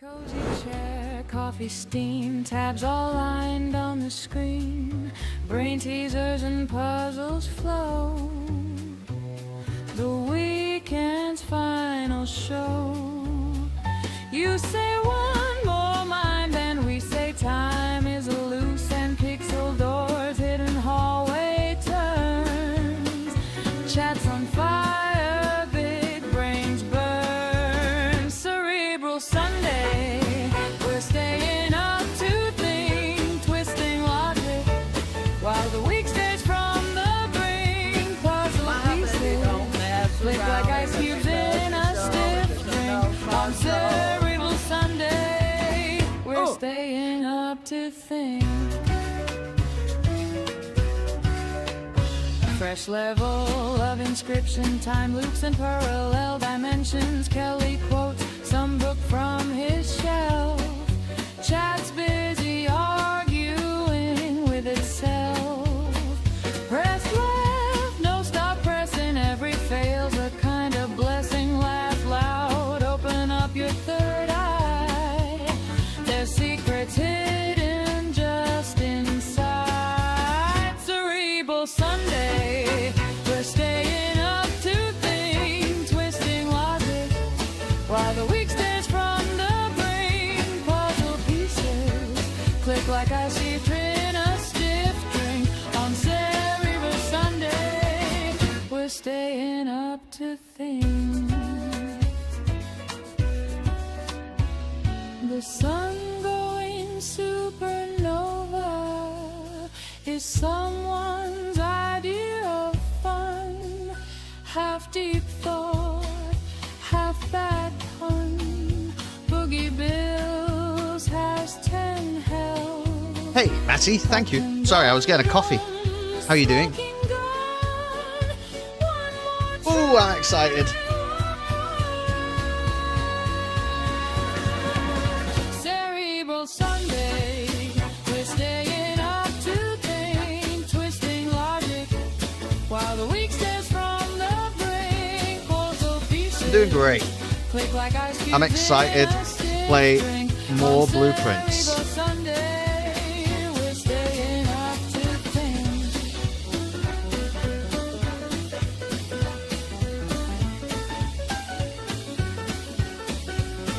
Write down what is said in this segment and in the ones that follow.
Cozy chair, coffee steam, tabs all lined on the screen. Brain teasers and puzzles flow. The weekend's final show. You say one more mind, and we say time is loose, and pixel doors, hidden hallway turns. Chats on fire, big brains burn. Cerebral Sunday, we're staying up to think, twisting logic while the week stays from the brink. Puzzle pieces flick like ice cubes in a stiff drink. On Cerebral Sunday, we're staying up to think. Fresh level of inscription, time loops and parallel dimensions. Kelly quotes some book from his shelf. Chat's busy arguing with itself. Press left, no stop pressing. Every fail's a kind of blessing. Laugh loud, open up your third eye. There's secrets hidden just inside. Cerebral Sunday, we're staying up to think, twisting logic while the week stays from the brain. Puzzle pieces click like ice cubes in a stiff drink. On Cerebral Sunday, we're staying up to think. The sun going supernova is someone's idea of fun. Half deep thought, half bad pun. Boogie Bills has 10 hell. Hey, Matty, thank you. Sorry, I was getting a coffee. How are you doing? Ooh, I'm excited. Cerebral Sunday, we're staying up to think, twisting logic while the week stays from the brink. Puzzle pieces I'm doing great. click like ice cubes I'm excited in a to stiff play drink. more On blueprints. Cerebral Sunday, we're staying up to think.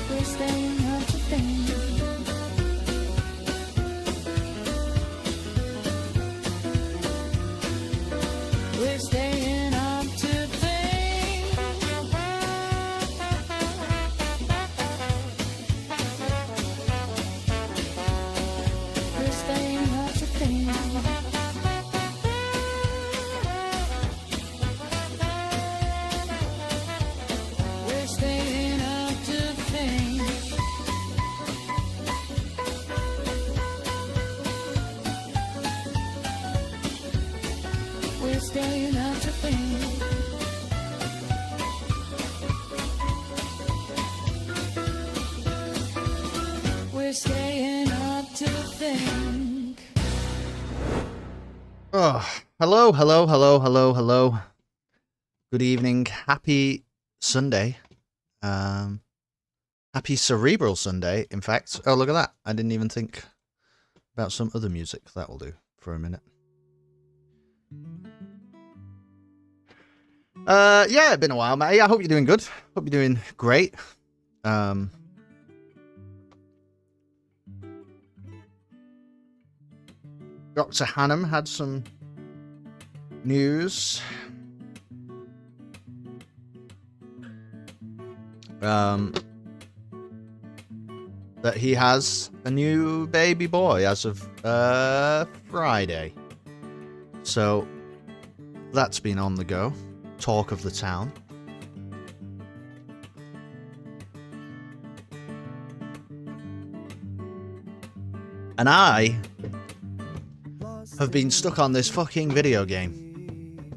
We're staying up to think. We're staying up to think. We're staying up to think. We're staying up to think. We're staying up to think. We're staying up to think. Oh, hello, hello, hello, hello, hello. Good evening. Happy Sunday. Happy Cerebral Sunday, in fact. Oh, look at that. I didn't even think about some other music. That will do for a minute. Yeah, it's been a while, mate. I hope you're doing good. Hope you're doing great. Dr. Hannum had some news. That he has a new baby boy as of Friday. So that's been on the go. Talk of the town. And I have been stuck on this fucking video game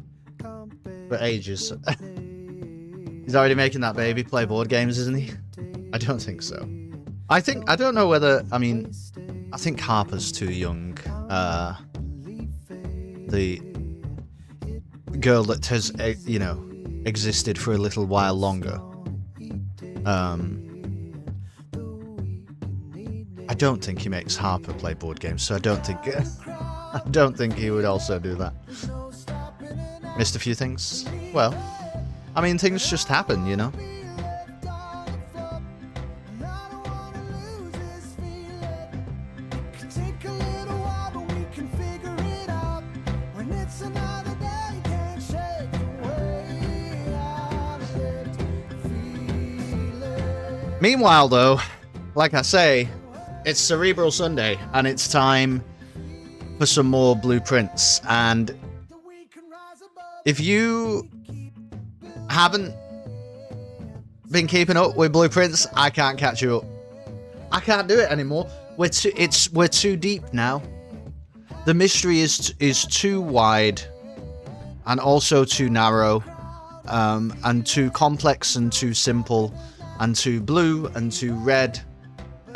for ages. He's already making that baby play board games, isn't he? I don't think so. I don't know whether, I think Harper's too young. The girl that has, existed for a little while longer. I don't think he makes Harper play board games, so I don't think I don't think he would also do that. Missed a few things. Well, I mean, things just happen, you know. Meanwhile, though, like I say, it's Cerebral Sunday, and it's time for some more blueprints. And if you haven't been keeping up with blueprints, I can't catch you up. I can't do it anymore. We're too deep now. The mystery is too wide, and also too narrow, and too complex and too simple. And too blue, and too red,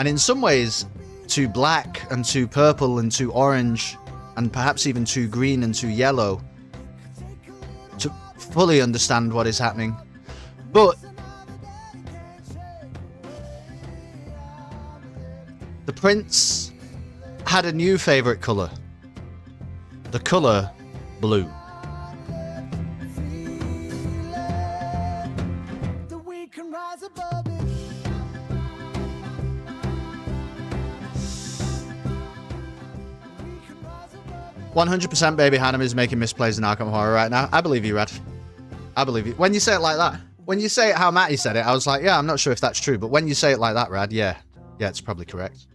and in some ways, too black, and too purple, and too orange, and perhaps even too green and too yellow to fully understand what is happening. But the prince had a new favorite color. The color blue. Above it. 100% Baby Hannah is making misplays in Arkham Horror right now. I believe you, Red. I believe you. When you say it like that, when you say it how Matty said it, I was like, yeah, I'm not sure if that's true. But when you say it like that, Rad, yeah, it's probably correct.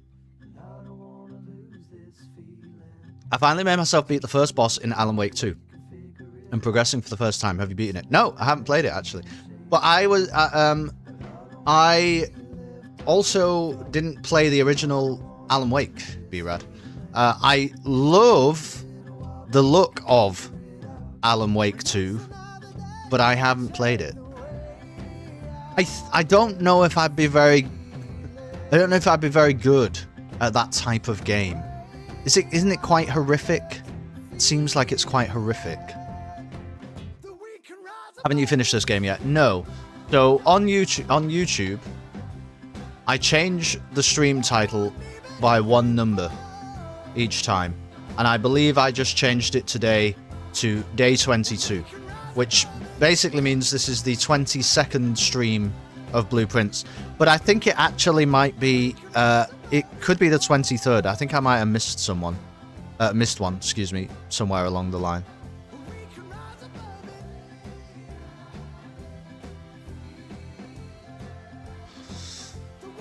I finally made myself beat the first boss in Alan Wake 2. I'm progressing for the first time. Have you beaten it? No, I haven't played it, actually. But I also didn't play the original Alan Wake, B-Rad. I love the look of Alan Wake 2, but I haven't played it. I don't know if I'd be very... I don't know if I'd be very good at that type of game. Isn't it quite horrific? It seems like it's quite horrific. Haven't you finished this game yet? No. So on YouTube, I change the stream title by one number each time, and I believe I just changed it today to day 22, which basically means this is the 22nd stream of Blueprints. But I think it actually might be, it could be the 23rd. I think I might have missed one, excuse me, somewhere along the line.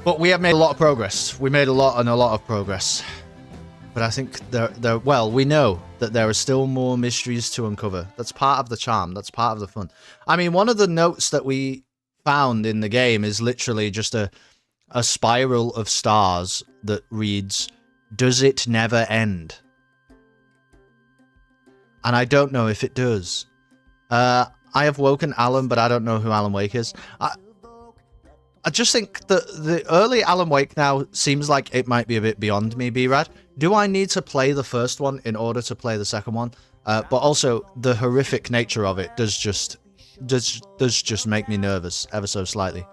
But we have made a lot of progress. We made a lot of progress. But I think well, we know that there are still more mysteries to uncover. That's part of the charm. That's part of the fun. I mean, one of the notes that we found in the game is literally just a spiral of stars that reads, "Does it never end?" And I don't know if it does. I have woken Alan, but I don't know who Alan Wake is. I just think that the early Alan Wake now seems like it might be a bit beyond me, B-Rad. Do I need to play the first one in order to play the second one? But also, the horrific nature of it does just make me nervous, ever so slightly.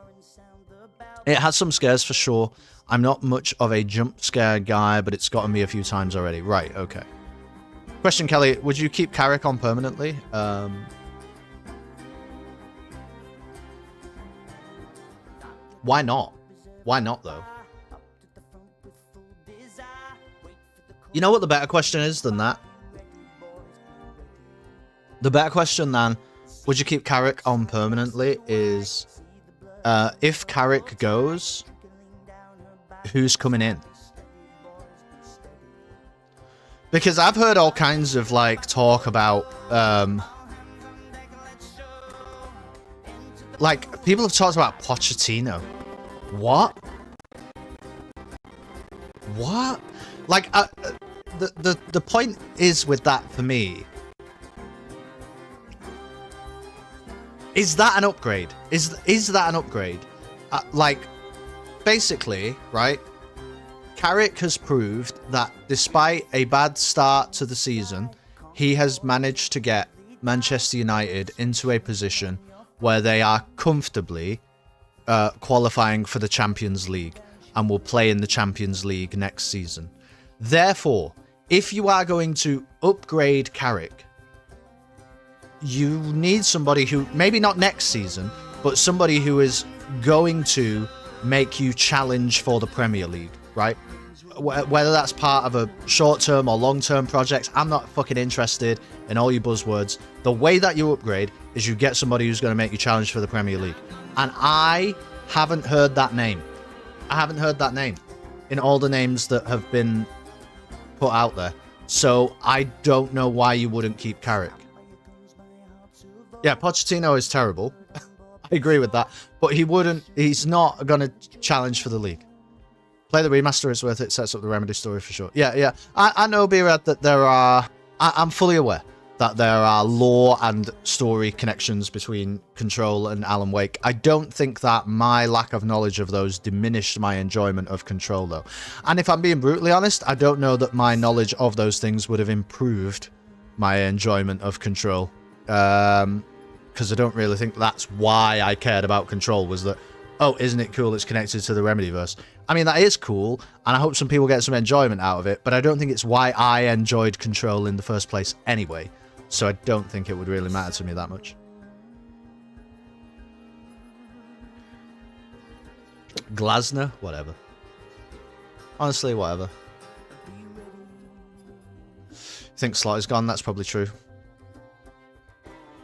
It has some scares for sure. I'm not much of a jump scare guy, but it's gotten me a few times already. Right, okay. Question, Kelly, would you keep Carrick on permanently? Why not? Why not, though? You know what the better question is than that? The better question than, would you keep Carrick on permanently, is, if Carrick goes, who's coming in? Because I've heard all kinds of, like, talk about, like, people have talked about Pochettino. What? What? Like, the point is with that for me, is that an upgrade? Is that an upgrade? Like, basically, right? Carrick has proved that despite a bad start to the season, he has managed to get Manchester United into a position where they are comfortably qualifying for the Champions League. and will play in the Champions League next season. Therefore, if you are going to upgrade Carrick, you need somebody who, maybe not next season, but somebody who is going to make you challenge for the Premier League, right? Whether that's part of a short-term or long-term project, I'm not fucking interested in all your buzzwords. The way that you upgrade is you get somebody who's going to make you challenge for the Premier League. And I haven't heard that name. I haven't heard that name in all the names that have been put out there. So I don't know why you wouldn't keep Carrick. Yeah, Pochettino is terrible. I agree with that. But he's not going to challenge for the league. Play the remaster, it's worth it. Sets up the Remedy story for sure. Yeah. I know, B-Rad, that there are... I'm fully aware that there are lore and story connections between Control and Alan Wake. I don't think that my lack of knowledge of those diminished my enjoyment of Control, though. And if I'm being brutally honest, I don't know that my knowledge of those things would have improved my enjoyment of Control. Because I don't really think that's why I cared about Control, was that, oh, isn't it cool it's connected to the Remedyverse? I mean, that is cool, and I hope some people get some enjoyment out of it, but I don't think it's why I enjoyed Control in the first place anyway, so I don't think it would really matter to me that much. Glasner? Whatever. Honestly, whatever. Think Slot is gone? That's probably true.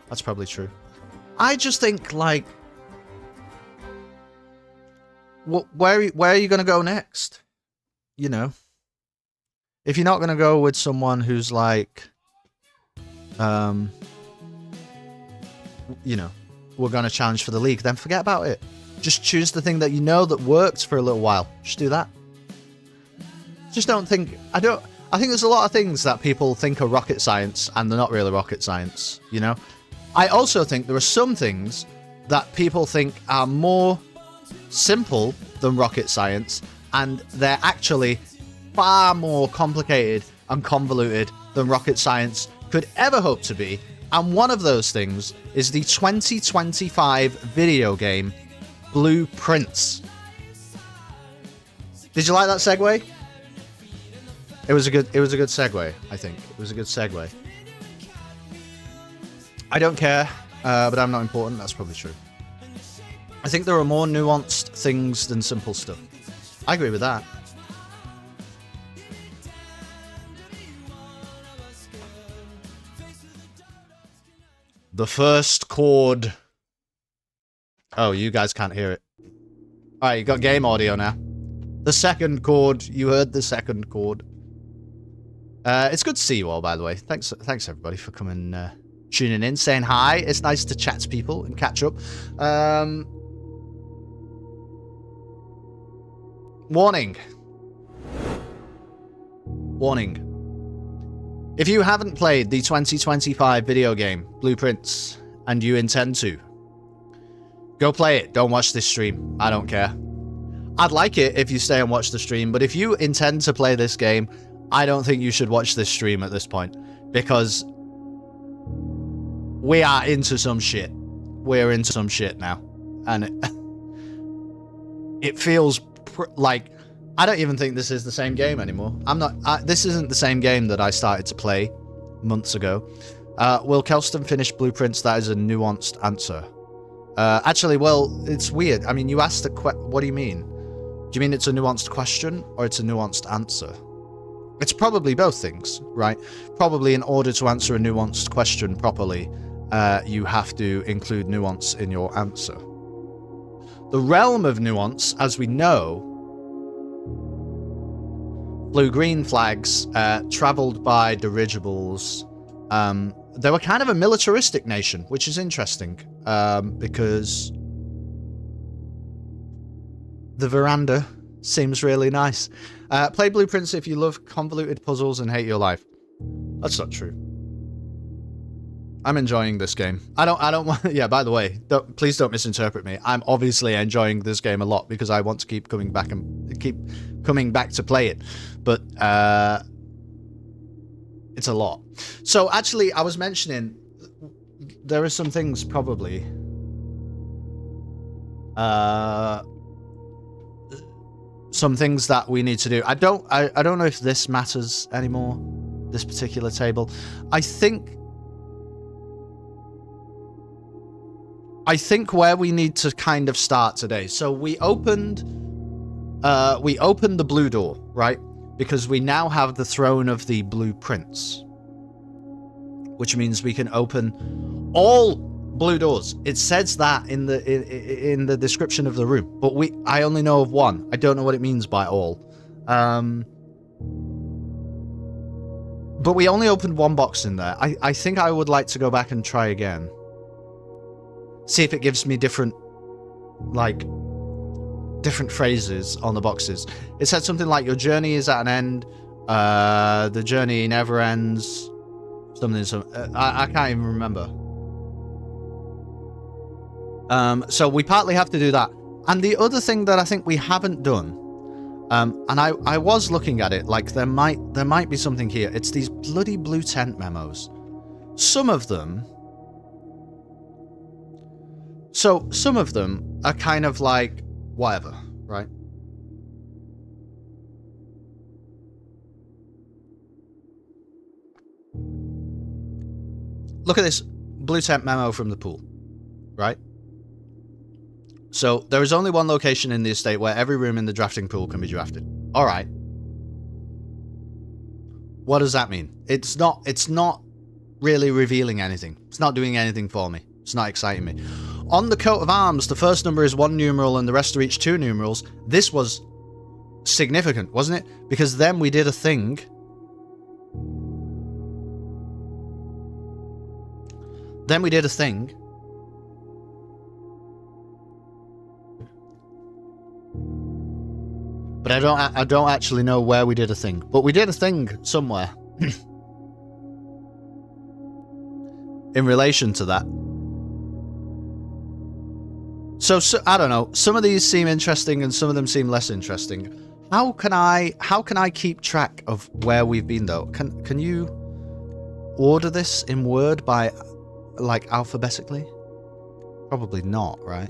That's probably true. I just think, like... Where are you going to go next? You know? If you're not going to go with someone who's like... you know, we're going to challenge for the league, then forget about it. Just choose the thing that you know that works for a little while. Just do that. Just don't think... I think there's a lot of things that people think are rocket science, and they're not really rocket science, you know? I also think there are some things that people think are more simple than rocket science, and they're actually far more complicated and convoluted than rocket science could ever hope to be. And one of those things is the 2025 video game Blueprints. Did you like that segue? It was a good segue, I think. It was a good segue. I don't care, but I'm not important. That's probably true. I think there are more nuanced things than simple stuff. I agree with that. The first chord. Oh, you guys can't hear it. Alright, you got game audio now. The second chord. You heard the second chord. It's good to see you all, by the way. Thanks everybody for coming, tuning in, saying hi. It's nice to chat to people and catch up. Warning. If you haven't played the 2025 video game, Blueprints, and you intend to, go play it. Don't watch this stream. I don't care. I'd like it if you stay and watch the stream, but if you intend to play this game, I don't think you should watch this stream at this point, because we are into some shit. We're into some shit now. And it feels like... I don't even think this is the same game anymore. This isn't the same game that I started to play months ago. Will Kelston finish Blueprints? That is a nuanced answer. Actually, well, it's weird. I mean, you asked the what do you mean? Do you mean it's a nuanced question or it's a nuanced answer? It's probably both things, right? Probably in order to answer a nuanced question properly, you have to include nuance in your answer. The realm of nuance, as we know, blue-green flags traveled by dirigibles. They were kind of a militaristic nation, which is interesting, because the veranda seems really nice. Play Blueprints if you love convoluted puzzles and hate your life. That's not true. I'm enjoying this game. I don't want... Yeah, by the way, please don't misinterpret me. I'm obviously enjoying this game a lot because I want to keep coming back to play it. But it's a lot. So actually, I was mentioning there are some things probably some things that we need to do. I don't know if this matters anymore, this particular table. I think where we need to kind of start today. So we opened the blue door, right? Because we now have the throne of the blue prince, which means we can open all blue doors. It says that in the description of the room, but I only know of one. I don't know what it means by all. But we only opened one box in there. I think I would like to go back and try again. See if it gives me different phrases on the boxes. It said something like, your journey is at an end, the journey never ends, I can't even remember. So we partly have to do that. And the other thing that I think we haven't done, and I was looking at it, like there might be something here. It's these bloody blue tent memos. Some of them are kind of like whatever, right? Look at this blue tent memo from the pool, right? So there is only one location in the estate where every room in the drafting pool can be drafted. All right. What does that mean? It's not really revealing anything. It's not doing anything for me. It's not exciting me. On the coat of arms, the first number is 1 numeral and the rest are each 2 numerals. This was significant, wasn't it? Because then we did a thing. But I don't actually know where we did a thing. But we did a thing somewhere. In relation to that. So I don't know. Some of these seem interesting and some of them seem less interesting. How can I keep track of where we've been though? Can you order this in Word by like alphabetically? Probably not, right?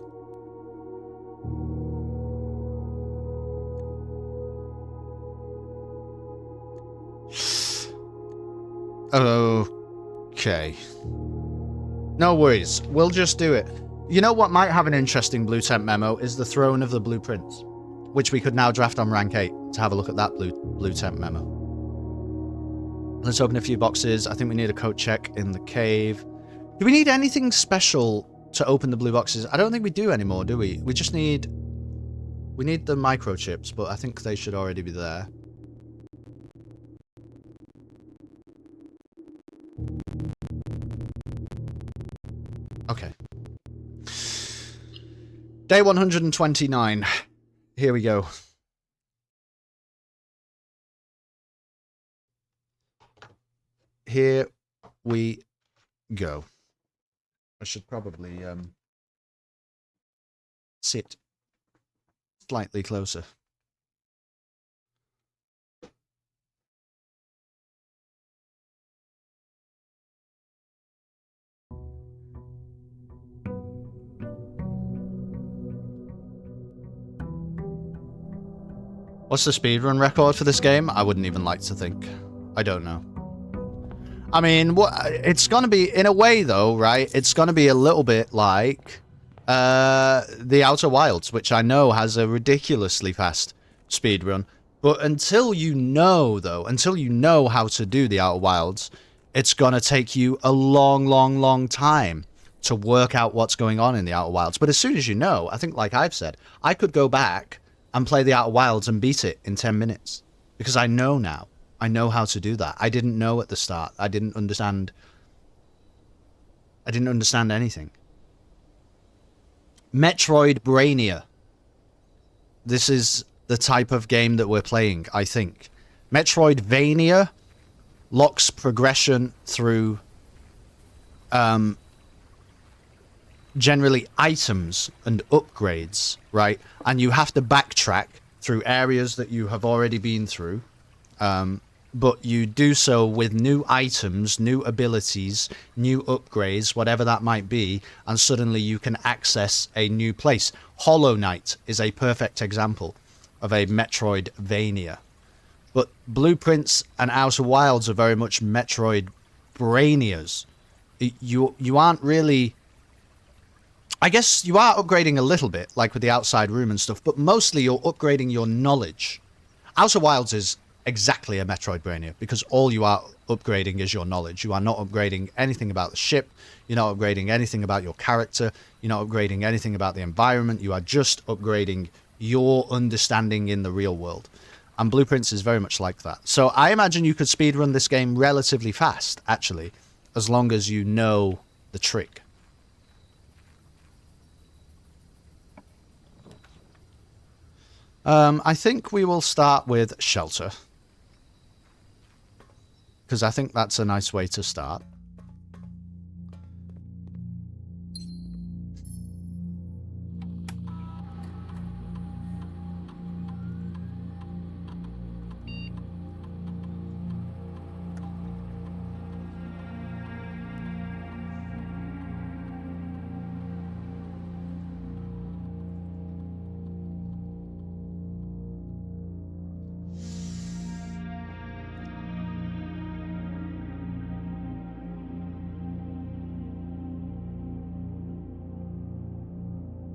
Okay. No worries. We'll just do it. You know what might have an interesting blue tent memo is the throne of the blue prince, which we could now draft on rank 8 to have a look at that blue tent memo. Let's open a few boxes. I think we need a code check in the cave. Do we need anything special to open the blue boxes? I don't think we do anymore, do we? We just need... We need the microchips, but I think they should already be there. Okay. Day 129. Here we go. Here we go. I should probably sit slightly closer. What's the speedrun record for this game? I wouldn't even like to think. I don't know. I mean, it's going to be, in a way though, right? It's going to be a little bit like the Outer Wilds, which I know has a ridiculously fast speedrun. But until you know, though, until you know how to do the Outer Wilds, it's going to take you a long, long, long time to work out what's going on in the Outer Wilds. But as soon as you know, I think like I've said, I could go back and play the Outer Wilds and beat it in 10 minutes. Because I know now. I know how to do that. I didn't know at the start. I didn't understand anything. Metroid Brainia. This is the type of game that we're playing, I think. Metroidvania locks progression through generally items and upgrades, right? And you have to backtrack through areas that you have already been through. But you do so with new items, new abilities, new upgrades, whatever that might be, and suddenly you can access a new place. Hollow Knight is a perfect example. of a Metroidvania. But Blueprints and Outer Wilds are very much Metroidbranias. You aren't really... I guess you are upgrading a little bit, like with the outside room and stuff, but mostly you're upgrading your knowledge. Outer Wilds is exactly a Metroidvania, because all you are upgrading is your knowledge. You are not upgrading anything about the ship. You're not upgrading anything about your character. You're not upgrading anything about the environment. You are just upgrading your understanding in the real world. And Blueprints is very much like that. So I imagine you could speedrun this game relatively fast, actually, as long as you know the trick. I think we will start with Shelter. Because I think that's a nice way to start.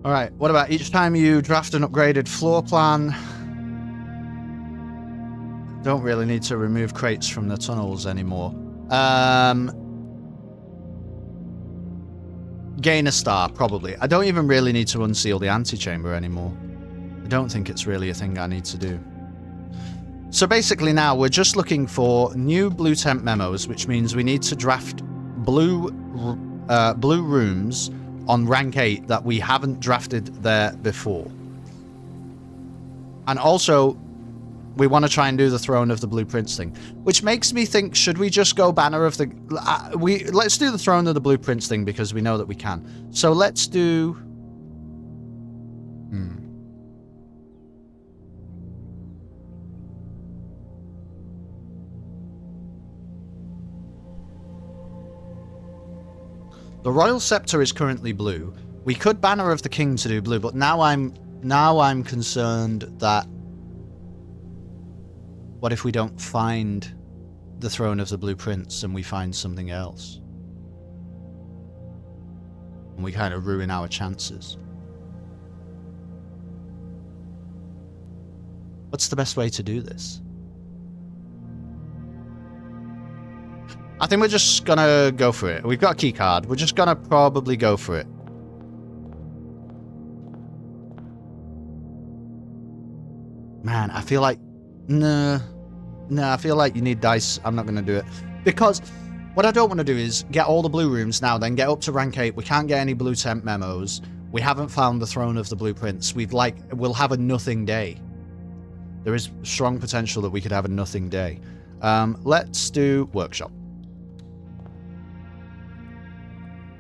Alright, what about each time you draft an upgraded floor plan? Don't really need to remove crates from the tunnels anymore. Gain a star, probably. I don't even really need to unseal the antechamber anymore. I don't think it's really a thing I need to do. So basically now we're just looking for new blue temp memos, which means we need to draft blue rooms on rank 8 that we haven't drafted there before. And also, we want to try and do the Throne of the Blueprints thing. Which makes me think, should we just go Banner of the... let's do the Throne of the Blueprints thing, because we know that we can. So let's do... The Royal Scepter is currently blue. We could Banner of the King to do blue, but now I'm concerned that... What if we don't find the Throne of the Blueprints and we find something else? And we kind of ruin our chances. What's the best way to do this? I think we're just gonna go for it. We've got a key card. We're just gonna probably go for it. Man, I feel like... No, I feel like you need dice. I'm not gonna do it. Because what I don't want to do is get all the blue rooms now, then get up to rank 8. We can't get any blue temp memos. We haven't found the Throne of the Blueprints. We'll have a nothing day. There is strong potential that we could have a nothing day. Let's do Workshop.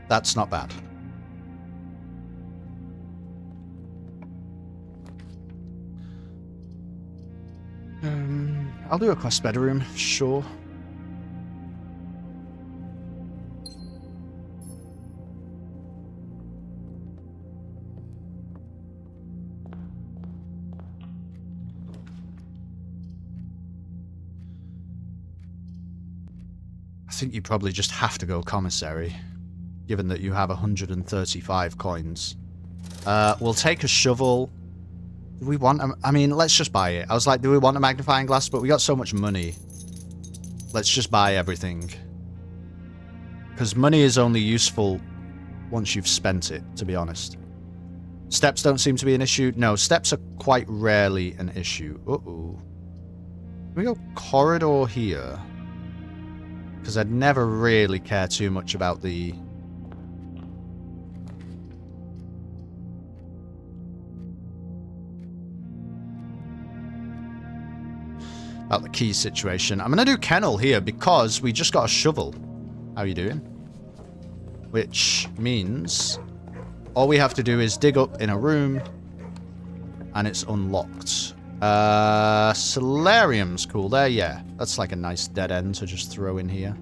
That's not bad. I'll do a quest bedroom, sure. I think you probably just have to go commissary, given that you have 135 coins. We'll take a shovel. Do we want... I mean, let's just buy it. I was like, do we want a magnifying glass? But we got so much money. Let's just buy everything. Because money is only useful once you've spent it, to be honest. Steps don't seem to be an issue. No, steps are quite rarely an issue. Uh-oh. Can we go corridor here? Because I'd never really care too much about the... about the key situation. I'm going to do kennel here because we just got a shovel. How are you doing? Which means all we have to do is dig up in a room and it's unlocked. Solarium's cool there, yeah. That's like a nice dead end to just throw in here.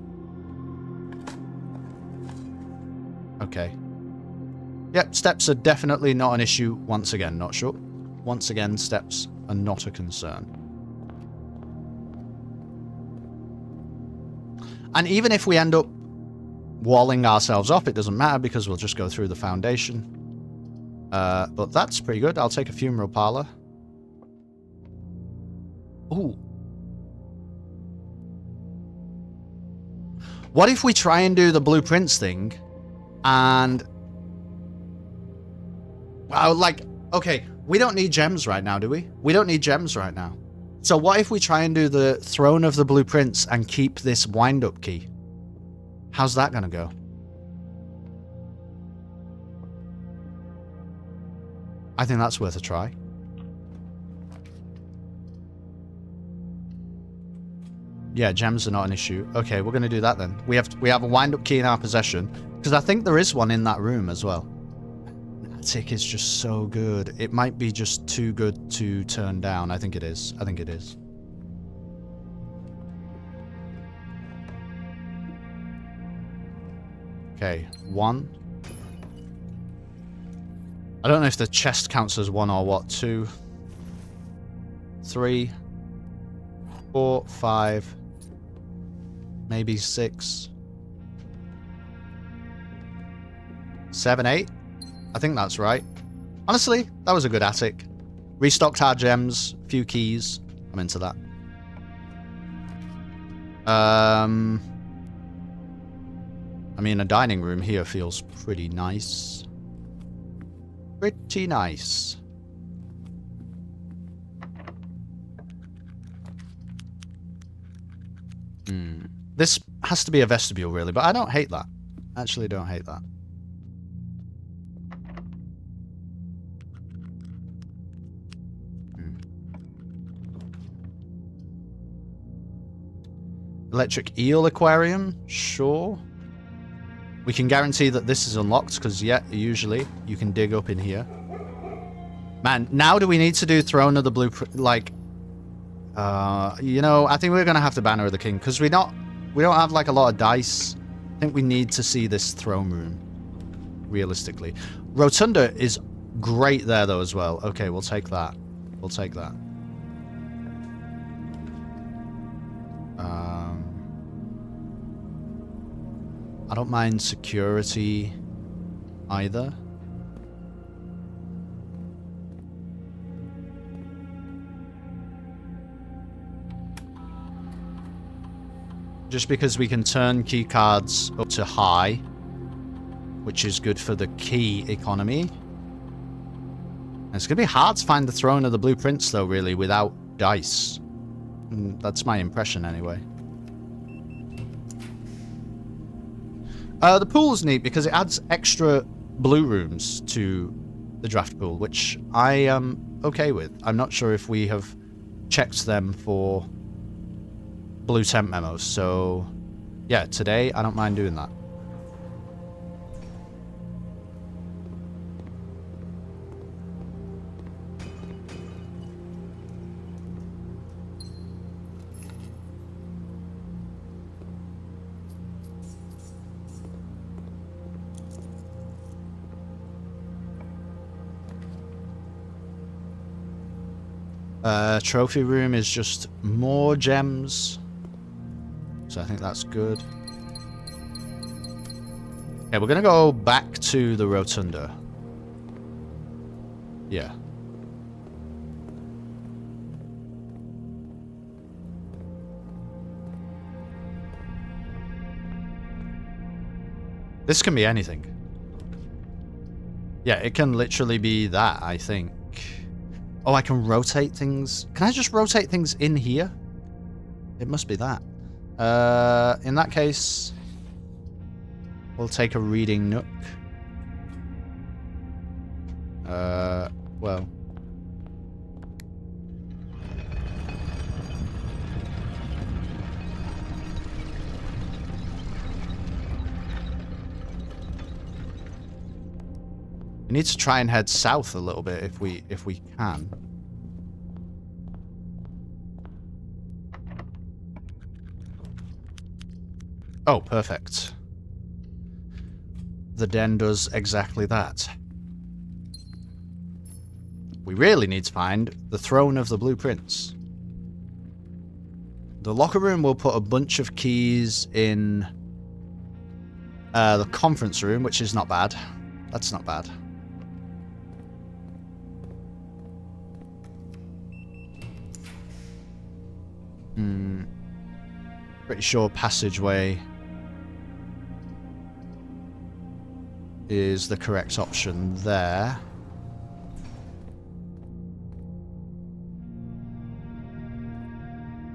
Okay. Yep, steps are definitely not an issue once again, not sure. Once again, steps are not a concern. And even if we end up walling ourselves up, it doesn't matter because we'll just go through the foundation. But that's pretty good. I'll take a funeral parlor. Ooh. What if we try and do the blueprints thing and... Well, like, okay, we don't need gems right now, do we? We don't need gems right now. So what if we try and do the Throne of the Blueprints and keep this wind-up key? How's that gonna go? I think that's worth a try. Yeah, gems are not an issue. Okay, we're gonna do that then. We have a wind-up key in our possession because I think there is one in that room as well. Attic is just so good. It might be just too good to turn down. I think it is. I think it is. Okay, 1. I don't know if the chest counts as 1 or what. 2, 3, 4, 5, maybe 6, 7, 8. I think that's right. Honestly, that was a good attic. Restocked our gems, few keys. I'm into that. I mean, a dining room here feels pretty nice. Pretty nice. This has to be a vestibule, really, but I don't hate that. I actually don't hate that. Electric eel aquarium? Sure. We can guarantee that this is unlocked, because, yeah, usually you can dig up in here. Man, now do we need to do Throne of the Blueprint? Like, you know, I think we're going to have to Banner of the King, because we don't have, like, a lot of dice. I think we need to see this throne room, realistically. Rotunda is great there, though, as well. Okay, we'll take that. We'll take that. I don't mind security either. Just because we can turn key cards up to high, which is good for the key economy. And it's going to be hard to find the Throne of the Blueprints, though, really, without dice. That's my impression, anyway. The pool is neat because it adds extra blue rooms to the draft pool, which I am okay with. I'm not sure if we have checked them for blue temp memos, so yeah, today I don't mind doing that. Trophy room is just more gems. So I think that's good. Okay, we're going to go back to the Rotunda. Yeah. This can be anything. Yeah, it can literally be that, I think. Oh, I can rotate things. Can I just rotate things in here? It must be that. In that case, we'll take a reading nook. Well. We need to try and head south a little bit if we can. Oh, perfect. The den does exactly that. We really need to find the throne of the blueprints. The locker room will put a bunch of keys in the conference room, which is not bad. That's not bad. Pretty sure passageway is the correct option there.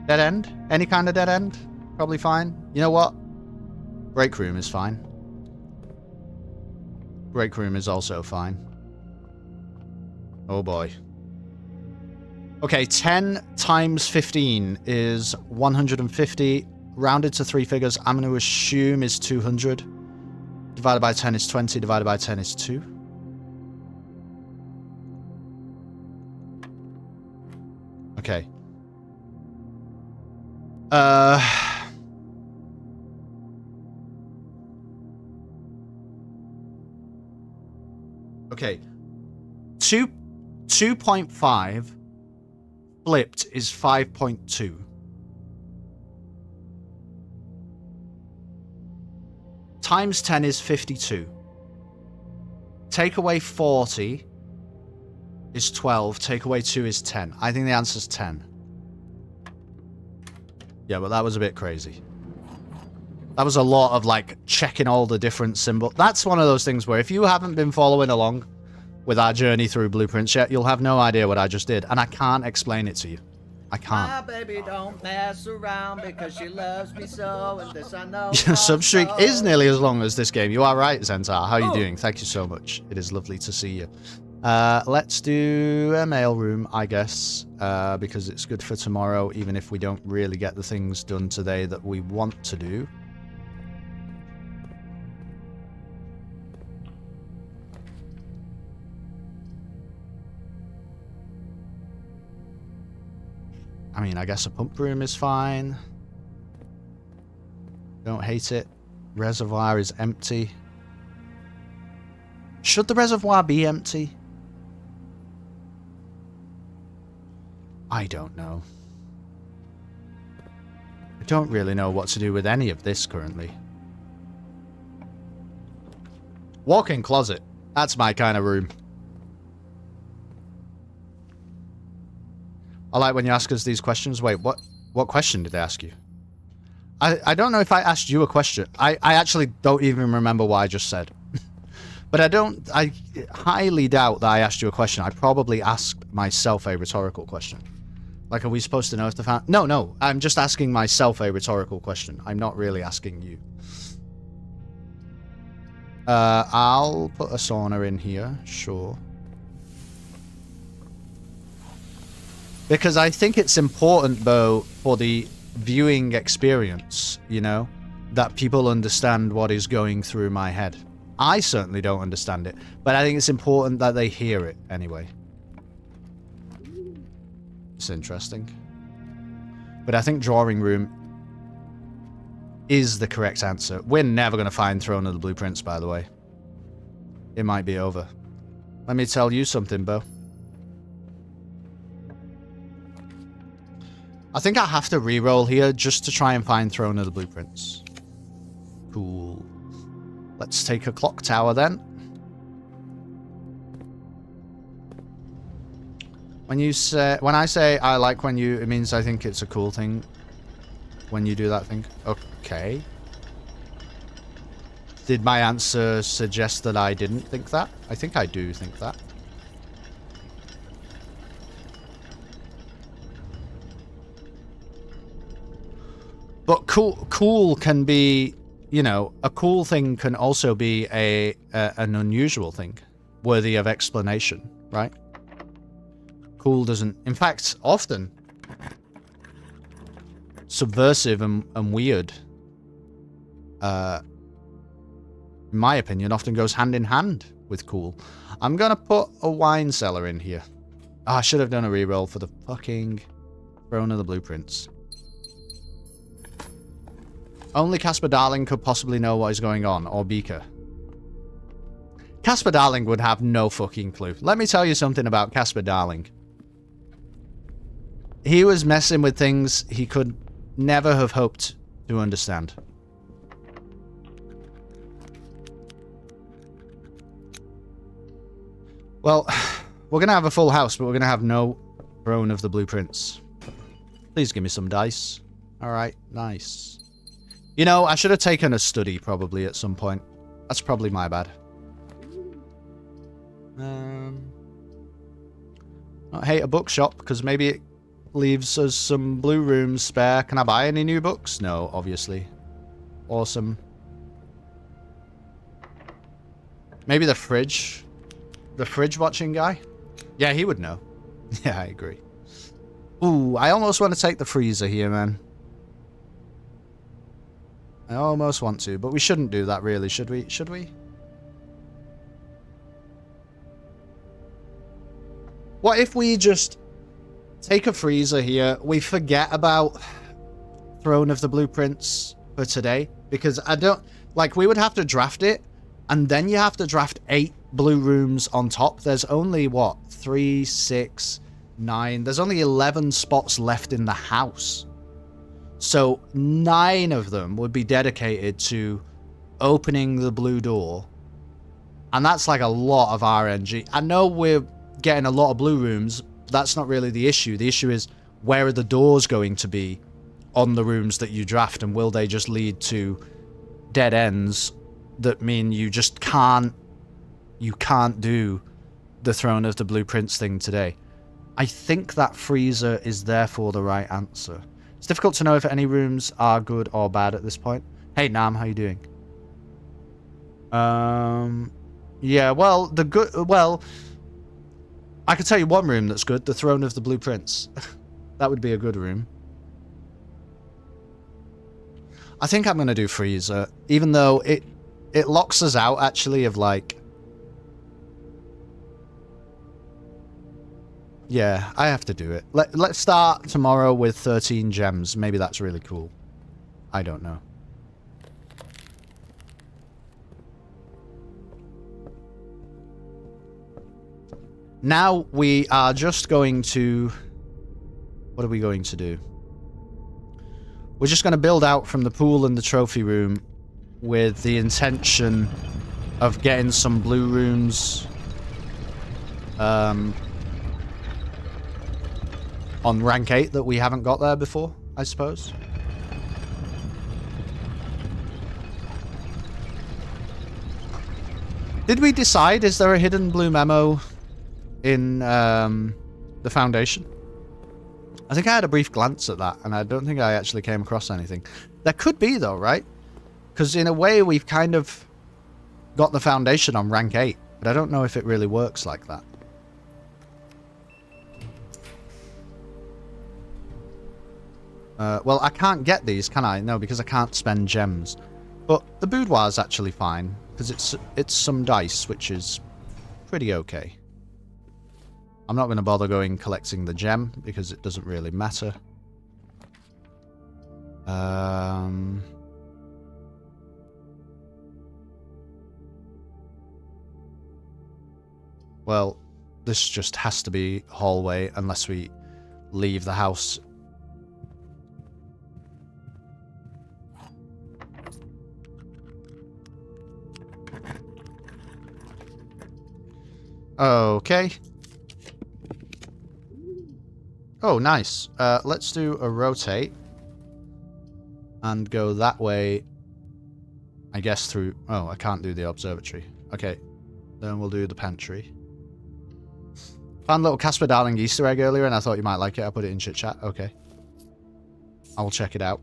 Dead end? Any kind of dead end? Probably fine. You know what? Break room is fine. Break room is also fine. Oh boy. Okay, 10 times 15 is 150. Rounded to 3 figures, I'm going to assume is 200. Divided by 10 is 20. Divided by 10 is 2. Okay. Okay. 2.5 flipped is 5.2. Times 10 is 52. Take away 40 is 12. Take away 2 is 10. I think the answer is 10. Yeah, but that was a bit crazy. That was a lot of, like, checking all the different symbols. That's one of those things where if you haven't been following along with our journey through blueprints yet, you'll have no idea what I just did. And I can't explain it to you. I can't. My baby don't mess around because she loves me so, and this I know. Substreak is nearly as long as this game. You are right, Zentar. How are you doing? Thank you so much. It is lovely to see you. Let's do a mailroom, I guess, because it's good for tomorrow, even if we don't really get the things done today that we want to do. I mean, I guess a pump room is fine. Don't hate it. Reservoir is empty. Should the reservoir be empty? I don't know. I don't really know what to do with any of this currently. Walk-in closet. That's my kind of room. I like when you ask us these questions. Wait, what question did they ask you? I don't know if I asked you a question. I actually don't even remember what I just said. But I highly doubt that I asked you a question. I probably asked myself a rhetorical question. Like, are we supposed to know if the fan... No, I'm just asking myself a rhetorical question. I'm not really asking you. I'll put a sauna in here, sure. Because I think it's important, though, for the viewing experience, you know, that people understand what is going through my head. I certainly don't understand it, but I think it's important that they hear it anyway. It's interesting. But I think drawing room is the correct answer. We're never going to find Throne of the Blueprints, by the way. It might be over. Let me tell you something, Bo. I think I have to re-roll here just to try and find Throne of the Blueprints. Cool. Let's take a clock tower then. When I say I like when you, it means I think it's a cool thing when you do that thing. Okay. Did my answer suggest that I didn't think that? I think I do think that. But cool can be, you know, a cool thing can also be an unusual thing, worthy of explanation, right? Cool doesn't, in fact, often subversive and weird, in my opinion, often goes hand in hand with cool. I'm gonna put a wine cellar in here. Oh, I should have done a reroll for the fucking Throne of the Blueprints. Only Casper Darling could possibly know what is going on, or Beaker. Casper Darling would have no fucking clue. Let me tell you something about Casper Darling. He was messing with things he could never have hoped to understand. Well, we're going to have a full house, but we're going to have no throne of the blueprints. Please give me some dice. Alright, nice. You know, I should have taken a study probably at some point. That's probably my bad. I hate a bookshop because maybe it leaves us some blue rooms spare. Can I buy any new books? No, obviously. Awesome. Maybe the fridge. The fridge watching guy? Yeah, he would know. Yeah, I agree. Ooh, I almost want to take the freezer here, man. I almost want to, but we shouldn't do that really, should we? Should we? What if we just take a freezer here, we forget about Throne of the Blueprints for today? Because I don't... Like, we would have to draft it, and then you have to draft 8 blue rooms on top. There's only, what, 3, 6, 9... There's only 11 spots left in the house. So 9 of them would be dedicated to opening the blue door. And that's like a lot of RNG. I know we're getting a lot of blue rooms. That's not really the issue. The issue is, where are the doors going to be on the rooms that you draft? And will they just lead to dead ends that mean you just can't... You can't do the Throne of the Blueprints thing today. I think that freezer is therefore the right answer. It's difficult to know if any rooms are good or bad at this point. Hey, Nam, how you doing? Yeah, well, the good... Well, I could tell you one room that's good. The Throne of the Blueprints. That would be a good room. I think I'm going to do freezer. Even though it locks us out, actually, of, like... Yeah, I have to do it. Let's start tomorrow with 13 gems. Maybe that's really cool. I don't know. Now we are just going to... What are we going to do? We're just going to build out from the pool and the trophy room with the intention of getting some blue rooms on rank 8 that we haven't got there before, I suppose. Did we decide, is there a hidden blue memo in the Foundation? I think I had a brief glance at that, and I don't think I actually came across anything. There could be, though, right? Because in a way, we've kind of got the Foundation on rank 8, but I don't know if it really works like that. Well, I can't get these, can I? No, because I can't spend gems. But the boudoir is actually fine, because it's some dice, which is pretty okay. I'm not going to bother going collecting the gem, because it doesn't really matter. Well, this just has to be hallway, unless we leave the house. Okay. Oh, nice. Let's do a rotate. And go that way. I guess through... Oh, I can't do the observatory. Okay. Then we'll do the pantry. Found a little Casper Darling Easter egg earlier and I thought you might like it. I put it in chit chat. Okay. I will check it out.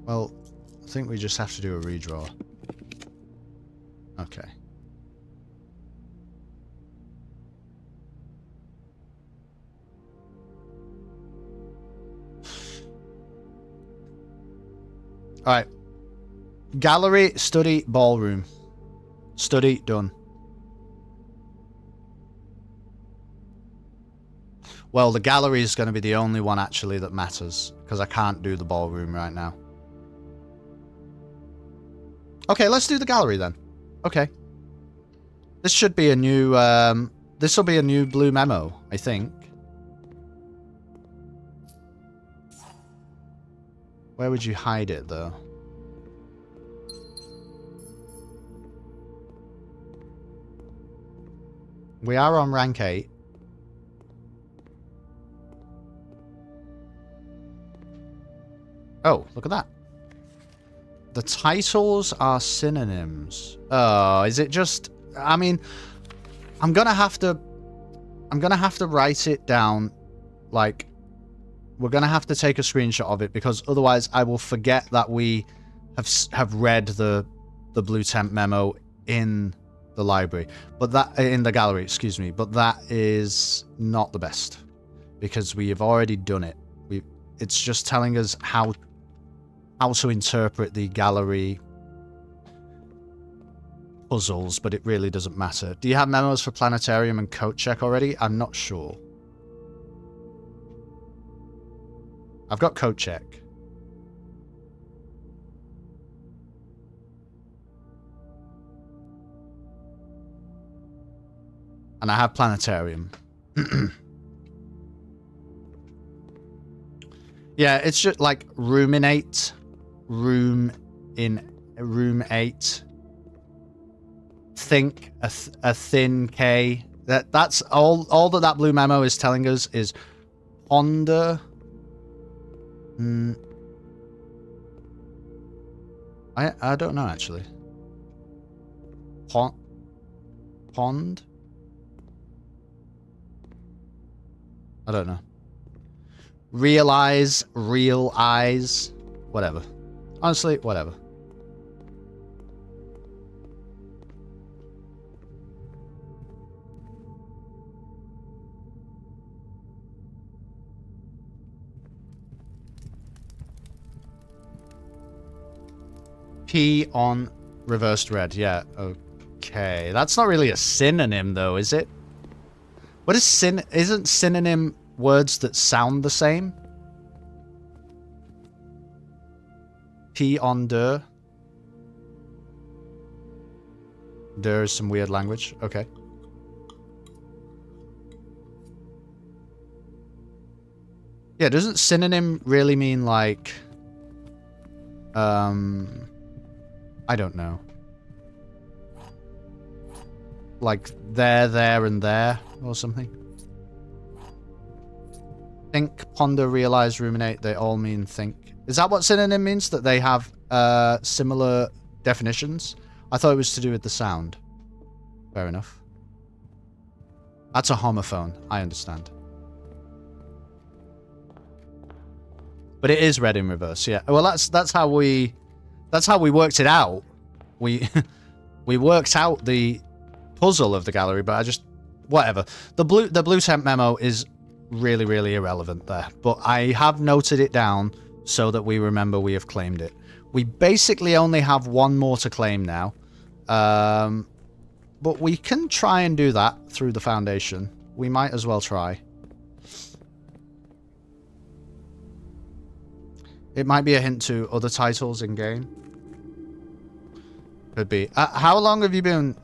Well, I think we just have to do a redraw. Okay. Alright. Gallery, study, ballroom. Study, done. Well, the gallery is going to be the only one actually that matters, because I can't do the ballroom right now. Okay, let's do the gallery then. Okay. This should be a new, this will be a new blue memo, I think. Where would you hide it, though? We are on rank 8. Oh, look at that. The titles are synonyms. Oh, is it just... I mean, I'm gonna have to write it down. Like, we're gonna have to take a screenshot of it, because otherwise I will forget that we have read the blue temp memo in the library, but that in the gallery, excuse me. But that is not the best, because we have already done it. It's just telling us how to interpret the gallery puzzles, but it really doesn't matter. Do you have memos for planetarium and coat check already? I'm not sure. I've got coat check. And I have planetarium. Yeah, it's just like ruminate, room 8. Think a thin K. That's all that blue memo is telling us is ponder. I don't know actually. Pond. I don't know. Realize, real eyes, whatever. Honestly, whatever. P on reversed red. Yeah, okay. That's not really a synonym though, is it? What is isn't synonym words that sound the same? P on der. Der is some weird language. Okay. Yeah, doesn't synonym really mean like I don't know. Like there, and there, or something. Think, ponder, realize, ruminate, they all mean think. Is that what synonym means? That they have similar definitions? I thought it was to do with the sound. Fair enough. That's a homophone, I understand. But it is red in reverse, yeah. Well, that's how we worked it out. We worked out the puzzle of the gallery, but I just whatever. The blue temp memo is really, really irrelevant there. But I have noted it down so that we remember we have claimed it. We basically only have one more to claim now. But we can try and do that through the Foundation. We might as well try. It might be a hint to other titles in game. Could be. How long have you been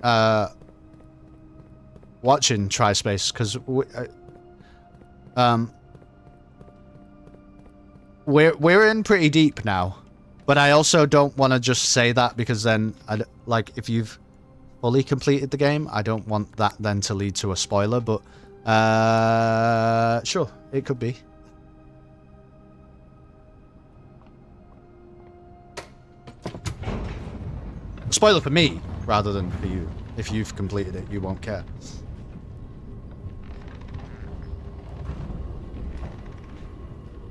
watching Tri-Space? Because we're in pretty deep now, but I also don't want to just say that, because then like if you've fully completed the game, I don't want that then to lead to a spoiler. But sure, it could be. Spoiler for me, rather than for you. If you've completed it, you won't care.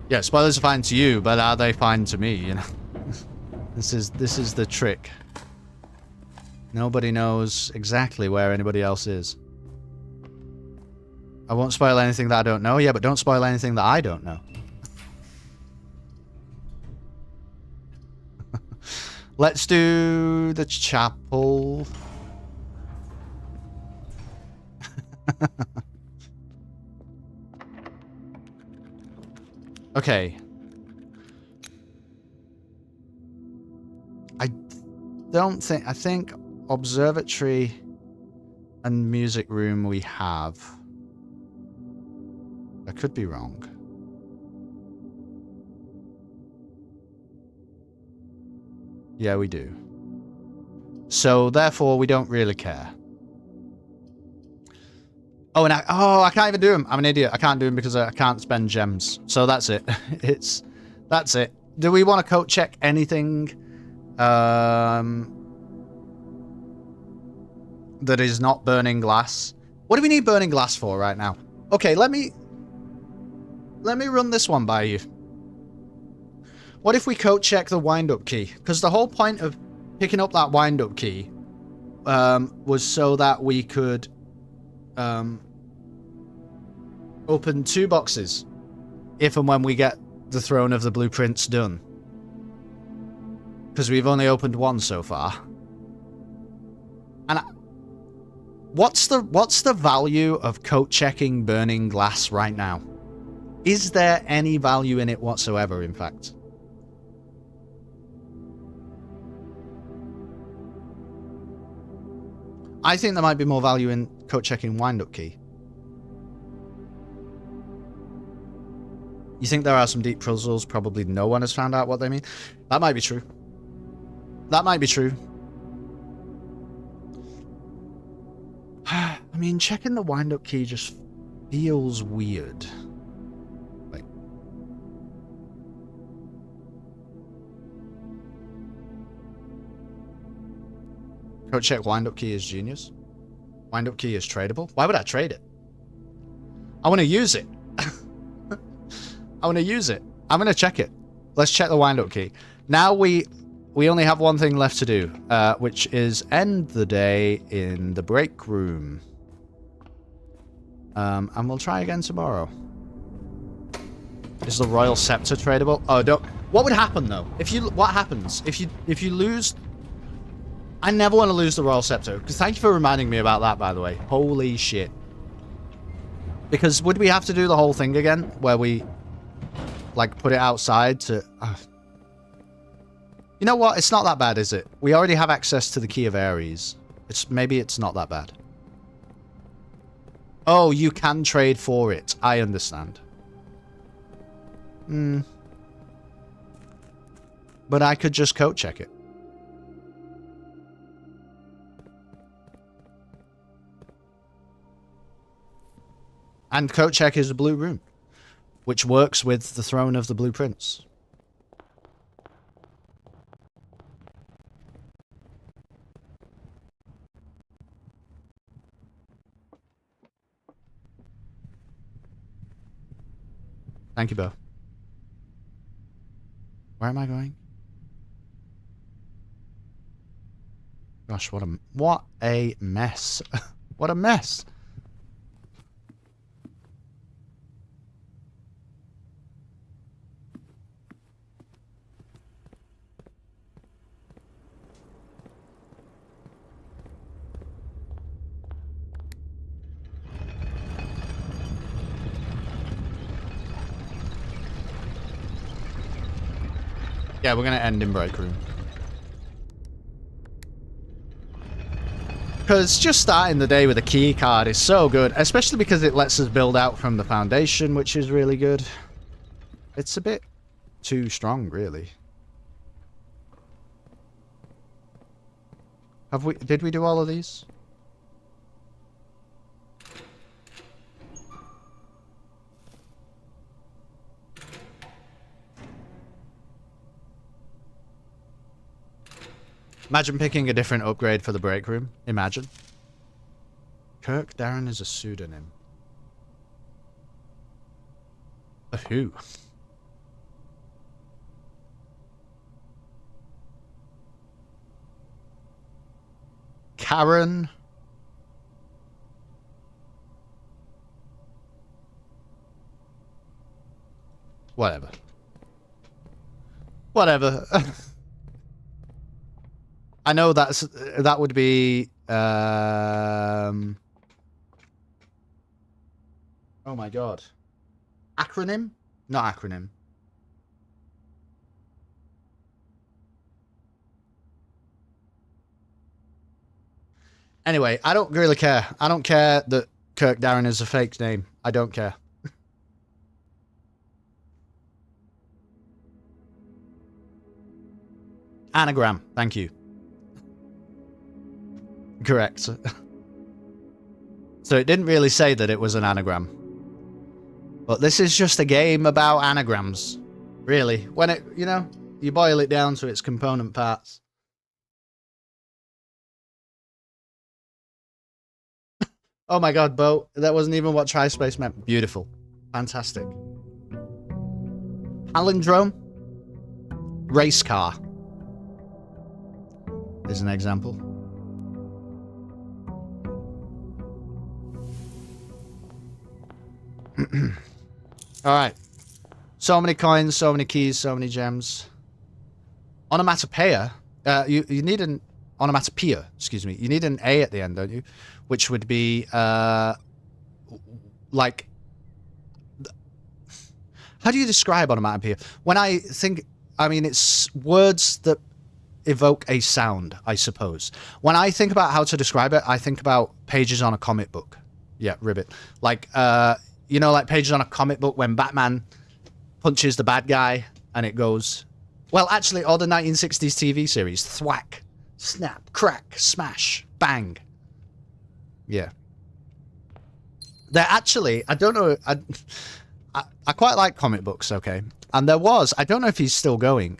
Yeah, spoilers are fine to you, but are they fine to me, you know? This is the trick. Nobody knows exactly where anybody else is. I won't spoil anything that I don't know. Yeah, but don't spoil anything that I don't know. Let's do the chapel. Okay. I think observatory and music room we have. I could be wrong. Yeah, we do. So therefore we don't really care. Oh, and I can't even do them. I'm an idiot. I can't do them because I can't spend gems. So that's it. That's it. Do we want to code check anything that is not burning glass? What do we need burning glass for right now? Okay, let me run this one by you. What if we code check the wind-up key? Because the whole point of picking up that wind-up key was so that we could open 2 boxes if and when we get the Throne of the Blueprints done. Because we've only opened 1 so far. And what's the value of coat checking burning glass right now? Is there any value in it whatsoever, in fact? I think there might be more value in coat checking wind-up key. You think there are some deep puzzles probably no one has found out what they mean? That might be true. That might be true. I mean, checking the wind-up key just feels weird. Like, code check wind-up key is genius. Wind-up key is tradable. Why would I trade it? I want to use it. I want to use it. I'm going to check it. Let's check the wind-up key. Now we only have one thing left to do, which is end the day in the break room. And we'll try again tomorrow. Is the Royal Scepter tradable? Oh, don't. What would happen though? What happens if you lose? I never want to lose the Royal Scepter. Because thank you for reminding me about that, by the way. Holy shit. Because would we have to do the whole thing again, where we like put it outside to? You know what? It's not that bad, is it? We already have access to the Key of Ares. Maybe it's not that bad. Oh, you can trade for it. I understand. But I could just coat check it. And coat check is a blue room, which works with the Throne of the Blueprints. Thank you, Bo. Where am I going? Gosh, what a mess. What a mess. Yeah, we're going to end in break room. Because just starting the day with a key card is so good, especially because it lets us build out from the foundation, which is really good. It's a bit too strong, really. Did we do all of these? Imagine picking a different upgrade for the break room. Imagine. Kirk Darren is a pseudonym. Of who? Karen? Whatever. Whatever. I know that would be oh my god. Acronym? Not acronym. Anyway, I don't really care. I don't care that Kirk Darren is a fake name. I don't care. Anagram. Thank you. Correct. So it didn't really say that it was an anagram. But this is just a game about anagrams. Really. When it, you know, you boil it down to its component parts. Oh my god, Bo. That wasn't even what Trispace meant. Beautiful. Fantastic. Palindrome. Race car. Is an example. Alright. So many coins, so many keys, so many gems. Onomatopoeia. You need an onomatopoeia, excuse me. You need an A at the end, don't you? Which would be like, how do you describe onomatopoeia? When I think, I mean, it's words that evoke a sound, I suppose. When I think about how to describe it, I think about pages on a comic book. Yeah, ribbit. Like, you know, like pages on a comic book when Batman punches the bad guy and it goes... Well, actually, all the 1960s TV series. Thwack, snap, crack, smash, bang. Yeah. They're actually... I don't know... I quite like comic books, okay? And there was... I don't know if he's still going,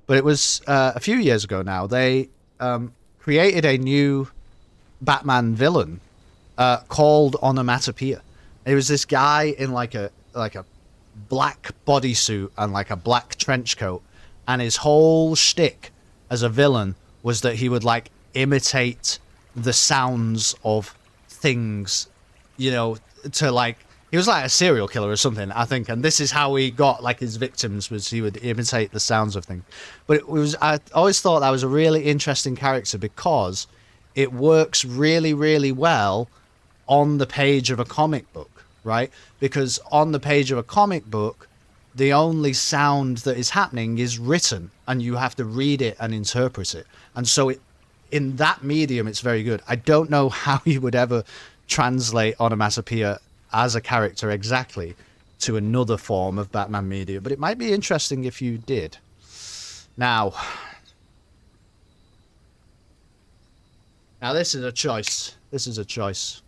but it was a few years ago now. They created a new Batman villain called Onomatopoeia. It was this guy in like a black bodysuit and like a black trench coat, and his whole shtick as a villain was that he would like imitate the sounds of things, you know, to like, he was like a serial killer or something, I think, and this is how he got like his victims, was he would imitate the sounds of things. But it was, I always thought that was a really interesting character because it works really, really well on the page of a comic book, right? Because on the page of a comic book, the only sound that is happening is written, and you have to read it and interpret it. And so it, in that medium, it's very good. I don't know how you would ever translate Onomatopoeia as a character exactly to another form of Batman media, but it might be interesting if you did. Now this is a choice. This is a choice.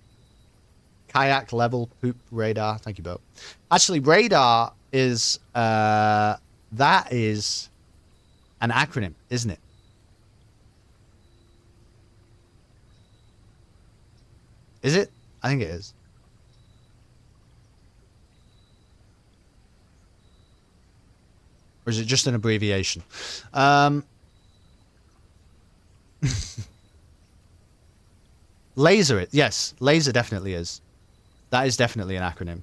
Kayak, level, poop, radar. Thank you, Bo. Actually, radar is, that is an acronym, isn't it? Is it? I think it is. Or is it just an abbreviation? Laser, yes, laser definitely is. That is definitely an acronym.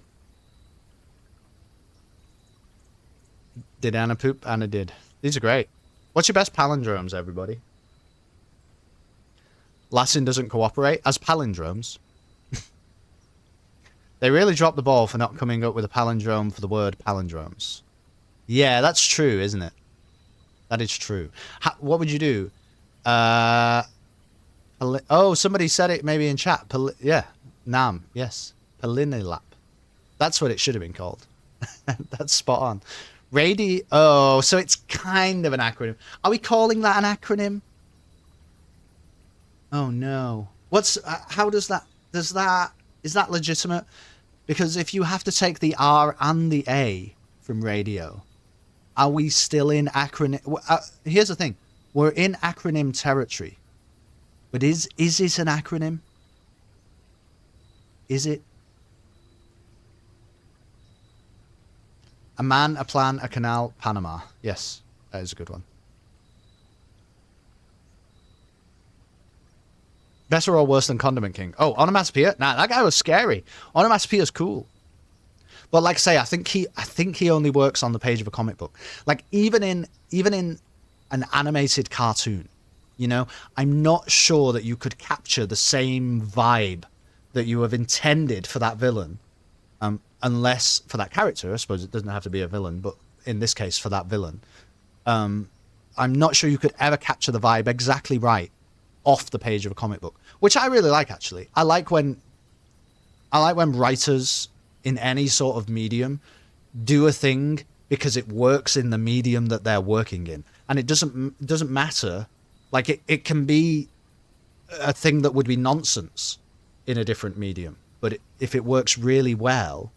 Did Anna poop? Anna did. These are great. What's your best palindromes, everybody? Latin doesn't cooperate as palindromes. They really dropped the ball for not coming up with a palindrome for the word palindromes. Yeah, that's true, isn't it? That is true. What would you do? Oh, somebody said it maybe in chat. Yeah, Nam, yes. Palinilap. That's what it should have been called. That's spot on. Oh, so it's kind of an acronym. Are we calling that an acronym? Oh no. What's, how does that, is that legitimate? Because if you have to take the R and the A from radio, are we still in acronym? Here's the thing. We're in acronym territory. But is it an acronym? Is it? A man, a plan, a canal, Panama. Yes, that is a good one. Better or worse than Condiment King? Oh, Onomatopoeia? Nah, that guy was scary. Onomatopoeia's cool. But like I say, I think he only works on the page of a comic book. Like even in an animated cartoon, you know, I'm not sure that you could capture the same vibe that you have intended for that villain, unless for that character. I suppose it doesn't have to be a villain, but in this case, for that villain, I'm not sure you could ever capture the vibe exactly right off the page of a comic book, which I really like, actually. I like when writers in any sort of medium do a thing because it works in the medium that they're working in, and it doesn't matter. Like, it can be a thing that would be nonsense in a different medium, but if it works really well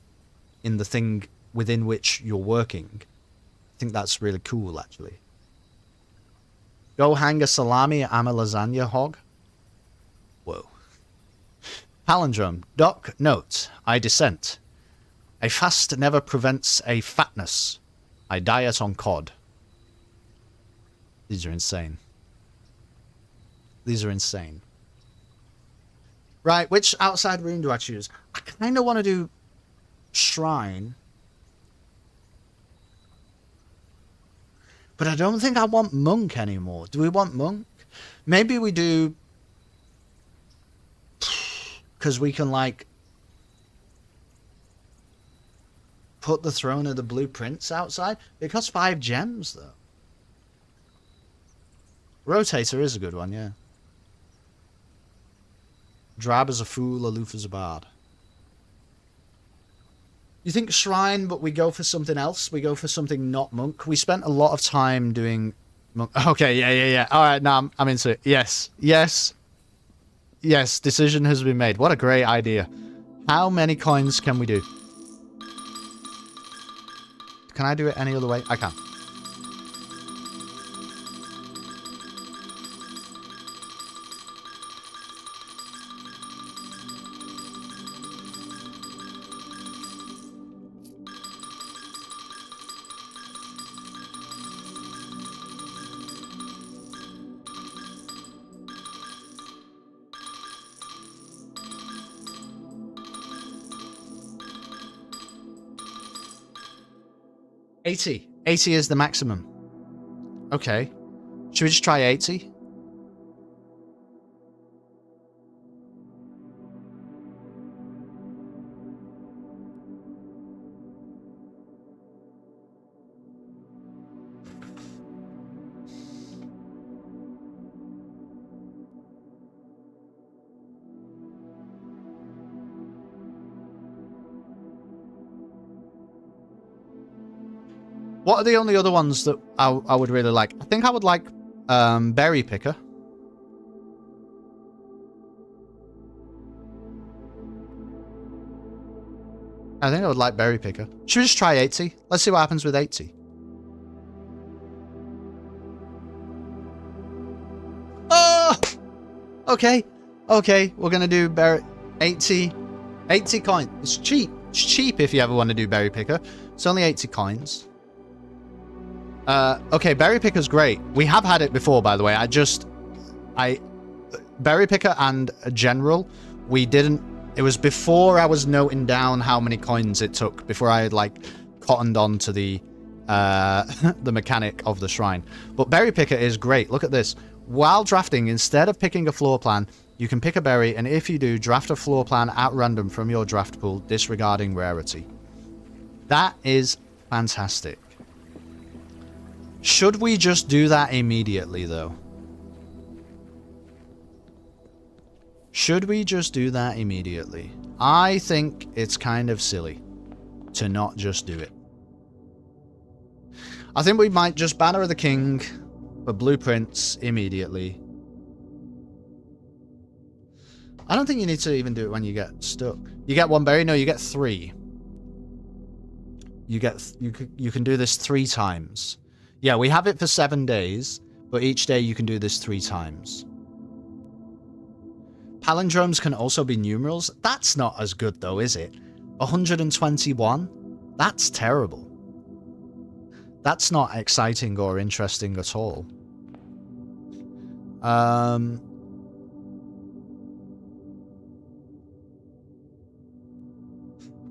in the thing within which you're working, I think that's really cool, actually. Go hang a salami, I'm a lasagna hog. Whoa. Palindrome. Doc, note, I dissent. A fast never prevents a fatness. I diet on cod. These are insane. These are insane. Right, which outside room do I choose? I kind of want to do shrine. But I don't think I want monk anymore. Do we want monk? Maybe we do... Because we can, like... put the throne of the blueprints outside. It costs 5 gems, though. Rotator is a good one, yeah. Drab as a fool, aloof as a bard. You think shrine, but we go for something else? We go for something not monk? We spent a lot of time doing monk. Okay, yeah. Alright, now I'm into it. Yes. Decision has been made. What a great idea. How many coins can we do? Can I do it any other way? I can. $80. 80 is the maximum. Okay. Should we just try 80? What are the only other ones that I would really like? I think I would like Berry Picker. I think I would like Berry Picker. Should we just try 80? Let's see what happens with 80. Oh! Okay. Okay, we're going to do 80 coins. It's cheap. It's cheap if you ever want to do Berry Picker. It's only 80 coins. Okay, Berry Picker's great. We have had it before, by the way. Berry Picker and General, we didn't... It was before I was noting down how many coins it took, before I had, like, cottoned on to the mechanic of the shrine. But Berry Picker is great. Look at this. While drafting, instead of picking a floor plan, you can pick a berry, and if you do, draft a floor plan at random from your draft pool, disregarding rarity. That is fantastic. Should we just do that immediately, though? Should we just do that immediately? I think it's kind of silly to not just do it. I think we might just Banner of the King for blueprints immediately. I don't think you need to even do it when you get stuck. You get 1 berry? No, you get 3. You can do this 3 times. Yeah, we have it for 7 days, but each day you can do this 3 times. Palindromes can also be numerals. That's not as good though, is it? 121? That's terrible. That's not exciting or interesting at all.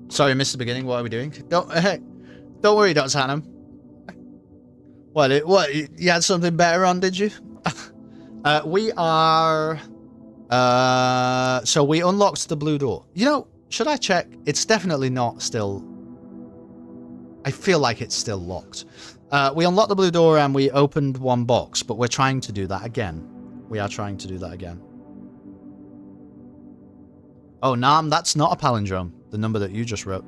Sorry, I missed the beginning. What are we doing? Don't worry, Dr. Hannum. What, you had something better on, did you? We are... so we unlocked the blue door. You know, should I check? It's definitely not still... I feel like it's still locked. We unlocked the blue door and we opened 1 box, but we're trying to do that again. We are trying to do that again. Oh, Nam, that's not a palindrome. The number that you just wrote.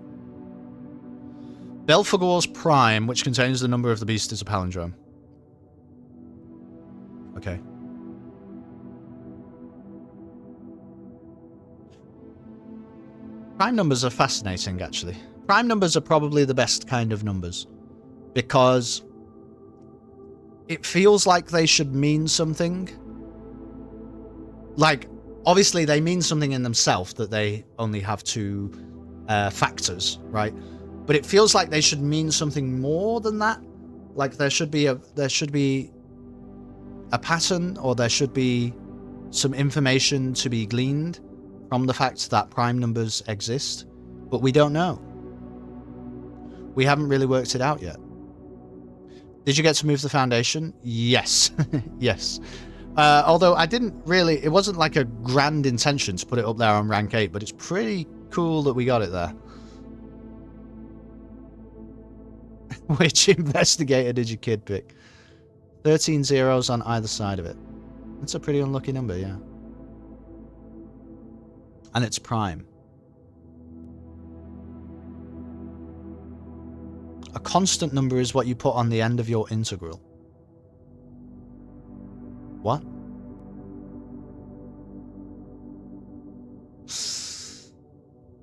Belphegor's prime, which contains the number of the beast, is a palindrome. Okay. Prime numbers are fascinating, actually. Prime numbers are probably the best kind of numbers. Because it feels like they should mean something. Like, obviously they mean something in themselves, that they only have two factors, right? But it feels like they should mean something more than that. Like there should be a pattern, or there should be some information to be gleaned from the fact that prime numbers exist, but we don't know. We haven't really worked it out yet. Did you get to move the foundation? Yes. Yes. Although I didn't really, it wasn't like a grand intention to put it up there on rank 8, but it's pretty cool that we got it there. Which investigator did your kid pick? 13 zeros on either side of it. That's a pretty unlucky number, yeah. And it's prime. A constant number is what you put on the end of your integral. What?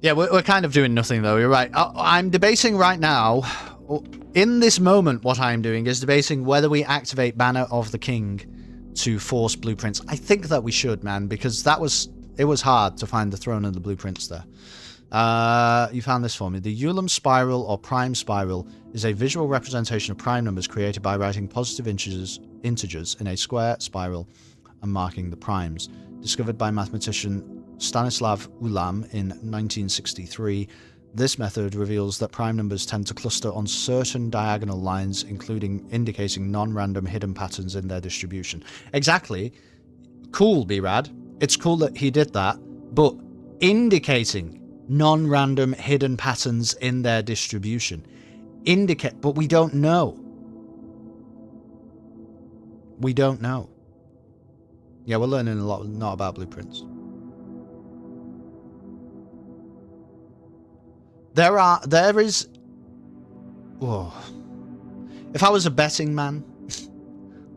Yeah, we're kind of doing nothing, though. You're right. I'm debating right now. In this moment, what I'm doing is debating whether we activate Banner of the King to force blueprints. I think that we should, man, because it was hard to find the throne and the blueprints there. You found this for me. The Ulam spiral or prime spiral is a visual representation of prime numbers created by writing positive integers in a square spiral and marking the primes. Discovered by mathematician Stanislav Ulam in 1963, this method reveals that prime numbers tend to cluster on certain diagonal lines, indicating non-random hidden patterns in their distribution. Exactly. Cool, B-Rad. It's cool that he did that, but indicating non-random hidden patterns in their distribution. But we don't know. We don't know. Yeah, we're learning a lot, not about blueprints. There is... Whoa. If I was a betting man,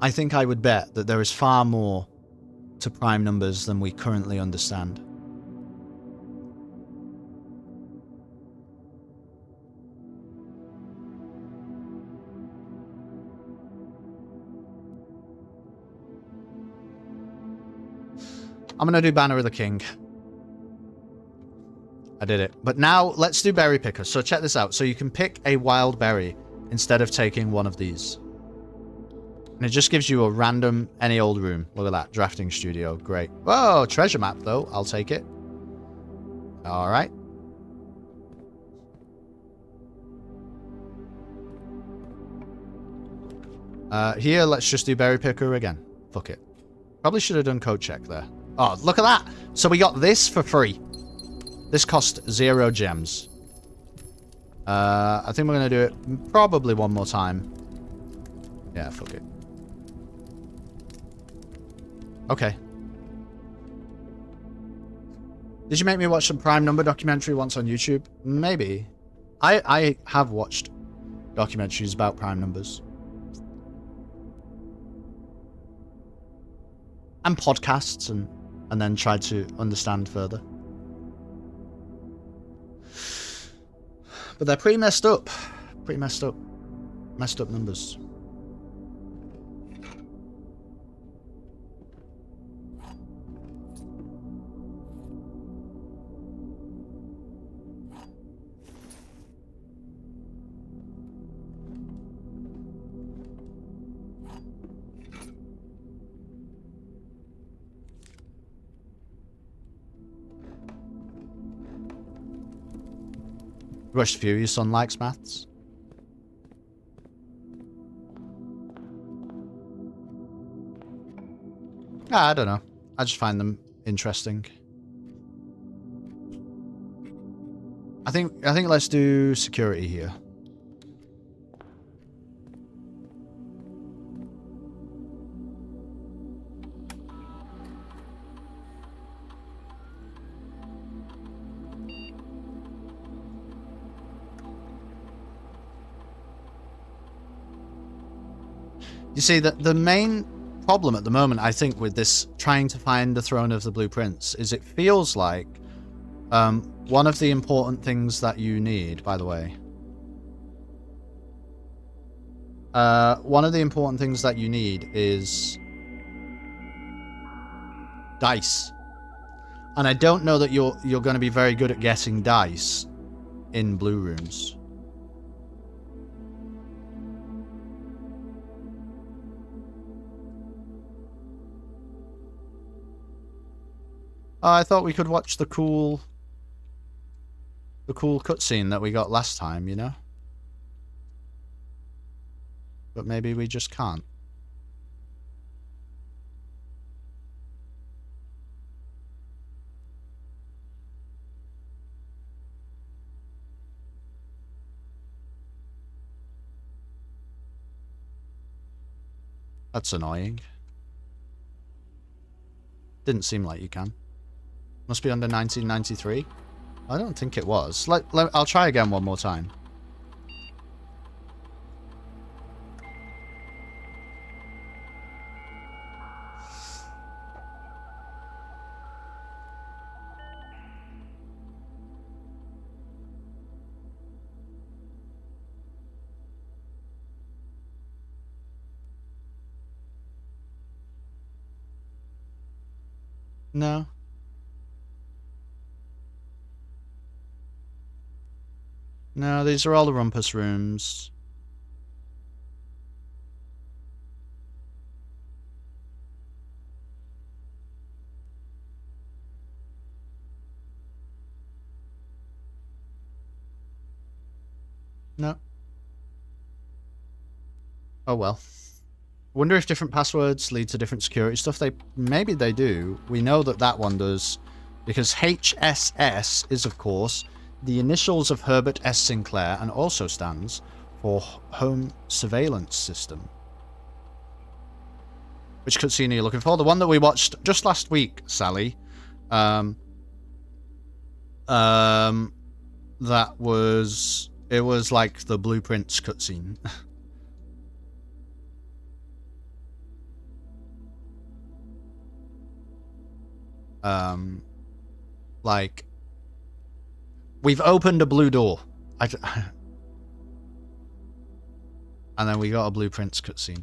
I think I would bet that there is far more to prime numbers than we currently understand. I'm going to do Banner of the King. I did it. But now, let's do Berry Picker. So check this out. So you can pick a wild berry instead of taking one of these. And it just gives you a random, any old room. Look at that. Drafting studio. Great. Whoa, treasure map, though. I'll take it. All right. Here, let's just do Berry Picker again. Fuck it. Probably should have done code check there. Oh, look at that. So we got this for free. This cost 0 gems. I think we're going to do it probably one more time. Yeah, fuck it. Okay. Did you make me watch some prime number documentary once on YouTube? Maybe. I have watched documentaries about prime numbers. And podcasts and then tried to understand further. But they're pretty messed up. Pretty messed up. Messed up numbers. Rush Fury, son likes maths. I don't know. I just find them interesting. I think let's do security here. You see, the main problem at the moment, I think, with this trying to find the Throne of the Blue Prince is it feels like one of the important things that you need, by the way. One of the important things that you need is dice. And I don't know that you're going to be very good at getting dice in blue rooms. I thought we could watch the cool cutscene that we got last time, you know? But maybe we just can't. That's annoying. Didn't seem like you can. Must be under 1993. I don't think it was. I'll try again one more time. No. No, these are all the rumpus rooms. No. Oh well. Wonder if different passwords lead to different security stuff. Maybe they do. We know that that one does, because HSS is, of course, the initials of Herbert S. Sinclair and also stands for Home Surveillance System. Which cutscene are you looking for? The one that we watched just last week, Sally. That was... It was like the Blueprints cutscene. Like... We've opened a blue door. And then we got a Blueprints cutscene.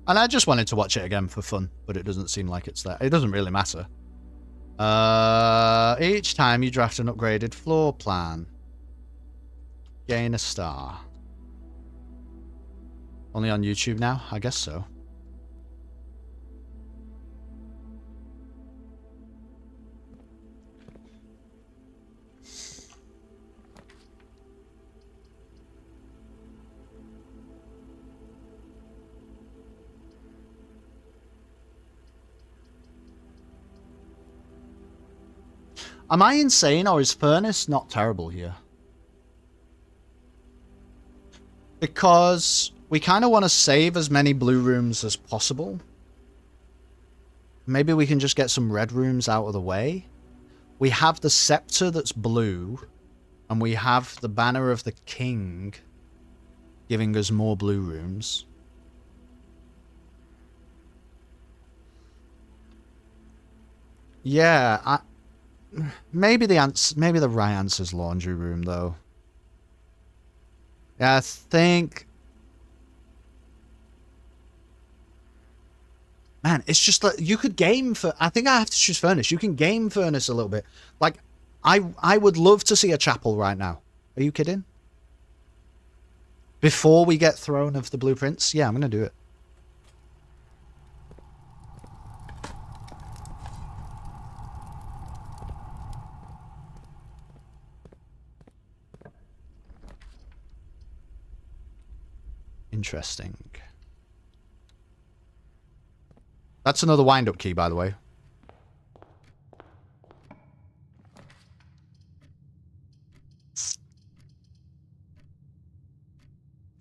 And I just wanted to watch it again for fun, but it doesn't seem like it's there. It doesn't really matter. Each time you draft an upgraded floor plan, gain a star. Only on YouTube now? I guess so. Am I insane, or is Furnace not terrible here? Because we kind of want to save as many blue rooms as possible. Maybe we can just get some red rooms out of the way. We have the scepter that's blue, and we have the banner of the king giving us more blue rooms. Yeah, maybe the right answer is laundry room, though. Yeah, I think... Man, it's just that you could game for... I think I have to choose Furnace. You can game Furnace a little bit. Like, I would love to see a chapel right now. Are you kidding? Before we get Throne of the Blueprints? Yeah, I'm going to do it. Interesting. That's another wind-up key, by the way.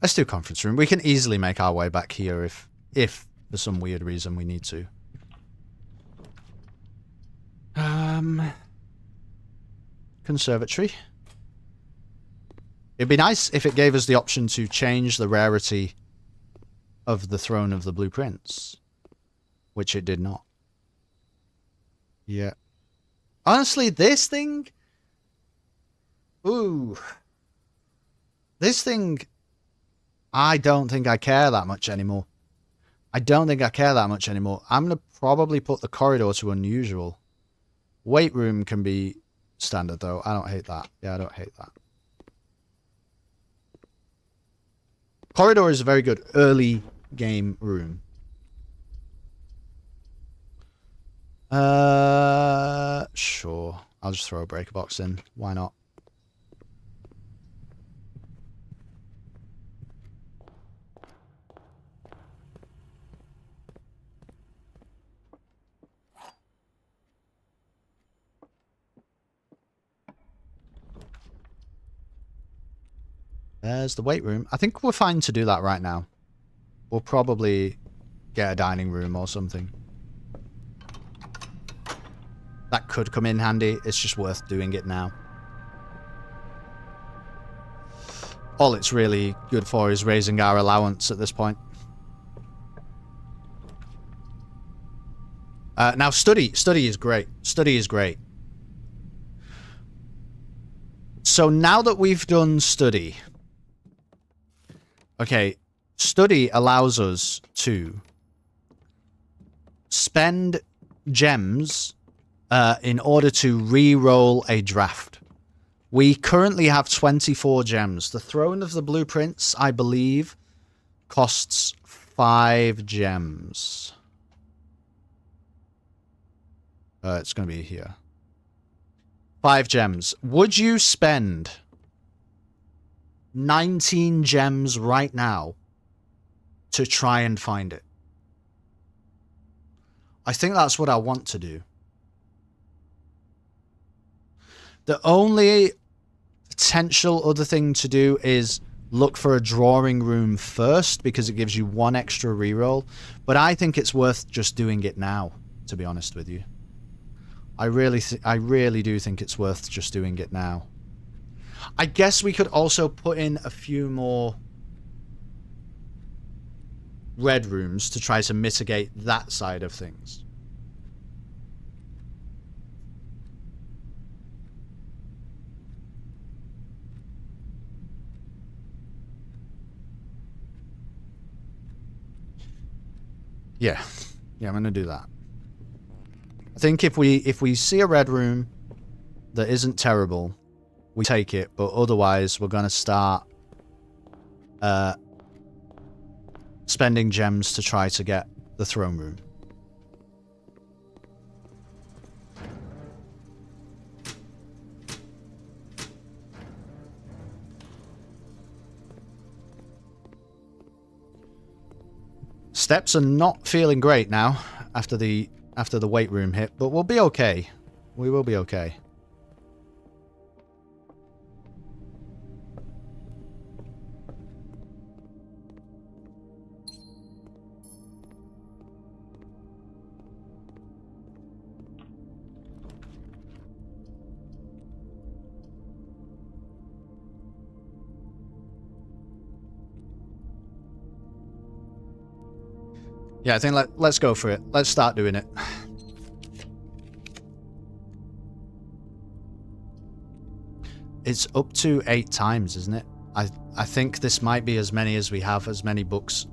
Let's do conference room. We can easily make our way back here if for some weird reason we need to. Conservatory. It'd be nice if it gave us the option to change the rarity of the Throne of the Blue Prince, which it did not. Yeah. Honestly, this thing... Ooh. This thing... I don't think I care that much anymore. I don't think I care that much anymore. I'm going to probably put the corridor to unusual. Weight room can be standard, though. I don't hate that. Yeah, I don't hate that. Corridor is a very good early game room. Sure. I'll just throw a breaker box in. Why not? There's the weight room. I think we're fine to do that right now. We'll probably get a dining room or something. That could come in handy. It's just worth doing it now. All it's really good for is raising our allowance at this point. Now, study. Study is great. Study is great. So now that we've done study... Okay, study allows us to spend gems in order to re-roll a draft. We currently have 24 gems. The Throne of the Blue Prince, I believe, costs 5 gems. It's going to be here. 5 gems. Would you spend 19 gems right now to try and find it? I think that's what I want to do. The only potential other thing to do is look for a drawing room first, because it gives you 1 extra reroll. But I think it's worth just doing it now, to be honest with you. I really do think it's worth just doing it now. I guess we could also put in a few more red rooms to try to mitigate that side of things. Yeah, I'm going to do that. I think if we see a red room that isn't terrible, we take it, but otherwise we're going to start spending gems to try to get the throne room. Steps are not feeling great now after the weight room hit, but we'll be okay. We will be okay. Yeah, I think let's go for it. Let's start doing it. It's up to 8 times, isn't it? I think this might be as many as we have, as many books.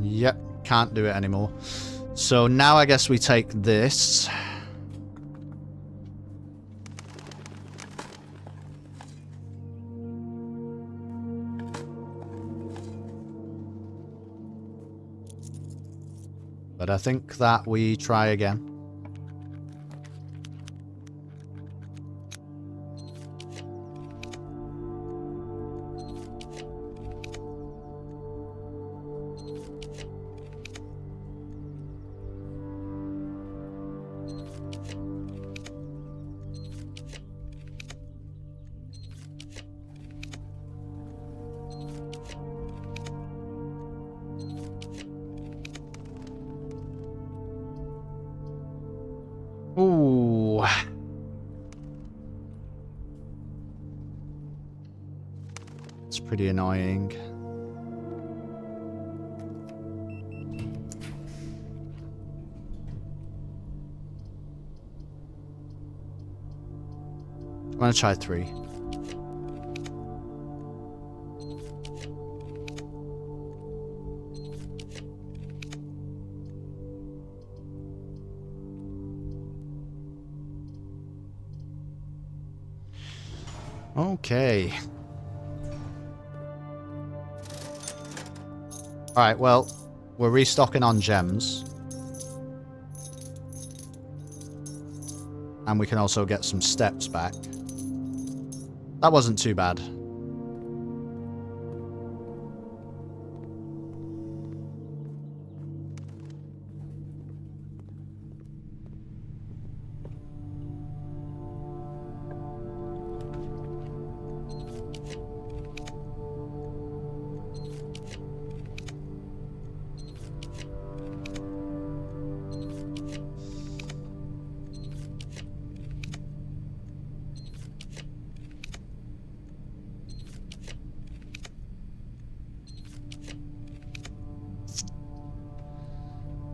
Yep, can't do it anymore. So now I guess we take this. But I think that we try again. No! It's pretty annoying. I'm gonna try 3. Okay. Alright, well, we're restocking on gems. And we can also get some steps back. That wasn't too bad.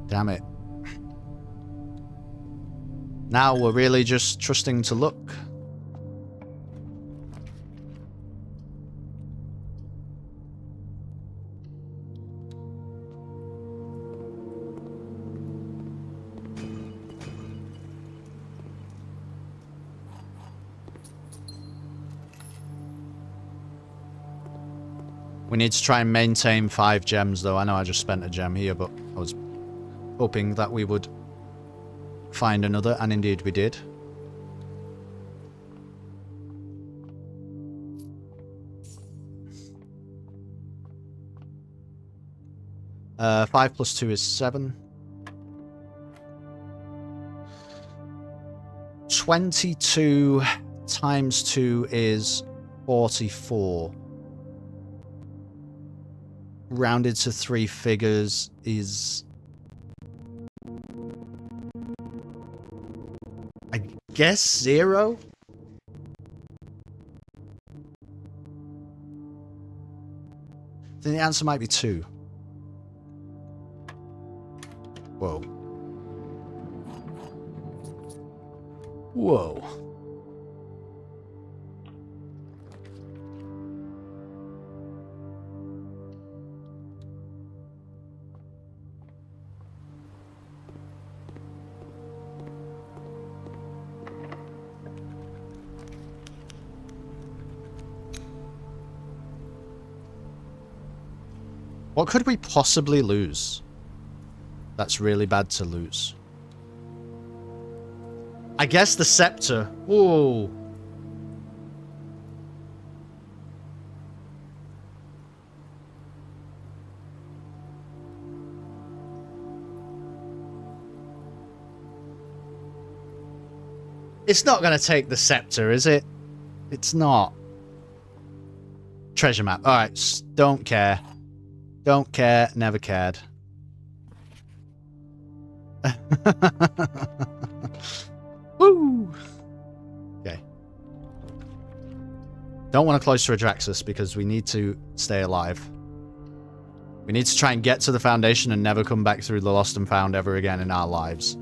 Damn it. Now we're really just trusting to luck. We need to try and maintain 5 gems though. I know I just spent a gem here, but I was hoping that we would find another, and indeed we did. Uh, 5 plus 2 is 7. 22 times 2 is 44. Rounded to 3 figures is... I guess 0? Then the answer might be 2. Whoa. Whoa. What could we possibly lose? That's really bad to lose. I guess the scepter. Whoa. It's not going to take the scepter, is it? It's not. Treasure map. Alright, don't care. Don't care, never cared. Woo! Okay. Don't want to cloister Adraxus because we need to stay alive. We need to try and get to the Foundation and never come back through the Lost and Found ever again in our lives.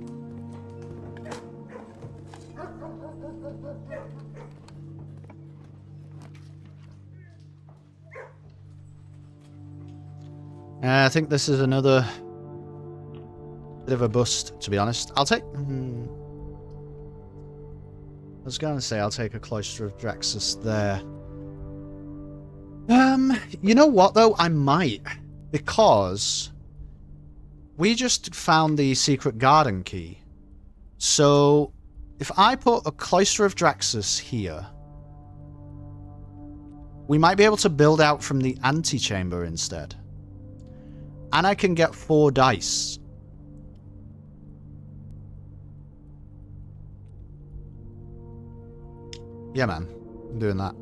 I think this is another bit of a bust, to be honest. I'll take... I was going to say I'll take a Cloister of Draxus there. You know what, though? I might. Because we just found the secret garden key. So, if I put a Cloister of Draxus here, we might be able to build out from the antechamber instead. And I can get 4 dice. Yeah, man. I'm doing that.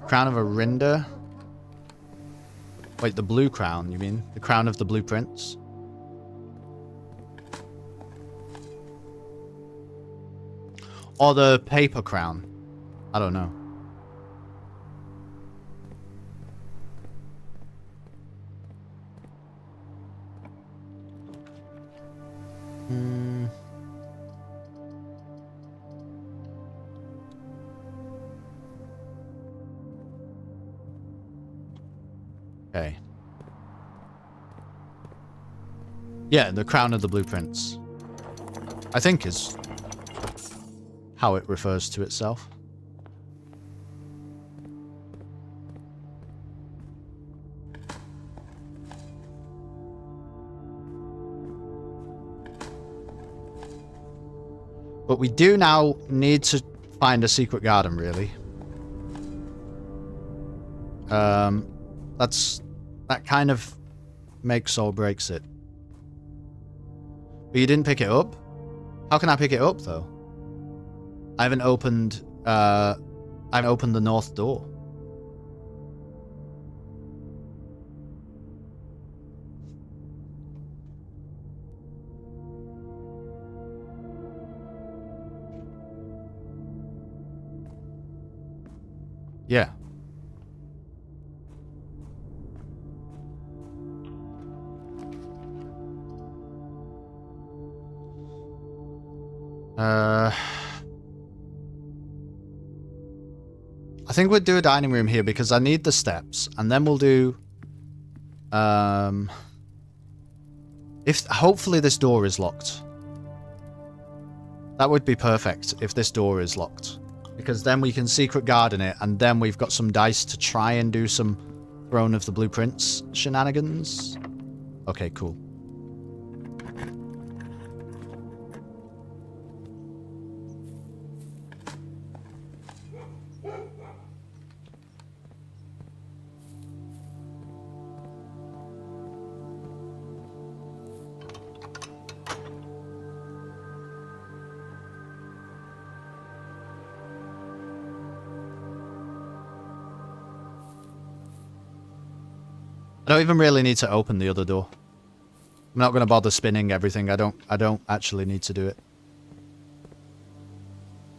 Crown of Arinda. Wait, the blue crown, you mean? The crown of the blueprints? Or the paper crown? I don't know. Hmm. Okay. Yeah, the crown of the blueprints. I think is how it refers to itself. But we do now need to find a secret garden, really. That kind of makes or breaks it. But you didn't pick it up? How can I pick it up, though? I haven't opened the north door. Yeah. I think we'll do a dining room here because I need the steps, and then we'll do if hopefully this door is locked. That would be perfect if this door is locked, because then we can secret garden it, and then we've got some dice to try and do some Throne of the Blueprints shenanigans. Okay, cool. I don't even really need to open the other door. I'm not going to bother spinning everything. I don't actually need to do it.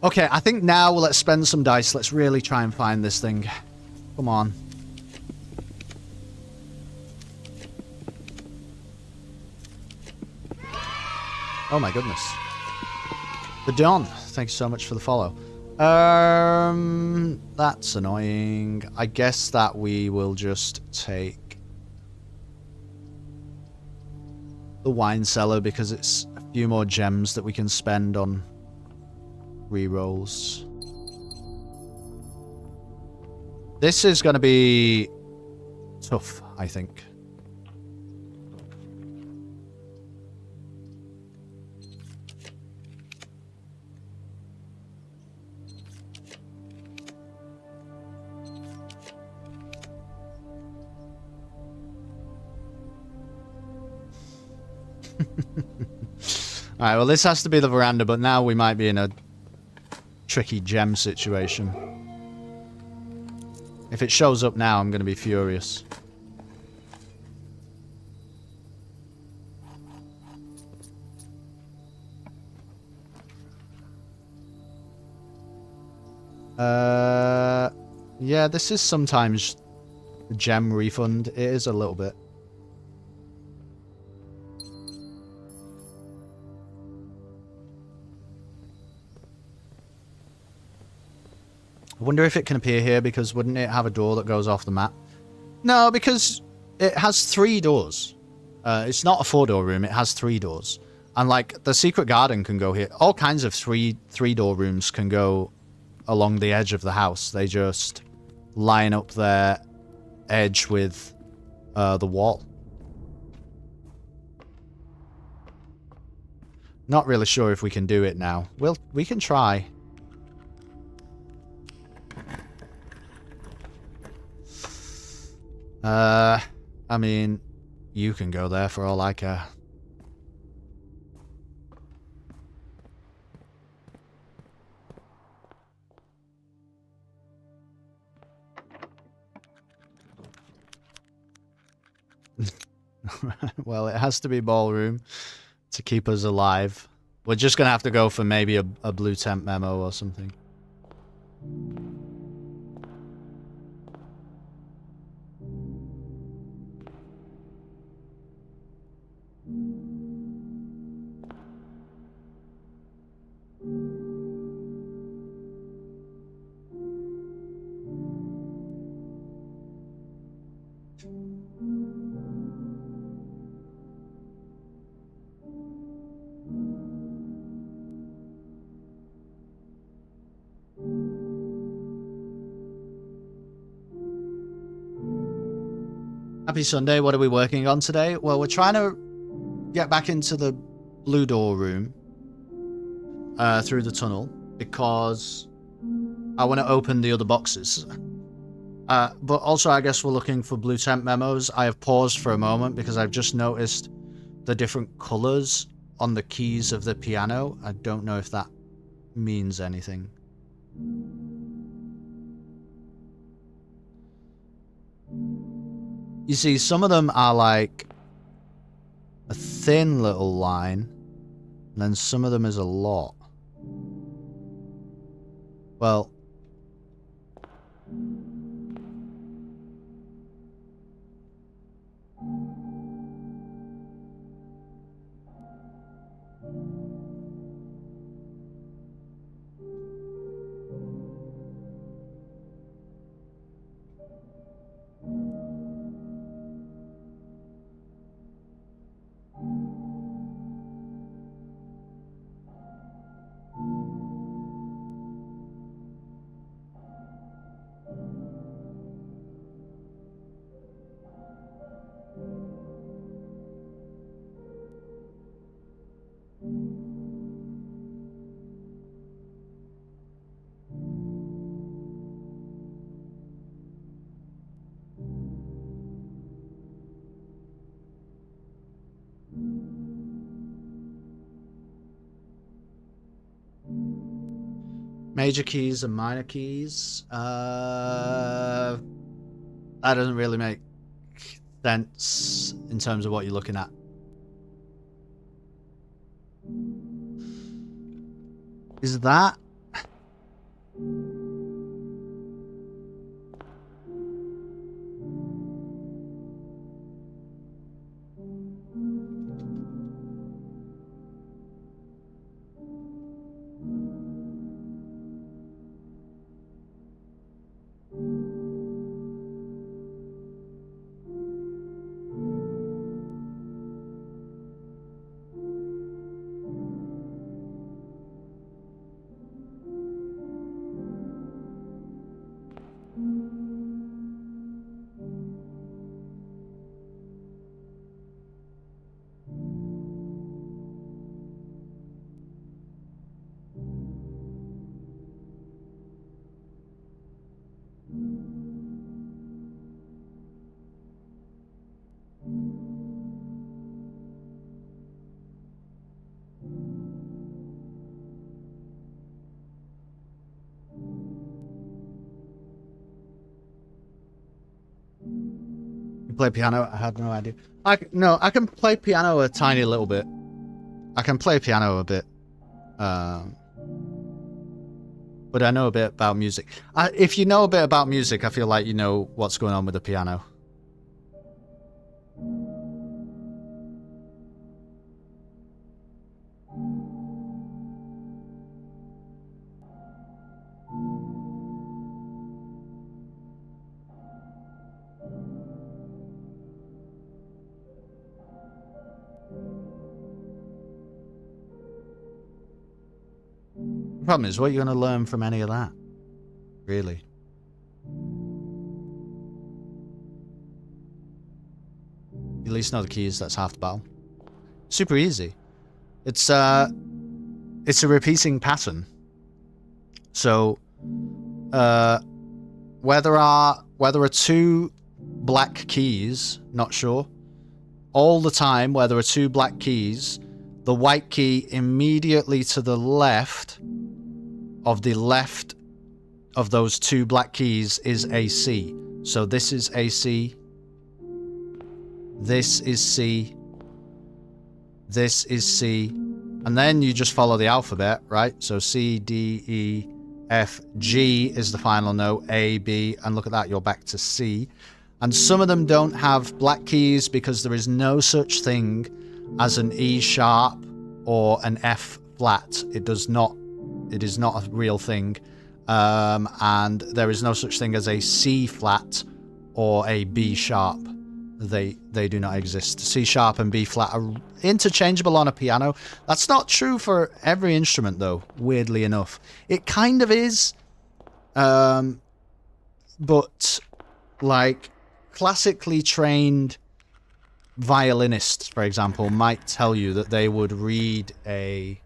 Okay, I think now let's spend some dice. Let's really try and find this thing. Come on. Oh my goodness. The Don, thanks so much for the follow. That's annoying. I guess that we will just take the wine cellar because it's a few more gems that we can spend on rerolls. This is going to be tough, I think. Alright, well this has to be the veranda, but now we might be in a tricky gem situation. If it shows up now, I'm going to be furious. Yeah, this is sometimes a gem refund. It is a little bit. I wonder if it can appear here, because wouldn't it have a door that goes off the map? No, because it has 3 doors. It's not a 4-door room, it has 3 doors. And like, the secret garden can go here. All kinds of three-door rooms can go along the edge of the house. They just line up their edge with the wall. Not really sure if we can do it now. We can try. I mean, you can go there for all I care. Well, it has to be ballroom to keep us alive. We're just gonna have to go for maybe a blue temp memo or something. Happy Sunday. What are we working on today? Well, we're trying to get back into the blue door room through the tunnel because I want to open the other boxes. But also, I guess we're looking for blue temp memos. I have paused for a moment because I've just noticed the different colors on the keys of the piano. I don't know if that means anything. You see, some of them are like a thin little line, and then some of them is a lot. Well, major keys and minor keys. That doesn't really make sense in terms of what you're looking at. Is that? Play piano? I had no idea. No, I can play piano a tiny little bit. I can play piano a bit. But I know a bit about music. If you know a bit about music, I feel like you know what's going on with the piano. The problem is, what are you going to learn from any of that? Really? You at least know the keys, that's half the battle. Super easy. It's a repeating pattern. So, where there are two black keys, not sure. All the time, where there are two black keys, the white key immediately to the left of those two black keys is AC. So this is AC. This is C. This is C. And then you just follow the alphabet, right? So C, D, E, F, G is the final note. A, B, and look at that, you're back to C. And some of them don't have black keys because there is no such thing as an E sharp or an F flat. It is not a real thing. And there is no such thing as a C flat or a B sharp. They do not exist. C sharp and B flat are interchangeable on a piano. That's not true for every instrument, though, weirdly enough. It kind of is. But, like, classically trained violinists, for example, might tell you that they would read a...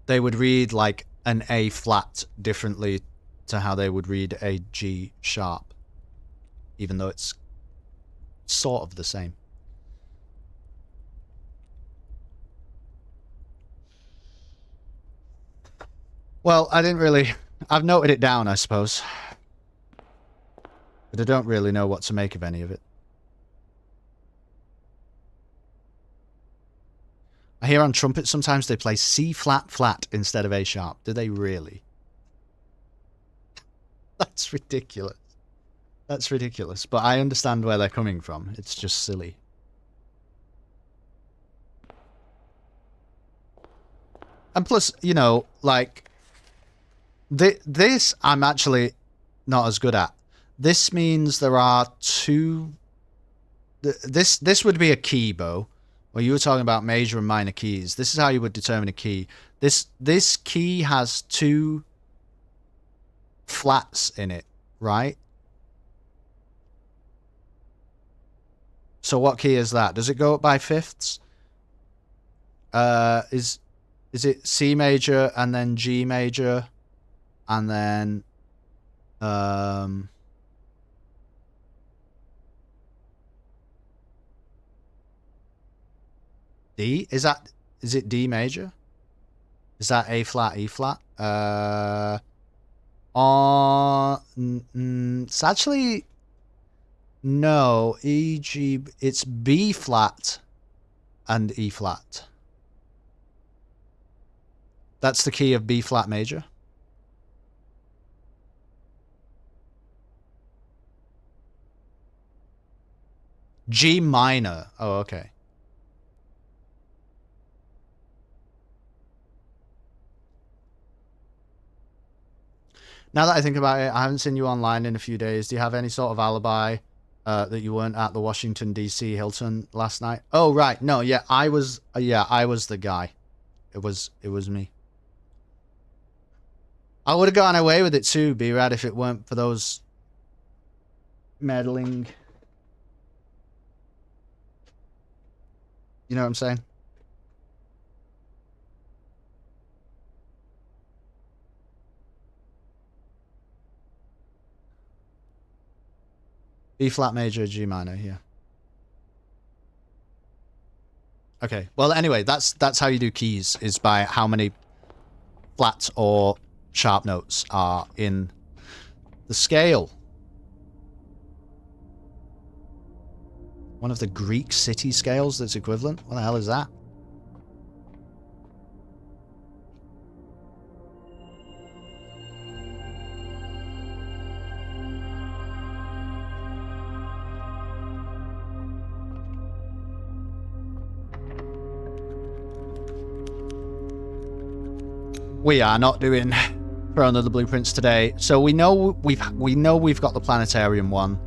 they would read, like, an A flat differently to how they would read a G sharp, even though it's sort of the same. Well, I didn't really... I've noted it down, I suppose. But I don't really know what to make of any of it. I hear on trumpet sometimes they play C flat flat instead of A sharp. Do they really? That's ridiculous. That's ridiculous. But I understand where they're coming from. It's just silly. And plus, you know, like... This I'm actually not as good at. This means there are two... This would be a key, Bo. Well, you were talking about major and minor keys. This is how you would determine a key. This key has two flats in it, right? So what key is that? Does it go up by fifths? Is it C major and then G major and then D? Is it D major? Is that A flat, E flat? It's actually no, E, G, it's B flat and E flat. That's the key of B flat major. G minor. Oh, okay. Now that I think about it, I haven't seen you online in a few days. Do you have any sort of alibi that you weren't at the Washington, D.C. Hilton last night? Oh, right. No, yeah, I was the guy. It was me. I would have gotten away with it too, B-Rad, if it weren't for those meddling... You know what I'm saying? B flat major, G minor, yeah. Okay. Well, anyway, that's how you do keys, is by how many flat or sharp notes are in the scale. One of the Greek city scales that's equivalent? What the hell is that? We are not doing Throne of the Blueprints today. So we know we've got the planetarium one.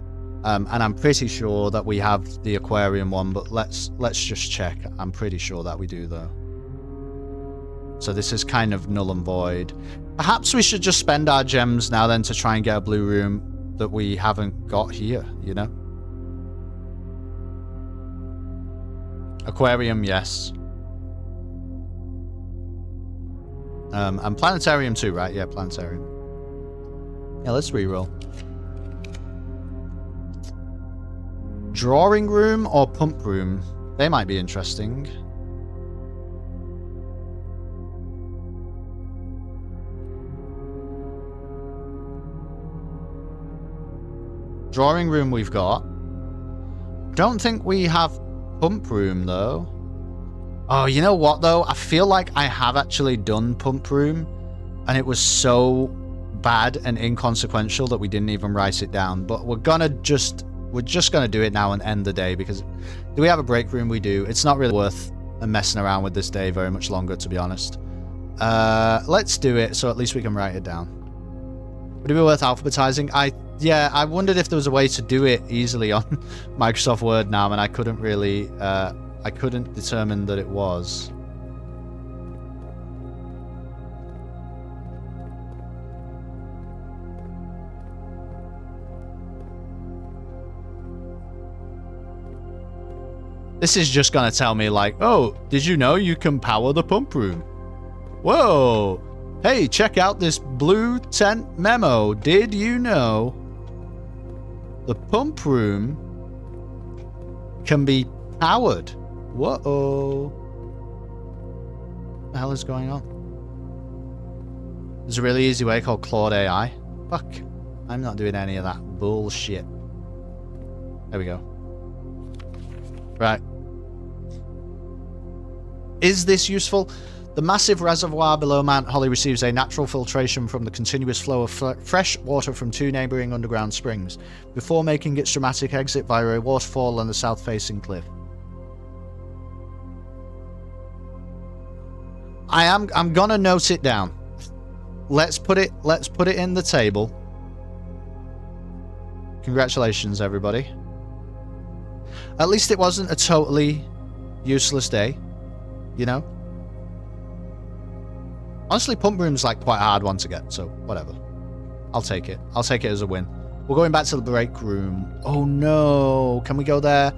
And I'm pretty sure that we have the aquarium one, but let's just check. I'm pretty sure that we do, though. So this is kind of null and void. Perhaps we should just spend our gems now then to try and get a blue room that we haven't got here, you know? Aquarium, yes. And planetarium too, right? Yeah, planetarium. Yeah, let's reroll. Drawing room or pump room? They might be interesting. Drawing room we've got. Don't think we have pump room, though. Oh, you know what, though? I feel like I have actually done pump room, and it was so bad and inconsequential that we didn't even write it down. But we're just gonna do it now and end the day, because do we have a break room? We do. It's not really worth messing around with this day very much longer, to be honest. Let's do it, so at least we can write it down. Would it be worth alphabetizing? Yeah, I wondered if there was a way to do it easily on Microsoft Word now, and I couldn't really, I couldn't determine that it was. This is just gonna tell me like, oh, did you know you can power the pump room? Whoa! Hey, check out this blue tent memo. Did you know the pump room can be powered? Whoa. What the hell is going on? There's a really easy way called Claude AI. Fuck. I'm not doing any of that bullshit. There we go. Right. Is this useful? The massive reservoir below Mount Holly receives a natural filtration from the continuous flow of fresh water from 2 neighbouring underground springs, before making its dramatic exit via a waterfall on the south-facing cliff. I'm gonna note it down. Let's put it in the table. Congratulations, everybody. At least it wasn't a totally useless day, you know? Honestly, pump room's like quite a hard one to get, so whatever. I'll take it. I'll take it as a win. We're going back to the break room. Oh no, can we go there?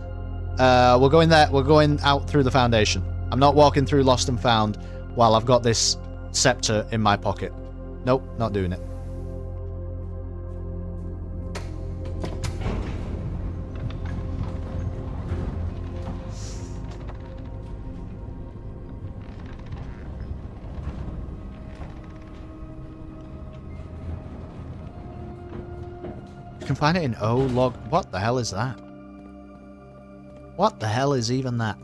We're going there. We're going out through the Foundation. I'm not walking through Lost and Found while I've got this scepter in my pocket. Nope, not doing it. You can find it in O-log. What the hell is that? What the hell is even that?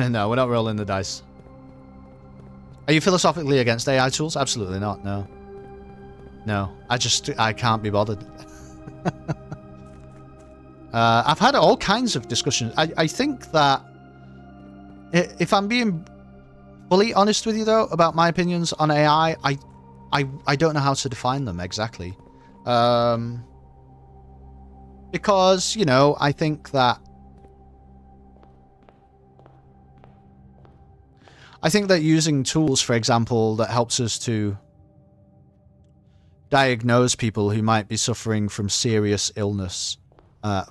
No, we're not rolling the dice. Are you philosophically against AI tools? Absolutely not, no. No, I can't be bothered. I've had all kinds of discussions. I think that, if I'm being fully honest with you though, about my opinions on AI, I don't know how to define them exactly. Because, you know, I think that using tools, for example, that helps us to diagnose people who might be suffering from serious illness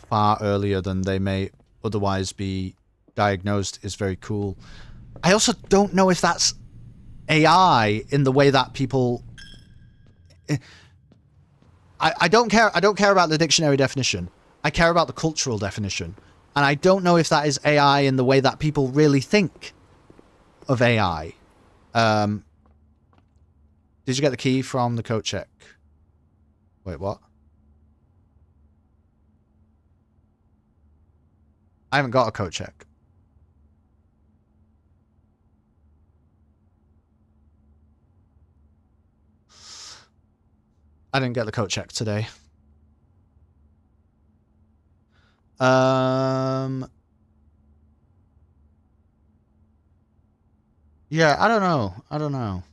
far earlier than they may otherwise be diagnosed is very cool. I also don't know if that's AI in the way that people... I don't care about the dictionary definition. I care about the cultural definition. And I don't know if that is AI in the way that people really think of AI. Did you get the key from the coat check? Wait, what? I haven't got a coat check. I didn't get the coat check today. Yeah, I don't know. I don't know.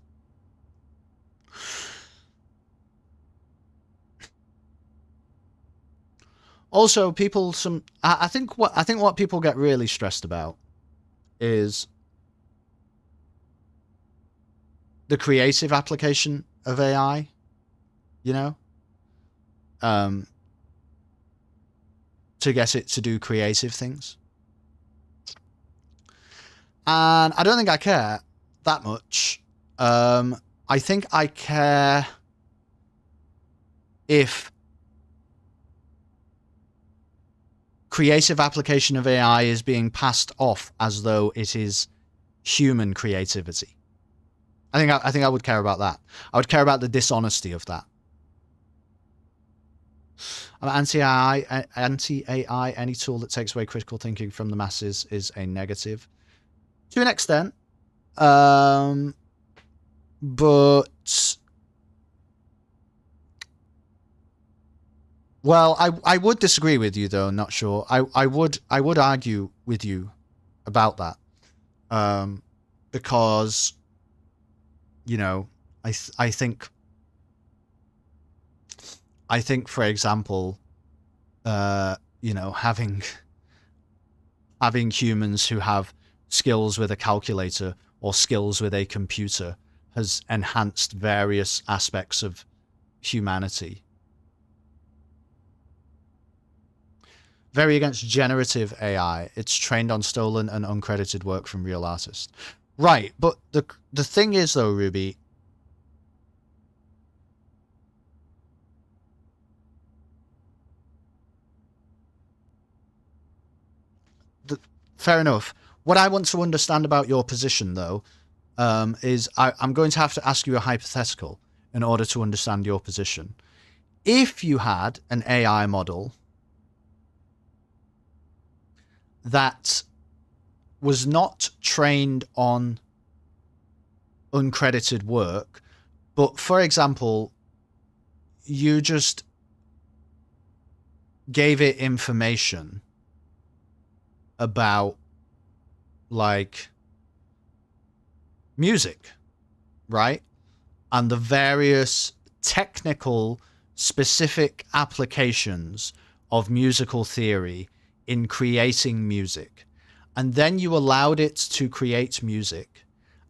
Also, people I think what people get really stressed about is the creative application of AI, you know? To get it to do creative things. And I don't think I care that much. I think I care if creative application of AI is being passed off as though it is human creativity. I think I would care about that. I would care about the dishonesty of that. I'm anti-AI. Any tool that takes away critical thinking from the masses is a negative. To an extent. But well, I would disagree with you though. Not sure. I would argue with you about that, because you know I think for example, you know, having humans who have skills with a calculator or skills with a computer has enhanced various aspects of humanity. Very against generative AI. It's trained on stolen and uncredited work from real artists. Right, but the thing is though, Ruby, fair enough. What I want to understand about your position though, is I'm going to have to ask you a hypothetical in order to understand your position. If you had an AI model that was not trained on uncredited work, but for example, you just gave it information about like music, right? And the various technical specific applications of musical theory in creating music. And then you allowed it to create music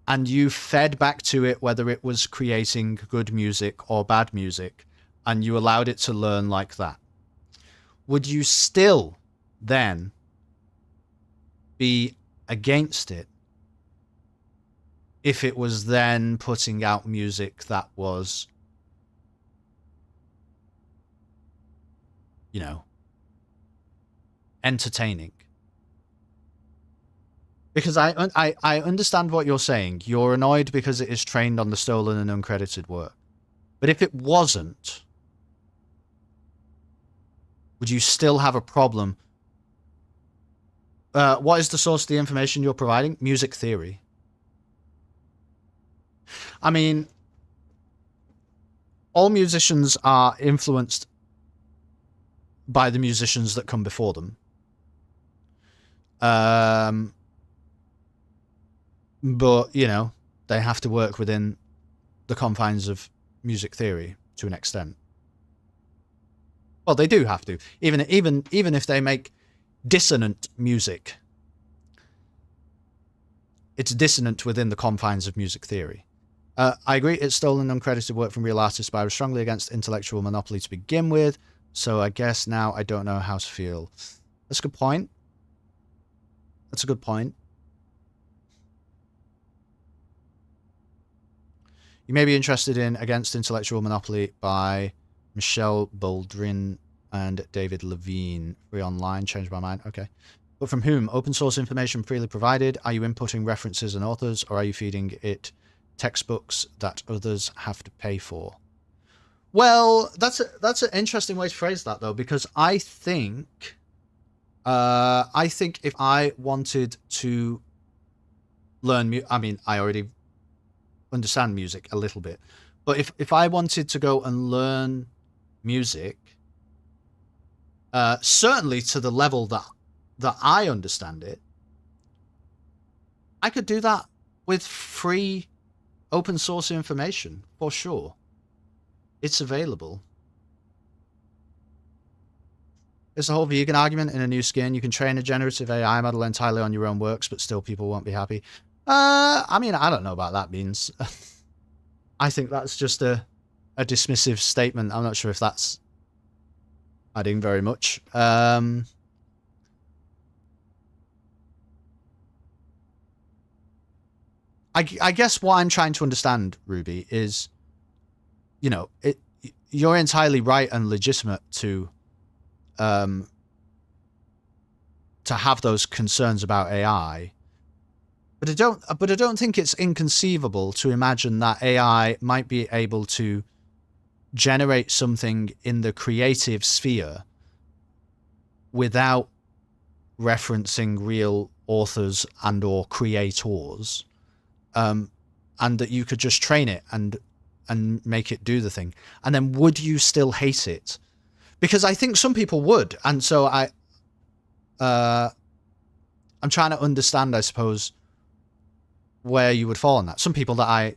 and you fed back to it whether it was creating good music or bad music, and you allowed it to learn like that. Would you still then be against it if it was then putting out music that was, you know, entertaining? Because I understand what you're saying. You're annoyed because it is trained on the stolen and uncredited work. But if it wasn't, would you still have a problem? What is the source of the information you're providing? Music theory. I mean, all musicians are influenced by the musicians that come before them. But, you know, they have to work within the confines of music theory to an extent. Well, they do have to. Even if they make dissonant music, it's dissonant within the confines of music theory. I agree it's stolen uncredited work from real artists, but I was strongly against intellectual monopoly to begin with, so I guess now I don't know how to feel. That's a good point. That's a good point. You may be interested in Against Intellectual Monopoly by Michelle Baldwin and David Levine. Free online, changed my mind. Okay. But from whom? Open source information freely provided. Are you inputting references and authors, or are you feeding it textbooks that others have to pay for? Well, that's an interesting way to phrase that though, because I think if I wanted to learn I mean, I already understand music a little bit, but if I wanted to go and learn music, certainly to the level that I understand it, I could do that with free open source information for sure. It's available. There's a whole vegan argument in a new skin. You can train a generative AI model entirely on your own works, but still people won't be happy. I mean, I don't know about that, Beans. I think that's just a dismissive statement. I'm not sure if that's adding very much. I guess what I'm trying to understand, Ruby, is, you know, you're entirely right and legitimate to have those concerns about AI. But I don't think it's inconceivable to imagine that AI might be able to generate something in the creative sphere without referencing real authors and or creators, and that you could just train it and make it do the thing, and then would you still hate it? Because I think some people would, and so I'm trying to understand, I suppose, where you would fall on that. Some people that I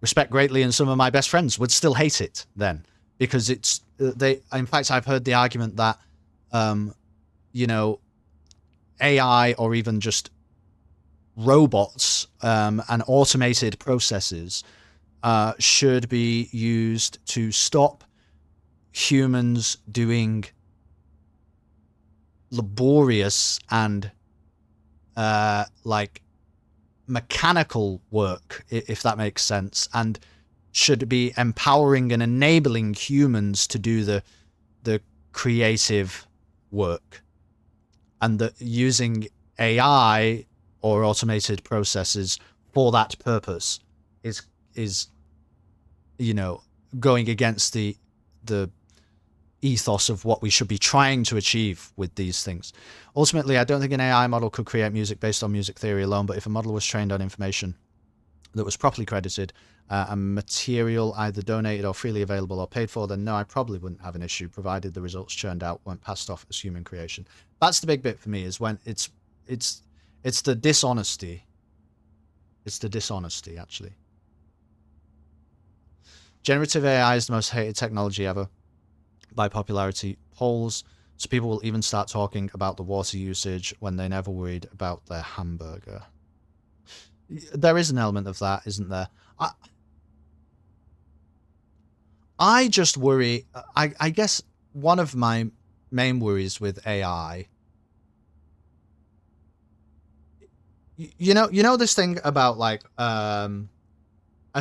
respect greatly and some of my best friends would still hate it then, because it's in fact I've heard the argument that you know, AI or even just robots and automated processes should be used to stop humans doing laborious and like mechanical work, if that makes sense, and should be empowering and enabling humans to do the creative work, and that using AI or automated processes for that purpose is you know, going against the ethos of what we should be trying to achieve with these things. Ultimately, I don't think an AI model could create music based on music theory alone, but if a model was trained on information that was properly credited and material either donated or freely available or paid for, then no, I probably wouldn't have an issue, provided the results churned out weren't passed off as human creation. That's the big bit for me, is when it's the dishonesty. It's the dishonesty, actually. Generative AI is the most hated technology ever by popularity polls, so people will even start talking about the water usage when they never worried about their hamburger. There is an element of that, isn't there? I just worry, I guess one of my main worries with AI, you know this thing about like a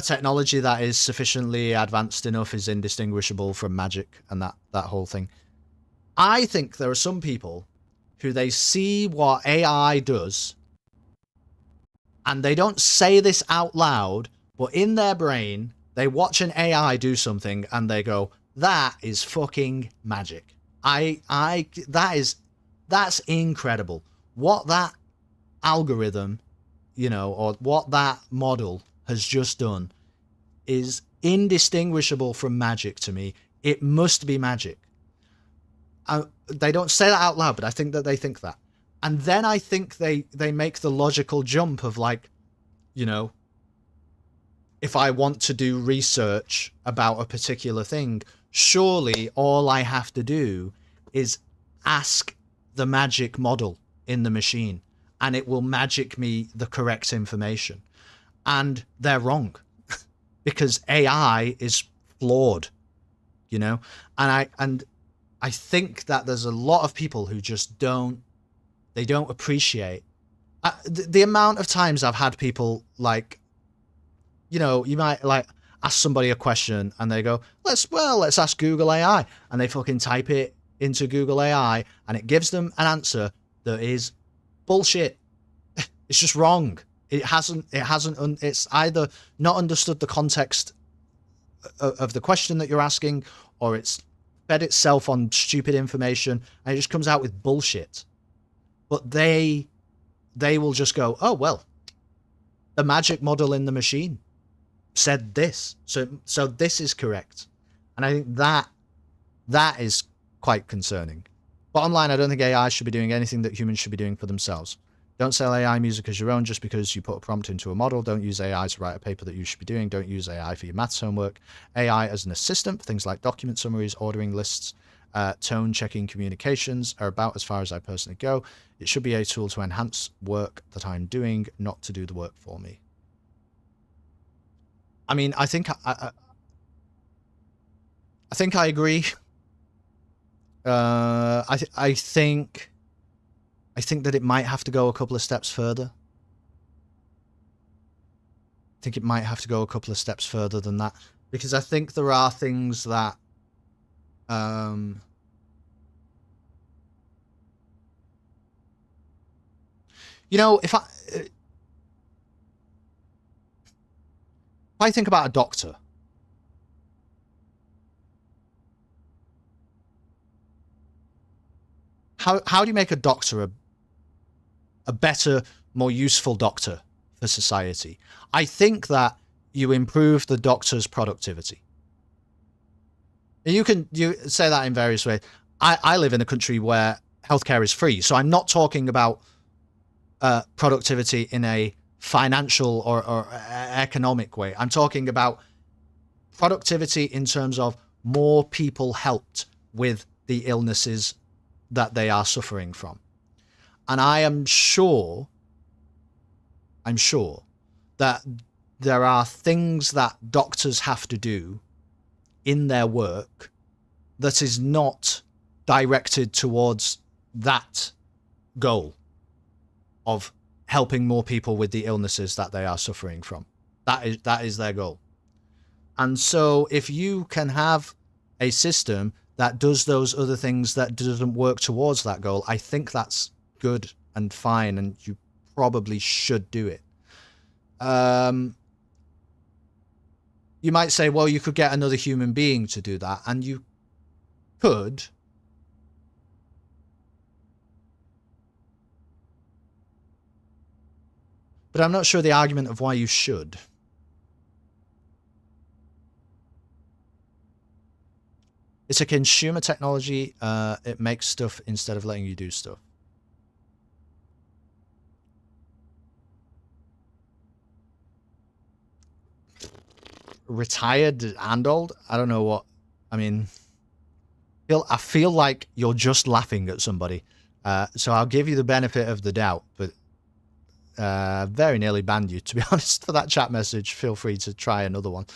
technology that is sufficiently advanced enough is indistinguishable from magic and that whole thing. I think there are some people who they see what AI does and they don't say this out loud, but in their brain, they watch an AI do something and they go, that is fucking magic. That's incredible. What that algorithm, you know, or what that model has just done is indistinguishable from magic to me. It must be magic. They don't say that out loud, but I think that they think that. And then I think they make the logical jump of like, you know, if I want to do research about a particular thing, surely all I have to do is ask the magic model in the machine and it will magic me the correct information. And they're wrong because AI is flawed, you know? And I think that there's a lot of people who just don't appreciate the amount of times I've had people like, you know, you might like ask somebody a question and they go, let's ask Google AI, and they fucking type it into Google AI and it gives them an answer that is bullshit. It's just wrong. It's either not understood the context of the question that you're asking, or it's fed itself on stupid information and it just comes out with bullshit. But they will just go, oh, well, the magic model in the machine said this. So this is correct. And I think that is quite concerning. Bottom line, I don't think AI should be doing anything that humans should be doing for themselves. Don't sell AI music as your own just because you put a prompt into a model. Don't use AI to write a paper that you should be doing. Don't use AI for your maths homework. AI as an assistant for things like document summaries, ordering lists, tone checking communications are about as far as I personally go. It should be a tool to enhance work that I'm doing, not to do the work for me. I mean, I think I agree. I think that it might have to go a couple of steps further. I think it might have to go a couple of steps further than that, because I think there are things that you know, if I think about a doctor, how do you make a doctor a better, more useful doctor for society? I think that you improve the doctor's productivity. You say that in various ways. I live in a country where healthcare is free, so I'm not talking about productivity in a financial or economic way. I'm talking about productivity in terms of more people helped with the illnesses that they are suffering from. And I'm sure that there are things that doctors have to do in their work that is not directed towards that goal of helping more people with the illnesses that they are suffering from. That is their goal. And so if you can have a system that does those other things that doesn't work towards that goal, I think that's good and fine, and you probably should do it. You might say, well, you could get another human being to do that, and you could. But I'm not sure the argument of why you should. It's a consumer technology. It makes stuff instead of letting you do stuff. Retired and old? I don't know what. I mean, I feel like you're just laughing at somebody. So I'll give you the benefit of the doubt, but very nearly banned you, to be honest, for that chat message. Feel free to try another one.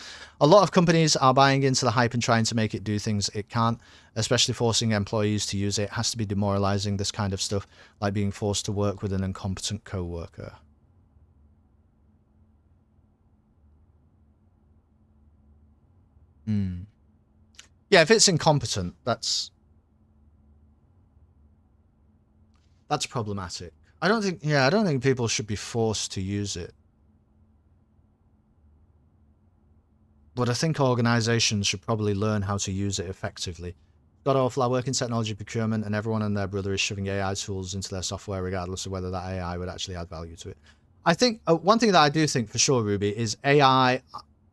A lot of companies are buying into the hype and trying to make it do things it can't, especially forcing employees to use it. It has to be demoralizing, this kind of stuff, like being forced to work with an incompetent co-worker. Yeah, if it's incompetent, that's problematic. I don't think people should be forced to use it. But I think organizations should probably learn how to use it effectively. Got awful. I work in technology procurement, and everyone and their brother is shoving AI tools into their software, regardless of whether that AI would actually add value to it. I think one thing that I do think for sure, Ruby, is AI.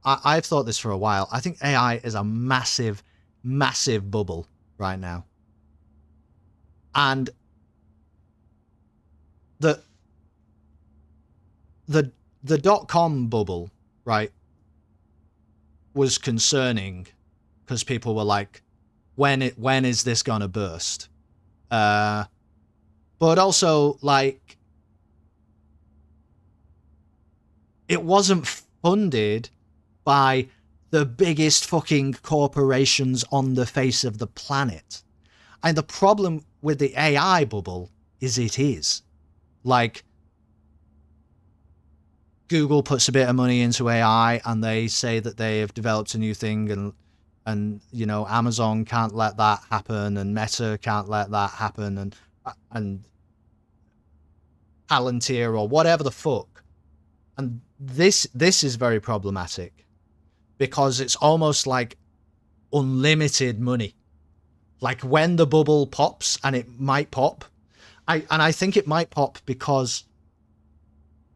I've thought this for a while. I think AI is a massive, massive bubble right now. And the dot-com bubble, right, was concerning because people were like, when is this gonna burst? But also, like, it wasn't funded by the biggest fucking corporations on the face of the planet. And the problem with the AI bubble is it is. Like, Google puts a bit of money into AI and they say that they have developed a new thing, and you know, Amazon can't let that happen, and Meta can't let that happen, and Palantir or whatever the fuck. And this is very problematic because it's almost like unlimited money. Like, when the bubble pops, and it might pop, I think it might pop because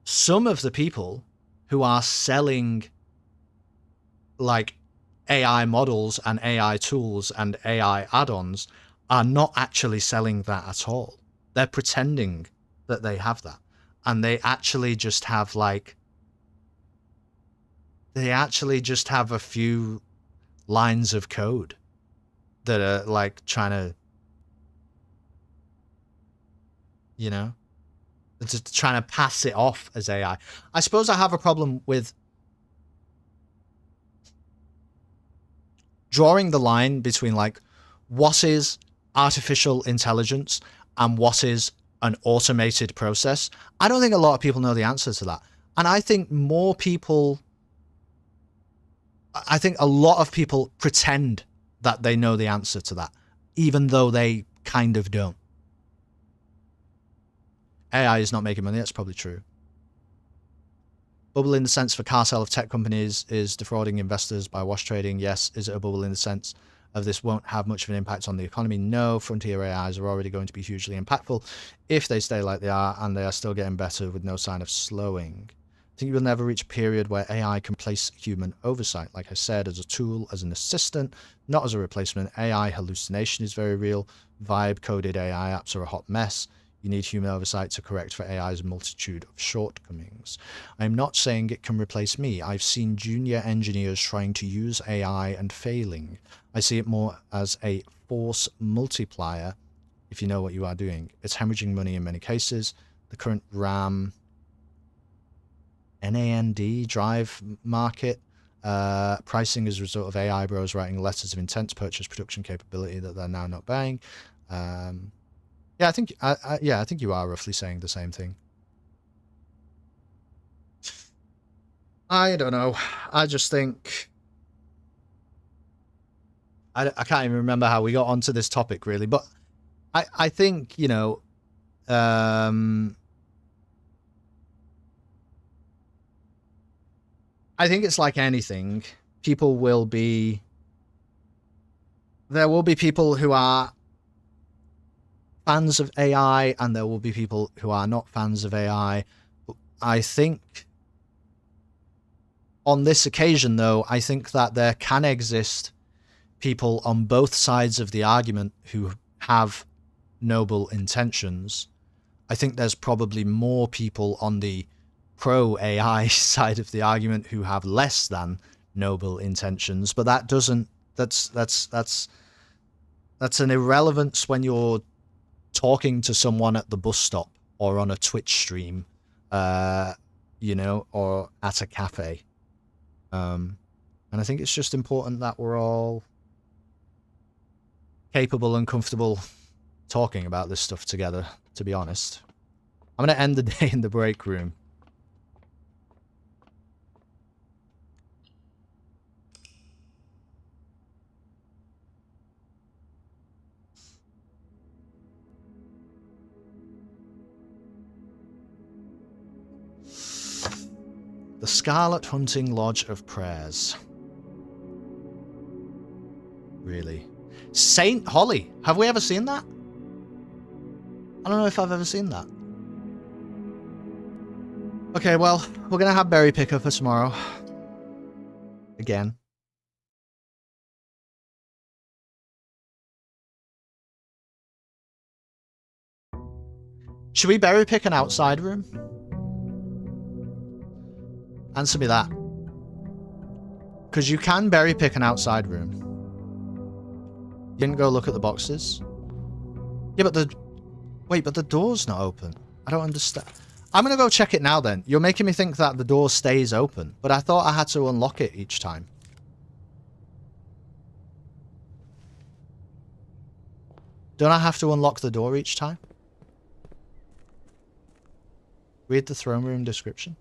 some of the people who are selling like AI models and AI tools and AI add-ons are not actually selling that at all. They're pretending that they have that. And they actually just have like, a few lines of code that are like trying to, you know, just trying to pass it off as AI. I suppose I have a problem with drawing the line between like what is artificial intelligence and what is an automated process. I don't think a lot of people know the answer to that. And I think a lot of people pretend that they know the answer to that, even though they kind of don't. AI is not making money, that's probably true. Bubble in the sense for cartel of tech companies is defrauding investors by wash trading. Yes. Is it a bubble in the sense of this won't have much of an impact on the economy. No, frontier AIs are already going to be hugely impactful if they stay like they are, and they are still getting better with no sign of slowing. I think you will never reach a period where AI can place human oversight, like I said, as a tool, as an assistant, not as a replacement. AI hallucination is very real. Vibe-coded AI apps are a hot mess. You need human oversight to correct for AI's multitude of shortcomings. I'm not saying it can replace me. I've seen junior engineers trying to use AI and failing. I see it more as a force multiplier, if you know what you are doing. It's hemorrhaging money in many cases. The current RAM NAND drive market pricing as a result of AI bros writing letters of intent to purchase production capability that they're now not buying. Yeah, I think I think you are roughly saying the same thing. I don't know. I just think I can't even remember how we got onto this topic really, but I think, you know, I think it's like anything. People will be... There will be people who are fans of AI, and there will be people who are not fans of AI. I think on this occasion, though, I think that there can exist people on both sides of the argument who have noble intentions. I think there's probably more people on the pro-AI side of the argument who have less than noble intentions, but that doesn't... That's an irrelevance when you're talking to someone at the bus stop or on a Twitch stream, you know, or at a cafe. And I think it's just important that we're all capable and comfortable talking about this stuff together, to be honest. I'm going to end the day in the break room. The Scarlet Hunting Lodge of Prayers. Really? Saint Holly. Have we ever seen that? I don't know if I've ever seen that. Okay, well, we're going to have berry picker for tomorrow. Again. Should we berry pick an outside room? Answer me that. Because you can berry pick an outside room. You didn't go look at the boxes? Yeah, but the... Wait, but the door's not open. I don't understand. I'm going to go check it now then. You're making me think that the door stays open. But I thought I had to unlock it each time. Don't I have to unlock the door each time? Read the throne room description.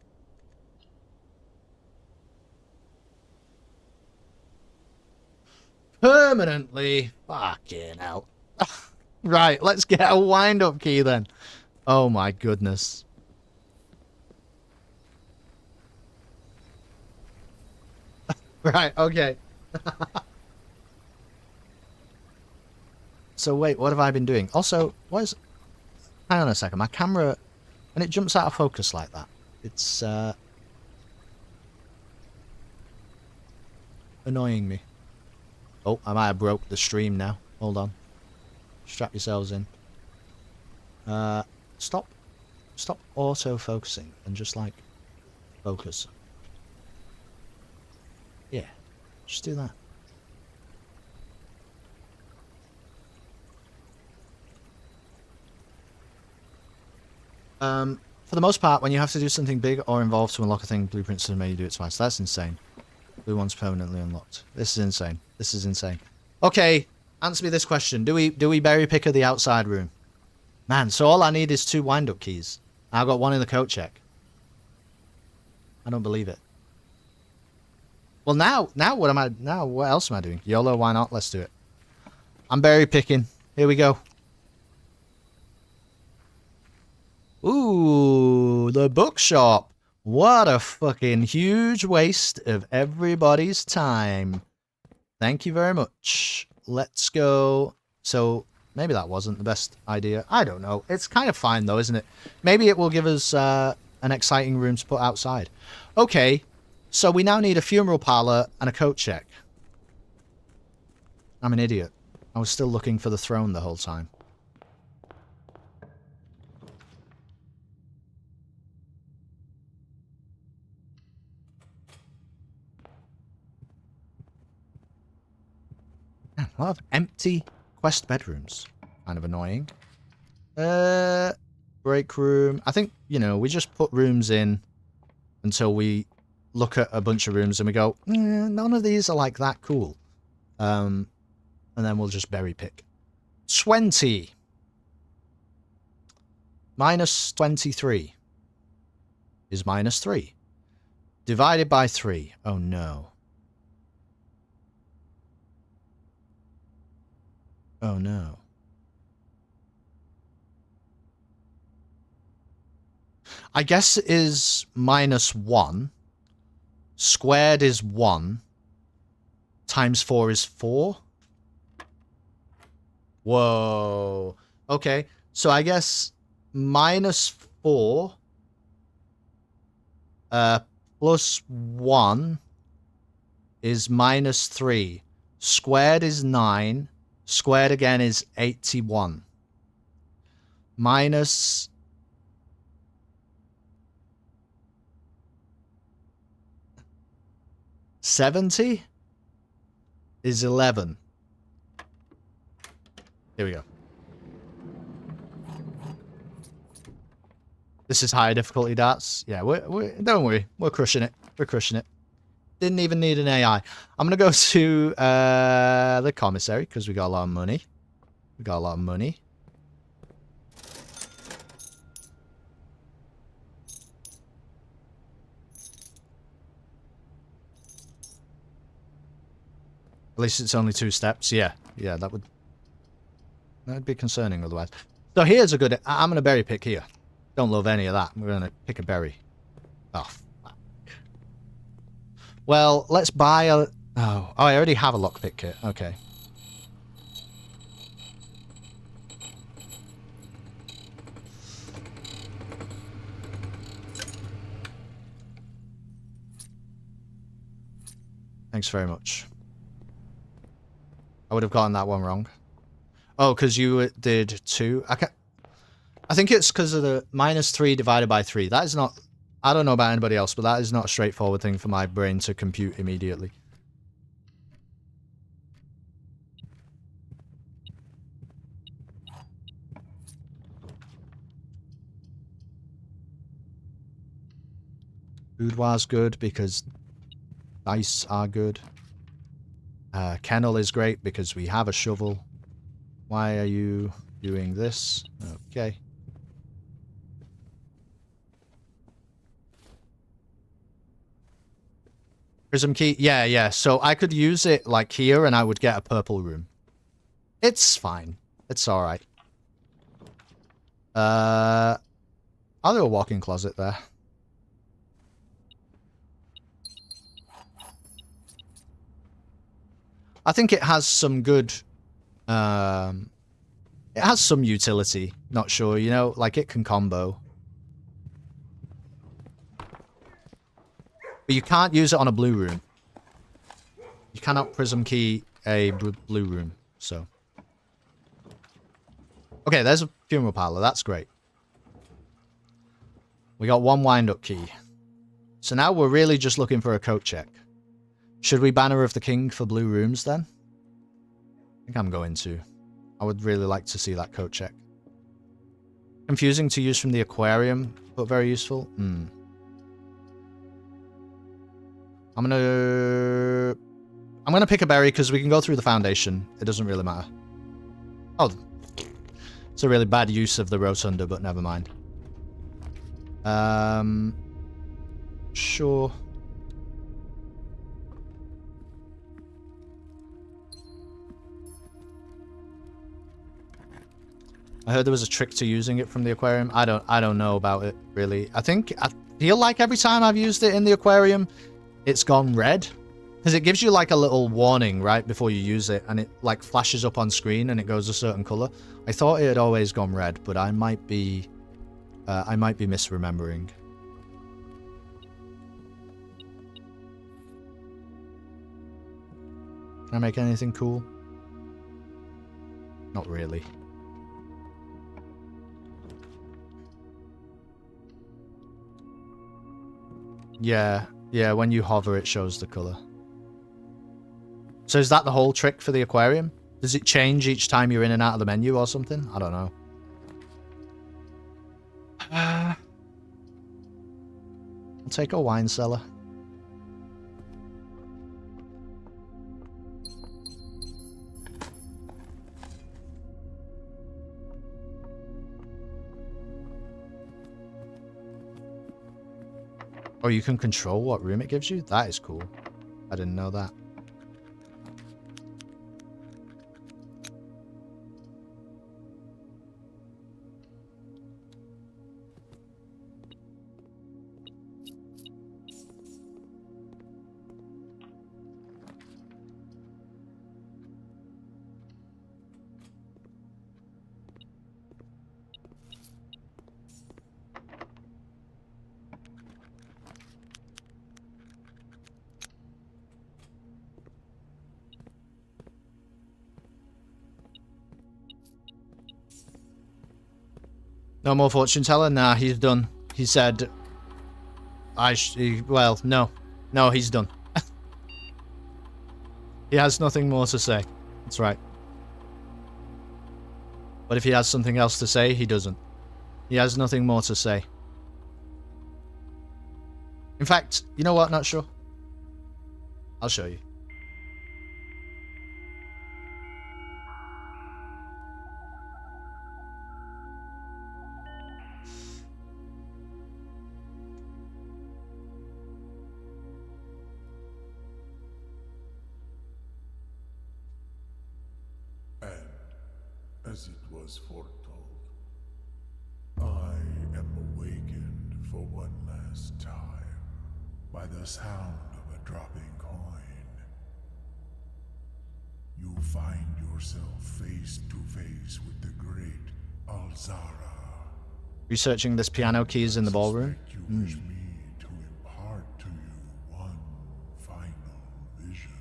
Permanently. Fucking hell. Right, let's get a wind-up key then. Oh my goodness. Right, okay. So wait, what have I been doing? Also, what is... Hang on a second, my camera... When it jumps out of focus like that, it's annoying me. Oh, I might have broke the stream now. Hold on. Strap yourselves in. Stop auto-focusing and just, like, focus. Yeah, just do that. For the most part, when you have to do something big or involved to unlock a thing, blueprints to make you do it twice. That's insane. Blue one's permanently unlocked. This is insane. This is insane. Okay, answer me this question. Do we berry picker the outside room? Man, so all I need is 2 wind-up keys. I've got 1 in the coat check. I don't believe it. Well, now what else am I doing? YOLO, why not? Let's do it. I'm berry picking. Here we go. Ooh, the bookshop. What a fucking huge waste of everybody's time. Thank you very much. let's go. So maybe that wasn't the best idea. I don't know. It's kind of fine though, isn't it? Maybe it will give us an exciting room to put outside. Okay, so we now need a funeral parlor and a coat check. I'm an idiot. I was still looking for the throne the whole time. A lot of empty quest bedrooms. Kind of annoying. Break room. I think, you know, we just put rooms in until we look at a bunch of rooms and we go, none of these are like that cool. And then we'll just berry pick. 20. Minus 23 is minus 3. Divided by 3. Oh no. Oh no. I guess is minus 1. Squared is 1. Times 4 is 4. Whoa. Okay. So I guess minus 4 plus 1 is minus 3. Squared is 9. Squared again is 81. Minus 70 is 11. Here we go. This is higher difficulty darts. Yeah, don't worry. We're crushing it. We're crushing it. Didn't even need an AI. I'm going to go to the commissary because we got a lot of money. We got a lot of money. At least it's only 2 steps. Yeah, yeah, that would be concerning otherwise. So here's a good... I'm going to berry pick here. Don't love any of that. We're going to pick a berry. Oh, fuck. Well, let's buy a... Oh, I already have a lockpick kit. Okay. Thanks very much. I would have gotten that one wrong. Oh, because you did 2. I think it's because of the minus 3 divided by 3. That is not... I don't know about anybody else, but that is not a straightforward thing for my brain to compute immediately. Boudoir's good because dice are good. Kennel is great because we have a shovel. Why are you doing this? Okay. Prism key? Yeah, yeah. So I could use it like here and I would get a purple room. It's fine. It's alright. I'll do a walk-in closet there. I think it has some good... it has some utility. Not sure, you know? Like, it can combo. But you can't use it on a blue room. You cannot prism key a blue room, so... Okay, there's a funeral parlor. That's great. We got 1 wind-up key. So now we're really just looking for a coat check. Should we Banner of the King for blue rooms, then? I think I'm going to. I would really like to see that coat check. Confusing to use from the aquarium, but very useful. I'm gonna pick a berry because we can go through the foundation. It doesn't really matter. Oh, it's a really bad use of the rotunda, but never mind. Sure. I heard there was a trick to using it from the aquarium. I don't know about it really. I feel like every time I've used it in the aquarium, it's gone red. Because it gives you like a little warning right before you use it, and it like flashes up on screen and it goes a certain color. I thought it had always gone red, but I might be misremembering. Can I make anything cool? Not really. Yeah, when you hover it shows the color. So is that the whole trick for the aquarium? Does it change each time you're in and out of the menu or something? I don't know. I'll take a wine cellar. Oh, you can control what room it gives you? That is cool. I didn't know that. No more fortune teller? Nah, he's done. He said... well, no. No, he's done. He has nothing more to say. That's right. But if he has something else to say, he doesn't. He has nothing more to say. In fact, you know what? Not sure. I'll show you. As it was foretold, I am awakened for one last time by the sound of a dropping coin. You find yourself face to face with the great Alzara. Researching this piano keys in the ballroom? You wish me to impart to you one final vision.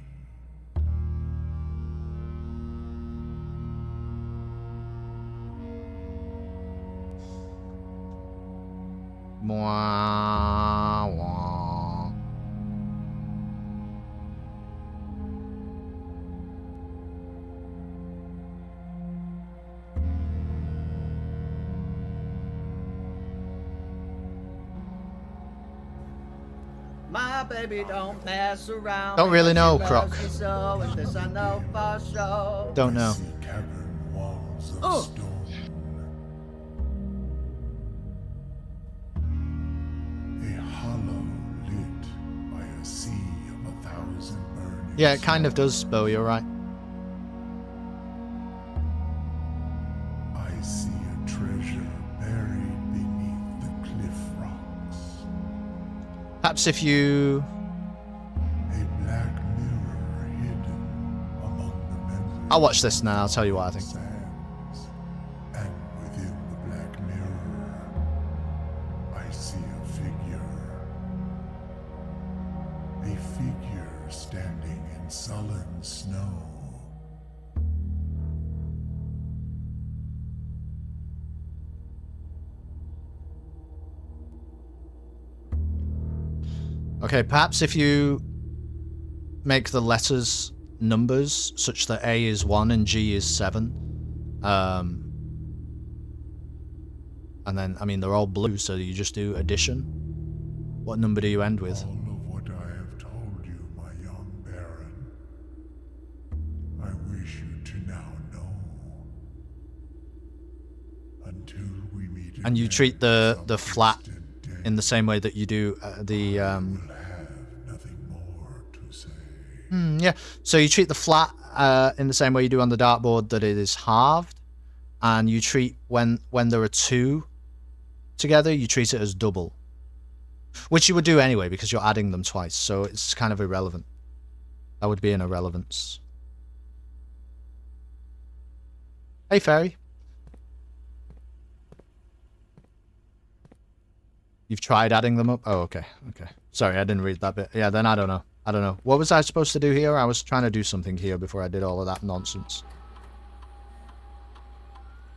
Mwah, wah. My baby don't mess around. Don't really know, because she Croc. loves me so, and this I know for sure. Don't know. See cavern walls of Oh. stone. A hollow lit by a sea of 1,000 burning Yeah, it kind of does, Bo, you're right. I see a treasure buried beneath the cliff rocks. Perhaps if you... A black mirror hidden among the memories. I'll watch this now, I'll tell you what I think. sands. And within the black mirror, I see a figure. A figure standing in sullen snow. Okay, perhaps if you make the letters numbers such that A is 1 and G is 7. And then, I mean, they're all blue, so you just do addition. What number do you end with? All of what I have told you, my young baron, I wish you to now know. Until we meet And you again treat the some flat distant day, in the same way that you do the... we'll have nothing more to say. yeah, so you treat the flat in the same way you do on the dartboard, that it is halved. And you treat, when there are two together, you treat it as double. Which you would do anyway, because you're adding them twice, so it's kind of irrelevant. That would be an irrelevance. Hey, Fairy. You've tried adding them up? Oh, okay. Okay. Sorry, I didn't read that bit. Yeah, then I don't know. I don't know. What was I supposed to do here? I was trying to do something here before I did all of that nonsense.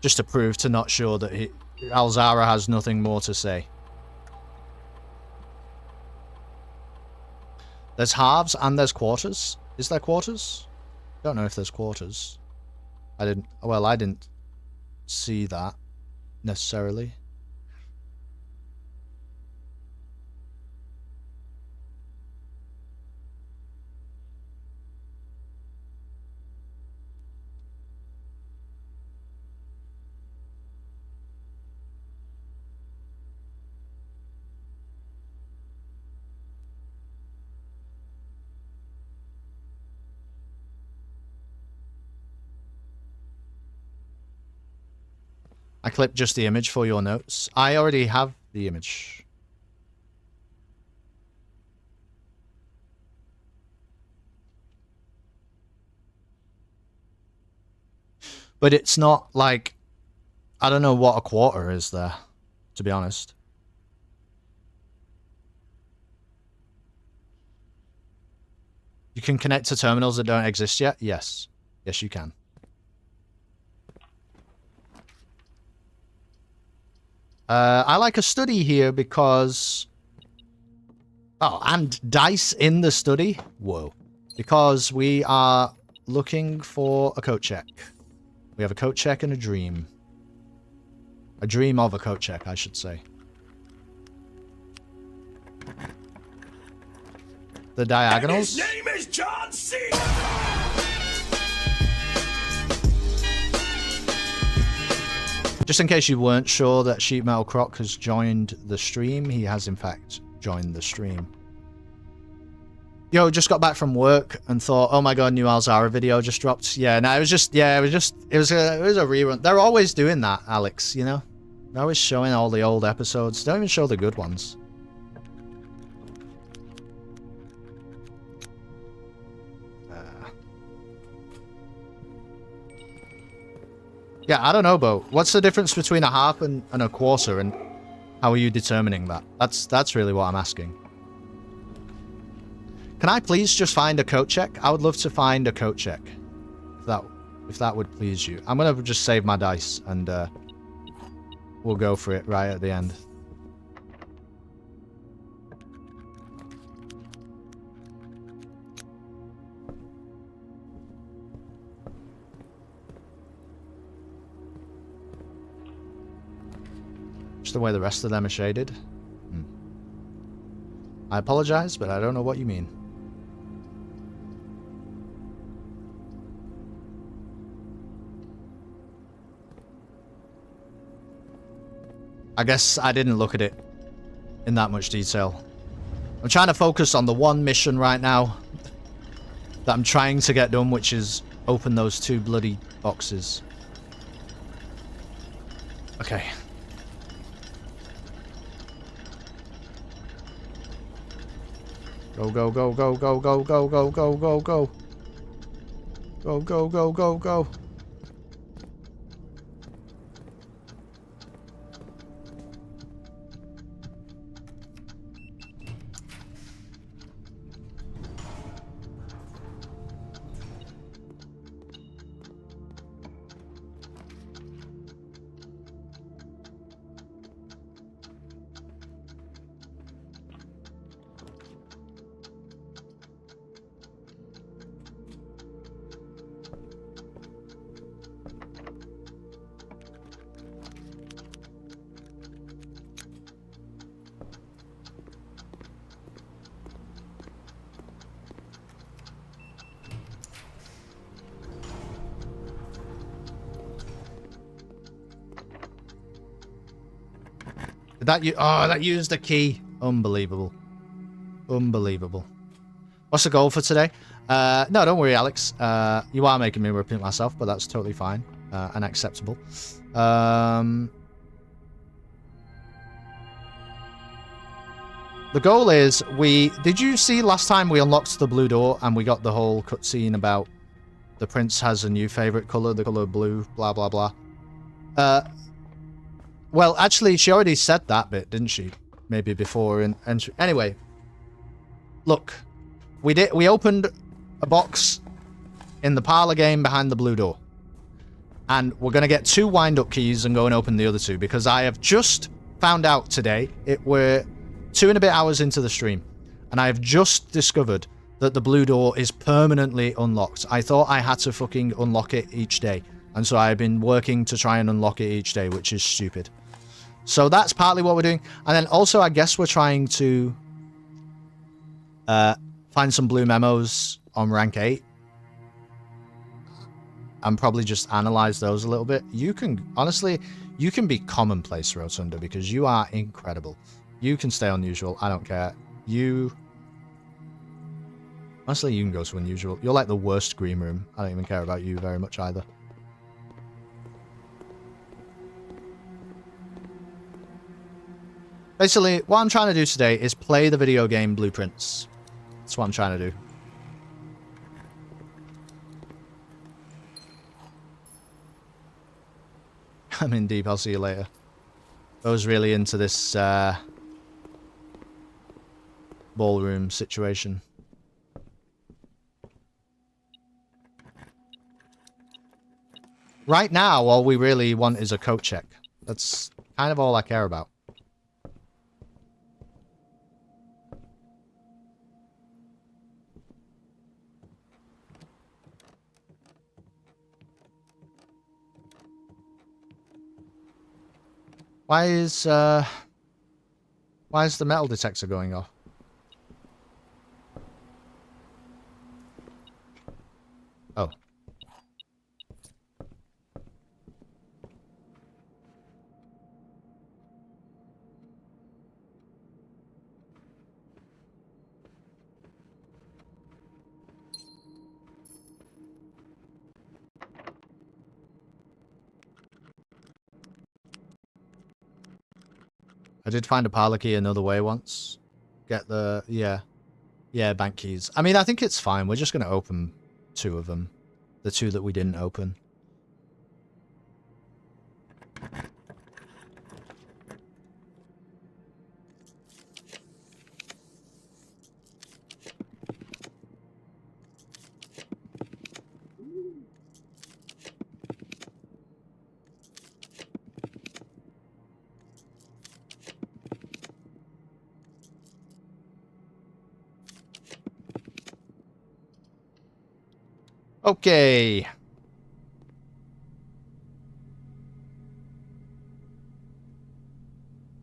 Just to prove to not sure that Alzara has nothing more to say. There's halves and there's quarters. Is there quarters? Don't know if there's quarters. I didn't see that necessarily. I clipped just the image for your notes. I already have the image. But it's not like... I don't know what a quarter is there, to be honest. You can connect to terminals that don't exist yet? Yes. Yes, you can. I like a study here because... Oh, and dice in the study? Whoa. Because we are looking for a coat check. We have a coat check and a dream. A dream of a coat check, I should say. The diagonals? His name is John C. Just in case you weren't sure that Sheep Metal Croc has joined the stream, he has in fact joined the stream. Yo, just got back from work and thought, oh my god, new Alzara video just dropped. Yeah, no, it was a rerun. They're always doing that, Alex, you know? They're always showing all the old episodes. They don't even show the good ones. Yeah, I don't know, Bo. What's the difference between a half and a quarter, and how are you determining that? That's really what I'm asking. Can I please just find a coat check? I would love to find a coat check. If that would please you. I'm gonna just save my dice and we'll go for it right at the end. Just the way the rest of them are shaded. I apologize, but I don't know what you mean. I guess I didn't look at it in that much detail. I'm trying to focus on the one mission right now that I'm trying to get done, which is open those 2 bloody boxes. Okay. Go, go, go, go, go, go, go, go, go, go, go. Go, go, go, go, go. That used a key. Unbelievable. Unbelievable. What's the goal for today? No, don't worry, Alex. You are making me repeat myself, but that's totally fine and acceptable. the goal is did you see last time we unlocked the blue door and we got the whole cutscene about the prince has a new favorite color, the color blue, blah, blah, blah. Well, actually, she already said that bit, didn't she? Maybe before in entry. Anyway, look, we opened a box in the parlor game behind the blue door. And we're going to get 2 wind-up keys and go and open the other 2, because I have just found out today, we're 2 and a bit hours into the stream, and I have just discovered that the blue door is permanently unlocked. I thought I had to fucking unlock it each day, and so I've been working to try and unlock it each day, which is stupid. So that's partly what we're doing, and then also I guess we're trying to find some blue memos on rank 8. And probably just analyze those a little bit. You can, honestly, you can be commonplace, Rotunda, because you are incredible. You can stay unusual. I don't care. Honestly, you can go to unusual. You're like the worst green room. I don't even care about you very much either. Basically, what I'm trying to do today is play the video game Blueprints. That's what I'm trying to do. I'm in deep, I'll see you later. I was really into this ballroom situation. Right now, all we really want is a coat check. That's kind of all I care about. Why is the metal detector going off? Oh. I did find a parlor key another way once. Get the... Yeah, bank keys. I mean, I think it's fine. We're just going to open 2 of them. The 2 that we didn't open. Okay.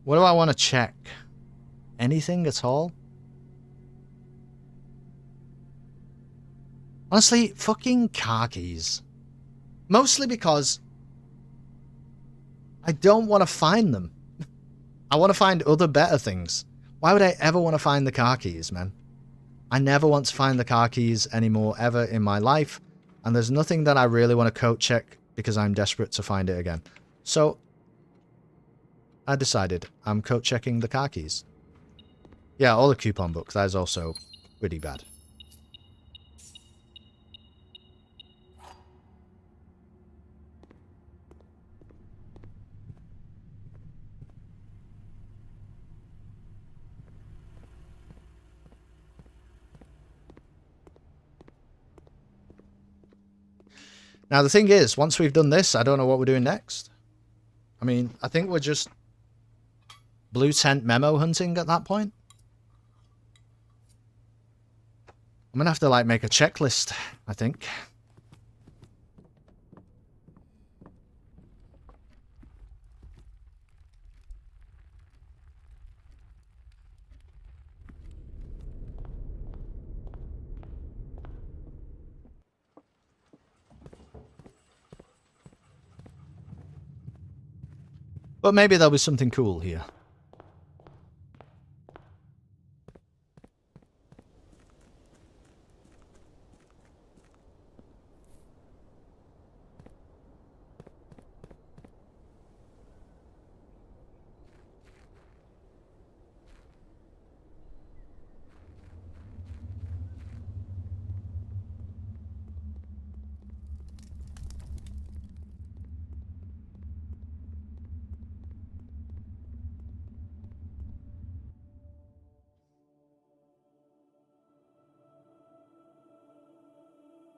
What do I want to check? Anything at all? Honestly, fucking car keys. Mostly because I don't want to find them. I want to find other better things. Why would I ever want to find the car keys, man? I never want to find the car keys anymore ever in my life. And there's nothing that I really want to code check because I'm desperate to find it again. So I decided I'm code checking the car keys. Yeah, all the coupon books. That is also pretty bad. Now, the thing is, once we've done this, I don't know what we're doing next. I mean, I think we're just blue tent memo hunting at that point. I'm gonna have to, like, make a checklist, I think. But maybe there'll be something cool here.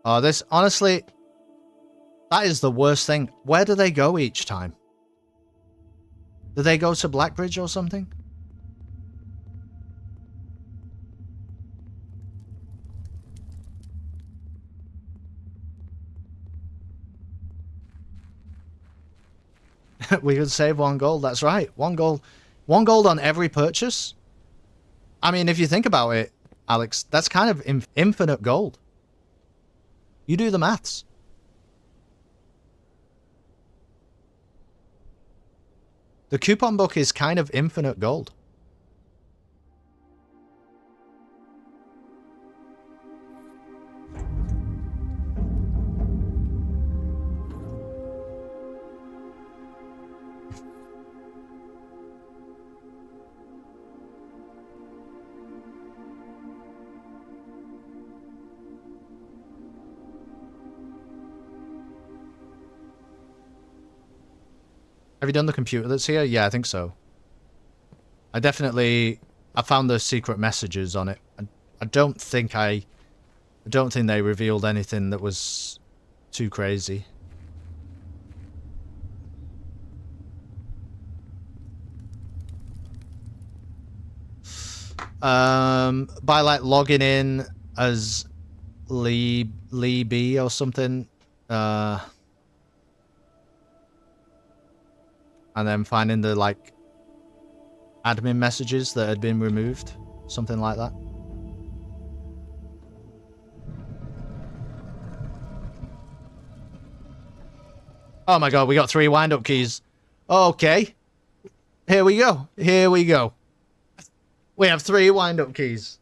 Oh, this, honestly, that is the worst thing. Where do they go each time? Do they go to Blackbridge or something? We could save 1 gold. That's right. 1 gold. 1 gold on every purchase. I mean, if you think about it, Alex, that's kind of infinite gold. You do the maths. The coupon book is kind of infinite gold. Have you done the computer that's here? Yeah, I think so. I found the secret messages on it. I don't think they revealed anything that was too crazy. By like logging in as Lee B or something, and then finding the like admin messages that had been removed, something like that. Oh my god, we got 3 wind-up keys. Okay. Here we go. Here we go. We have 3 wind-up keys.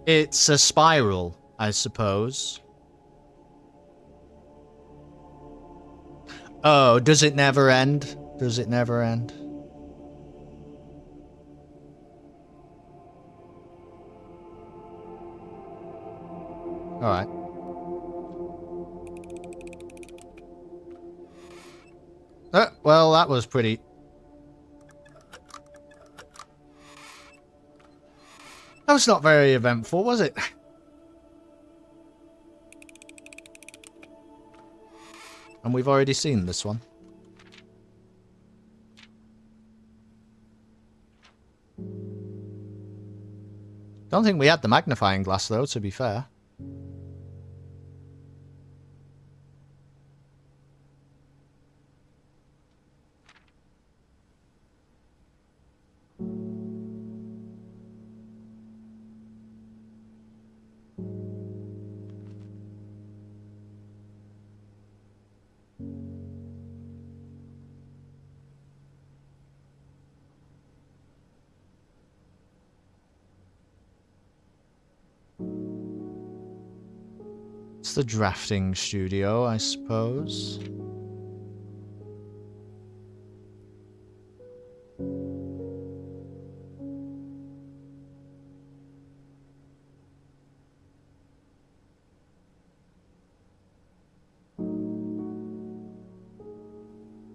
It's a spiral, I suppose. Oh, does it never end? Does it never end? Alright. Well, that was pretty... That was not very eventful, was it? And we've already seen this one. Don't think we had the magnifying glass, though, to be fair. It's the drafting studio, I suppose.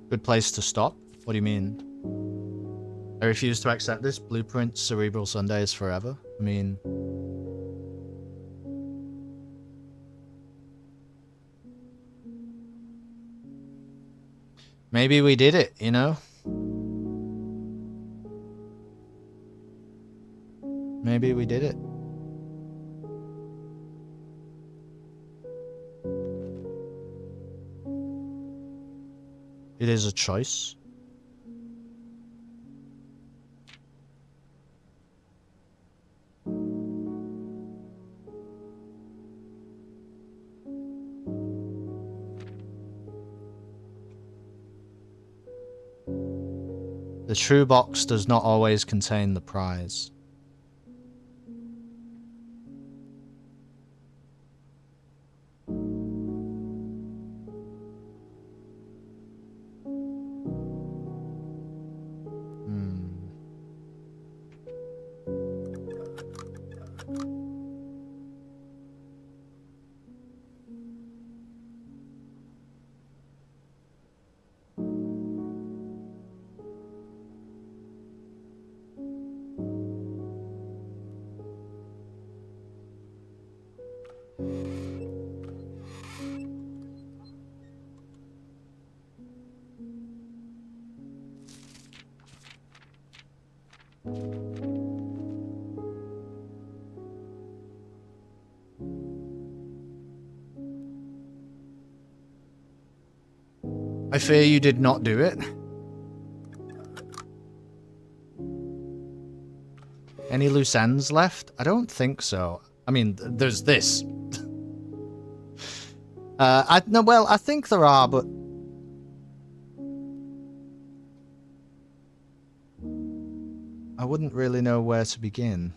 Good place to stop? What do you mean? I refuse to accept this. Blueprint, Cerebral Sundays forever. I mean... Maybe we did it, you know? Maybe we did it. It is a choice. The true box does not always contain the prize. I fear you did not do it. Any loose ends left? I don't think so. I mean, there's this. Well, I think there are, but I wouldn't really know where to begin.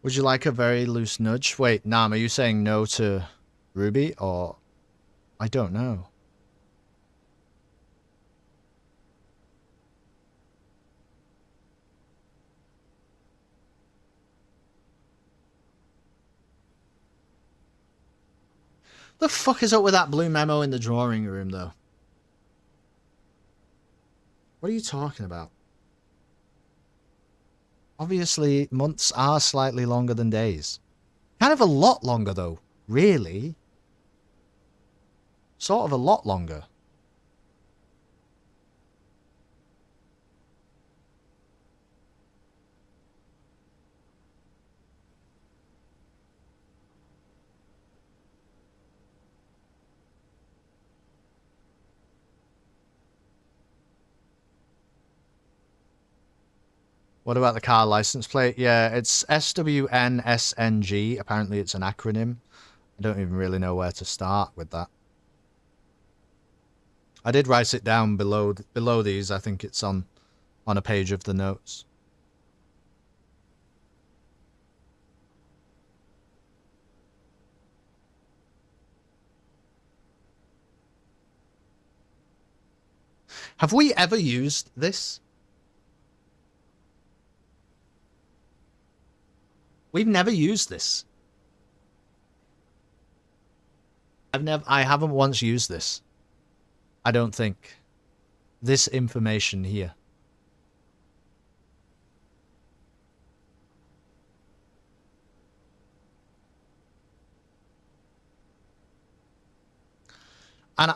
Would you like a very loose nudge? Wait, Nam, are you saying no to Ruby, or... I don't know. The fuck is up with that blue memo in the drawing room, though? What are you talking about? Obviously, months are slightly longer than days. Kind of a lot longer, though. Really? Sort of a lot longer. What about the car license plate? Yeah, it's SWNSNG. Apparently it's an acronym. I don't even really know where to start with that. I did write it down below these. I think it's on a page of the notes. Have we ever used this? We've never used this. I haven't once used this. I don't think. This information here. And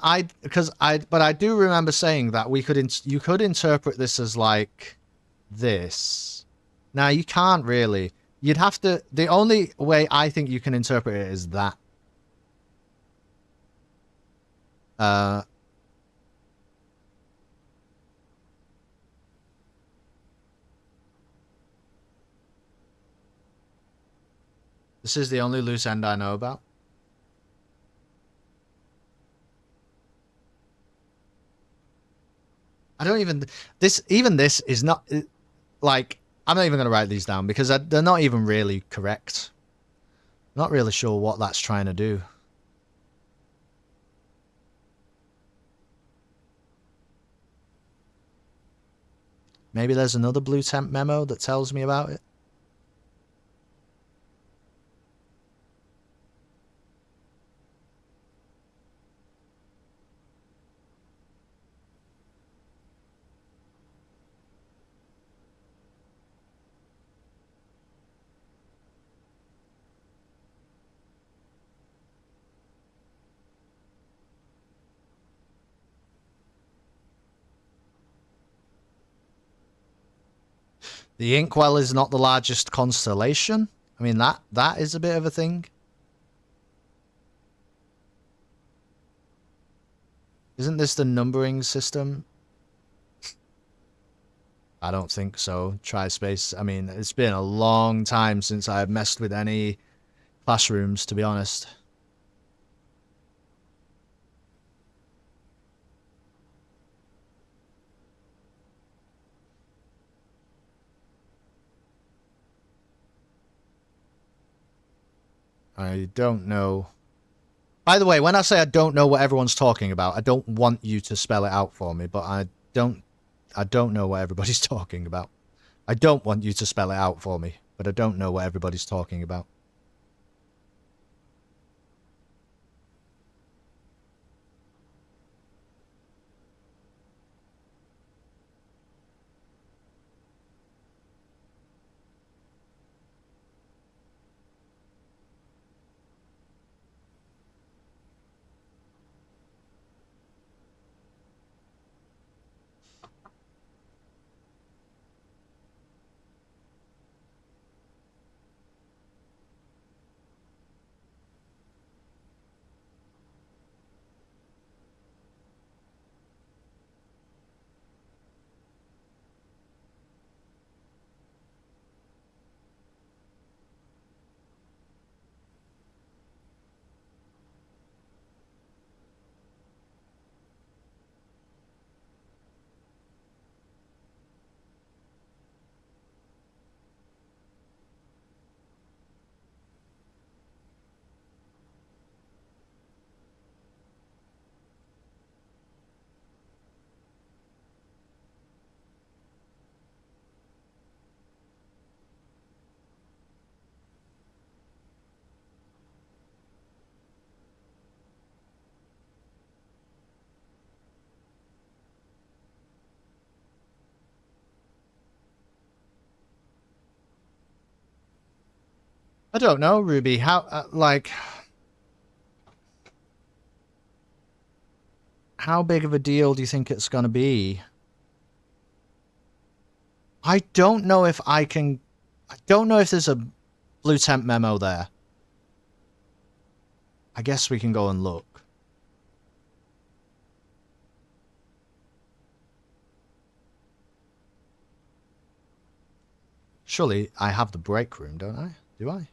but I do remember saying that you could interpret this as like this. Now you can't really. You'd have to, the only way I think you can interpret it is that. This is the only loose end I know about. I don't even, this is not, like, I'm not even going to write these down because they're not even really correct. I'm not really sure what that's trying to do. Maybe there's another blue temp memo that tells me about it. The Inkwell is not the largest constellation. I mean, that is a bit of a thing. Isn't this the numbering system? I don't think so. Tri-space. I mean, it's been a long time since I've messed with any classrooms, to be honest. I don't know. By the way, when I say I don't know what everyone's talking about, I don't want you to spell it out for me, but I don't know what everybody's talking about. I don't want you to spell it out for me, but I don't know what everybody's talking about. I don't know, Ruby. How, like... How big of a deal do you think it's going to be? I don't know if I can... I don't know if there's a blue temp memo there. I guess we can go and look. Surely I have the break room, don't I? Do I?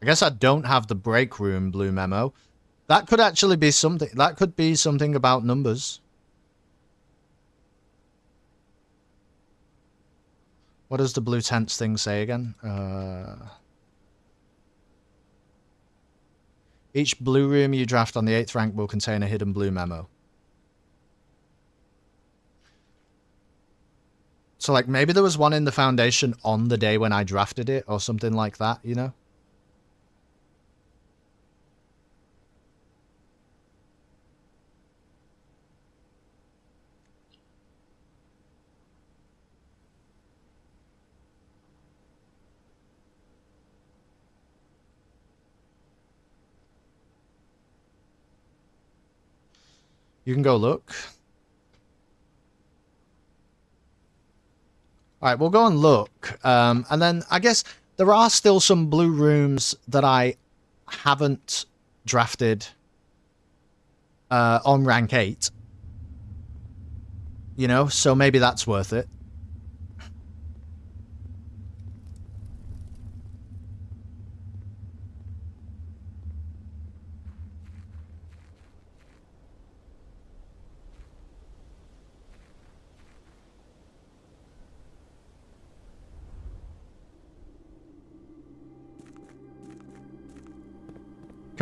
I guess I don't have the break room blue memo. That could actually be something. That could be something about numbers. What does the blue tents thing say again? Each blue room you draft on the 8th rank will contain a hidden blue memo. So, like, maybe there was one in the Foundation on the day when I drafted it, or something like that, you know? You can go look. Alright, we'll go and look. And then, I guess, there are still some blue rooms that I haven't drafted on rank 8. You know, so maybe that's worth it.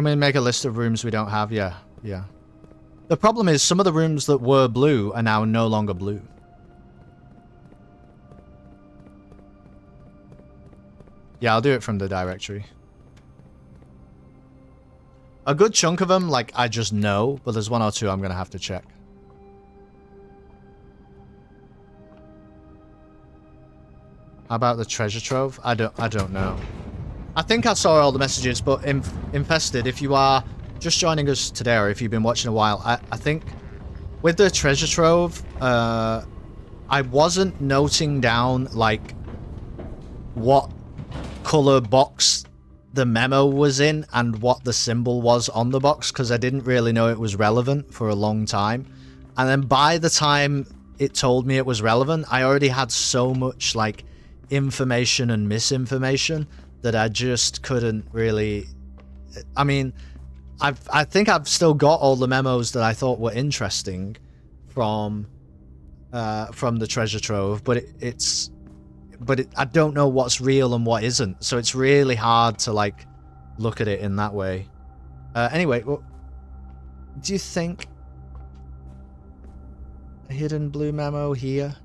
Can we make a list of rooms we don't have? Yeah, yeah. The problem is some of the rooms that were blue are now no longer blue. Yeah, I'll do it from the directory. A good chunk of them, like, I just know, but there's one or two I'm gonna have to check. How about the treasure trove? I don't know. I think I saw all the messages, but Infested, if you are just joining us today, or if you've been watching a while, I think with the treasure trove, I wasn't noting down, like, what color box the memo was in and what the symbol was on the box, because I didn't really know it was relevant for a long time. And then by the time it told me it was relevant, I already had so much, like, information and misinformation that I just couldn't really... I mean, I think I've still got all the memos that I thought were interesting from the treasure trove, but I don't know what's real and what isn't, so it's really hard to, like, look at it in that way. Anyway, well, do you think a hidden blue memo here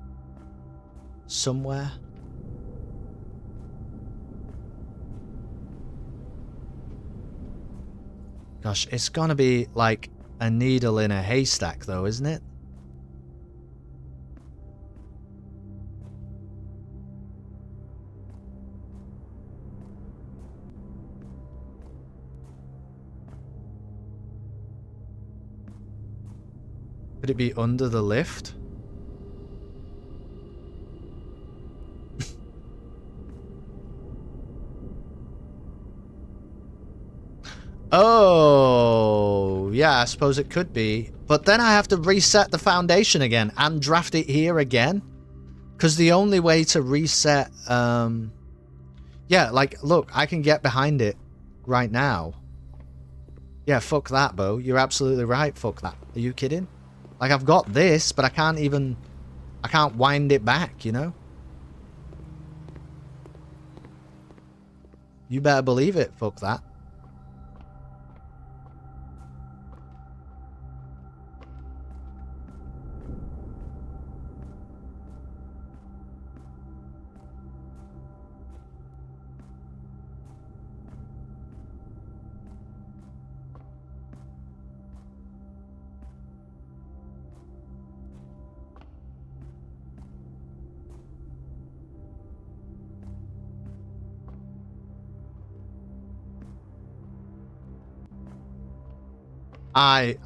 somewhere? Gosh, it's gonna be like a needle in a haystack though, isn't it? Could it be under the lift? Oh, yeah, I suppose it could be. But then I have to reset the foundation again and draft it here again. Because the only way to reset... yeah, like, look, I can get behind it right now. Yeah, fuck that, Bo. You're absolutely right, fuck that. Are you kidding? Like, I've got this, but I can't even... I can't wind it back, you know? You better believe it, fuck that.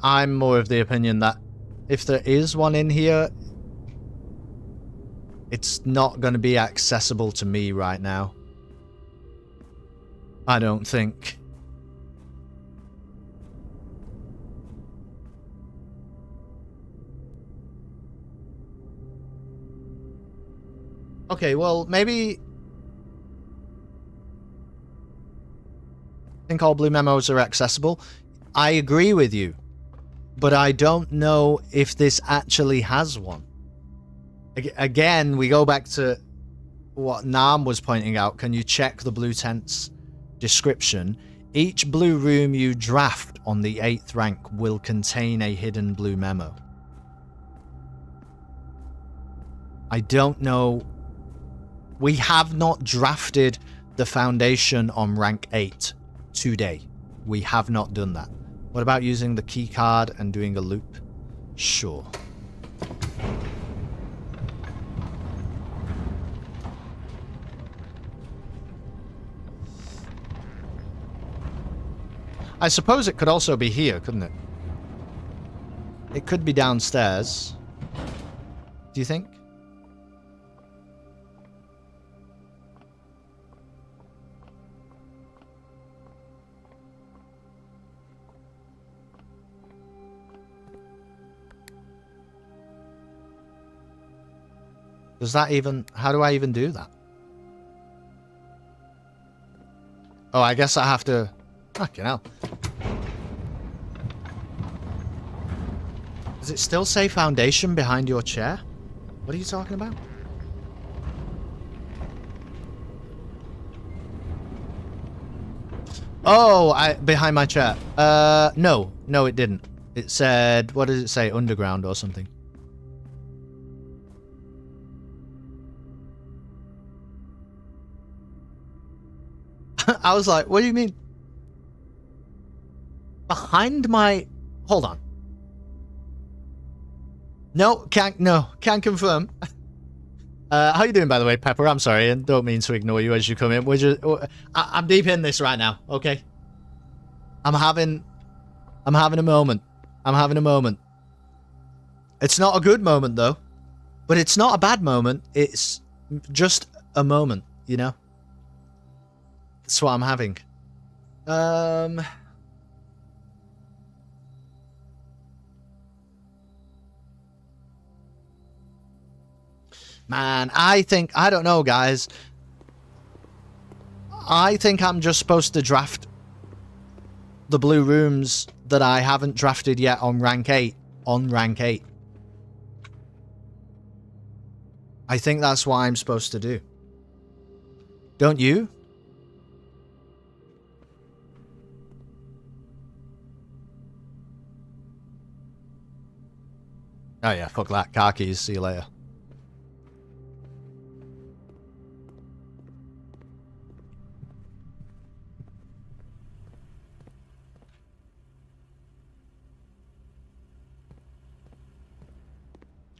I'm more of the opinion that if there is one in here, it's not going to be accessible to me right now. I don't think. Okay, well, maybe... I think all blue memos are accessible. I agree with you, but I don't know if this actually has one. Again, we go back to what Nam was pointing out. Can you check the blue tent's description? Each blue room you draft on the 8th rank will contain a hidden blue memo. I don't know. We have not drafted the foundation on rank 8 today. We have not done that. What about using the key card and doing a loop? Sure. I suppose it could also be here, couldn't it? It could be downstairs. Do you think? Does that even... How do I even do that? Oh, I guess I have to... Fucking hell. Does it still say foundation behind your chair? What are you talking about? Oh, behind my chair. No, it didn't. It said, what does it say? Underground or something. I was like, what do you mean? Behind my... Hold on. No, can't confirm. How you doing, by the way, Pepper? I'm sorry, and don't mean to ignore you as you come in. I'm deep in this right now, okay? I'm having a moment. I'm having a moment. It's not a good moment, though. But it's not a bad moment. It's just a moment, you know? That's what I'm having. Man, I don't know, guys. I think I'm just supposed to draft the blue rooms that I haven't drafted yet on rank 8. On rank 8. I think that's what I'm supposed to do. Don't you? Oh yeah, fuck that. Car keys, see you later.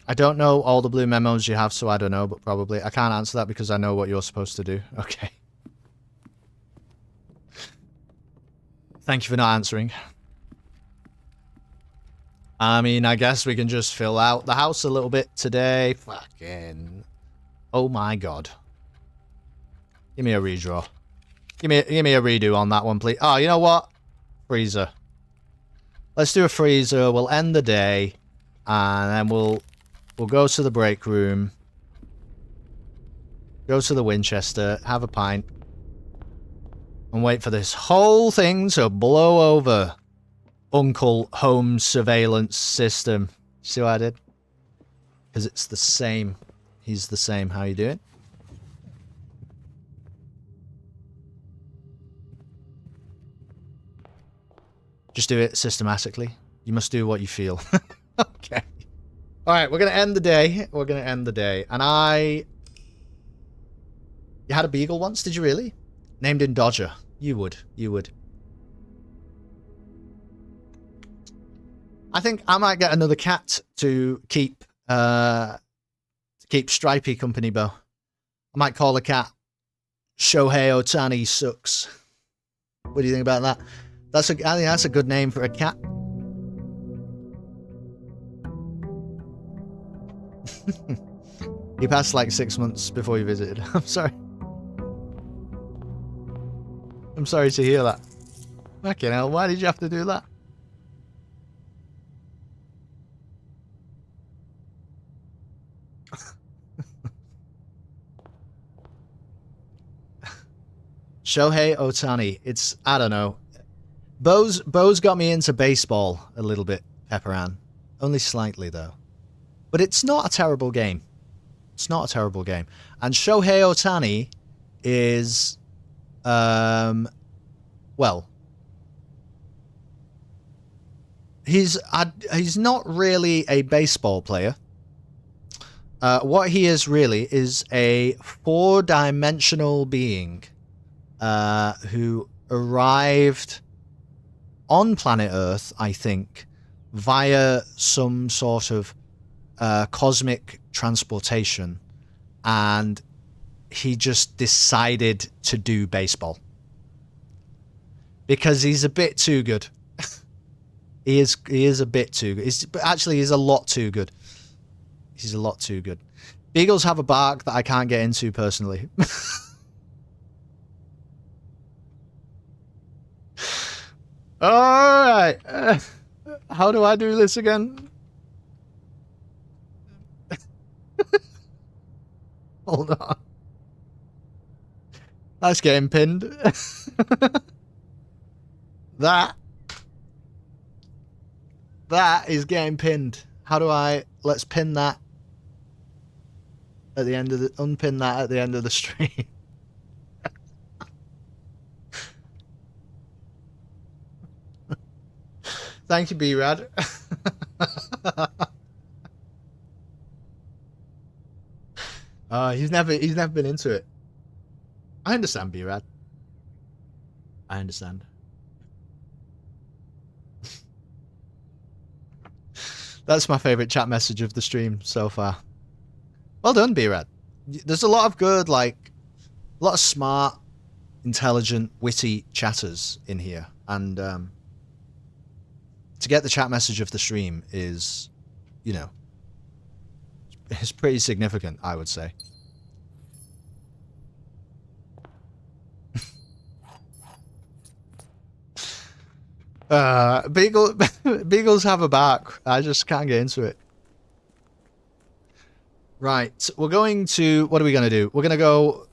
I don't know all the blue memos you have, so I don't know, but probably. I can't answer that because I know what you're supposed to do. Okay. Thank you for not answering. I mean, I guess we can just fill out the house a little bit today. Fucking... Oh my god. Give me a redraw. Give me a redo on that one, please. Oh, you know what? Freezer. Let's do a freezer. We'll end the day. And then we'll go to the break room. Go to the Winchester. Have a pint. And wait for this whole thing to blow over. Uncle home surveillance system. See what I did? Because it's the same. He's the same. How you doing? Just do it systematically. You must do what you feel. Okay. Alright, we're going to end the day. We're going to end the day. And You had a beagle once, did you really? Named him Dodger. You would. You would. I think I might get another cat to keep Stripey company, Bo. I might call the cat Shohei Ohtani Sucks. What do you think about that? I think that's a good name for a cat. He passed like 6 months before you visited. I'm sorry. I'm sorry to hear that. Fucking hell, why did you have to do that? Shohei Ohtani. It's, I don't know. Bo's got me into baseball a little bit, Pepperan. Only slightly, though. But it's not a terrible game. It's not a terrible game. And Shohei Ohtani is, well, he's not really a baseball player. What he is really is a four-dimensional being who arrived on planet Earth, I think, via some sort of cosmic transportation, and he just decided to do baseball because he's a bit too good. He is a bit too good. He's a lot too good. He's a lot too good. Beagles have a bark that I can't get into personally. Alright. How do I do this again? Hold on. That's getting pinned. That is getting pinned. How do I... Let's pin that at the end of the... Unpin that at the end of the stream. Thank you, B-Rad. He's never been into it. I understand, B-Rad. I understand. That's my favorite chat message of the stream so far. Well done, B-Rad. There's a lot of good, like, a lot of smart, intelligent, witty chatters in here, and to get the chat message of the stream is, you know, it's pretty significant, I would say. Beagles have a back. I just can't get into it. Right, we're going to... What are we going to do? We're going to go...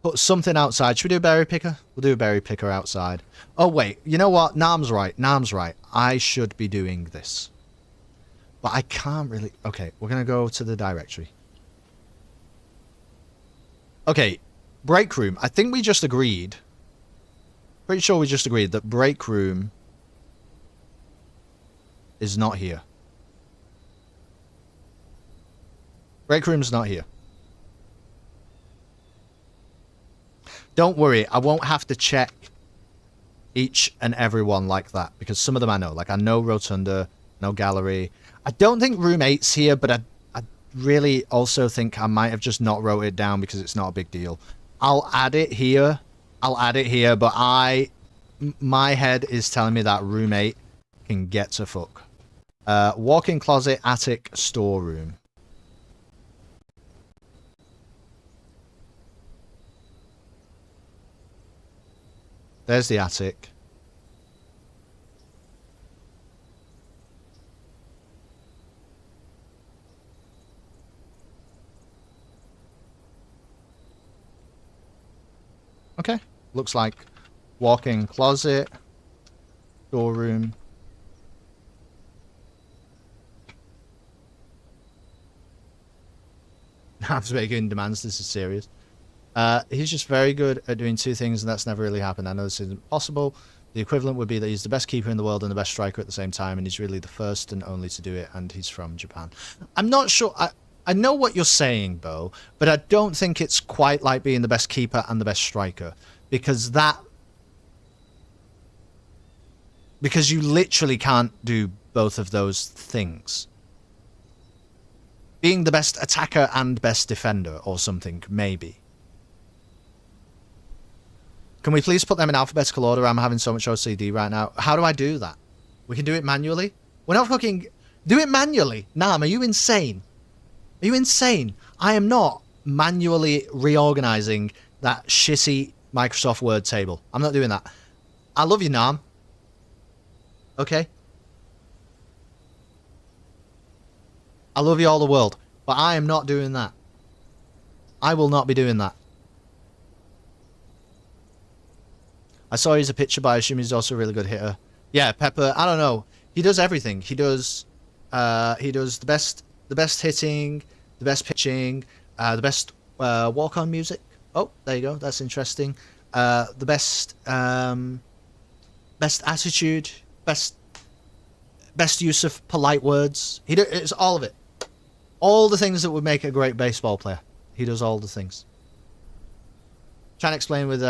put something outside. Should we do a berry picker? We'll do a berry picker outside. Oh, wait. You know what? Nam's right. Nam's right. I should be doing this. But I can't really... Okay, we're going to go to the directory. Okay, break room. I think we just agreed... Pretty sure we just agreed that break room is not here. Break room's not here. Don't worry, I won't have to check each and every one like that, because some of them I know. Like, I know Rotunda, no gallery. I don't think room 8's here, but I really also think I might have just not wrote it down because it's not a big deal. I'll add it here. But my head is telling me that room 8 can get to fuck. Walk-in closet, attic, storeroom. There's the attic. Okay. Looks like walk-in closet, storeroom. Nam's making demands. This is serious. He's just very good at doing two things, and that's never really happened. I know this isn't possible. The equivalent would be that he's the best keeper in the world and the best striker at the same time, and he's really the first and only to do it, and he's from Japan. I'm not sure... I know what you're saying, Bo, but I don't think it's quite like being the best keeper and the best striker. Because you literally can't do both of those things. Being the best attacker and best defender or something, maybe. Can we please put them in alphabetical order? I'm having so much OCD right now. How do I do that? We can do it manually? We're not fucking... Do it manually? Nam, are you insane? Are you insane? I am not manually reorganizing that shitty Microsoft Word table. I'm not doing that. I love you, Nam. Okay? I love you all the world. But I am not doing that. I will not be doing that. I saw he's a pitcher, but I assume he's also a really good hitter. Yeah, Pepper, I don't know. He does everything. He does the best hitting, the best pitching, the best walk-on music. Oh, there you go. That's interesting. The best attitude, best use of polite words. It's all of it. All the things that would make a great baseball player. He does all the things. Trying to explain with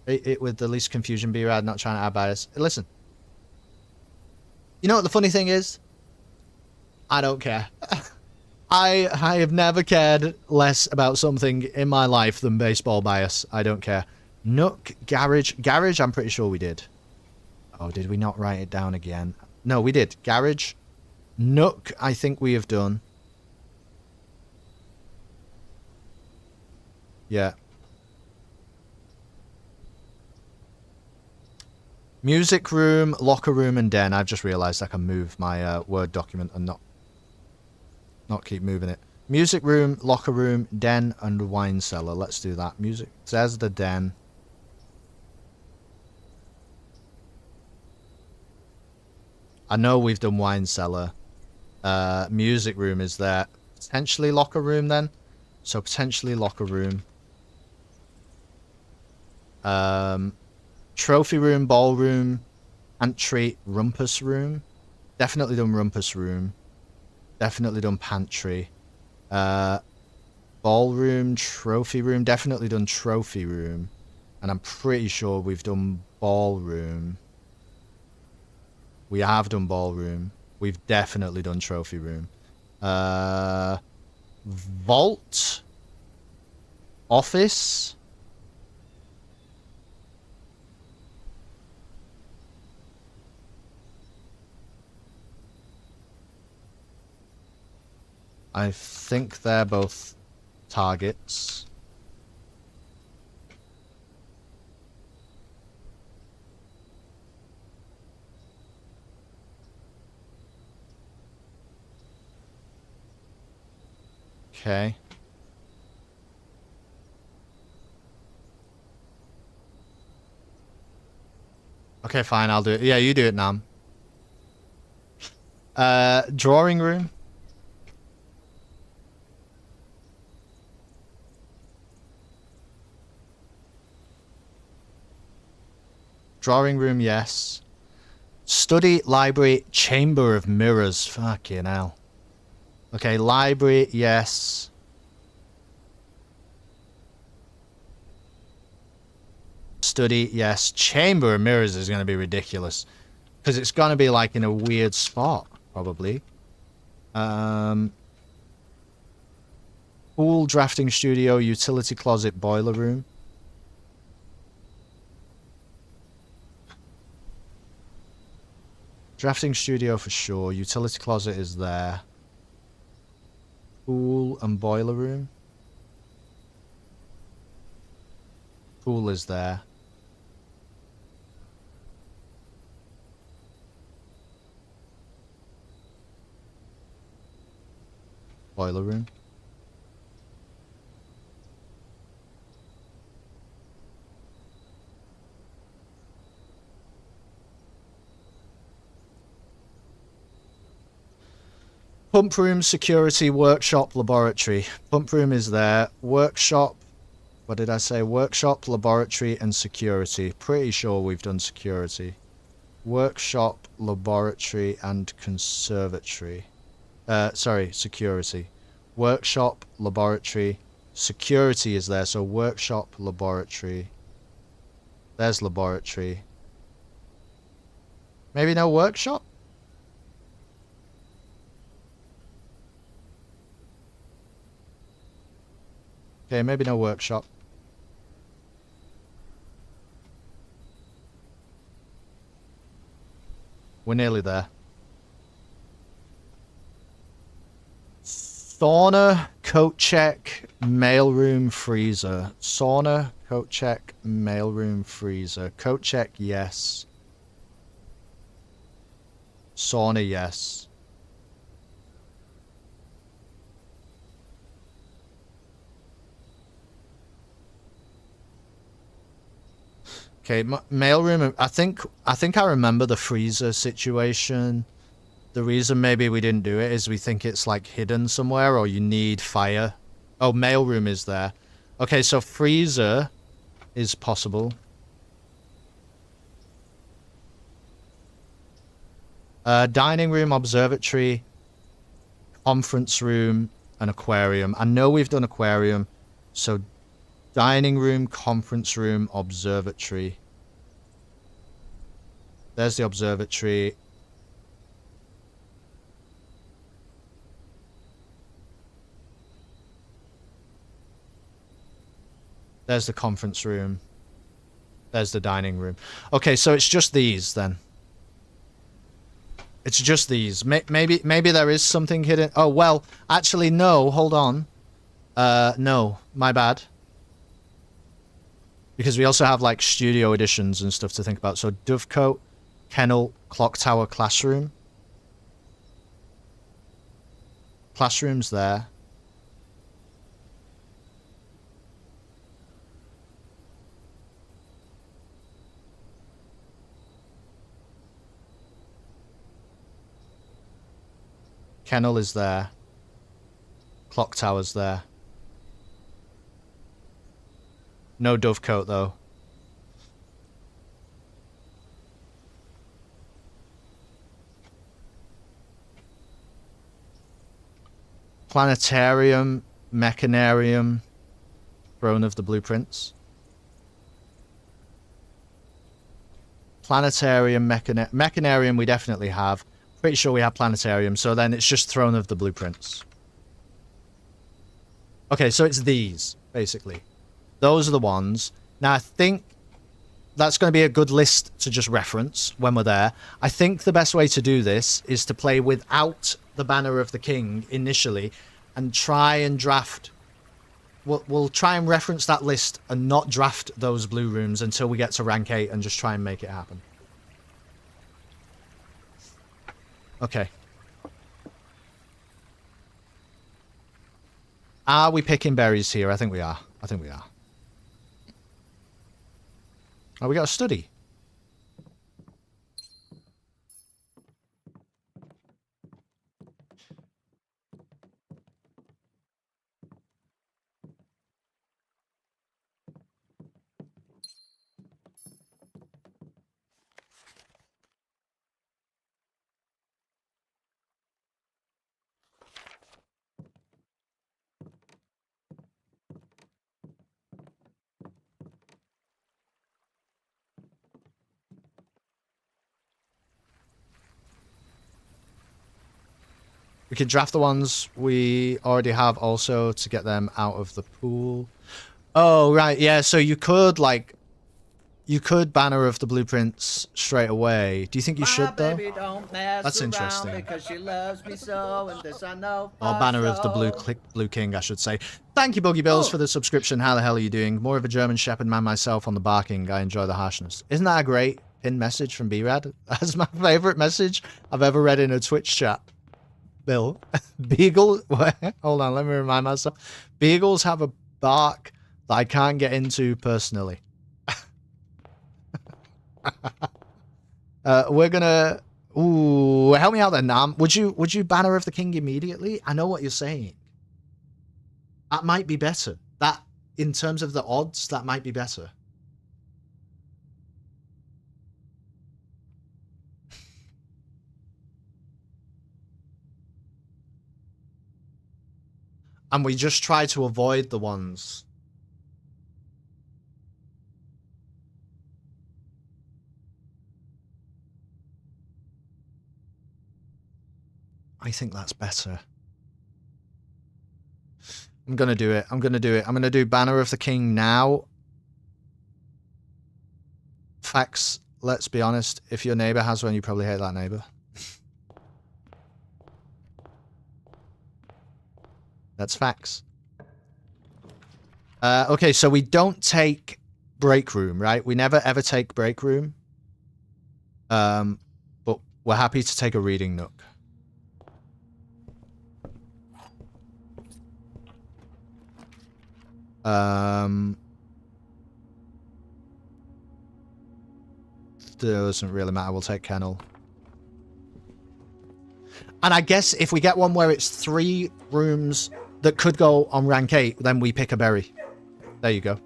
it with the least confusion, B-Rad, not trying to add bias. Listen. You know what the funny thing is? I don't care. I have never cared less about something in my life than baseball bias. I don't care. Nook, Garage. Garage, I'm pretty sure we did. Oh, did we not write it down again? No, we did. Garage. Nook, I think we have done. Yeah. Music room, locker room, and den. I've just realised I can move my Word document and not keep moving it. Music room, locker room, den, and wine cellar. Let's do that. Music. There's the den. I know we've done wine cellar. Music room is there. Potentially locker room then. So potentially locker room. Trophy room, ballroom, Pantry, rumpus room. Definitely done rumpus room. Definitely done pantry. Ballroom, trophy room. Definitely done trophy room. And I'm pretty sure we've done ballroom. We have done ballroom. We've definitely done trophy room. Vault. Office. I think they're both targets. Okay. Okay, fine, I'll do it. Yeah, you do it, Nam. Drawing room. Drawing room, yes. Study, library, chamber of mirrors. Fucking hell. Okay, library, yes. Study, yes. Chamber of mirrors is going to be ridiculous. Because it's going to be like in a weird spot, probably. Pool, drafting studio, utility closet, boiler room. Drafting studio for sure. Utility closet is there. Pool and boiler room. Pool is there. Boiler room. Pump room, security, workshop, laboratory. Pump room is there. Workshop. What did I say? Workshop, laboratory, and security. Pretty sure we've done security. Workshop, laboratory, and conservatory. Sorry, security. Workshop, laboratory. Security is there, so workshop, laboratory. There's laboratory. Maybe no workshop? Okay, maybe no workshop. We're nearly there. Sauna, coat check, mailroom, freezer. Sauna, coat check, mailroom, freezer. Coat check, yes. Sauna, yes. Okay, mailroom. I think I remember the freezer situation. The reason maybe we didn't do it is we think it's like hidden somewhere or you need fire. Oh, mailroom is there. Okay, so freezer is possible. Dining room, observatory, conference room, and aquarium. I know we've done aquarium, so dining room, conference room, observatory. There's the observatory. There's the conference room. There's the dining room. Okay, so it's just these then. It's just these. Maybe there is something hidden. Oh, well, actually, no. Hold on. No. My bad. Because we also have, like, studio editions and stuff to think about. So, Dovecote, Kennel, Clock Tower, Classroom. Classroom's there. Kennel is there. Clock Tower's there. No Dovecote, though. Planetarium, Mechanarium, Throne of the Blueprints. Planetarium, Mechanarium we definitely have. Pretty sure we have Planetarium, so then it's just Throne of the Blueprints. Okay, so it's these, basically. Those are the ones. Now, I think that's going to be a good list to just reference when we're there. I think the best way to do this is to play without the Banner of the King initially and try and draft. We'll try and reference that list and not draft those blue rooms until we get to rank 8 and just try and make it happen. Okay. Are we picking berries here? I think we are. I think we are. Oh, we got a study. We could draft the ones we already have also to get them out of the pool. Oh, right. Yeah, so you could, like... You could Banner of the Blueprints straight away. Do you think you should, though? That's interesting. Because she loves me so, and this I know or Banner of the Blue King, I should say. Thank you, Boogie Bills, for the subscription. How the hell are you doing? More of a German Shepherd man myself on the barking. I enjoy the harshness. Isn't that a great pinned message from B-Rad? That's my favourite message I've ever read in a Twitch chat. Bill. Beagle. Hold on, let me remind myself. Beagles have a bark that I can't get into personally. We're gonna... Ooh, help me out there, Nam. Would you Banner of the King immediately? I know what you're saying. That might be better. That, in terms of the odds, that might be better. And we just try to avoid the ones. I think that's better. I'm gonna do it. I'm gonna do it. I'm gonna do Banner of the King now. Facts, let's be honest. If your neighbor has one, you probably hate that neighbor. That's facts. Okay, so we don't take break room, right? We never ever take break room. But we're happy to take a reading nook. Doesn't really matter. We'll take kennel. And I guess if we get one where it's 3 rooms that could go on rank 8, then we pick a berry. There you go.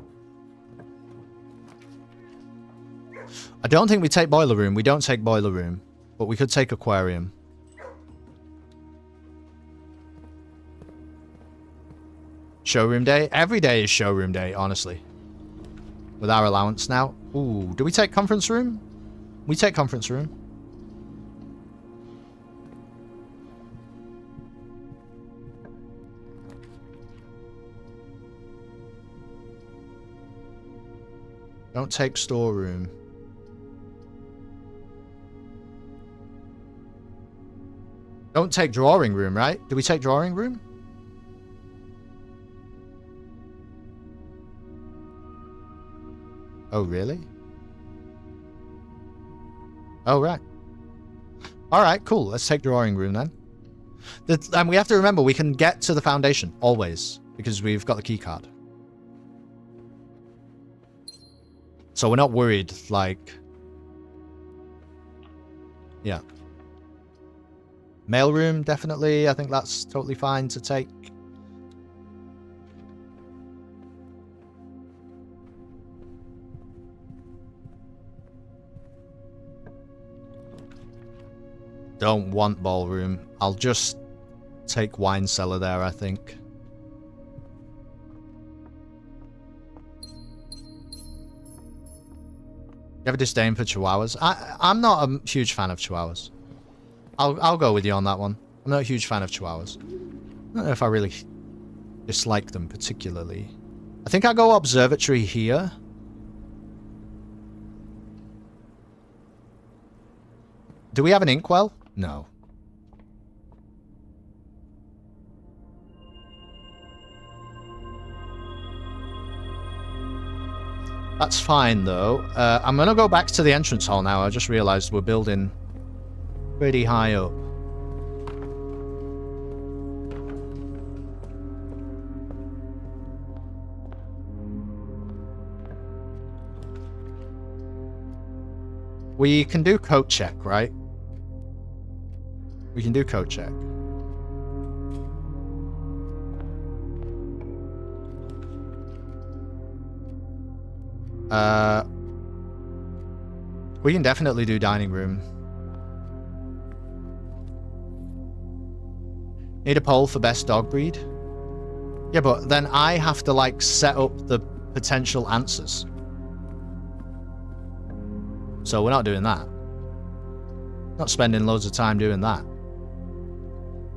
I don't think we take boiler room. We don't take boiler room. But we could take aquarium. Showroom day? Every day is showroom day, honestly. With our allowance now. Ooh, do we take conference room? We take conference room. Don't take storeroom. Don't take drawing room, right? Do we take drawing room? Oh, really? Oh, right. Alright, cool. Let's take drawing room then. And we have to remember, we can get to the foundation, always. Because we've got the key card. So we're not worried, like... Yeah. Mailroom, definitely. I think that's totally fine to take. Don't want ballroom. I'll just take wine cellar there, I think. You have a disdain for chihuahuas? I'm not a huge fan of chihuahuas. I'll go with you on that one. I'm not a huge fan of chihuahuas. I don't know if I really dislike them particularly. I think I'll go observatory here. Do we have an inkwell? No. That's fine, though. I'm going to go back to the entrance hall now. I just realized we're building pretty high up. We can do coat check, right? We can do coat check. We can definitely do dining room. Need a poll for best dog breed? Yeah, but then I have to, like, set up the potential answers. So we're not doing that. Not spending loads of time doing that.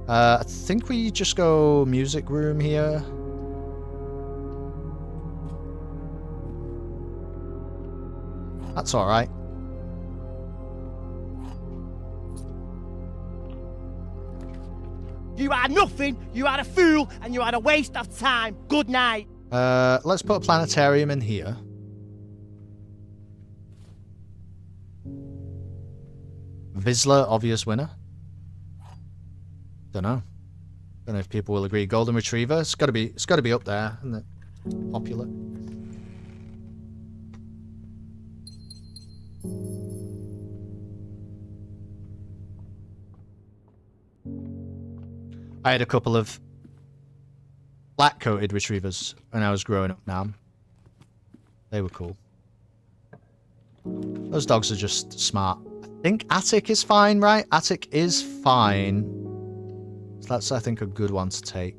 I think we just go music room here. That's alright. You are nothing, you are a fool, and you are a waste of time. Good night. Let's put a planetarium in here. Vizsla, obvious winner. Don't know if people will agree. Golden Retriever, it's got to be up there, isn't it? Popular. I had a couple of black-coated retrievers when I was growing up now. They were cool. Those dogs are just smart. I think Attic is fine, right? Attic is fine. So that's, I think, a good one to take.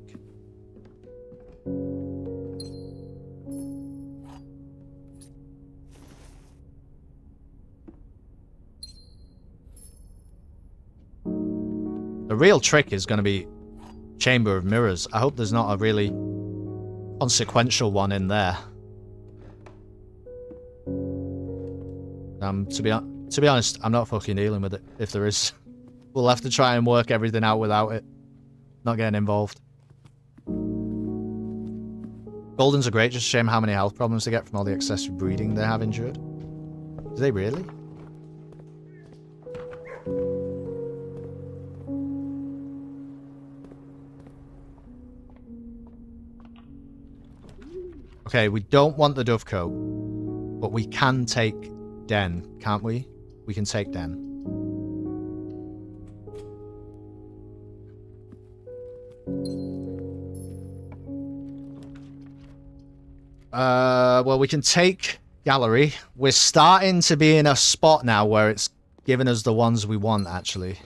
The real trick is going to be Chamber of Mirrors. I hope there's not a really consequential one in there. To be honest, I'm not fucking dealing with it. If there is, we'll have to try and work everything out without it. Not getting involved. Goldens are great, just a shame how many health problems they get from all the excessive breeding they have endured. Do they really? Okay, we don't want the Dovecote, but we can take Den, can't we? We can take Den. Well, we can take Gallery. We're starting to be in a spot now where it's giving us the ones we want, actually.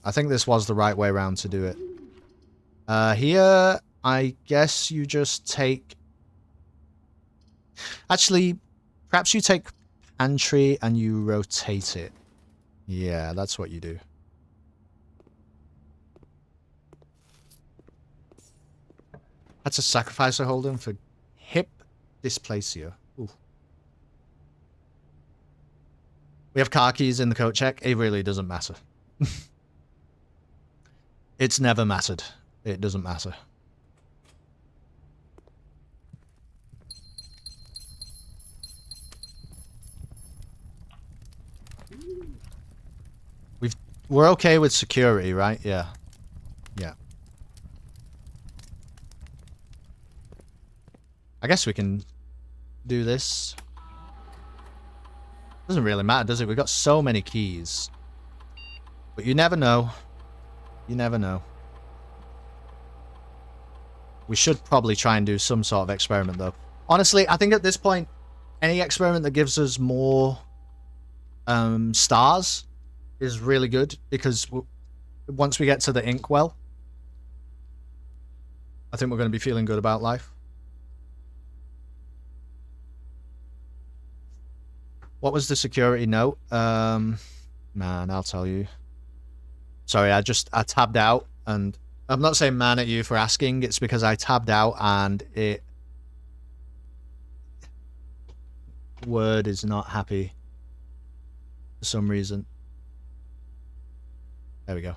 I think this was the right way around to do it. Here, I guess you just take... Actually, perhaps you take Pantry and you rotate it. Yeah, that's what you do. That's a sacrificer holding for hip dysplasia. Ooh. We have car keys in the coat check. It really doesn't matter. It's never mattered. It doesn't matter. We're okay with security, right? Yeah. Yeah. I guess we can do this. Doesn't really matter, does it? We've got so many keys. But you never know. You never know. We should probably try and do some sort of experiment, though. Honestly, I think at this point, any experiment that gives us more stars is really good because once we get to the inkwell, I think we're going to be feeling good about life. What was the security note? Man, I'll tell you. Sorry, I tabbed out, and I'm not saying man at you for asking. It's because I tabbed out and it... Word is not happy for some reason. There we go.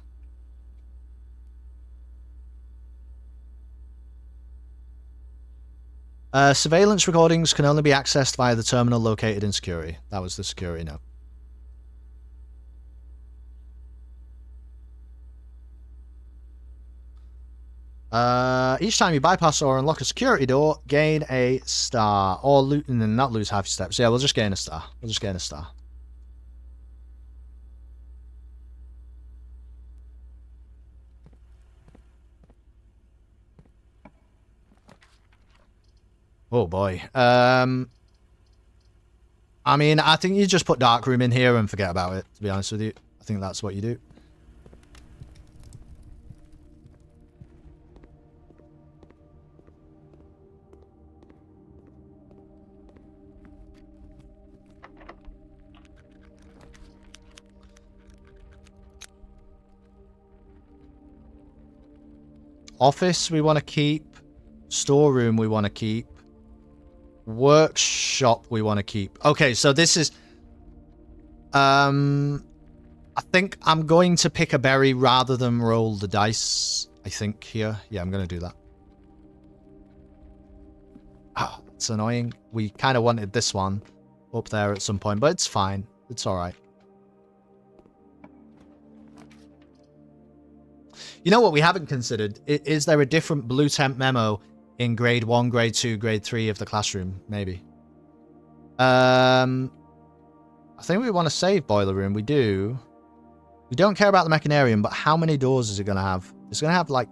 Surveillance recordings can only be accessed via the terminal located in security. That was the security note. Each time you bypass or unlock a security door, gain a star. Or loot and then not lose half your steps. Yeah, we'll just gain a star. We'll just gain a star. Oh boy. I mean, I think you just put dark room in here and forget about it, to be honest with you. I think that's what you do. Office we want to keep. Storeroom we want to keep. Workshop we want to keep. Okay, so this is... I think I'm going to pick a berry rather than roll the dice. I think here. Yeah, I'm going to do that. Oh, it's annoying. We kind of wanted this one up there at some point, but it's fine. It's alright. You know what we haven't considered? Is there a different blue temp memo in grade 1, grade 2, grade 3 of the classroom? Maybe. I think we want to save boiler room. We do. We don't care about the mechanarium, but how many doors is it going to have? It's going to have like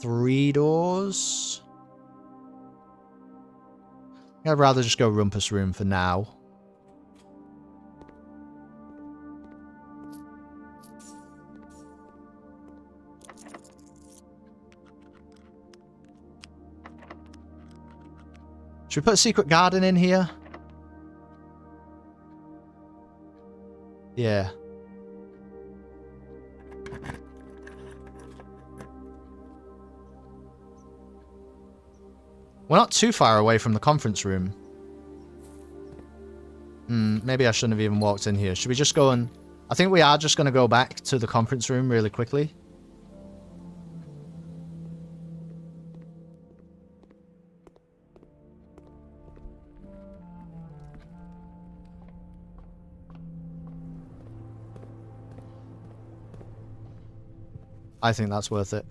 3 doors. I'd rather just go rumpus room for now. Should we put a secret garden in here? Yeah. We're not too far away from the conference room. Maybe I shouldn't have even walked in here. Should we just go and... I think we are just going to go back to the conference room really quickly. I think that's worth it.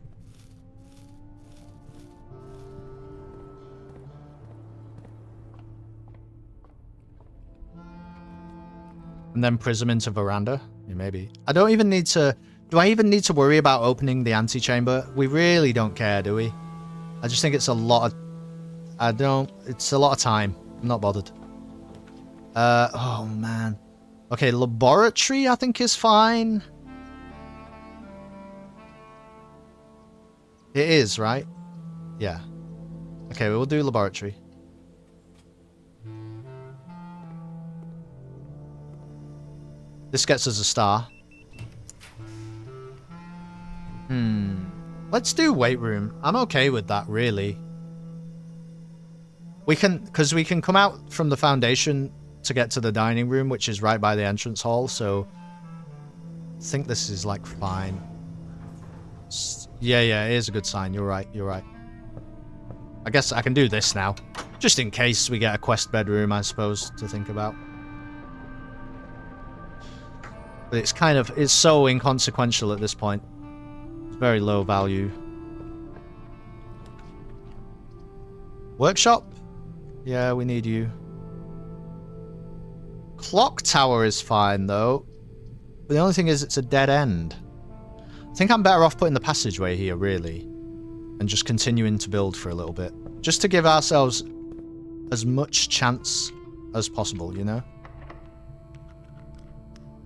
And then prism into veranda? Yeah, maybe. I don't even need to... Do I even need to worry about opening the antechamber? We really don't care, do we? I just think it's a lot of... I don't... It's a lot of time. I'm not bothered. Oh, man. Okay, laboratory I think is fine. It is, right? Yeah. Okay, we'll do laboratory. This gets us a star. Let's do weight room. I'm okay with that, really. We can... Because we can come out from the foundation to get to the dining room, which is right by the entrance hall, so... I think this is, like, fine. Yeah, it is a good sign. You're right, you're right. I guess I can do this now. Just in case we get a quest bedroom, I suppose, to think about. But it's kind of... It's so inconsequential at this point. It's very low value. Workshop? Yeah, we need you. Clock tower is fine, though. But the only thing is it's a dead end. I think I'm better off putting the passageway here, really. And just continuing to build for a little bit. Just to give ourselves as much chance as possible, you know?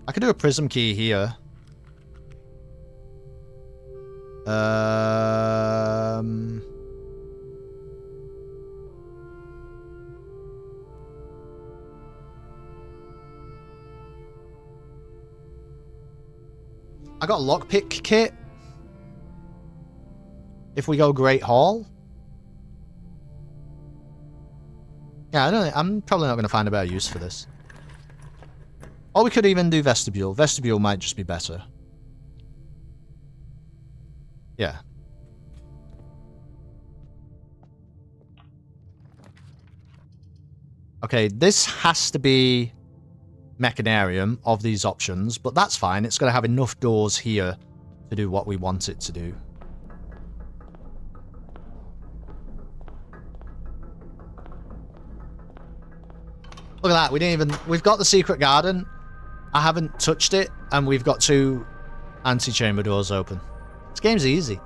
I could do a prism key here. I got a lockpick kit. If we go Great Hall. Yeah, I'm probably not going to find a better use for this. Or we could even do Vestibule. Vestibule might just be better. Yeah. Okay, this has to be Mechanarium of these options, but that's fine. It's going to have enough doors here to do what we want it to do. Look at that. We've got the secret garden. I haven't touched it, and we've got 2 antechamber doors open. This game's easy.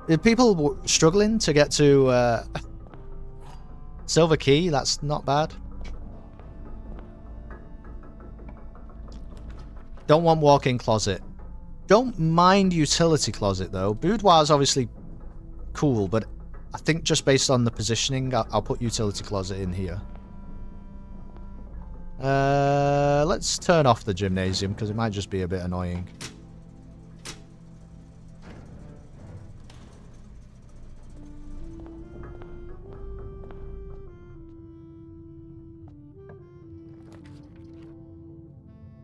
Are people struggling to get to Silver Key? That's not bad. Don't want walk-in closet. Don't mind utility closet, though. Boudoir is obviously cool, but I think just based on the positioning, I'll put utility closet in here. Let's turn off the gymnasium, because it might just be a bit annoying.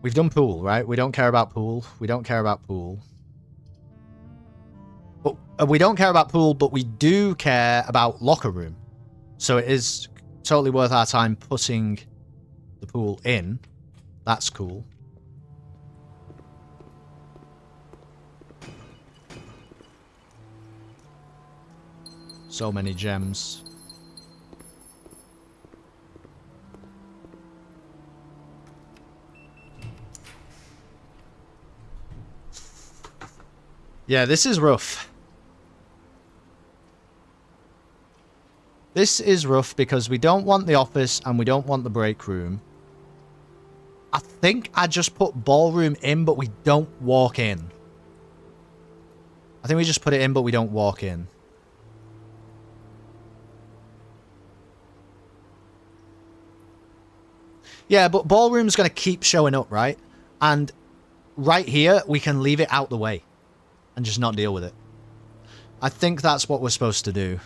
We've done pool, right? We don't care about pool. We don't care about pool. But we don't care about pool, but we do care about locker room. So it is totally worth our time putting the pool in. That's cool. So many gems. Yeah, this is rough. This is rough because we don't want the office and we don't want the break room. I think I just put ballroom in, but we don't walk in. I think we just put it in, but we don't walk in. Yeah, but ballroom's going to keep showing up, right? And right here, we can leave it out the way and just not deal with it. I think that's what we're supposed to do.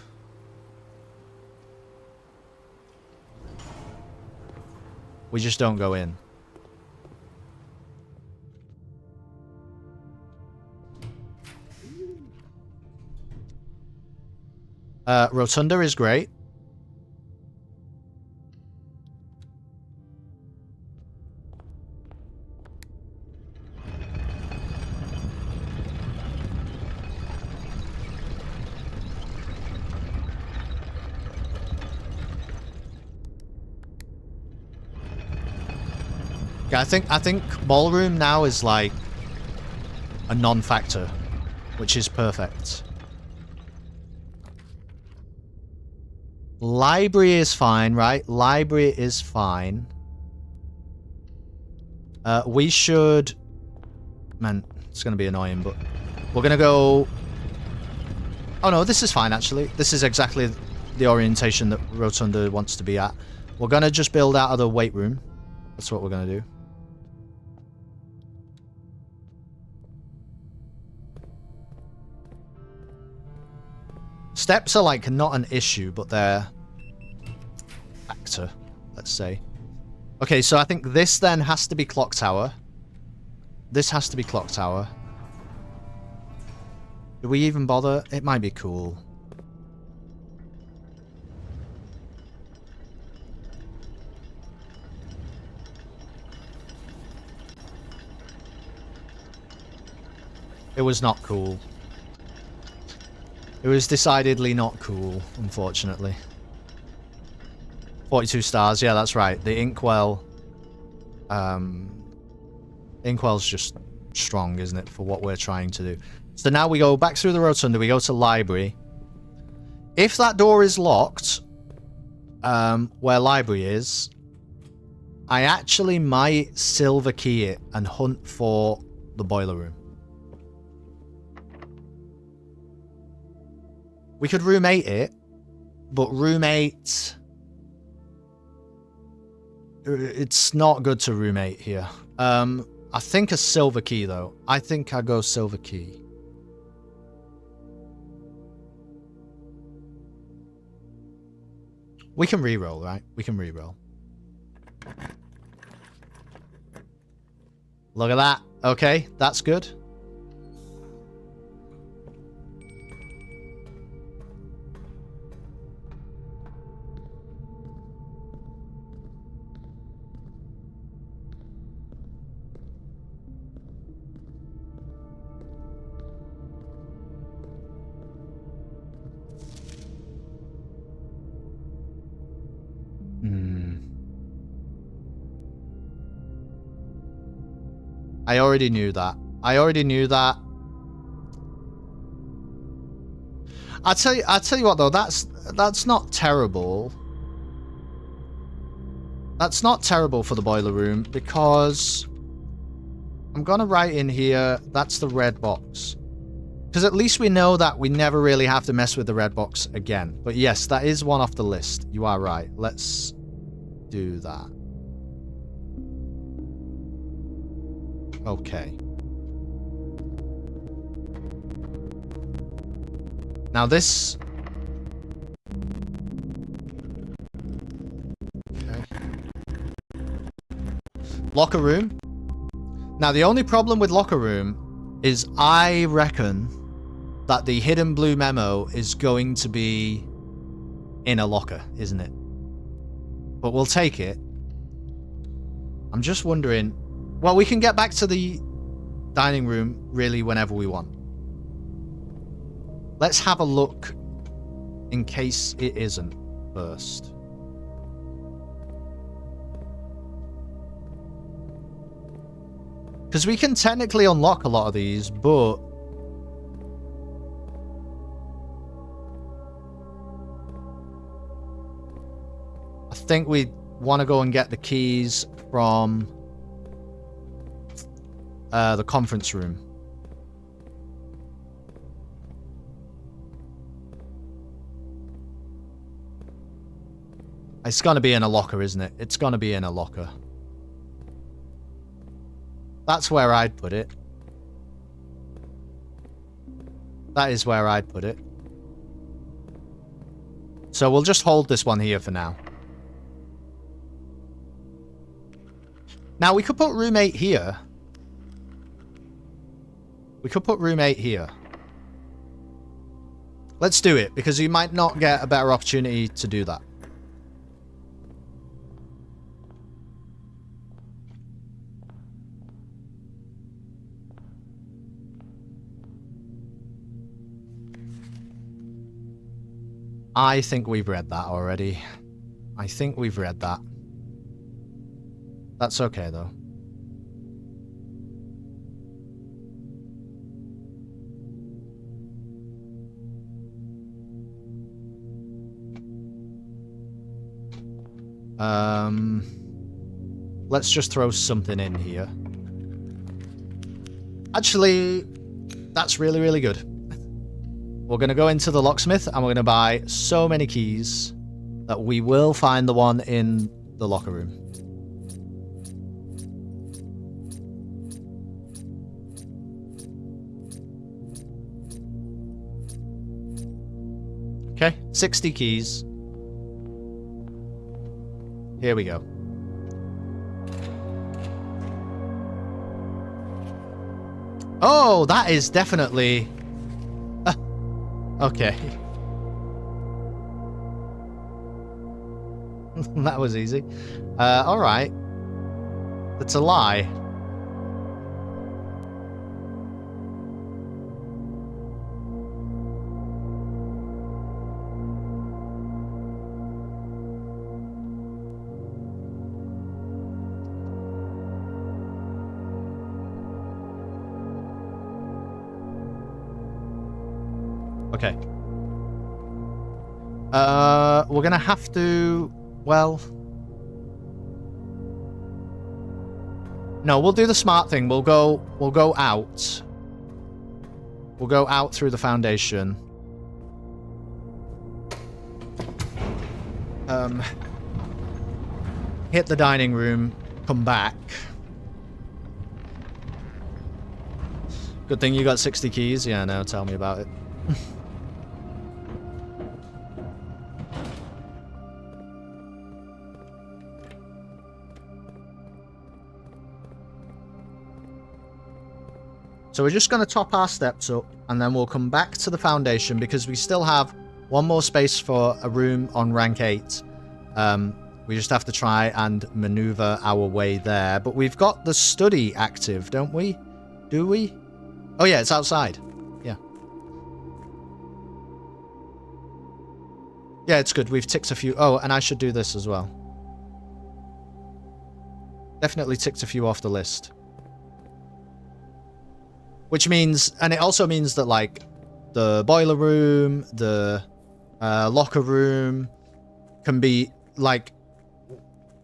We just don't go in. Rotunda is great. Yeah, I think ballroom now is like a non-factor, which is perfect. Library is fine, right? Library is fine. We should... Man, it's going to be annoying, but... We're going to go... Oh no, this is fine, actually. This is exactly the orientation that Rotunda wants to be at. We're going to just build out of the weight room. That's what we're going to do. Steps are like not an issue, but they're factor, let's say. Okay, so I think this then has to be clock tower. This has to be clock tower. Do we even bother? It might be cool. It was not cool. It was decidedly not cool, unfortunately. 42 stars, yeah, that's right. The Inkwell... Inkwell's just strong, isn't it, for what we're trying to do. So now we go back through the rotunda, we go to library. If that door is locked, where library is, I actually might silver key it and hunt for the boiler room. We could room 8 it, but room 8... It's not good to room 8 here. I think a silver key, though. I think I go silver key. We can re-roll, right? We can re-roll. Look at that. Okay, that's good. I already knew that. I already knew that. I'll tell you what though, that's not terrible. That's not terrible for the boiler room because I'm gonna write in here that's the red box. Because at least we know that we never really have to mess with the red box again. But yes, that is one off the list. You are right. Let's do that. Okay. Now this... Okay. Locker room. Now the only problem with locker room is I reckon that the hidden blue memo is going to be in a locker, isn't it? But we'll take it. I'm just wondering... Well, we can get back to the dining room really whenever we want. Let's have a look in case it isn't first. Because we can technically unlock a lot of these, but... I think we want to go and get the keys from... the conference room. It's gonna be in a locker, isn't it? It's gonna be in a locker. That's where I'd put it. That is where I'd put it. So we'll just hold this one here for now. Now we could put room 8 here. We could put room 8 here. Let's do it, because you might not get a better opportunity to do that. I think we've read that already. I think we've read that. That's okay, though. Let's just throw something in here. Actually, that's really, really good. We're going to go into the locksmith and we're going to buy so many keys that we will find the one in the locker room. Okay, 60 keys. Here we go. Oh, that is definitely... okay. That was easy. Alright. It's a lie. Okay. We're gonna have to... Well... No, we'll do the smart thing. We'll go out. We'll go out through the foundation. Hit the dining room, come back. Good thing you got 60 keys. Yeah, no, tell me about it. So we're just going to top our steps up, and then we'll come back to the foundation because we still have one more space for a room on rank 8. We just have to try and maneuver our way there. But we've got the study active, don't we? Do we? Oh yeah, it's outside. Yeah. Yeah, it's good. We've ticked a few. Oh, and I should do this as well. Definitely ticked a few off the list. Which means, and it also means that, like, the boiler room, the locker room can be, like,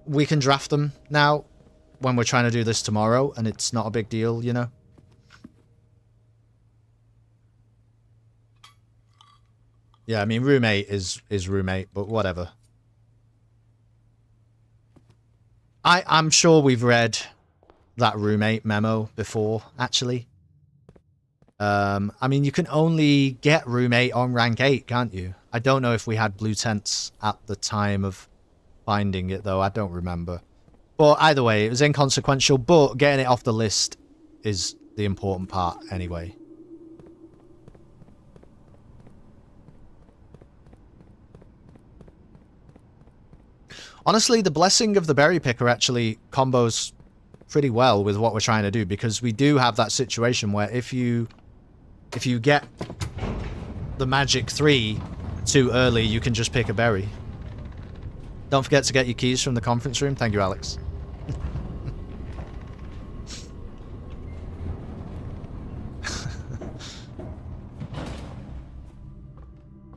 we can draft them now when we're trying to do this tomorrow, and it's not a big deal, you know? Yeah, I mean, room 8 is room 8, but whatever. I'm sure we've read that room 8 memo before, actually. I mean, you can only get room 8 on rank 8, can't you? I don't know if we had blue tents at the time of finding it, though. I don't remember. But either way, it was inconsequential, but getting it off the list is the important part anyway. Honestly, the blessing of the berry picker actually combos pretty well with what we're trying to do, because we do have that situation where if you get the magic 3 too early, you can just pick a berry. Don't forget to get your keys from the conference room. Thank you, Alex.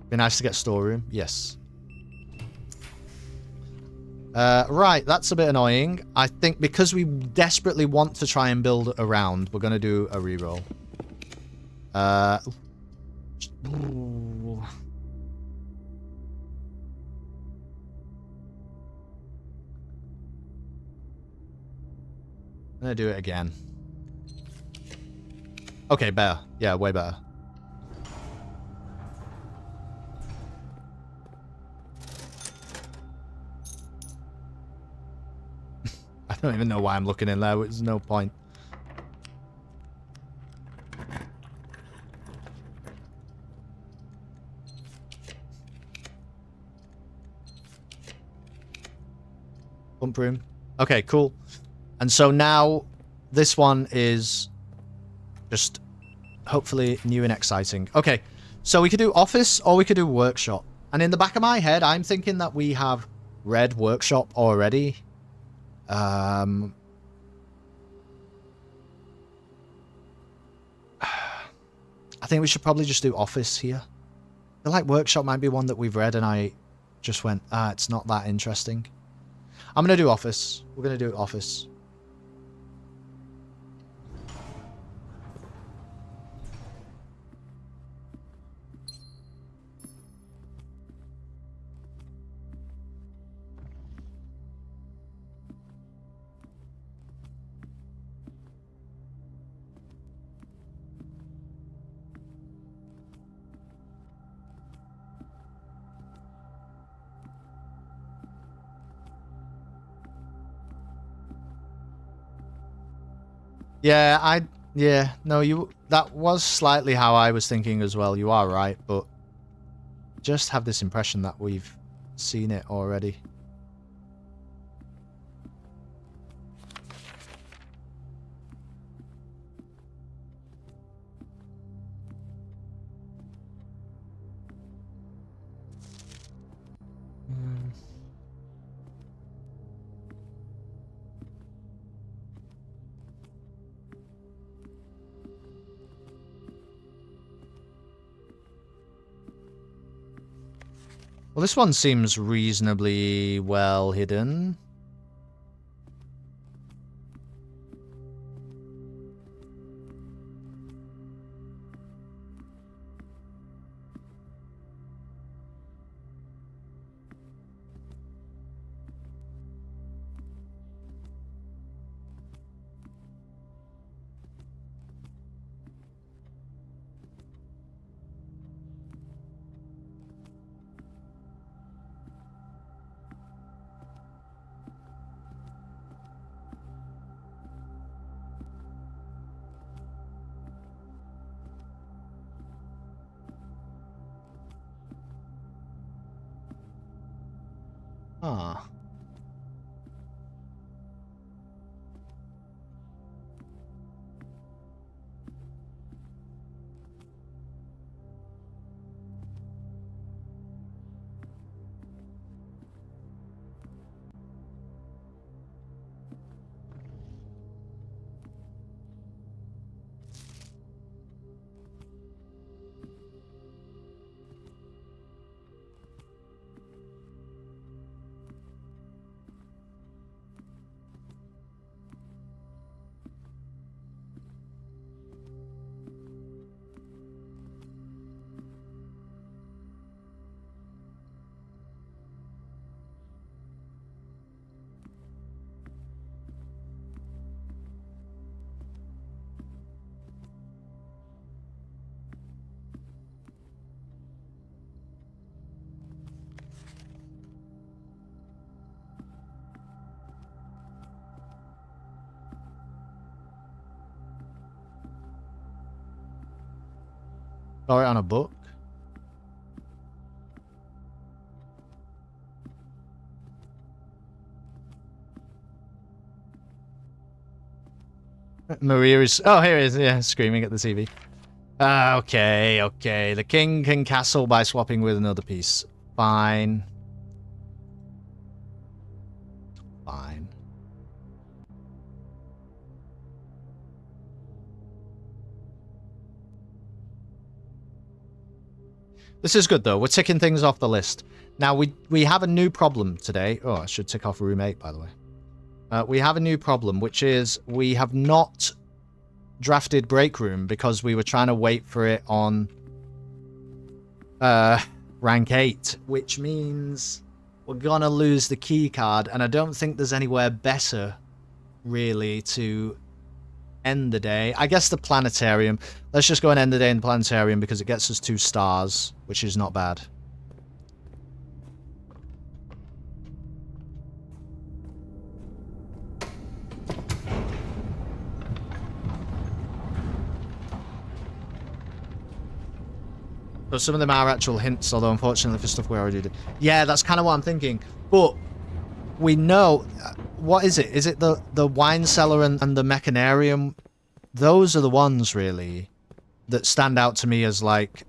Be nice to get storeroom. Yes. Right, that's a bit annoying. I think because we desperately want to try and build around, we're going to do a reroll. Ooh. I'm going to do it again. Okay, better. Yeah, way better. I don't even know why I'm looking in there. There's no point. Pump room. Okay, cool. And so now this one is just hopefully new and exciting. Okay, so we could do office or we could do workshop. And in the back of my head, I'm thinking that we have read workshop already. I think we should probably just do office here. I feel like workshop might be one that we've read and I just went, it's not that interesting. I'm going to do office. We're going to do office. Yeah, no, that was slightly how I was thinking as well. You are right, but just have this impression that we've seen it already. Well, this one seems reasonably well hidden. Ah. Saw it on a book. Maria is... Oh, here it is. Yeah, screaming at the TV. Okay, okay. The king can castle by swapping with another piece. Fine. Fine. This is good, though. We're ticking things off the list. Now, we have a new problem today. Oh, I should tick off room 8, by the way. We have a new problem, which is we have not drafted break room because we were trying to wait for it on rank 8, which means we're gonna lose the key card, and I don't think there's anywhere better really to end the day. I guess the planetarium. Let's just go and end the day in the planetarium because it gets us 2 stars, which is not bad. So some of them are actual hints, although unfortunately for stuff we already did. Yeah, that's kind of what I'm thinking. But we know... What is it? Is it the wine cellar and the mechanarium? Those are the ones, really, that stand out to me as like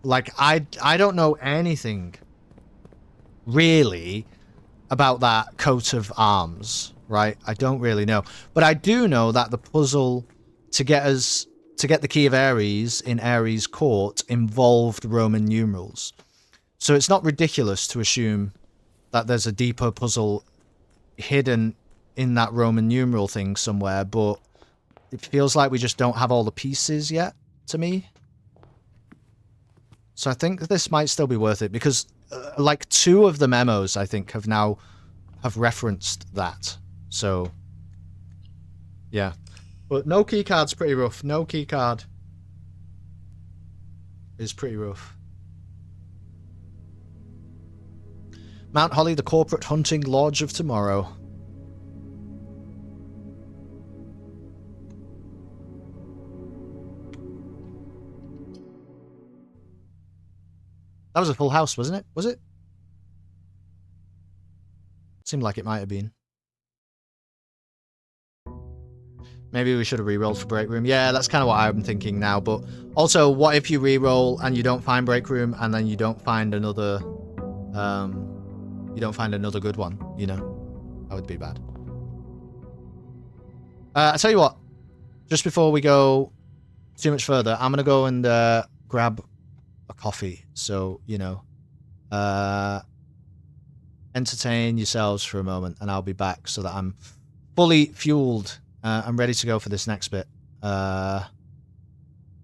I don't know anything, really, about that coat of arms, right? I don't really know. But I do know that the puzzle to get the key of Ares in Ares Court involved Roman numerals. So it's not ridiculous to assume that there's a deeper puzzle hidden in that Roman numeral thing somewhere, but it feels like we just don't have all the pieces yet, to me. So I think this might still be worth it, because like 2 of the memos, I think, have referenced that. So, yeah. But no keycard's pretty rough. No keycard is pretty rough. Mount Holly, the corporate hunting lodge of tomorrow. That was a full house, wasn't it? Was it? Seemed like it might have been. Maybe we should have re-rolled for break room. Yeah, that's kind of what I'm thinking now. But also, what if you re-roll and you don't find break room, and then you don't find another, good one? You know, that would be bad. I tell you what. Just before we go too much further, I'm gonna go and grab a coffee. So you know, entertain yourselves for a moment, and I'll be back so that I'm fully fueled. I'm ready to go for this next bit. I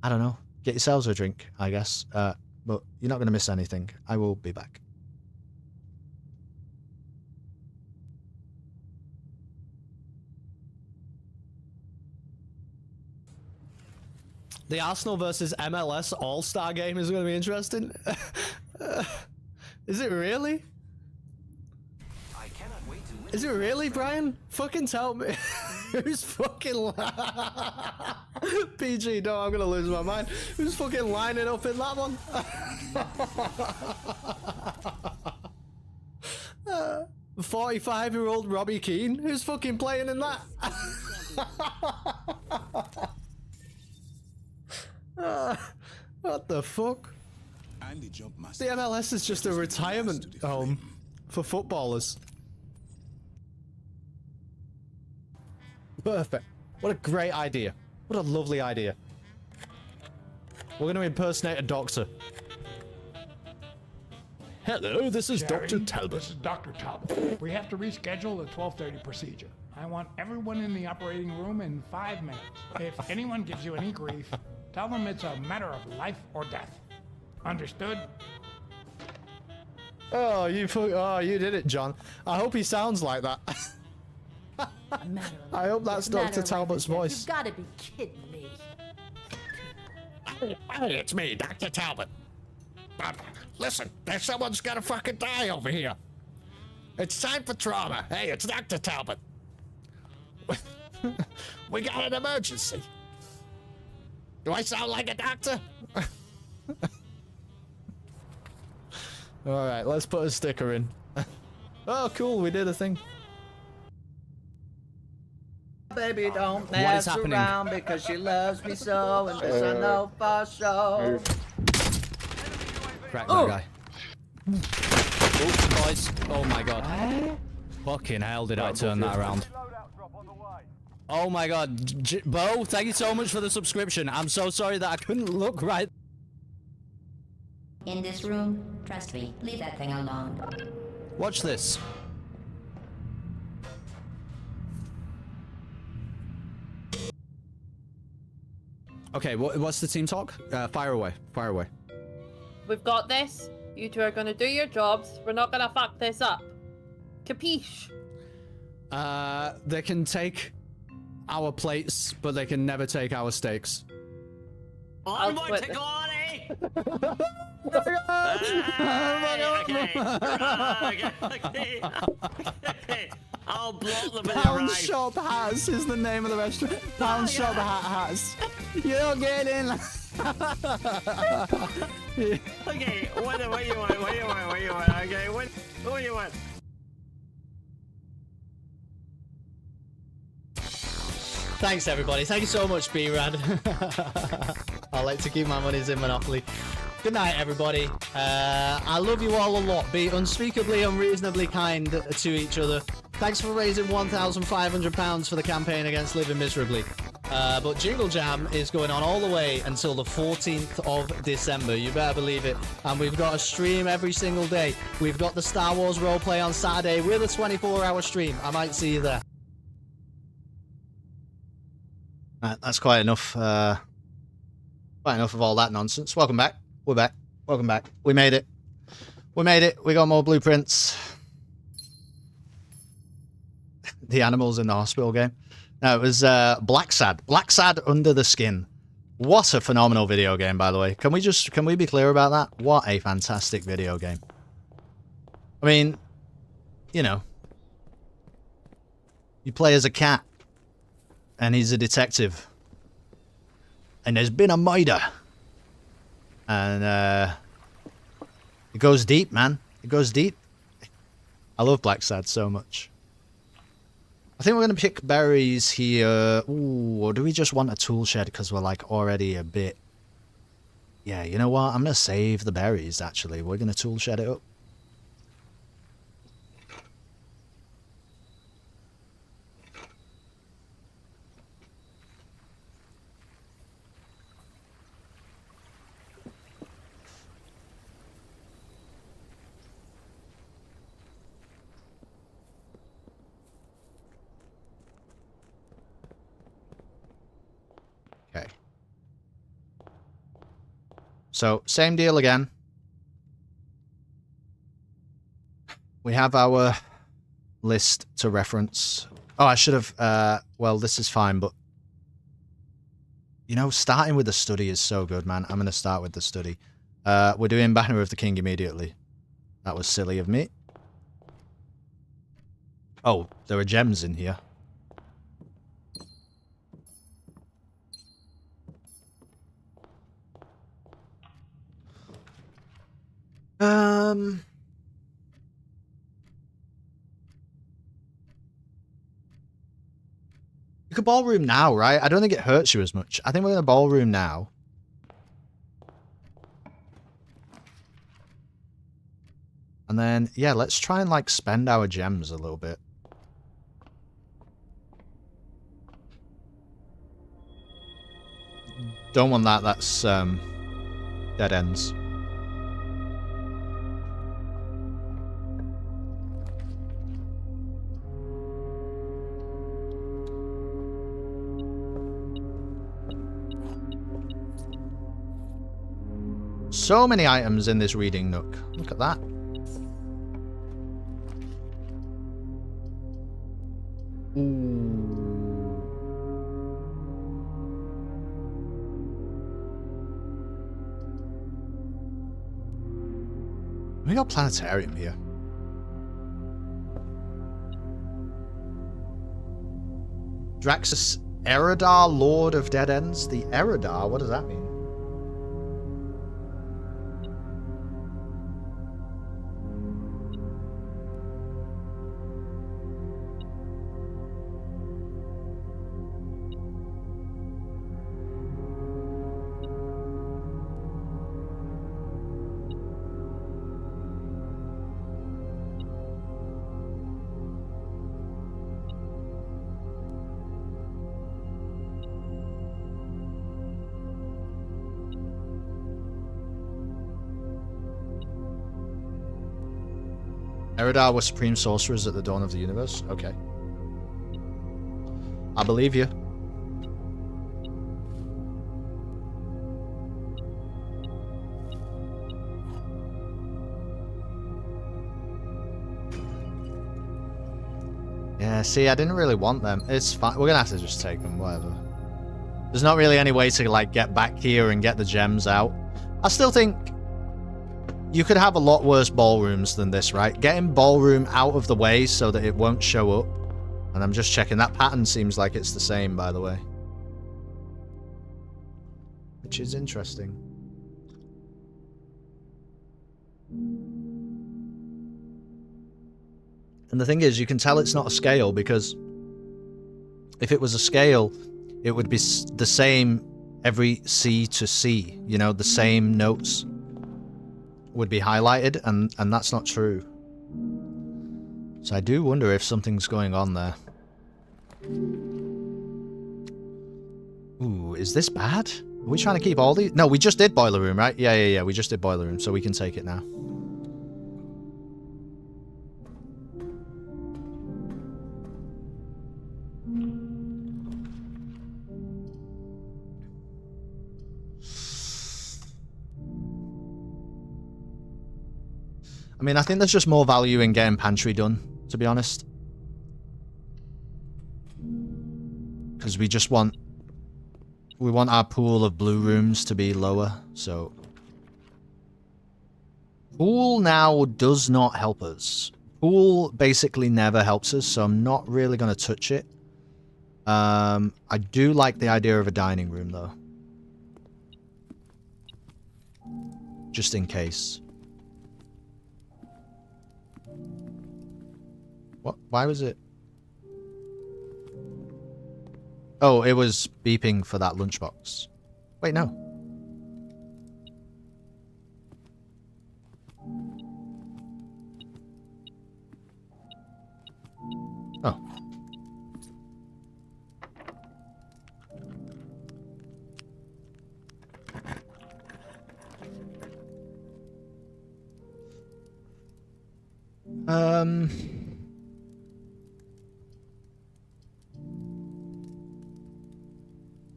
don't know. Get yourselves a drink, I guess. But you're not going to miss anything. I will be back. The Arsenal versus MLS All-Star game is going to be interesting. Is it really? Is it really, Brian? Fucking tell me. Who's fucking PG, no, I'm gonna lose my mind. Who's fucking lining up in that one? 45-year-old Robbie Keane? Who's fucking playing in that? What the fuck? The MLS is just a retirement home for footballers. Perfect. What a great idea. What a lovely idea. We're going to impersonate a doctor. Hello, this is Jerry, Dr. Talbot. This is Dr. Talbot. We have to reschedule the 12:30 procedure. I want everyone in the operating room in 5 minutes. If anyone gives you any grief, tell them it's a matter of life or death. Understood? Oh, you did it, John. I hope he sounds like that. I hope that's Dr. Talbot's voice. You've got to be kidding me. Hey, it's me, Dr. Talbot. Listen, there's someone's gonna fucking die over here. It's time for trauma. Hey, it's Dr. Talbot. We got an emergency. Do I sound like a doctor? Alright, let's put a sticker in. Oh, cool, we did a thing. Baby, don't is mess happening? around because she loves me so, and this I know for sure. Crack that guy. Oops, boys. Oh my god. Fucking hell, did I turn that around. Oh my god. Bo, thank you so much for the subscription. I'm so sorry that I couldn't look right. In this room, trust me, leave that thing alone. Watch this. Okay, what's the team talk? Fire away. Fire away. We've got this. You two are gonna do your jobs. We're not gonna fuck this up. Capiche? They can take our plates, but they can never take our steaks. I'll split this. Okay. I'll block them in Pound Shop Has is the name of the restaurant. Pound Shop Has. You're getting. Okay, what do you want? Okay, what do you want? Thanks, everybody. Thank you so much, B-Rad. I like to keep my monies in Monopoly. Good night, everybody. I love you all a lot. Be unspeakably, unreasonably kind to each other. Thanks for raising £1,500 for the campaign against living miserably. But Jingle Jam is going on all the way until the 14th of December. You better believe it. And we've got a stream every single day. We've got the Star Wars roleplay on Saturday with a 24-hour stream. I might see you there. Right, that's quite enough. Quite enough of all that nonsense. Welcome back. We're back. Welcome back. We made it. We made it. We got more blueprints. The animals in the hospital game. No, it was Black Sad. Black Sad Under the Skin. What a phenomenal video game, by the way. Can we be clear about that? What a fantastic video game. I mean, you know, you play as a cat, and he's a detective, and there's been a murder, and it goes deep, man. It goes deep. I love Black Sad so much. I think we're going to pick berries here. Ooh, or do we just want a tool shed because we're like already a bit... Yeah, you know what? I'm going to save the berries, actually. We're going to tool shed it up. Okay. So, same deal again. We have our list to reference. Oh, I should have... well, this is fine, but... You know, starting with the study is so good, man. I'm going to start with the study. We're doing Banner of the King immediately. That was silly of me. Oh, there are gems in here. You could ballroom now, right? I don't think it hurts you as much. I think we're going to ballroom now. And then, yeah, let's try and, like, spend our gems a little bit. Don't want that. That's, dead ends. So many items in this reading nook. Look at that. We got a planetarium here. Draxus Eridar, Lord of Dead Ends. The Eridar, what does that mean? Eridar were supreme sorcerers at the dawn of the universe? Okay. I believe you. Yeah, see, I didn't really want them. It's fine. We're gonna have to just take them, whatever. There's not really any way to, like, get back here and get the gems out. I still think you could have a lot worse ballrooms than this, right? Getting ballroom out of the way so that it won't show up. And I'm just checking. That pattern seems like it's the same, by the way. Which is interesting. And the thing is, you can tell it's not a scale because if it was a scale, it would be the same every C to C. You know, the same notes would be highlighted, and that's not true. So I do wonder if something's going on there. Ooh, is this bad? Are we trying to keep all these? No, we just did boiler room, right? Yeah, we just did boiler room, so we can take it now. I mean, I think there's just more value in getting pantry done, to be honest. Because we just want... we want our pool of blue rooms to be lower, so... Pool now does not help us. Pool basically never helps us, so I'm not really going to touch it. I do like the idea of a dining room, though. Just in case. What? Why was it? Oh, it was beeping for that lunchbox. Wait, no. Oh.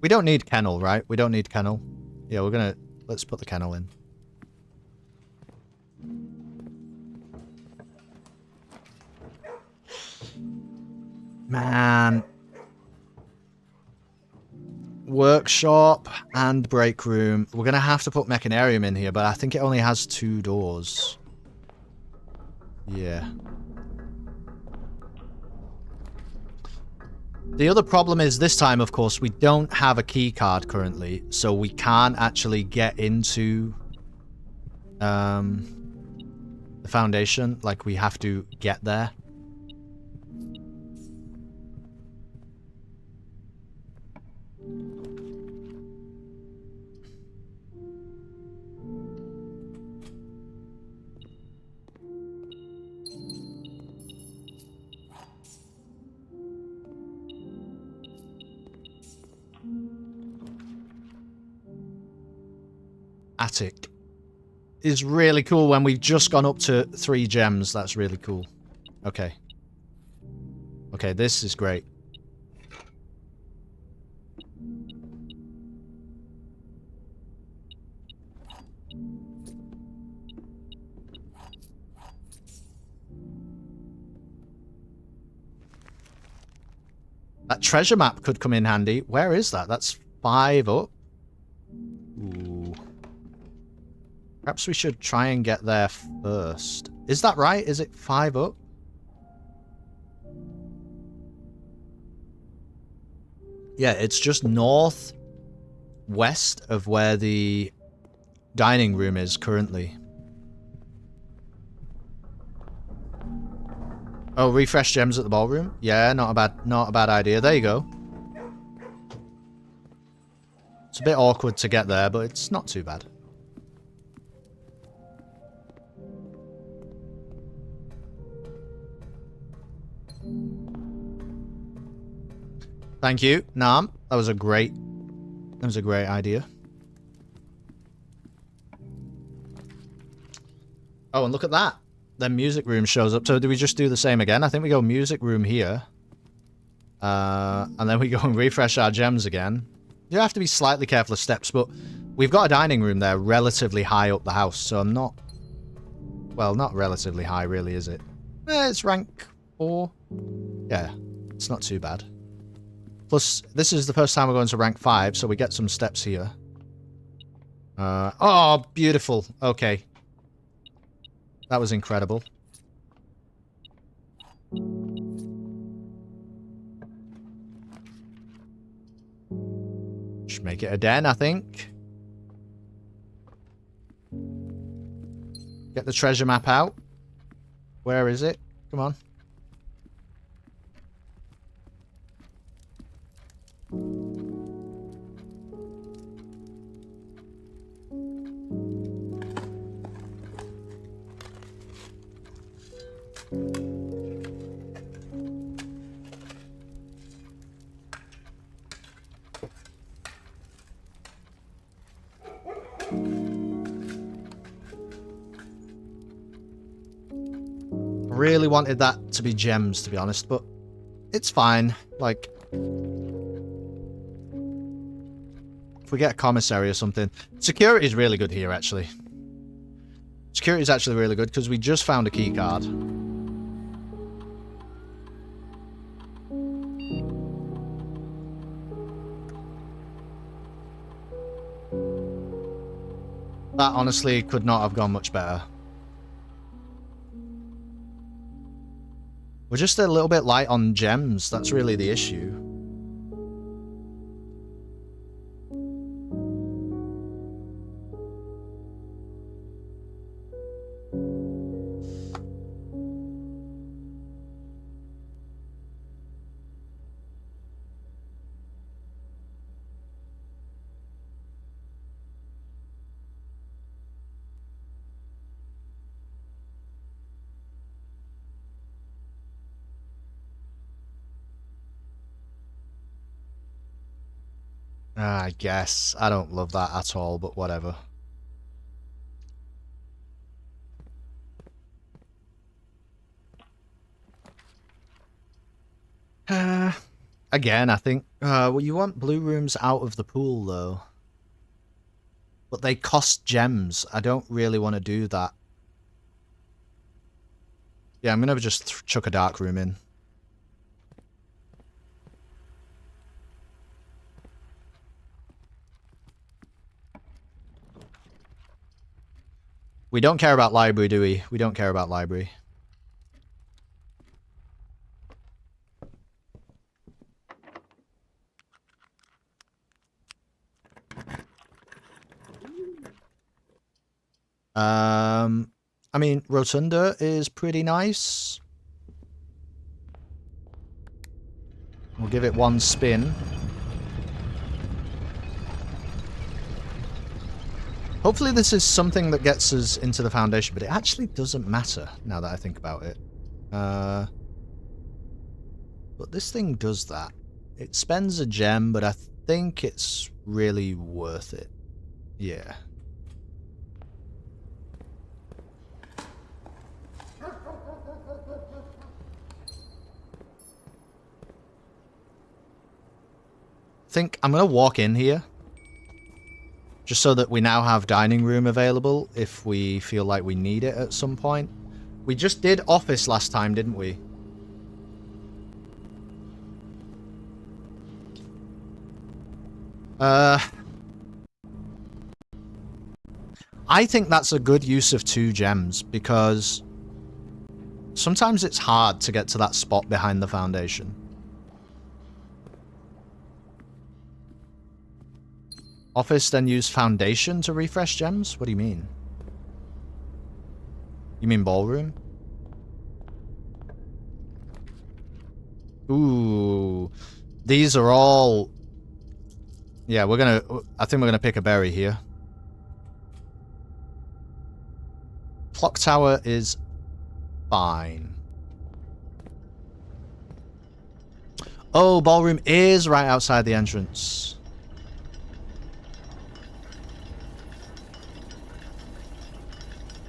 We don't need kennel, right? We don't need kennel. Yeah, we're gonna... let's put the kennel in. Man. Workshop and break room. We're gonna have to put mechanarium in here, but I think it only has 2 doors. Yeah. The other problem is this time, of course, we don't have a key card currently, so we can't actually get into the foundation. Like, we have to get there. attic is really cool when we've just gone up to 3 gems. That's really cool. Okay. Okay, this is great. That treasure map could come in handy. Where is that? That's 5 up. Ooh. Perhaps we should try and get there first. Is that right? Is it 5 up? Yeah, it's just north west of where the dining room is currently. Oh, refresh gems at the ballroom? Yeah, not a bad idea. There you go. It's a bit awkward to get there, but it's not too bad. Thank you, Nam. That was a great idea. Oh, and look at that. The music room shows up. So do we just do the same again? I think we go music room here. And then we go and refresh our gems again. You have to be slightly careful of steps, but we've got a dining room there relatively high up the house, so I'm not... Well, not relatively high, really, is it? It's rank 4. Yeah, it's not too bad. Plus, this is the first time we're going to rank 5, so we get some steps here. Oh, beautiful. Okay. That was incredible. Should make it a den, I think. Get the treasure map out. Where is it? Come on. Really wanted that to be gems, to be honest, but it's fine. Like, if we get a commissary or something. Security is really good here, actually. Security is actually really good because we just found a key card. That honestly could not have gone much better. We're just a little bit light on gems. That's really the issue. I guess. I don't love that at all, but whatever. Again, I think... well, you want blue rooms out of the pool, though. But they cost gems. I don't really want to do that. Yeah, I'm going to just chuck a dark room in. We don't care about library, do we? We don't care about library. I mean, Rotunda is pretty nice. We'll give it one spin. Hopefully this is something that gets us into the foundation, but it actually doesn't matter now that I think about it. But this thing does that. It spends a gem, but I think it's really worth it. Yeah. think I'm going to walk in here. Just so that we now have dining room available if we feel like we need it at some point. We just did office last time, didn't we? I think that's a good use of 2 gems because sometimes it's hard to get to that spot behind the foundation. Office, then use foundation to refresh gems? What do you mean? You mean ballroom? Ooh. These are all... Yeah, I think we're gonna pick a berry here. Clock tower is fine. Oh, ballroom is right outside the entrance.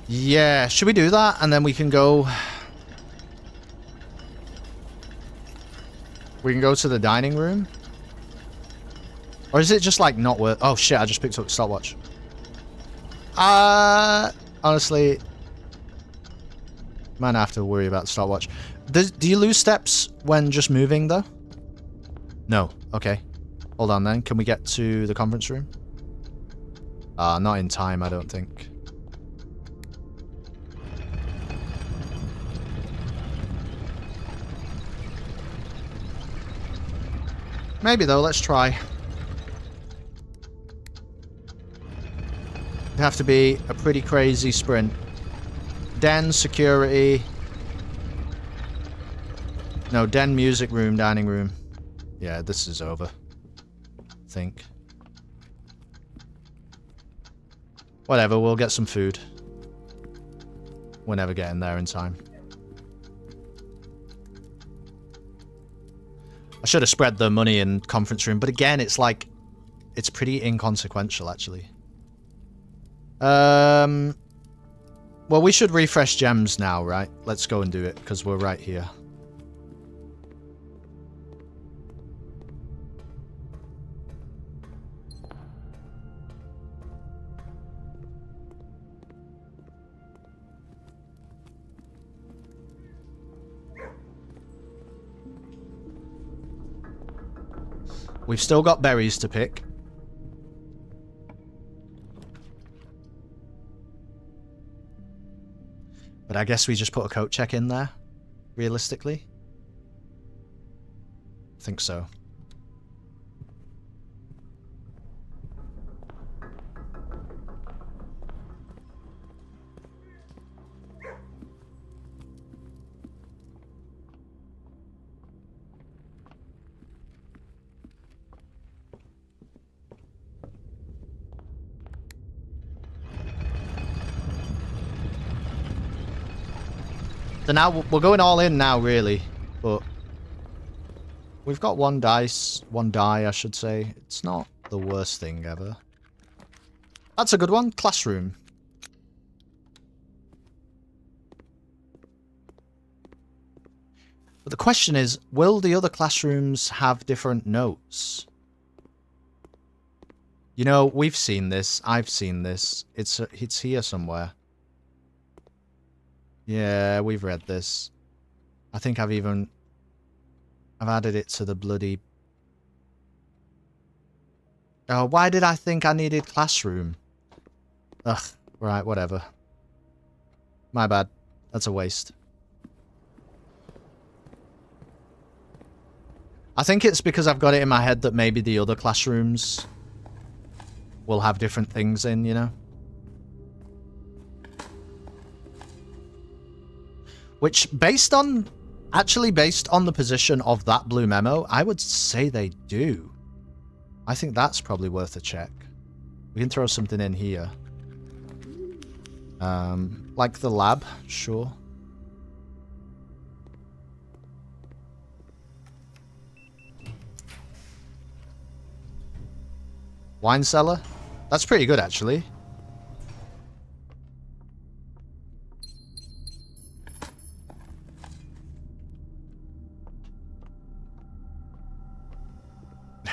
Yeah, should we do that? And then we can go... We can go to the dining room? Or is it just like not worth... Oh shit, I just picked up the stopwatch. Honestly... Might have to worry about the stopwatch. Do you lose steps when just moving though? No, okay. Hold on then, can we get to the conference room? Not in time, I don't think. Maybe though, let's try. It'd have to be a pretty crazy sprint. Den, security. No, den, music room, dining room. Yeah, this is over. I think. Whatever, we'll get some food. We're never getting there in time. I should have spread the money in conference room, but again, it's like... It's pretty inconsequential, actually. Well, we should refresh gems now, right? Let's go and do it, because we're right here. We've still got berries to pick. But I guess we just put a coat check in there, realistically. I think so. So now we're going all in now, really, but we've got one die, I should say. It's not the worst thing ever. That's a good one. Classroom. But the question is, will the other classrooms have different notes? You know, we've seen this. I've seen this. It's here somewhere. Yeah, we've read this. I think I've added it to the bloody... Oh, why did I think I needed classroom? Ugh, right, whatever. My bad. That's a waste. I think it's because I've got it in my head that maybe the other classrooms will have different things in, you know? Which, actually based on the position of that blue memo, I would say they do. I think that's probably worth a check. We can throw something in here. Like the lab, sure. Wine cellar? That's pretty good, actually.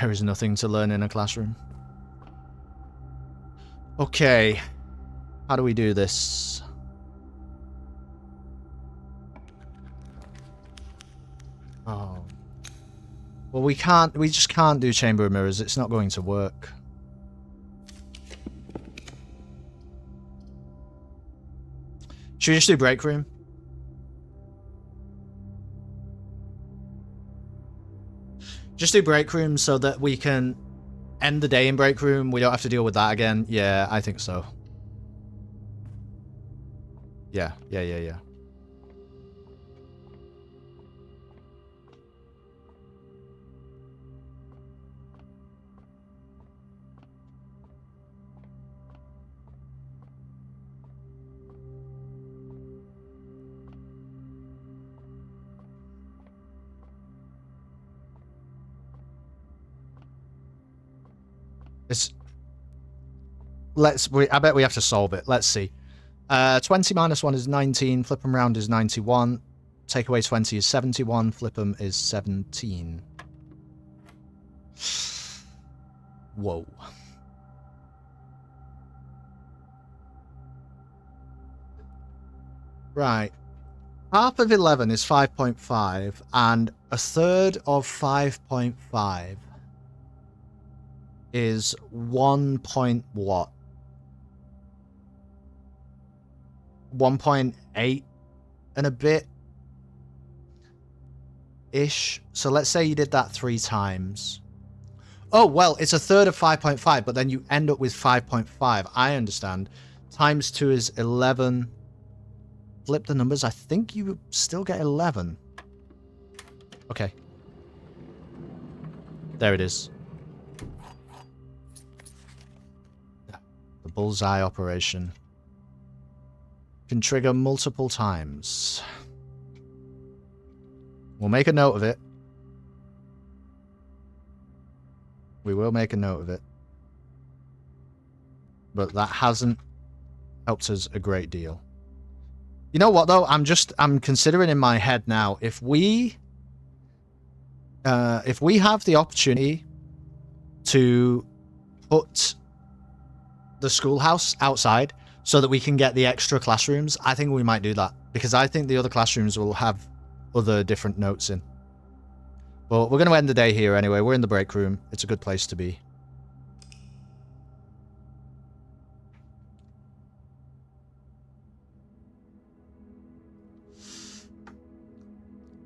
There is nothing to learn in a classroom. Okay. How do we do this? Oh. Well, we just can't do Chamber of Mirrors. It's not going to work. Should we just do Break Room? Just do Break Room so that we can end the day in Break Room. We don't have to deal with that again. Yeah, I think so. Yeah. I bet we have to solve it. Let's see. 20 minus 1 is 19. Flip 'em round is 91. Take away 20 is 71. Flip 'em is 17. Whoa. Right. Half of 11 is 5.5, and a third of 5.5 is 1 point what? 1.8 and a bit ish. So let's say you did that 3 times. Oh, well, it's a third of 5.5, but then you end up with 5.5. I understand. Times 2 is 11. Flip the numbers. I think you still get 11. Okay. There it is. The bullseye operation can trigger multiple times. We'll make a note of it. We will make a note of it. But that hasn't helped us a great deal. You know what, though? I'm considering in my head now, if we have the opportunity to put the schoolhouse outside so that we can get the extra classrooms, I think we might do that. Because I think the other classrooms will have other different notes in. But we're going to end the day here anyway. We're in the break room. It's a good place to be.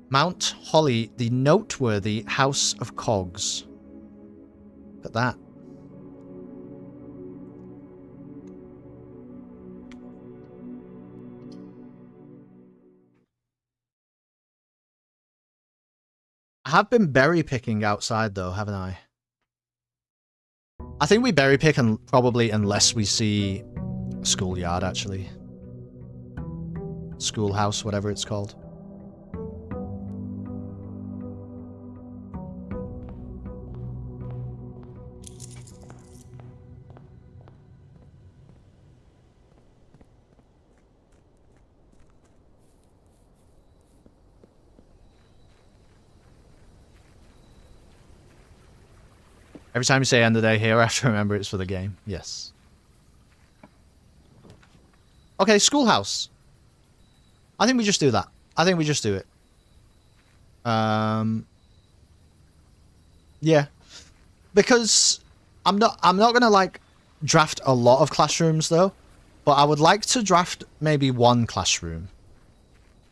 Mount Holly, the noteworthy House of Cogs. Look at that. I have been berry picking outside though, haven't I? I think we berry pick and probably unless we see a schoolyard actually. Schoolhouse, whatever it's called. Every time you say end of the day here, I have to remember it's for the game. Yes. Okay, schoolhouse. I think we just do that. I think we just do it. Yeah. Because I'm not gonna like draft a lot of classrooms though. But I would like to draft maybe 1 classroom.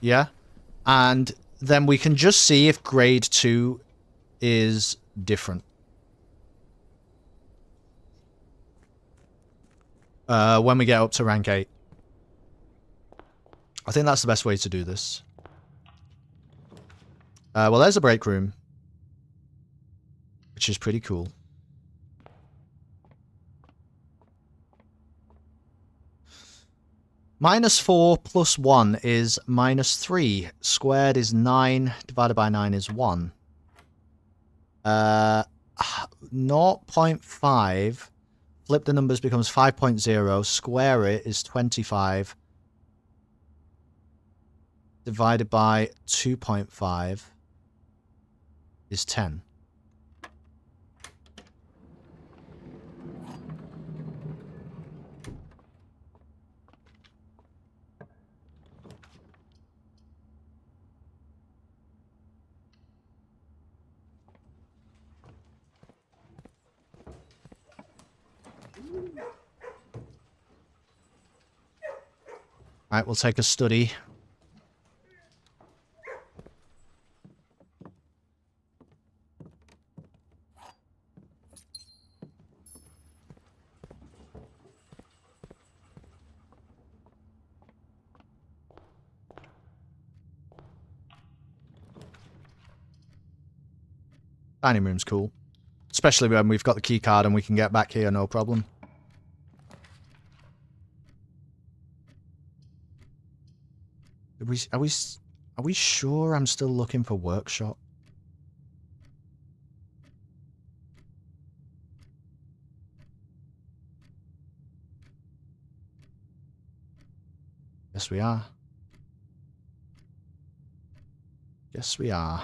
Yeah? And then we can just see if grade 2 is different. When we get up to rank 8. I think that's the best way to do this. Well, there's a break room. Which is pretty cool. -4 plus 1 is -3. Squared is 9. Divided by 9 is 1. 0.5. Flip the numbers becomes 5.0. Square it is 25. Divided by 2.5 is 10. Right, we'll take a study. Dining room's cool. Especially when we've got the key card and we can get back here, no problem. Are we sure I'm still looking for workshop? Yes, we are. Yes, we are.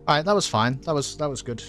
Alright, that was fine. That was good.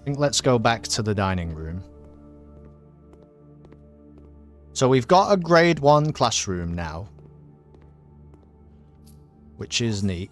I think let's go back to the dining room. So we've got a grade 1 classroom now, which is neat.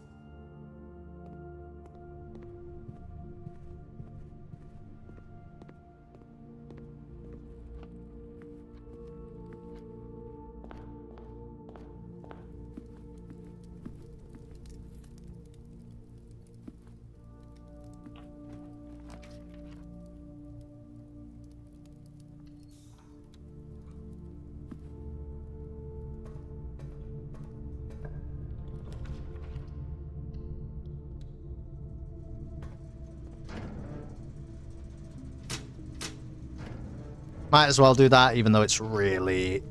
Might as well do that, even though it's really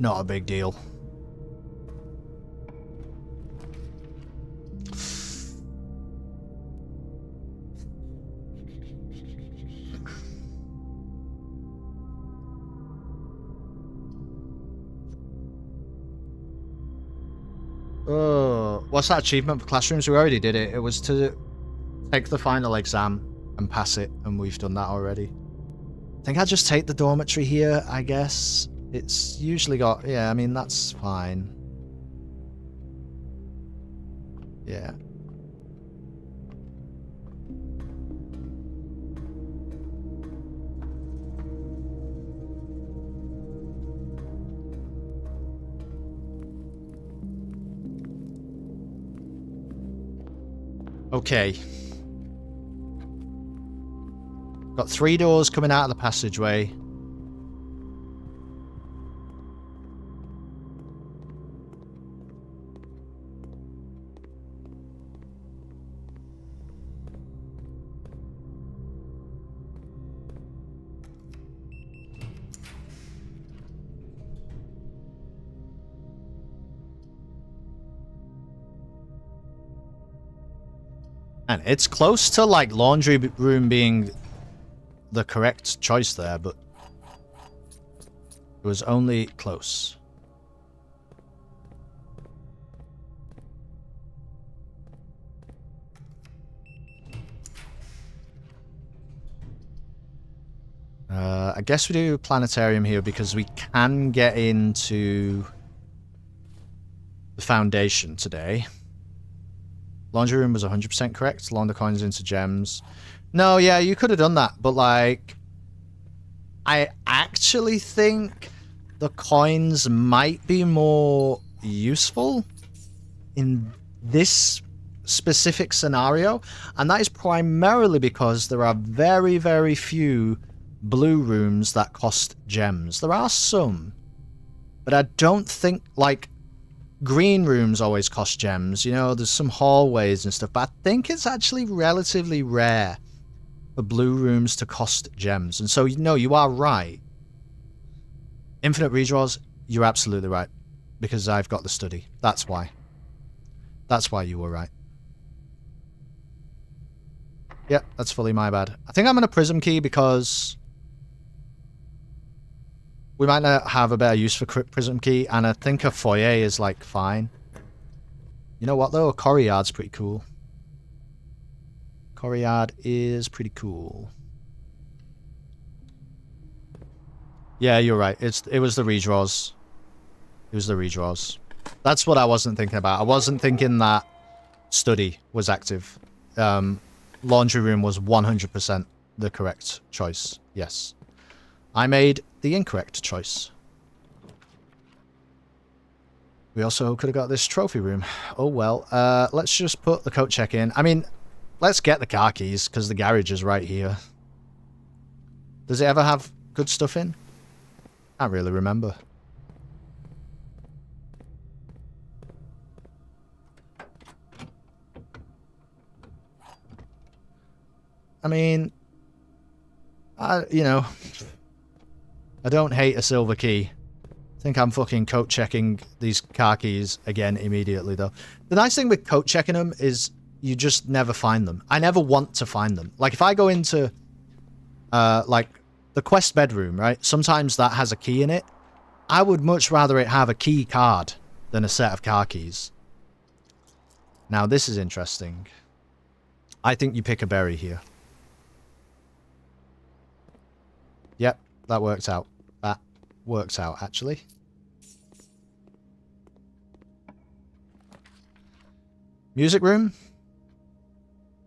not a big deal. Oh, what's that achievement for classrooms? We already did it. It was to take the final exam and pass it, and we've done that already. I think I'll just take the dormitory here, I guess. It's usually got... Yeah, I mean, that's fine. Yeah. Okay. Got 3 doors coming out of the passageway. And it's close to, like, laundry room being the correct choice there, but it was only close. I guess we do planetarium here because we can get into the foundation today. Laundry room was 100% correct. Launder coins into gems. No, yeah, you could have done that, but like, I actually think the coins might be more useful in this specific scenario, and that is primarily because there are very, very few blue rooms that cost gems. There are some, but I don't think, like, green rooms always cost gems, you know, there's some hallways and stuff, but I think it's actually relatively rare for blue rooms to cost gems. And so, no, you are right. Infinite redraws, you're absolutely right. Because I've got the study. That's why. That's why you were right. Yep, that's fully my bad. I think I'm going to prism key because we might not have a better use for prism key, and I think a foyer is, like, fine. You know what, though? A courtyard's pretty cool. Courtyard is pretty cool. Yeah, you're right. It was the redraws. It was the redraws. That's what I wasn't thinking about. I wasn't thinking that study was active. Laundry room was 100% the correct choice. Yes. I made the incorrect choice. We also could have got this trophy room. Oh well. Let's just put the coat check in. I mean, let's get the car keys, because the garage is right here. Does it ever have good stuff in? Can't really remember. I mean, you know, I don't hate a silver key. I think I'm fucking coat checking these car keys again immediately, though. The nice thing with coat checking them is you just never find them. I never want to find them. Like, if I go into, like, the quest bedroom, right? Sometimes that has a key in it. I would much rather it have a key card than a set of car keys. Now, this is interesting. I think you pick a berry here. Yep, that works out. That works out, actually. Music room.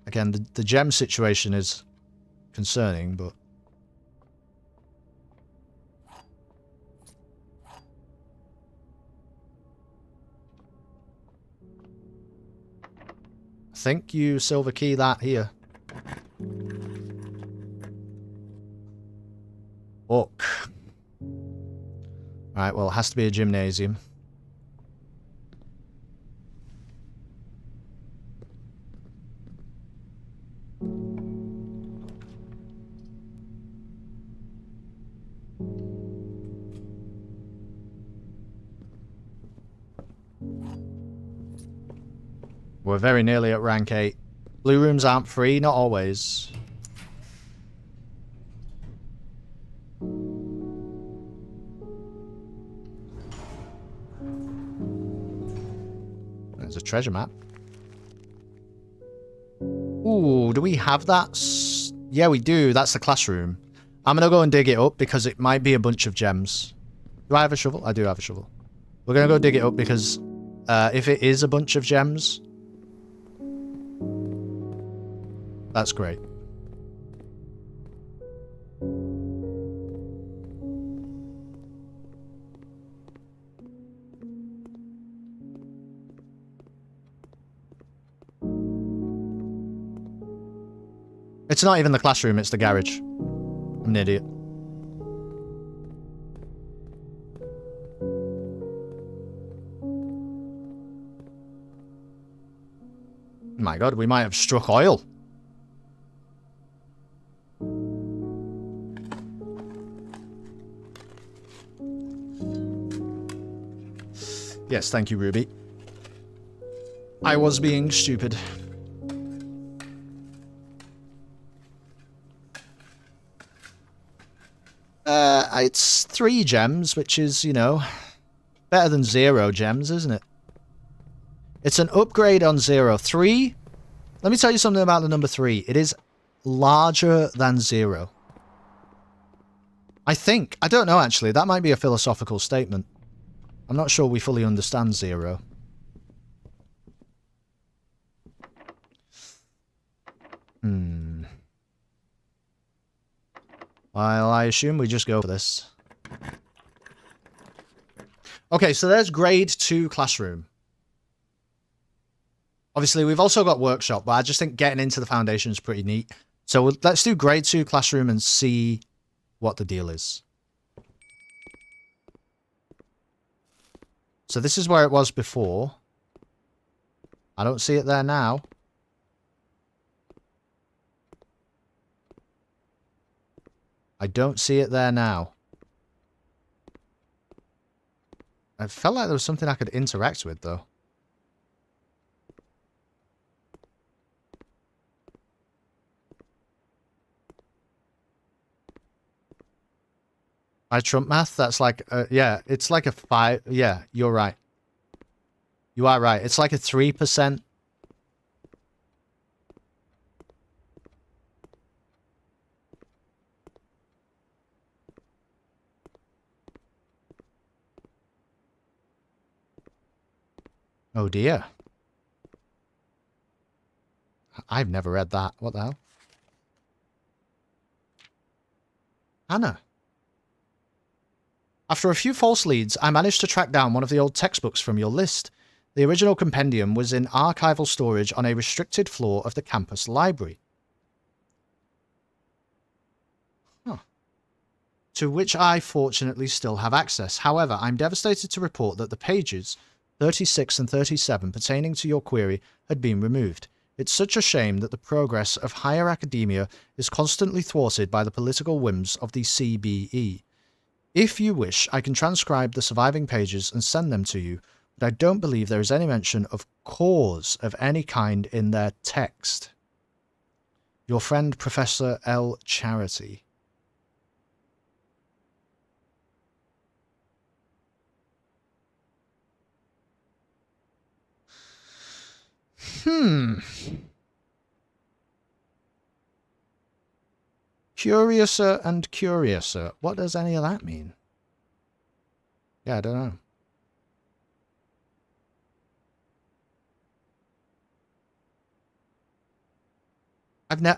Again, the gem situation is concerning, but... I think you silver key that here. Fuck. Right, well, it has to be a gymnasium. We're very nearly at rank 8. Blue rooms aren't free, not always. There's a treasure map. Ooh, do we have that? Yeah, we do. That's the classroom. I'm gonna go and dig it up because it might be a bunch of gems. Do I have a shovel? I do have a shovel. We're gonna go dig it up because if it is a bunch of gems... That's great. It's not even the classroom, it's the garage. I'm an idiot. My god, we might have struck oil. Yes, thank you, Ruby. I was being stupid. It's 3 gems, which is, you know, better than 0 gems, isn't it? It's an upgrade on 0. 3, let me tell you something about the number 3. It is larger than 0. I think. I don't know, actually. That might be a philosophical statement. I'm not sure we fully understand 0. Well, I assume we just go for this. Okay, so there's grade 2 classroom. Obviously, we've also got workshop, but I just think getting into the foundation is pretty neat. So let's do grade 2 classroom and see what the deal is. So this is where it was before. I don't see it there now. I don't see it there now. I felt like there was something I could interact with, though. By Trump math, that's like, yeah, it's like a 5, yeah, you're right. You are right. It's like a 3%. Oh dear. I've never read that. What the hell? Anna. After a few false leads, I managed to track down one of the old textbooks from your list. The original compendium was in archival storage on a restricted floor of the campus library. Huh. To which I fortunately still have access. However, I'm devastated to report that the pages 36 and 37 pertaining to your query had been removed. It's such a shame that the progress of higher academia is constantly thwarted by the political whims of the CBE. If you wish, I can transcribe the surviving pages and send them to you, but I don't believe there is any mention of cause of any kind in their text. Your friend, Professor L. Charity. Curiouser and curiouser. What does any of that mean? Yeah, I don't know.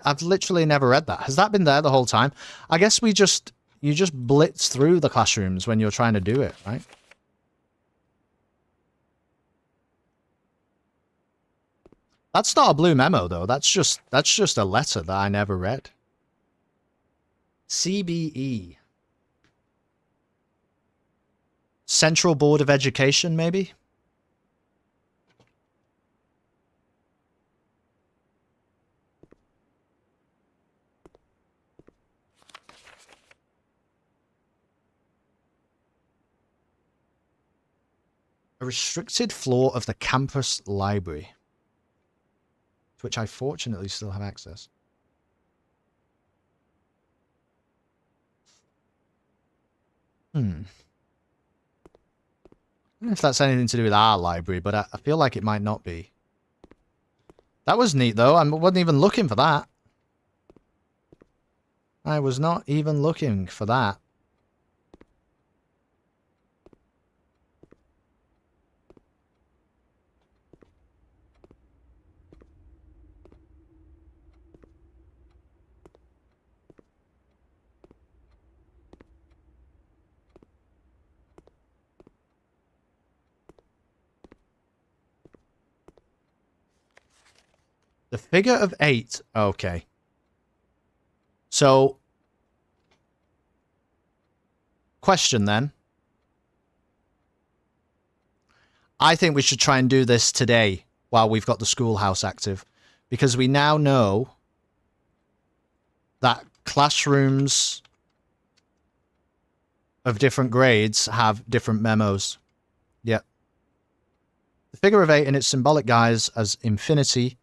I've literally never read that. Has that been there the whole time? I guess you just blitz through the classrooms when you're trying to do it, right? That's not a blue memo though. That's just a letter that I never read. CBE. Central Board of Education, maybe? A restricted floor of the campus library, to which I fortunately still have access. I don't know if that's anything to do with our library, but I feel like it might not be. That was neat, though. I wasn't even looking for that. I was not even looking for that. The figure of 8. Okay. So, question then. I think we should try and do this today while we've got the schoolhouse active. Because we now know that classrooms of different grades have different memos. Yep. The figure of 8 in its symbolic guise as infinity,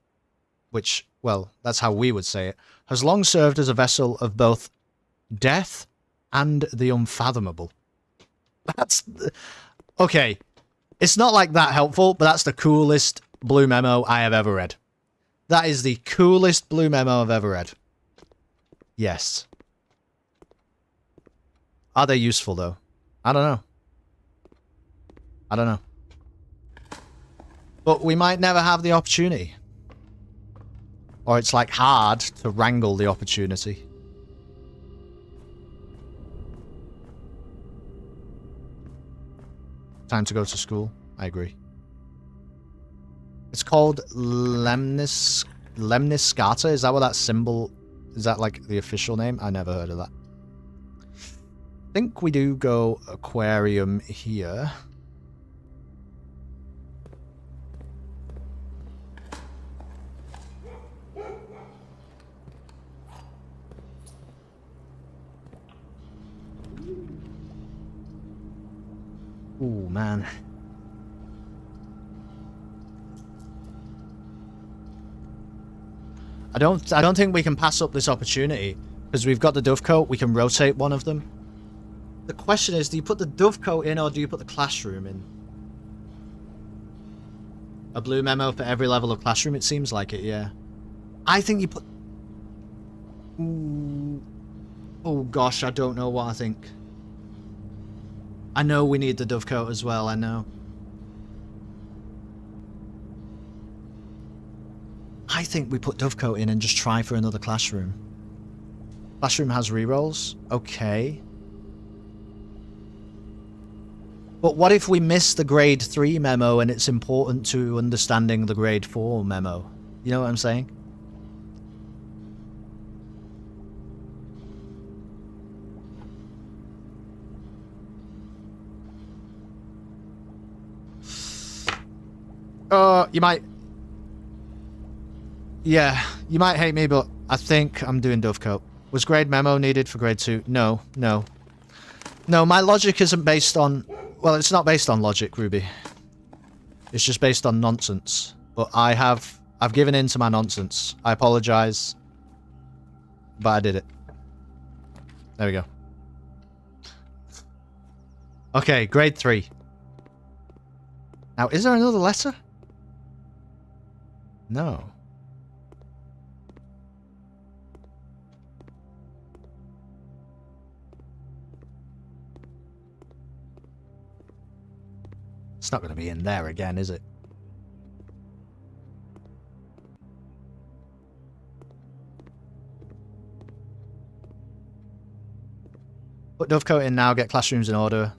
which, well, that's how we would say it, has long served as a vessel of both death and the unfathomable. That's... Okay. It's not like that helpful, but that's the coolest blue memo I have ever read. That is the coolest blue memo I've ever read. Yes. Are they useful, though? I don't know. I don't know. But we might never have the opportunity. Or it's like hard to wrangle the opportunity. Time to go to school. I agree. It's called Lemniscata. Is that what that symbol... Is that like the official name? I never heard of that. I think we do go aquarium here. Ooh, man. I don't think we can pass up this opportunity because we've got the dovecoat. We can rotate one of them. The question is, do you put the dovecoat in or do you put the classroom in? A blue memo for every level of classroom. It seems like it, yeah. I think you put... Ooh. Oh gosh, I don't know what I think. I know we need the dovecoat as well, I know. I think we put dovecoat in and just try for another classroom. Classroom has rerolls? Okay. But what if we miss the grade 3 memo and it's important to understanding the grade 4 memo? You know what I'm saying? You might... Yeah, you might hate me, but I think I'm doing dovecoat. Was grade memo needed for grade 2? No, no. No, my logic isn't based on... Well, it's not based on logic, Ruby. It's just based on nonsense. But I've given in to my nonsense. I apologize. But I did it. There we go. Okay, grade 3. Now, is there another letter? No. It's not going to be in there again, is it? Put dovecoat in now, get classrooms in order.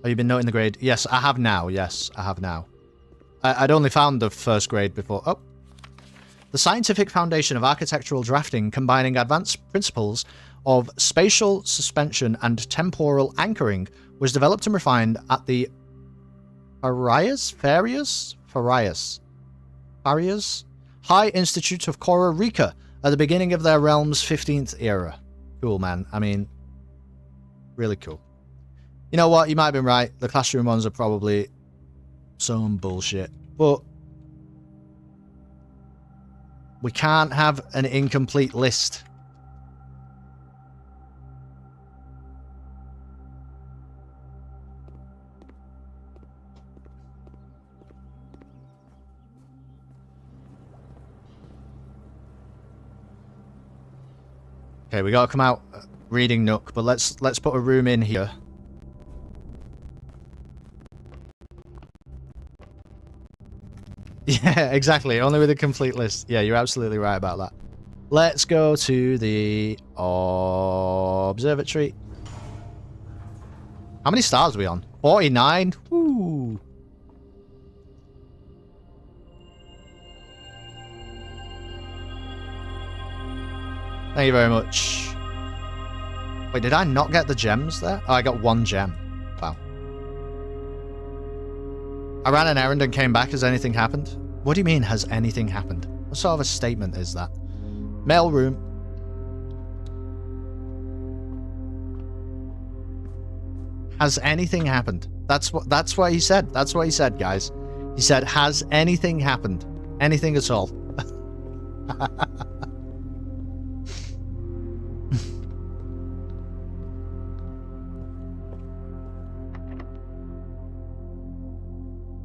Oh, you've been noting the grade? Yes, I have now. Yes, I have now. I'd only found the first grade before. Oh. The scientific foundation of architectural drafting, combining advanced principles of spatial suspension and temporal anchoring, was developed and refined at the Farias High Institute of Costa Rica at the beginning of their realm's 15th era. Cool, man. I mean, really cool. You know what? You might have been right. The classroom ones are probably some bullshit. But we can't have an incomplete list. Okay, we gotta come out reading Nook, but let's put a room in here. Yeah, exactly. Only with a complete list. Yeah, you're absolutely right about that. Let's go to the observatory. How many stars are we on? 49? Woo! Thank you very much. Wait, did I not get the gems there? Oh, I got 1 gem. Wow. I ran an errand and came back. Has anything happened? What do you mean, has anything happened? What sort of a statement is that? Mail room. Has anything happened? That's what he said. That's what he said, guys. He said, has anything happened? Anything at all?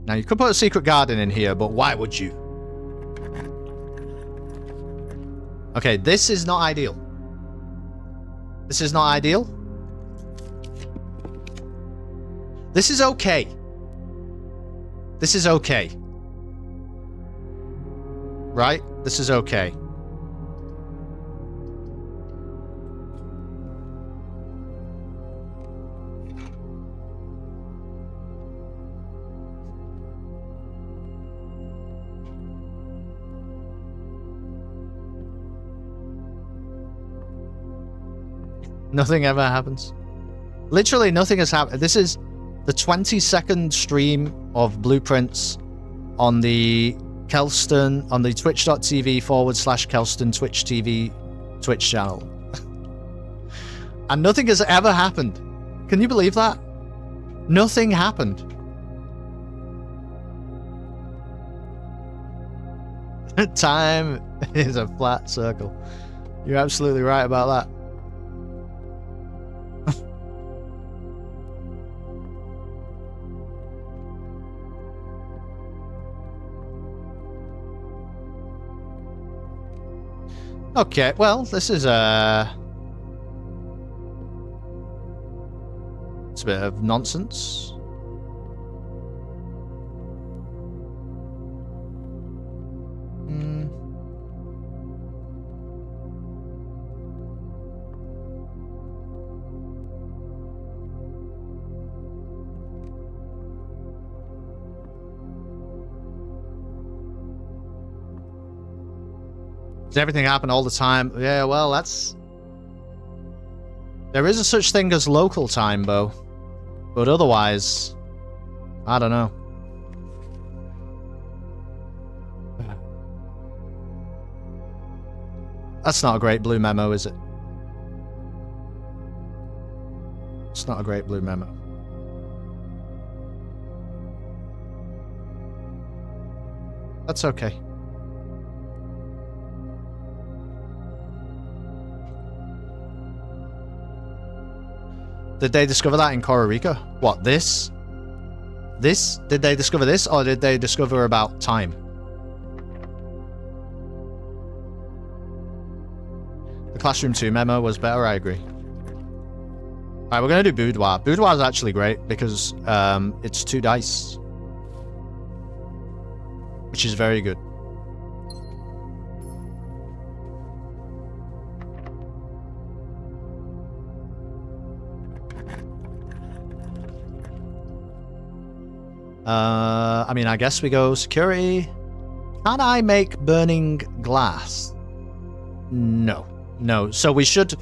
Now, you could put a secret garden in here, but why would you? Okay, this is not ideal. This is not ideal. This is okay. This is okay. Right? This is okay. Nothing ever happens. Literally nothing has happened. This is the 20-second stream of blueprints on the Kelston, on the twitch.tv/Kelston Twitch TV Twitch channel. And nothing has ever happened. Can you believe that? Nothing happened. Time is a flat circle. You're absolutely right about that. Okay, well, this is it's a bit of nonsense. Does everything happen all the time? Yeah, well, that's... There is a such thing as local time, Bo. But otherwise... I don't know. That's not a great blue memo, is it? It's not a great blue memo. That's okay. Did they discover that in Costa Rica? What, this? This? Did they discover this, or did they discover about time? The Classroom 2 memo was better, I agree. Alright, we're gonna do Boudoir. Boudoir is actually great, because it's 2 dice. Which is very good. I mean, I guess we go security. Can I make burning glass? No. No. So we should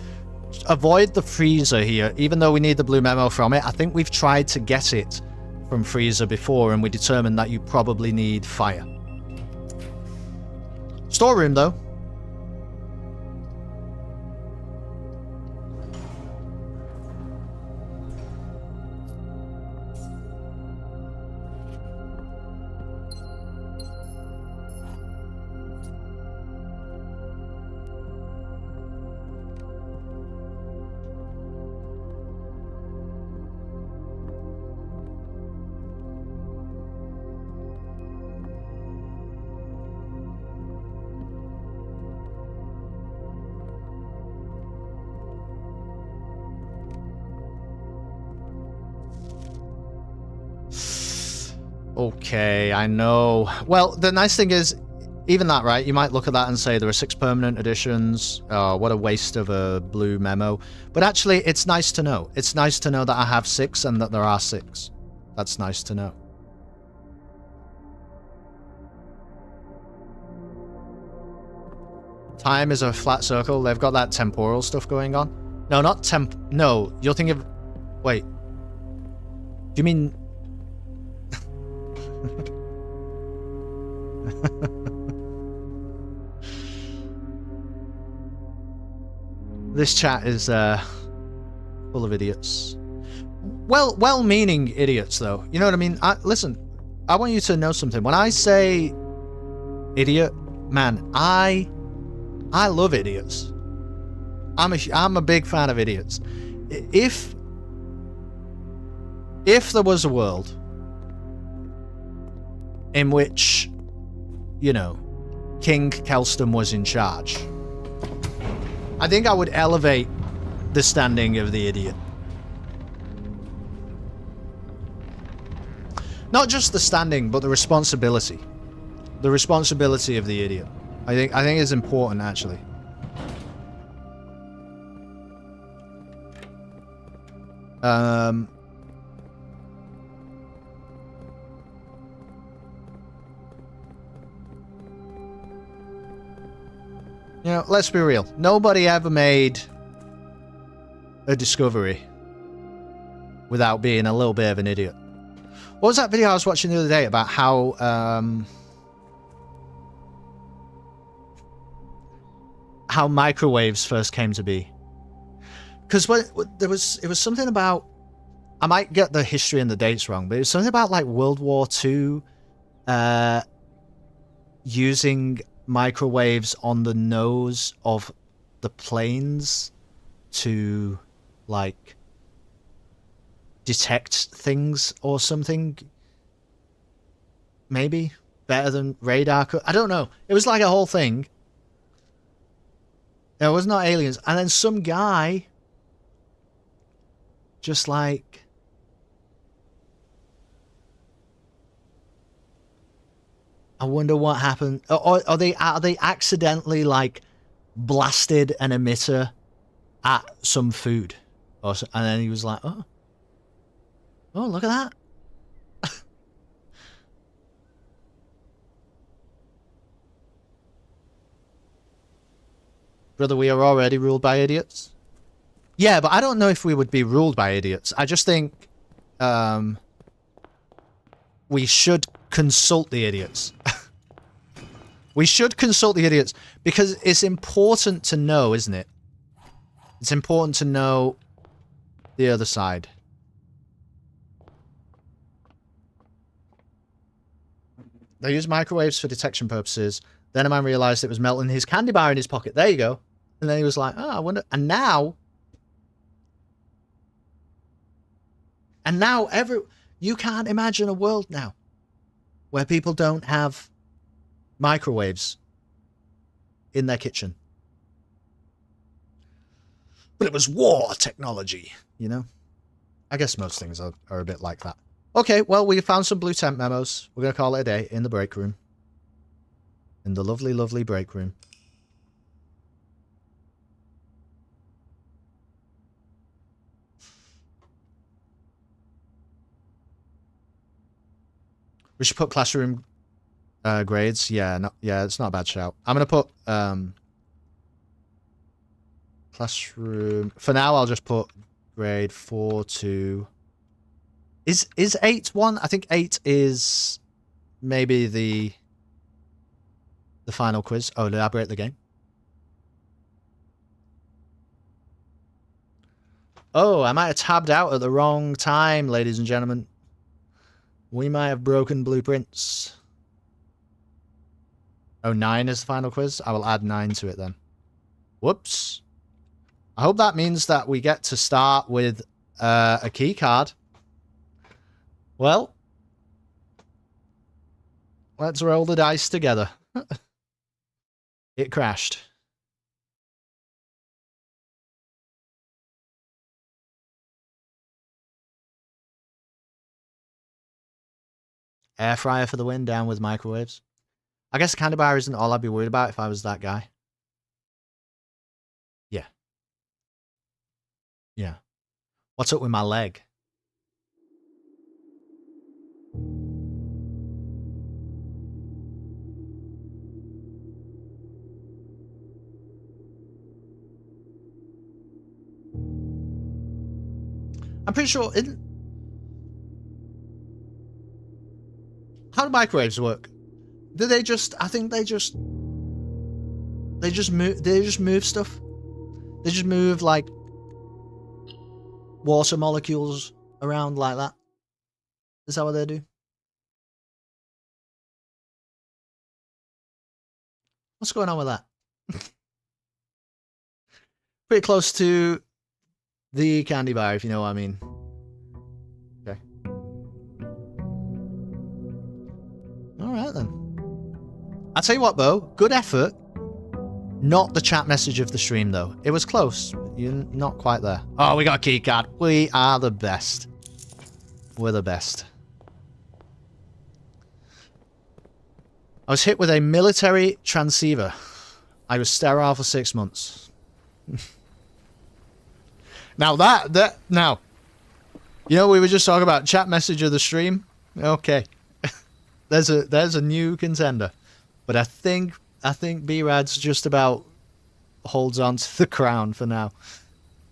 avoid the freezer here, even though we need the blue memo from it. I think we've tried to get it from freezer before, and we determined that you probably need fire. Storeroom, though. Okay, I know. Well, the nice thing is, even that, right? You might look at that and say there are 6 permanent editions. Oh, what a waste of a blue memo. But actually, it's nice to know. It's nice to know that I have 6 and that there are 6. That's nice to know. Time is a flat circle. They've got that temporal stuff going on. No, not temp. No, you're thinking of. Wait. Do you mean? This chat is full of idiots. Well-meaning idiots, though. You know what I mean? Listen, I want you to know something. When I say idiot, man, I love idiots. I'm a big fan of idiots. If there was a world in which, you know, King Kelston was in charge, I think I would elevate the standing of the idiot. Not just the standing, but the responsibility. The responsibility of the idiot. I think is important, actually. You know, let's be real. Nobody ever made a discovery without being a little bit of an idiot. What was that video I was watching the other day about how microwaves first came to be? Because it was something about, I might get the history and the dates wrong, but it was something about like World War II using microwaves on the nose of the planes to like detect things or something. Maybe better than radar. I don't know. It was like a whole thing. It was not aliens. And then some guy just like I wonder what happened. Or are they accidentally like blasted an emitter at some food, or so, and then he was like, oh, look at that. Brother, we are already ruled by idiots. Yeah, but I don't know if we would be ruled by idiots. I just think we should consult the idiots. We should consult the idiots because it's important to know, isn't it? It's important to know the other side. They use microwaves for detection purposes. Then a man realized it was melting his candy bar in his pocket. There you go. And then he was like, oh, I wonder. And now you can't imagine a world now where people don't have microwaves in their kitchen. But it was war technology, you know? I guess most things are a bit like that. Okay, well, we found some blue tent memos. We're going to call it a day in the break room. In the lovely, lovely break room. We should put classroom grades. Yeah, it's not a bad shout. I'm going to put classroom. For now, I'll just put grade 4 to... Is 8 one? I think 8 is maybe the final quiz. Oh, did I break the game? Oh, I might have tabbed out at the wrong time, ladies and gentlemen. We might have broken blueprints. Oh, 9 is the final quiz? I will add 9 to it then. Whoops. I hope that means that we get to start with a key card. Well, let's roll the dice together. It crashed. Air fryer for the win, down with microwaves. I guess a candy bar isn't all I'd be worried about if I was that guy. Yeah. Yeah. What's up with my leg? I'm pretty sure. How do microwaves work? Do they just? I think they just move. They just move stuff. They just move like water molecules around like that. Is that what they do? What's going on with that? Pretty close to the candy bar, if you know what I mean. Okay. Alright then. I'll tell you what, Bo. Good effort. Not the chat message of the stream, though. It was close. You're not quite there. Oh, we got a key card. We are the best. We're the best. I was hit with a military transceiver. I was sterile for 6 months. Now now, you know, we were just talking about chat message of the stream. Okay. there's a new contender. But I think B-Rad's just about holds on to the crown for now.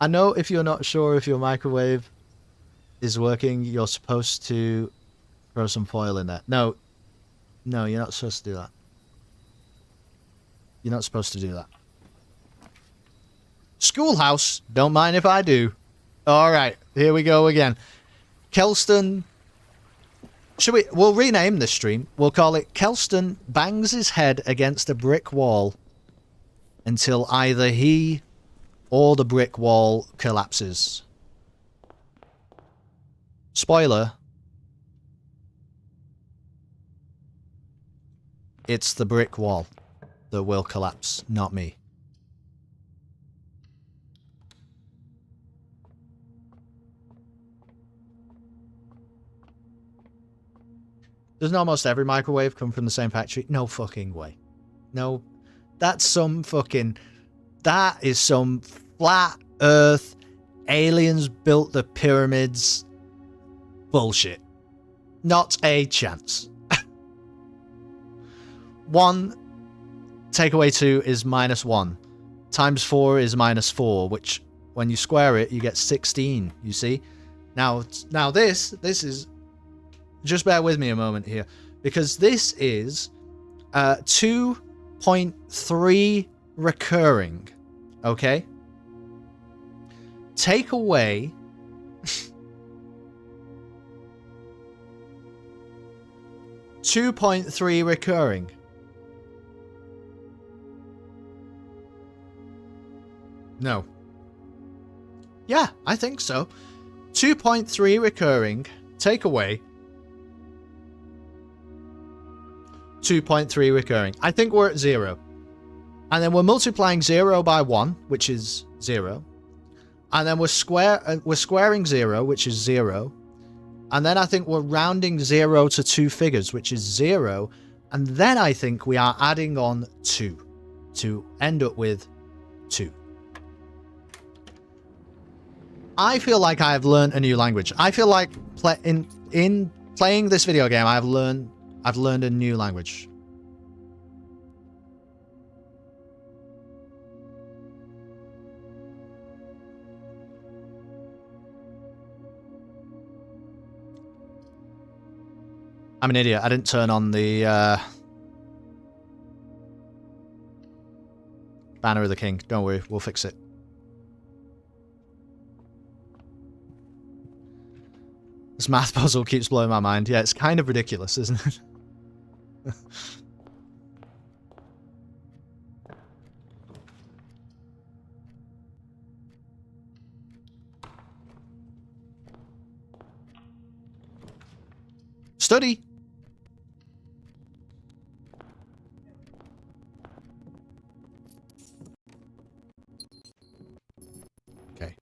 I know if you're not sure if your microwave is working, you're supposed to throw some foil in there. No, you're not supposed to do that. You're not supposed to do that. Schoolhouse, don't mind if I do. Alright, here we go again. Kelston... We'll rename this stream. We'll call it Kelston bangs his head against a brick wall until either he or the brick wall collapses. Spoiler. It's the brick wall that will collapse, not me. Doesn't almost every microwave come from the same factory? No fucking way. No. That's some fucking... That is some flat earth, aliens built the pyramids bullshit. Not a chance. 1 take away 2 is -1. Times 4 is -4, which when you square it, you get 16, you see? Now this is... Just bear with me a moment here, because this is 2.3 recurring, okay? Take away 2.3 recurring. No. Yeah, I think so. 2.3 recurring, take away 2.3 recurring. I think we're at 0. And then we're multiplying 0 by 1, which is 0. And then we're squaring 0, which is 0. And then I think we're rounding 0 to 2 figures, which is 0. And then I think we are adding on 2 to end up with 2. I feel like I have learned a new language. I feel like in playing this video game, I've learned a new language. I'm an idiot. I didn't turn on the Banner of the King. Don't worry, we'll fix it. This math puzzle keeps blowing my mind. Yeah, it's kind of ridiculous, isn't it? Study. Okay.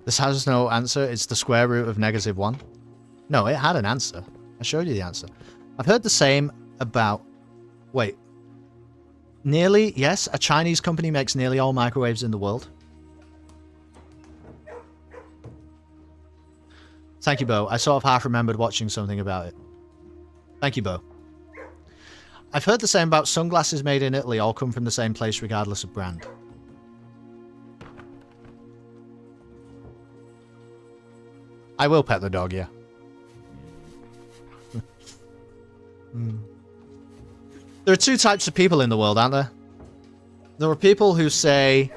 This has no answer. It's the square root of -1. No, it had an answer. I showed you the answer. I've heard the same about... Wait. Nearly, yes, a Chinese company makes nearly all microwaves in the world. Thank you, Bo. I sort of half remembered watching something about it. Thank you, Bo. I've heard the same about sunglasses made in Italy all come from the same place regardless of brand. I will pet the dog, yeah. There are two types of people in the world, aren't there? There are people who say...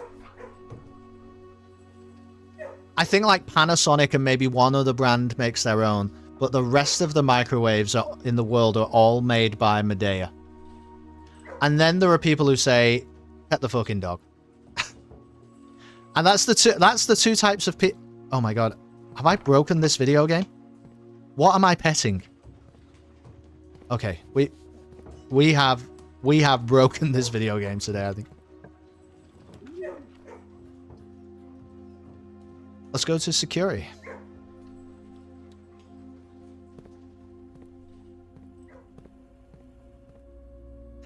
I think like Panasonic and maybe one other brand makes their own, but the rest of the microwaves in the world are all made by Medea. And then there are people who say, pet the fucking dog. And that's the two types of people. Oh my god. Have I broken this video game? What am I petting? Okay, we have broken this video game today, I think. Let's go to security.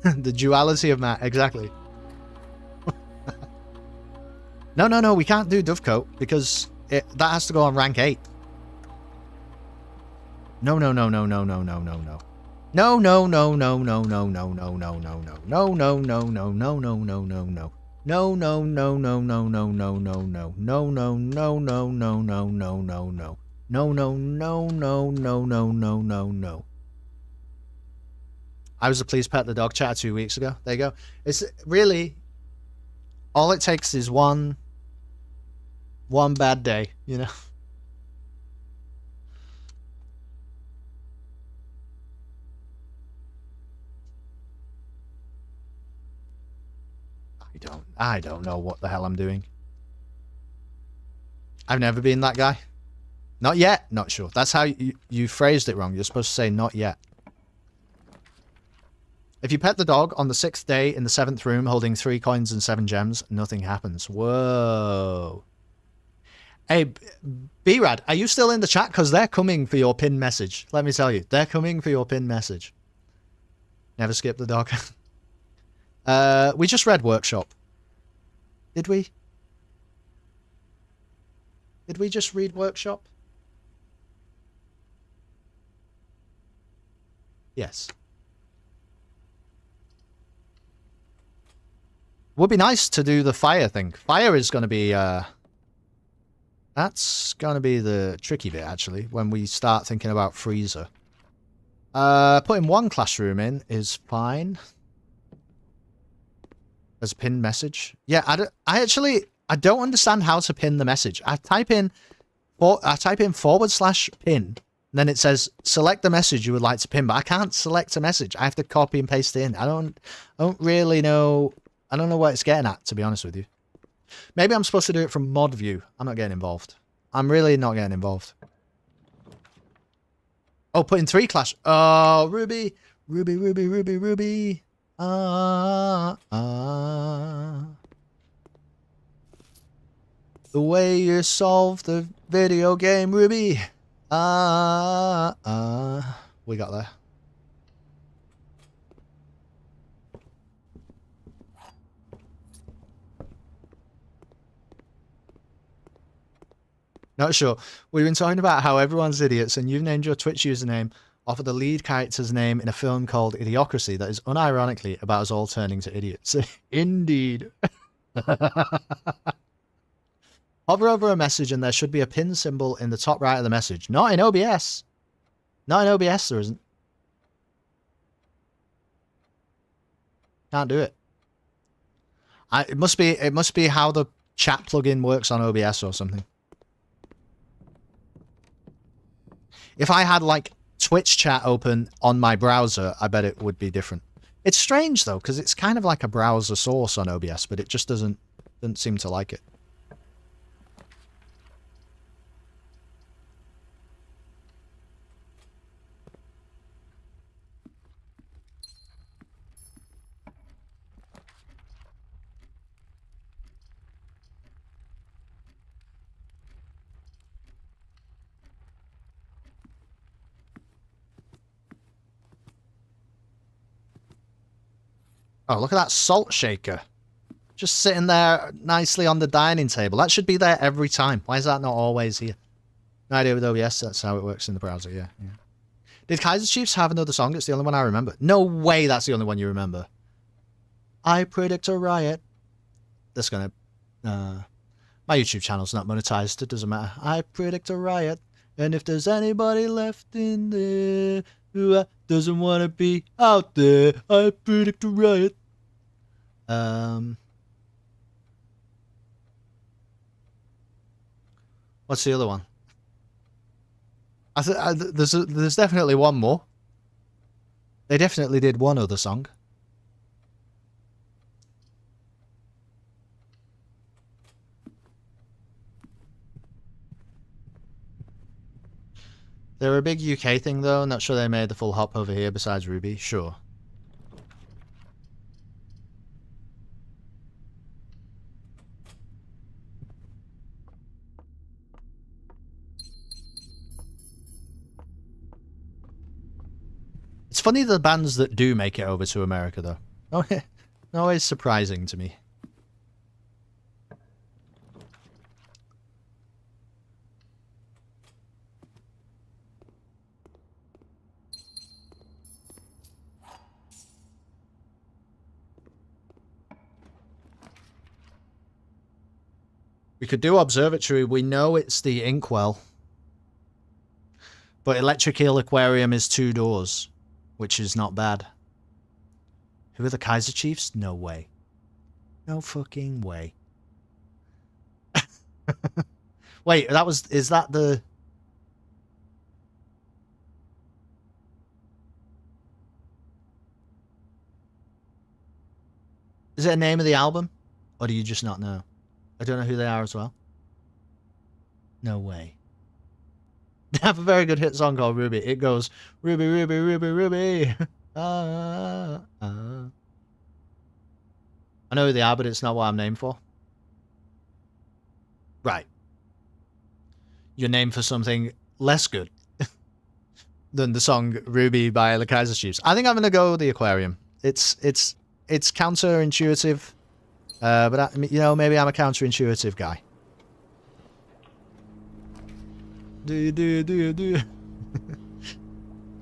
The duality of Matt, exactly. No, we can't do Dovecoat because that has to go on rank 8. No. No, no, no, no, no, no, no, no. No, no, no, no, no, no, no, no, no, no, no. No, no, no, no, no, no, no, no, no. No, no, no, no, no, no, no, no, no. No, no, no, no, no, no, no, no, no. No, no, no, no, no, no, no, no, no. I was a Please Pet the Dog chat 2 weeks ago. There you go. It's really... all it takes is one bad day, you know? I don't know what the hell I'm doing. I've never been that guy. Not yet. Not sure. That's how you phrased it wrong. You're supposed to say not yet. If you pet the dog on the 6th day in the 7th room holding 3 coins and 7 gems, nothing happens. Whoa. Hey, B-Rad, are you still in the chat? Because they're coming for your pin message. Let me tell you. They're coming for your pin message. Never skip the dog. We just read Workshop. Did we? Did we just read Workshop? Yes. Would be nice to do the fire thing. Fire is going to be, that's going to be the tricky bit, actually, when we start thinking about freezer. Putting one classroom in is fine. As a pinned message. Yeah, I don't understand how to pin the message. I type in /pin, and then it says select the message you would like to pin, but I can't select a message. I have to copy and paste it in. I don't really know. I don't know what it's getting at, to be honest with you. Maybe I'm supposed to do it from mod view. I'm not getting involved. I'm really not getting involved. Oh, put in 3 clash. Oh, Ruby. The way you solve the video game, Ruby. We got there. Not sure. We've been talking about how everyone's idiots, and you've named your Twitch username off of the lead character's name in a film called Idiocracy that is unironically about us all turning to idiots. Indeed. Hover over a message and there should be a pin symbol in the top right of the message. Not in OBS. Not in OBS there isn't. Can't do it. It must be how the chat plugin works on OBS or something. If I had like Twitch chat open on my browser, I bet it would be different. It's strange though, because it's kind of like a browser source on OBS, but it just doesn't seem to like it. Oh, look at that salt shaker. Just sitting there nicely on the dining table. That should be there every time. Why is that not always here? No idea with OBS. That's how it works in the browser. Yeah. Did Kaiser Chiefs have another song? It's the only one I remember. No way that's the only one you remember. I predict a riot. That's gonna... my YouTube channel's not monetized. It doesn't matter. I predict a riot. And if there's anybody left in there who doesn't want to be out there, I predict a riot. What's the other one? There's definitely one more. They definitely did one other song. They're a big UK thing though. Not sure they made the full hop over here besides Ruby. Sure. It's funny the bands that do make it over to America though. Oh, yeah. Always surprising to me. We could do observatory. We know it's the Inkwell. But Electric Eel Aquarium is 2 doors, which is not bad. Who are the Kaiser Chiefs? No way. No fucking way. Wait, is that the... Is it a name of the album? Or do you just not know? I don't know who they are as well. No way. They have a very good hit song called Ruby. It goes, Ruby, Ruby, Ruby, Ruby. I know who they are, but it's not what I'm named for. Right. You're named for something less good than the song Ruby by the Kaiser Chiefs. I think I'm going to go with the aquarium. It's counterintuitive. But, you know, maybe I'm a counterintuitive guy. Do.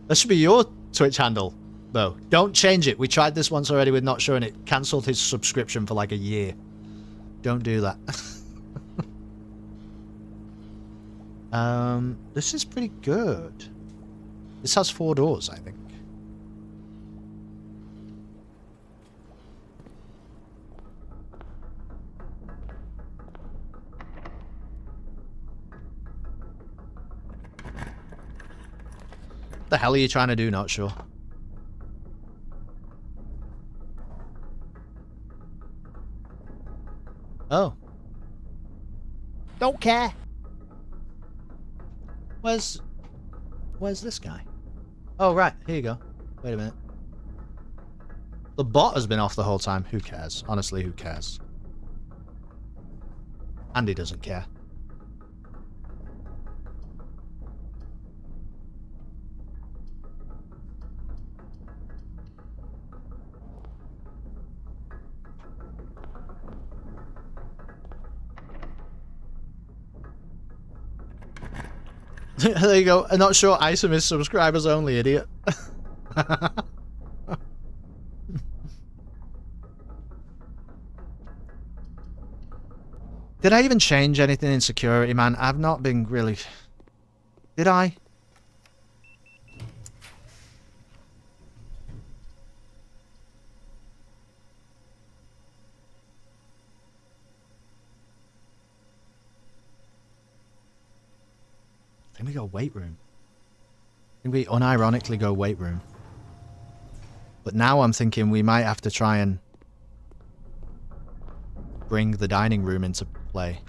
That should be your Twitch handle, though. Don't change it. We tried this once already with not showing it. Cancelled his subscription for like a year. Don't do that. This is pretty good. This has 4 doors, I think. What the hell are you trying to do? Not sure. Oh. Don't care. Where's this guy? Oh, right. Here you go. Wait a minute. The bot has been off the whole time. Who cares? Honestly, who cares? Andy doesn't care. There you go. I'm not sure Isom is subscribers only, idiot. Did I even change anything in security, man? I've not been really... Did I? I think we go weight room. I think we unironically go weight room. But now I'm thinking we might have to try and bring the dining room into play.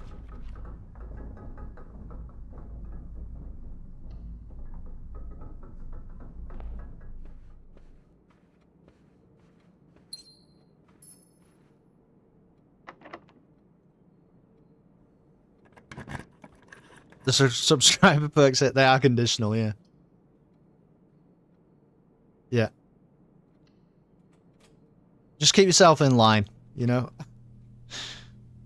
The subscriber perks, they are conditional, yeah. Yeah. Just keep yourself in line, you know?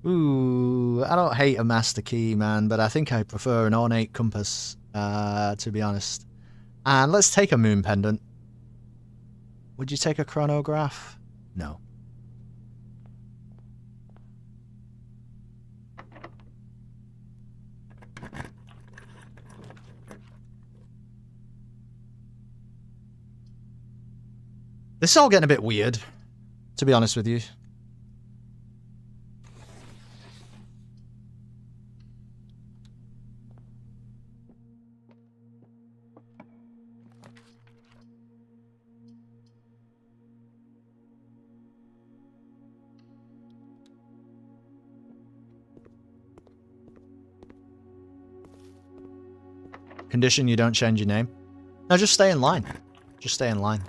Ooh, I don't hate a master key, man, but I think I prefer an ornate compass, to be honest. And let's take a moon pendant. Would you take a chronograph? No. This is all getting a bit weird, to be honest with you. Condition you don't change your name. No, just stay in line. Just stay in line.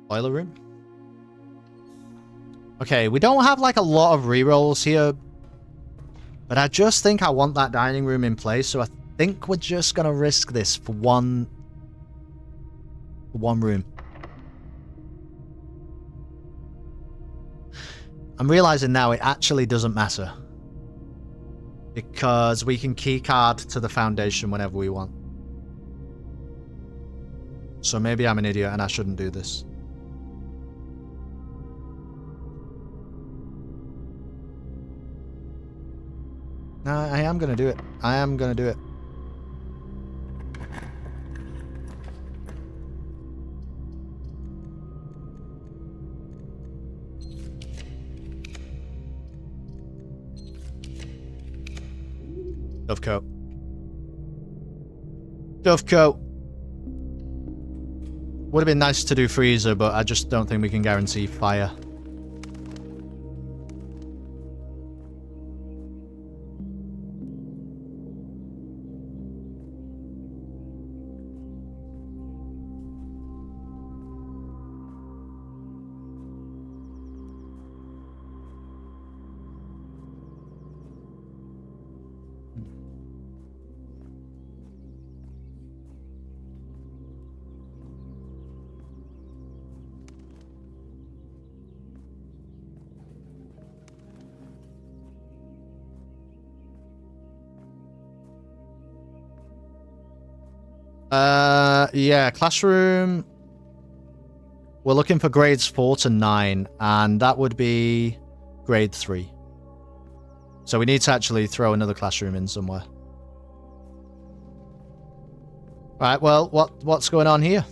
Boiler room? Okay, we don't have like a lot of rerolls here. But I just think I want that dining room in place, so I think we're just gonna risk this for one room. I'm realizing now it actually doesn't matter. Because we can keycard to the foundation whenever we want. So maybe I'm an idiot and I shouldn't do this. No, I am going to do it. I am going to do it. Dovecoat. Dovecoat. Would have been nice to do freezer, but I just don't think we can guarantee fire. Yeah, classroom. We're looking for grades 4 to 9, and that would be grade 3. So we need to actually throw another classroom in somewhere. Right, well, what's going on here?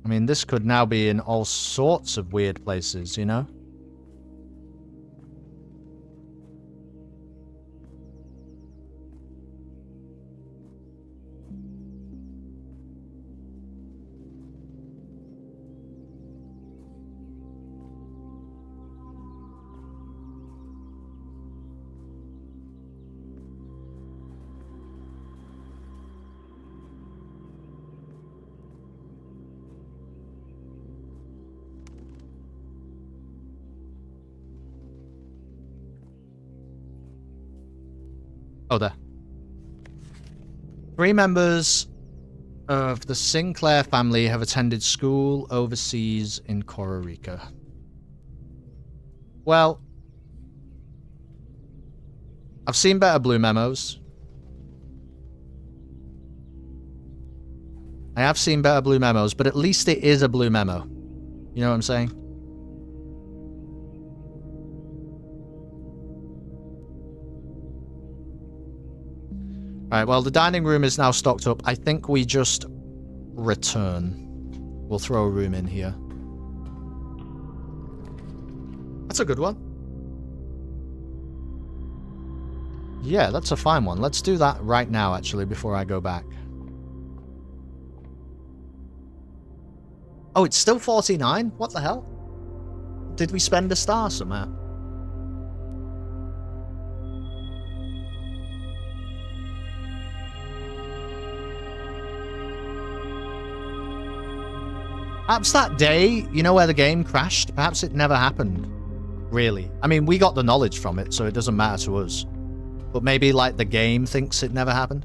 I mean, this could now be in all sorts of weird places, you know? Oh, there. 3 members of the Sinclair family have attended school overseas in Costa Rica. Well, I've seen better blue memos. I have seen better blue memos, but at least it is a blue memo. You know what I'm saying? Alright, well, the dining room is now stocked up. I think we just return. We'll throw a room in here. That's a good one. Yeah, that's a fine one. Let's do that right now, actually, before I go back. Oh, it's still 49? What the hell? Did we spend a star somehow? Perhaps that day, you know, where the game crashed? Perhaps it never happened. Really. I mean, we got the knowledge from it, so it doesn't matter to us. But maybe, like, the game thinks it never happened?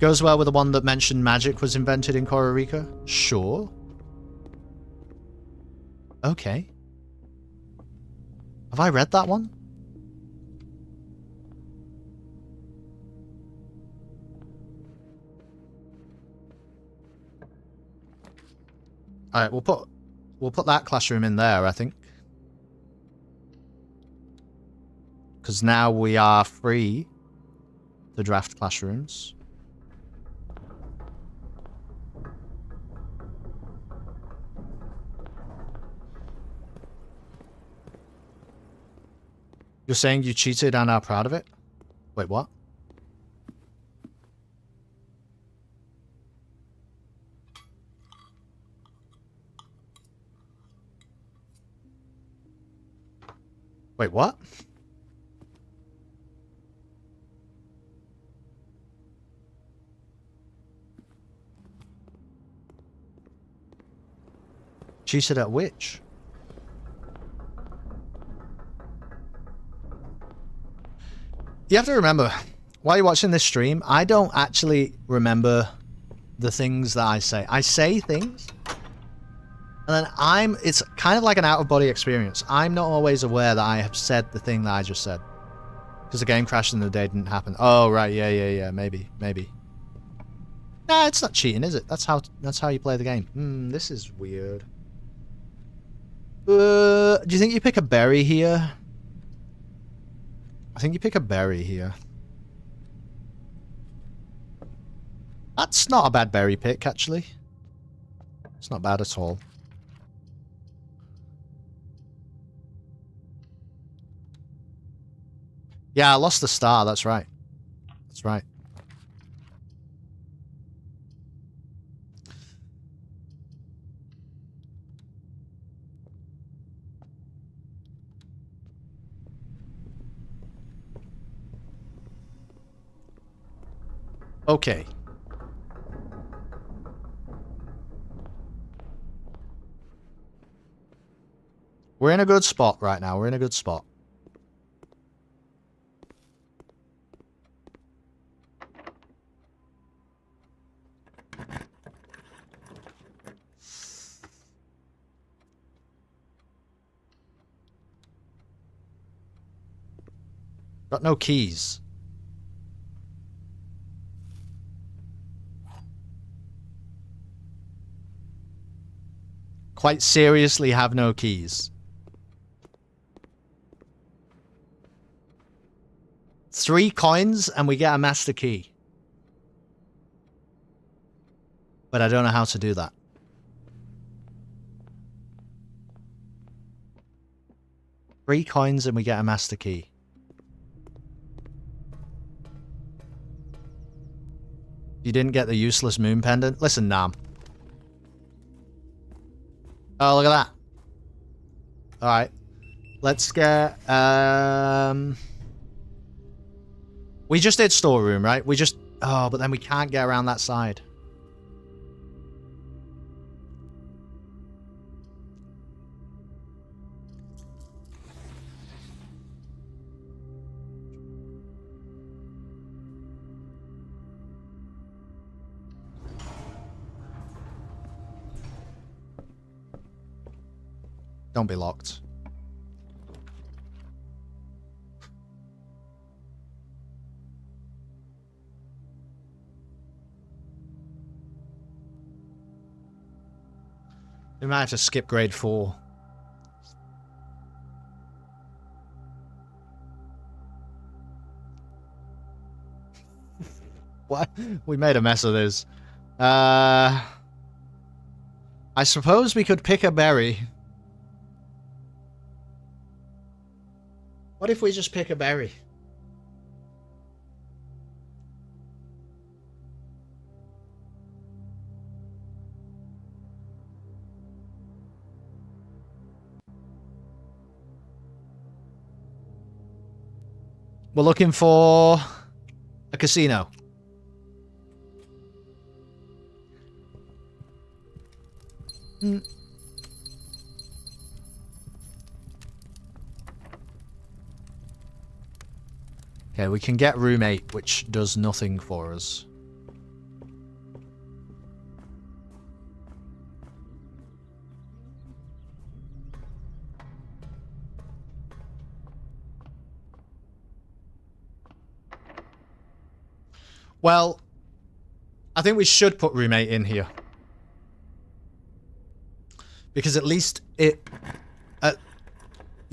Goes well with the one that mentioned magic was invented in Costa Rica? Sure. Okay. Have I read that one? All right, we'll put that classroom in there, I think. Because now we are free to draft classrooms. You're saying you cheated and are proud of it? Wait, what? Wait, what? Cheated at which? You have to remember, while you're watching this stream, I don't actually remember the things that I say. I say things, and then it's kind of like an out-of-body experience. I'm not always aware that I have said the thing that I just said. Because the game crashed and the day didn't happen. Oh, right, yeah, maybe. Nah, it's not cheating, is it? That's how you play the game. This is weird. Do you think you pick a berry here? I think you pick a berry here. That's not a bad berry pick, actually. It's not bad at all. Yeah, I lost the star, that's right. That's right. Okay. We're in a good spot right now. We're in a good spot. Got no keys. Quite seriously have no keys. 3 coins and we get a master key. But I don't know how to do that. Three coins and we get a master key. You didn't get the useless moon pendant? Listen, Nam. Oh, look at that. Alright. Let's get... We just did storeroom, right? We just... Oh, but then we can't get around that side. Don't be locked. We might have to skip grade 4. What? We made a mess of this. I suppose we could pick a berry. What if we just pick a berry? We're looking for a casino. Okay, we can get room 8, which does nothing for us. Well, I think we should put room 8 in here. Because at least you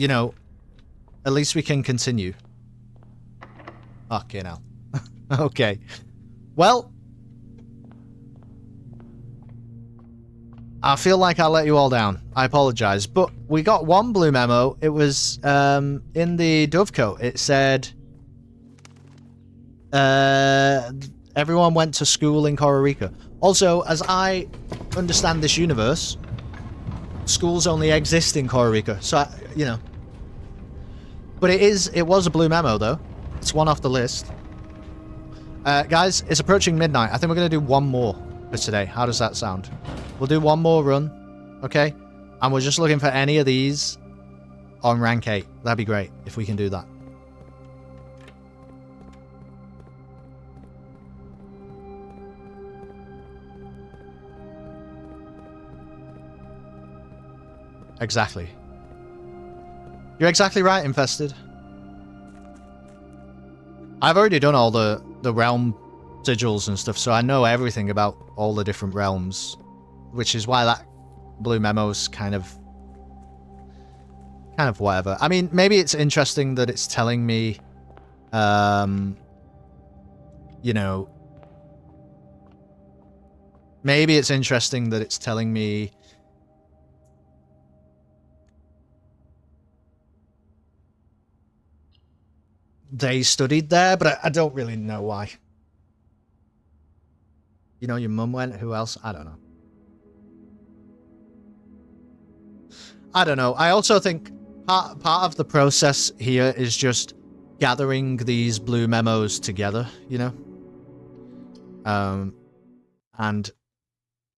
know, at least we can continue. Okay, now. Okay. Well, I feel like I let you all down. I apologize. But we got one blue memo. It was in the Dovecoat. It said everyone went to school in Costa Rica. Also, as I understand this universe, schools only exist in Costa Rica. So, you know. But it was a blue memo, though. It's one off the list. Guys, it's approaching midnight. I think we're going to do one more for today. How does that sound? We'll do one more run, okay? And we're just looking for any of these on rank 8. That'd be great if we can do that. Exactly. You're exactly right, Infested. I've already done all the realm sigils and stuff, so I know everything about all the different realms, which is why that blue memo's kind of whatever. I mean, maybe it's interesting that it's telling me, you know, maybe it's interesting that it's telling me they studied there, but I don't really know why. You know, your mum went. Who else? I don't know. I don't know. I also think part of the process here is just gathering these blue memos together, you know? And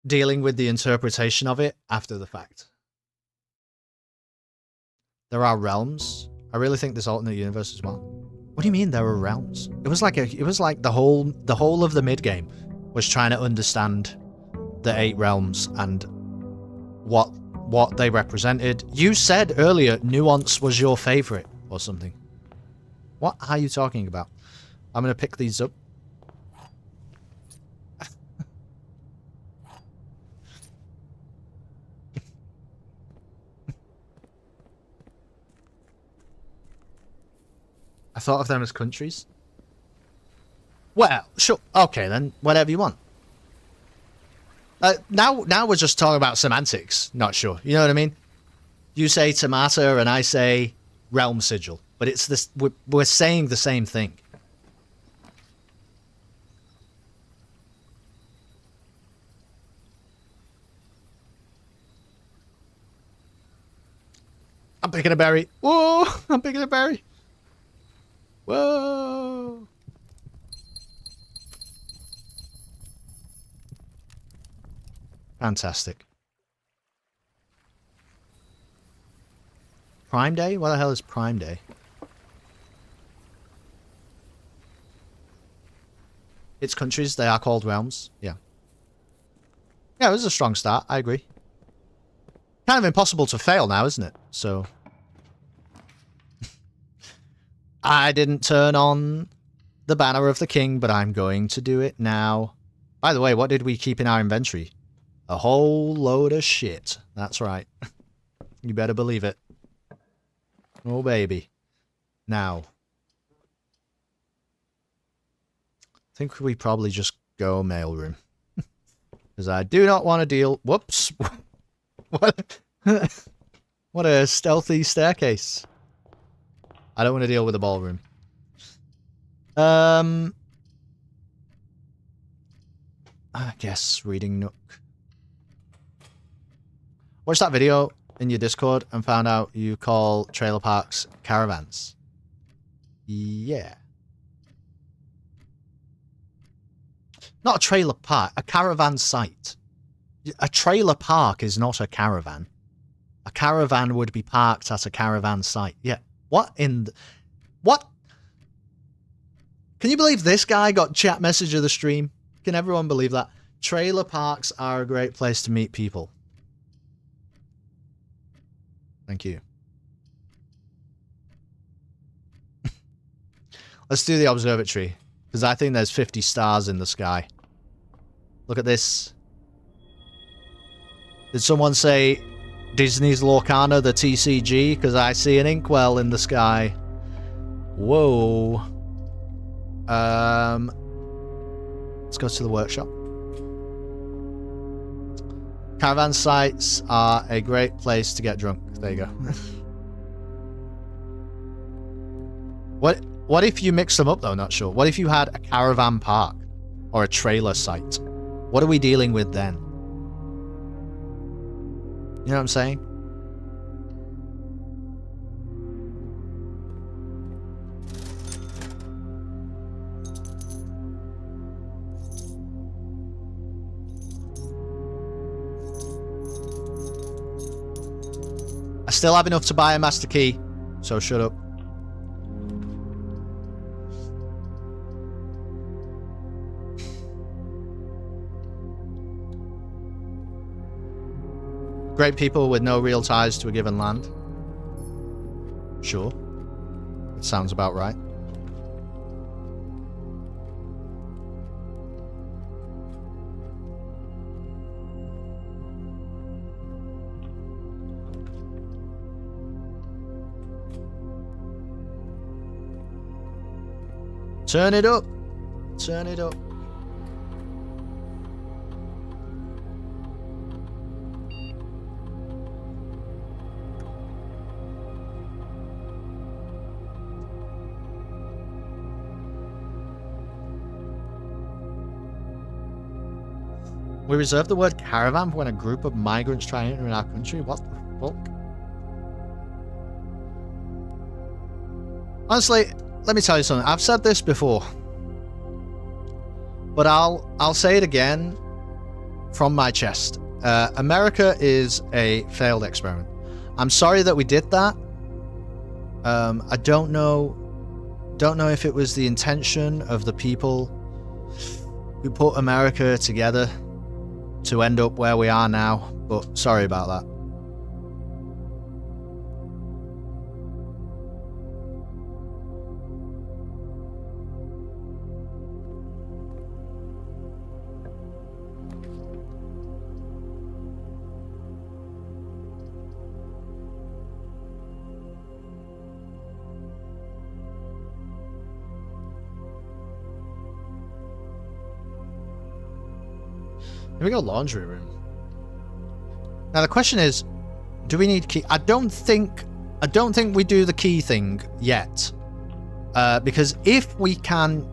dealing with the interpretation of it after the fact. There are realms. I really think this alternate universe as well. What do you mean there are realms? It was like the whole of the mid game was trying to understand the 8 realms and what they represented. You said earlier Nuance was your favorite or something. What are you talking about? I'm going to pick these up. I thought of them as countries. Well, sure. Okay, then. Whatever you want. Now we're just talking about semantics. Not sure. You know what I mean? You say tomato and I say realm sigil. But it's this. We're saying the same thing. I'm picking a berry. Whoa! I'm picking a berry. Whoa! Fantastic. Prime Day? What the hell is Prime Day? It's countries. They are called realms. Yeah. Yeah, it was a strong start. I agree. Kind of impossible to fail now, isn't it? So... I didn't turn on the banner of the king, but I'm going to do it now. By the way, what did we keep in our inventory? A whole load of shit. That's right. You better believe it. Oh, baby. Now. I think we probably just go mailroom. Because I do not want to deal... Whoops. What a stealthy staircase. I don't want to deal with the ballroom. I guess reading Nook. Watched that video in your Discord and found out you call trailer parks caravans. Yeah. Not a trailer park, a caravan site. A trailer park is not a caravan. A caravan would be parked at a caravan site. Yeah. What in the... What? Can you believe this guy got chat message of the stream? Can everyone believe that? Trailer parks are a great place to meet people. Thank you. Let's do the observatory. Because I think there's 50 stars in the sky. Look at this. Did someone say Disney's Lorcana, the TCG, because I see an inkwell in the sky. Whoa. Let's go to the workshop. Caravan sites are a great place to get drunk. There you go. What if you mix them up though? Not sure. What if you had a caravan park or a trailer site? What are we dealing with then? You know what I'm saying? I still have enough to buy a master key, so shut up. Great people with no real ties to a given land. Sure. It sounds about right. Turn it up. Turn it up. We reserve the word caravan for when a group of migrants try and enter in our country. What the fuck? Honestly, let me tell you something. I've said this before, but I'll say it again from my chest. America is a failed experiment. I'm sorry that we did that. I don't know if it was the intention of the people who put America together to end up where we are now, but sorry about that. Here we go, laundry room. Now the question is, do we need key? I don't think we do the key thing yet, because if we can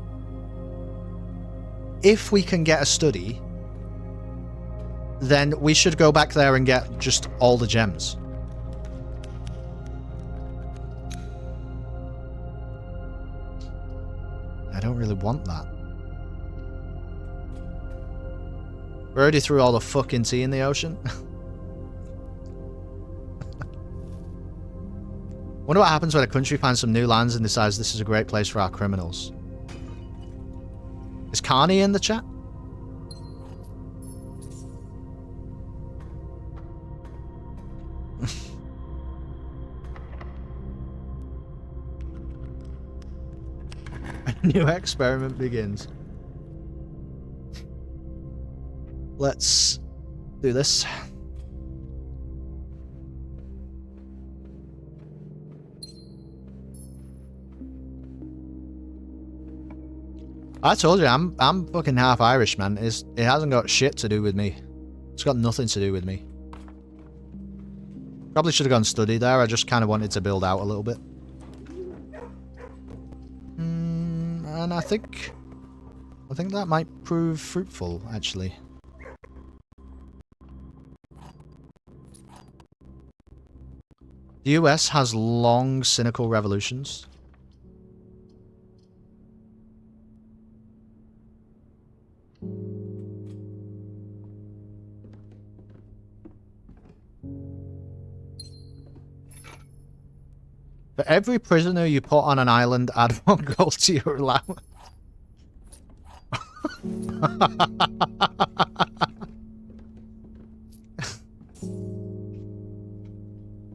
get a study, then we should go back there and get just all the gems. I don't really want that. We're already through all the fucking tea in the ocean. Wonder what happens when a country finds some new lands and decides this is a great place for our criminals. Is Carney in the chat? A new experiment begins. Let's do this. I told you, I'm fucking half Irish, man. It hasn't got shit to do with me. It's got nothing to do with me. Probably should have gone study there. I just kind of wanted to build out a little bit. And I think that might prove fruitful, actually. The US has long, cynical revolutions. For every prisoner you put on an island, add 1 gold to your allowance.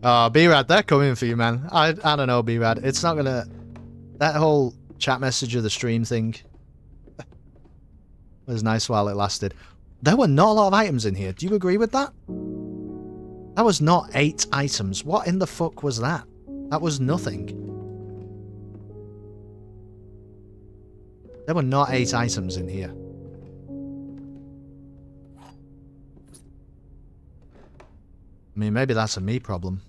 Oh, B-Rad, they're coming for you, man. I don't know, B-Rad. It's not gonna... That whole chat message of the stream thing was nice while it lasted. There were not a lot of items in here. Do you agree with that? That was not 8 items. What in the fuck was that? That was nothing. There were not 8 items in here. I mean, maybe that's a me problem.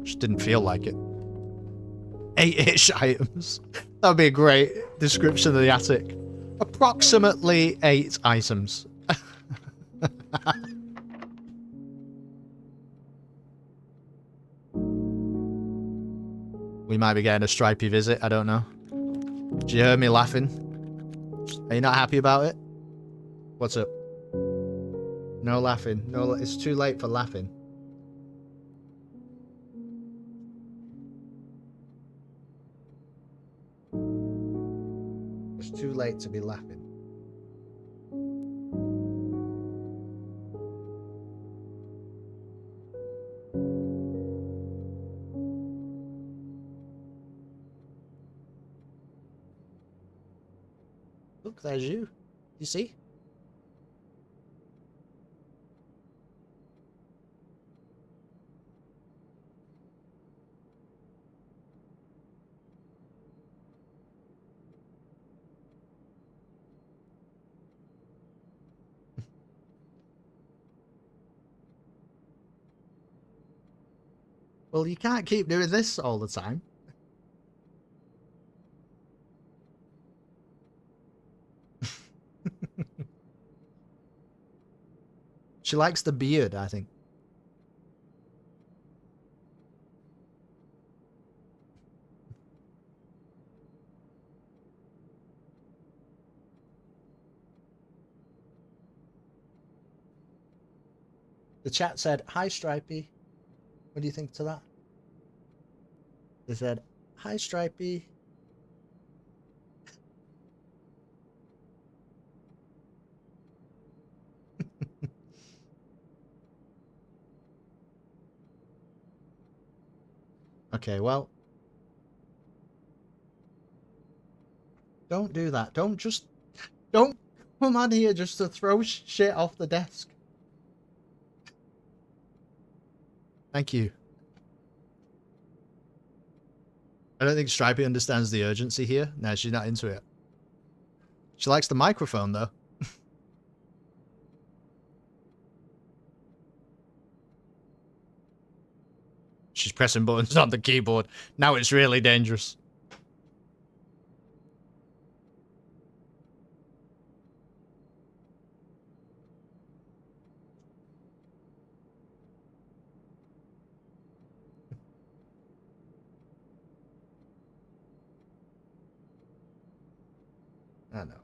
Just didn't feel like it. 8-ish items. That would be a great description of the attic. Approximately 8 items. We might be getting a stripey visit, I don't know. Did you hear me laughing? Are you not happy about it? What's up? No laughing. No, it's too late for laughing. It's too late to be laughing. Look, there's you. You see? Well, you can't keep doing this all the time. She likes the beard, I think. The chat said, "Hi, Stripey." What do you think to that? They said, "Hi, Stripey." Okay, well. Don't do that. Don't come on here just to throw shit off the desk. Thank you. I don't think Stripey understands the urgency here. No, she's not into it. She likes the microphone, though. She's pressing buttons on the keyboard. Now it's really dangerous. I know.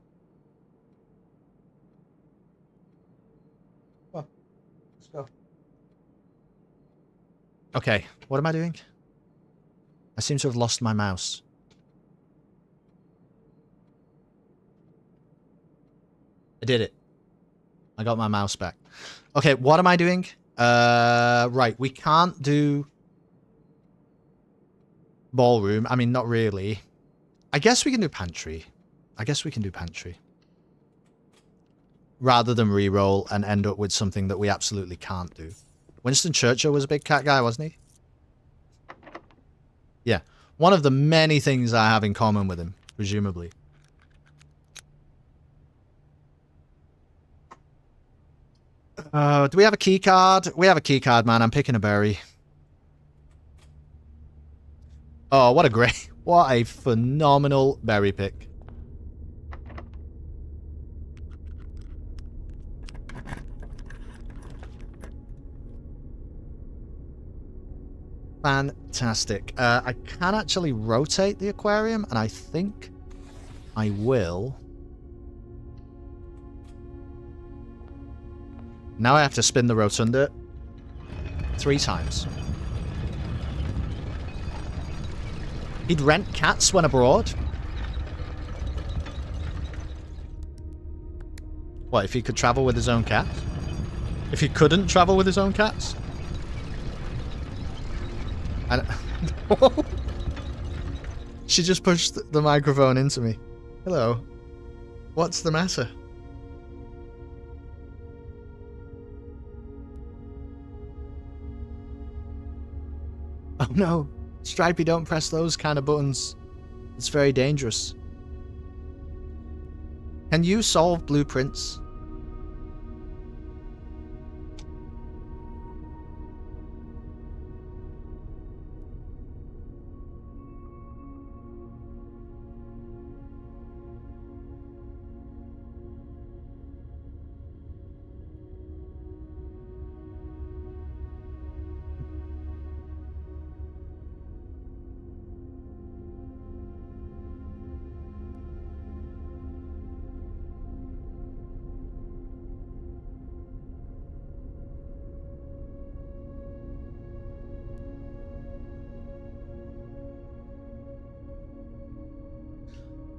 Well, let's go. Okay, what am I doing? I seem to have lost my mouse. I did it. I got my mouse back. Okay, what am I doing? Right, we can't do ballroom. I mean, not really. I guess we can do pantry. Rather than re-roll and end up with something that we absolutely can't do. Winston Churchill was a big cat guy, wasn't he? Yeah. One of the many things I have in common with him, presumably. Do we have a key card? We have a key card, man. I'm picking a berry. Oh, what a phenomenal berry pick. Fantastic. I can actually rotate the aquarium, and I think I will. Now I have to spin the rotunda 3 times. He'd rent cats when abroad? What, if he could travel with his own cat? If he couldn't travel with his own cats? She just pushed the microphone into me. Hello. What's the matter? Oh no. Stripey, don't press those kind of buttons. It's very dangerous. Can you solve blueprints?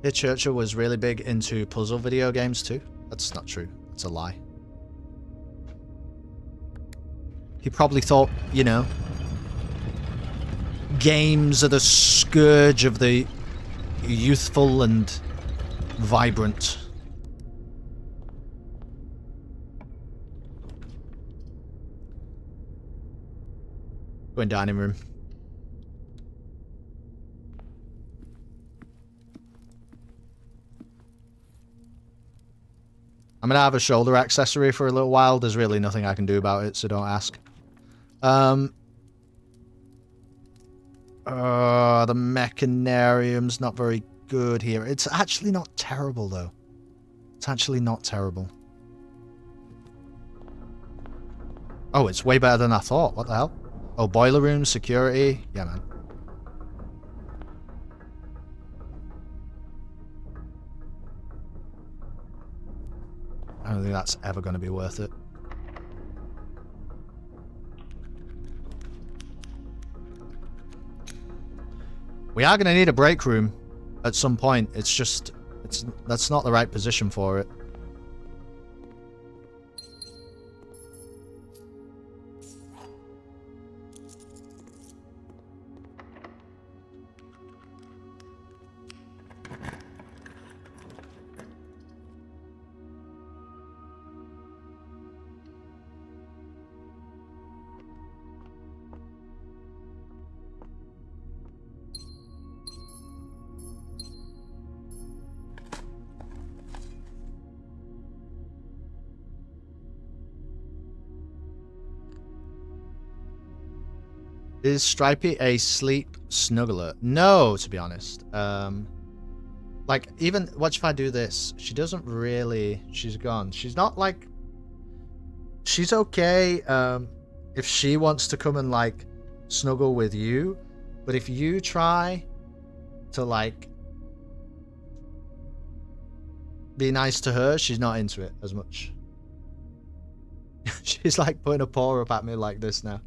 Yeah, Churchill was really big into puzzle video games too. That's not true. That's a lie. He probably thought, you know, games are the scourge of the youthful and vibrant. Go in dining room. I'm gonna have a shoulder accessory for a little while. There's really nothing I can do about it, so don't ask. The mechanarium's not very good here. It's actually not terrible, though. It's actually not terrible. Oh, it's way better than I thought. What the hell? Oh, boiler room, security. Yeah, man. I don't think that's ever going to be worth it. We are going to need a break room at some point. It's just, that's not the right position for it. Is Stripey a sleep snuggler? No, to be honest. Like, even, what if I do this? She doesn't really, she's gone. She's not like, she's okay if she wants to come and like snuggle with you. But if you try to like be nice to her, she's not into it as much. She's like putting a paw up at me like this now.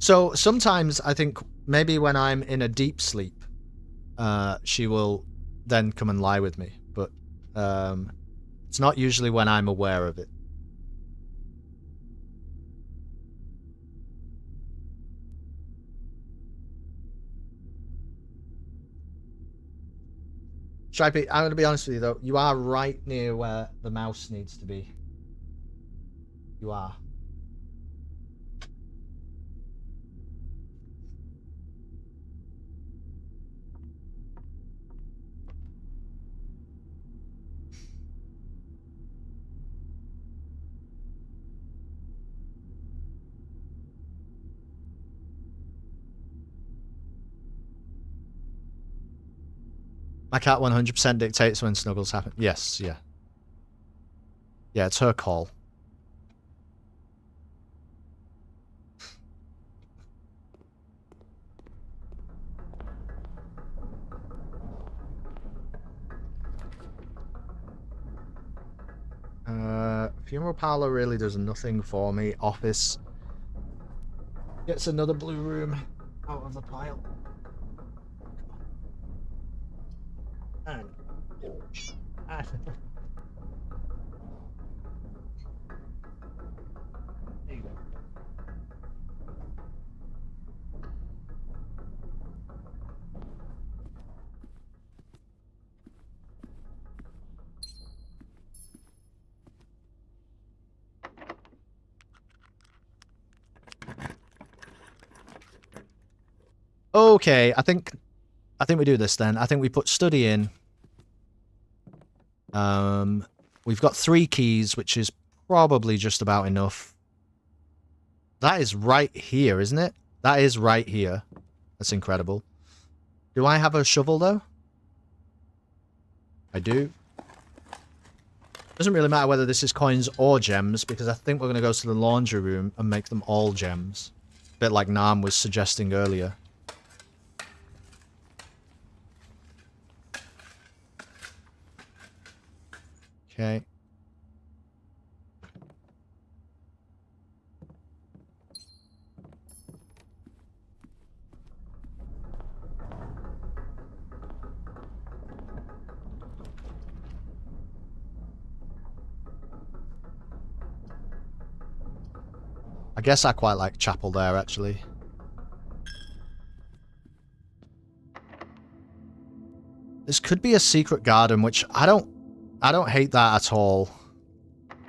So sometimes I think maybe when I'm in a deep sleep, she will then come and lie with me. But it's not usually when I'm aware of it. Stripey, I'm going to be honest with you though. You are right near where the mouse needs to be. You are. My cat 100% dictates when snuggles happen. Yes, yeah. Yeah, it's her call. Funeral parlor really does nothing for me. Office gets another blue room out of the pile. And there you go. Okay, I think we do this then. I think we put study in. We've got 3 keys, which is probably just about enough. That is right here, isn't it? That is right here. That's incredible. Do I have a shovel, though? I do. Doesn't really matter whether this is coins or gems, because I think we're going to go to the laundry room and make them all gems. A bit like Nam was suggesting earlier. Okay. I guess I quite like chapel there, actually. This could be a secret garden, which I don't hate that at all.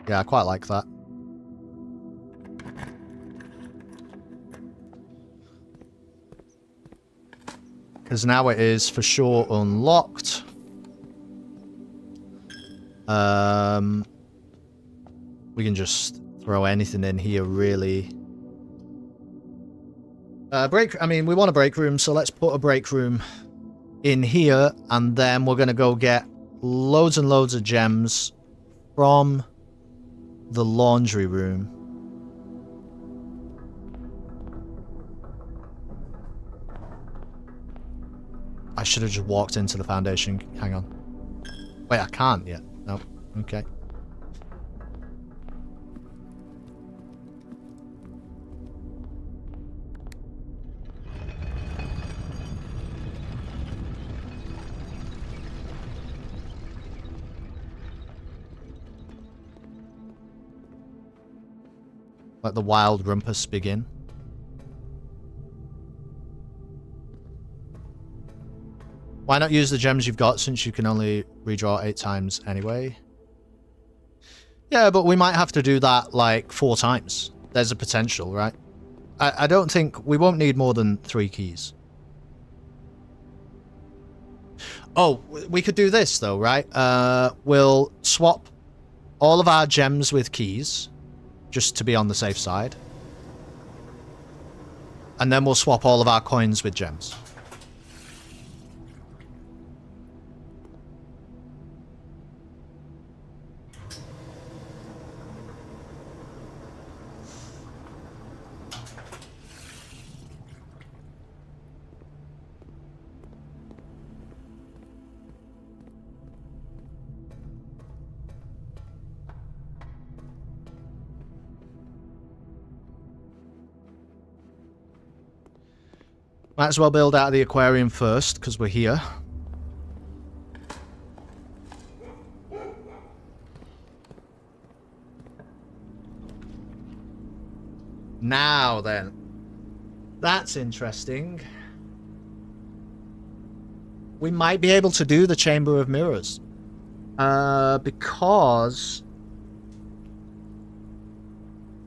Yeah, I quite like that. Because now it is for sure unlocked. We can just throw anything in here, really. I mean, we want a break room, so let's put a break room in here, and then we're going to go get loads and loads of gems from the laundry room. I should have just walked into the foundation. Hang on. Wait, I can't yet. No. Okay. Let the wild rumpus begin. Why not use the gems you've got, since you can only redraw 8 times anyway? Yeah, but we might have to do that like 4 times. There's a potential, right? I don't think... We won't need more than 3 keys. Oh, we could do this though, right? We'll swap all of our gems with keys, just to be on the safe side. And then we'll swap all of our coins with gems. Might as well build out of the aquarium first, because we're here. Now then. That's interesting. We might be able to do the Chamber of Mirrors. Because...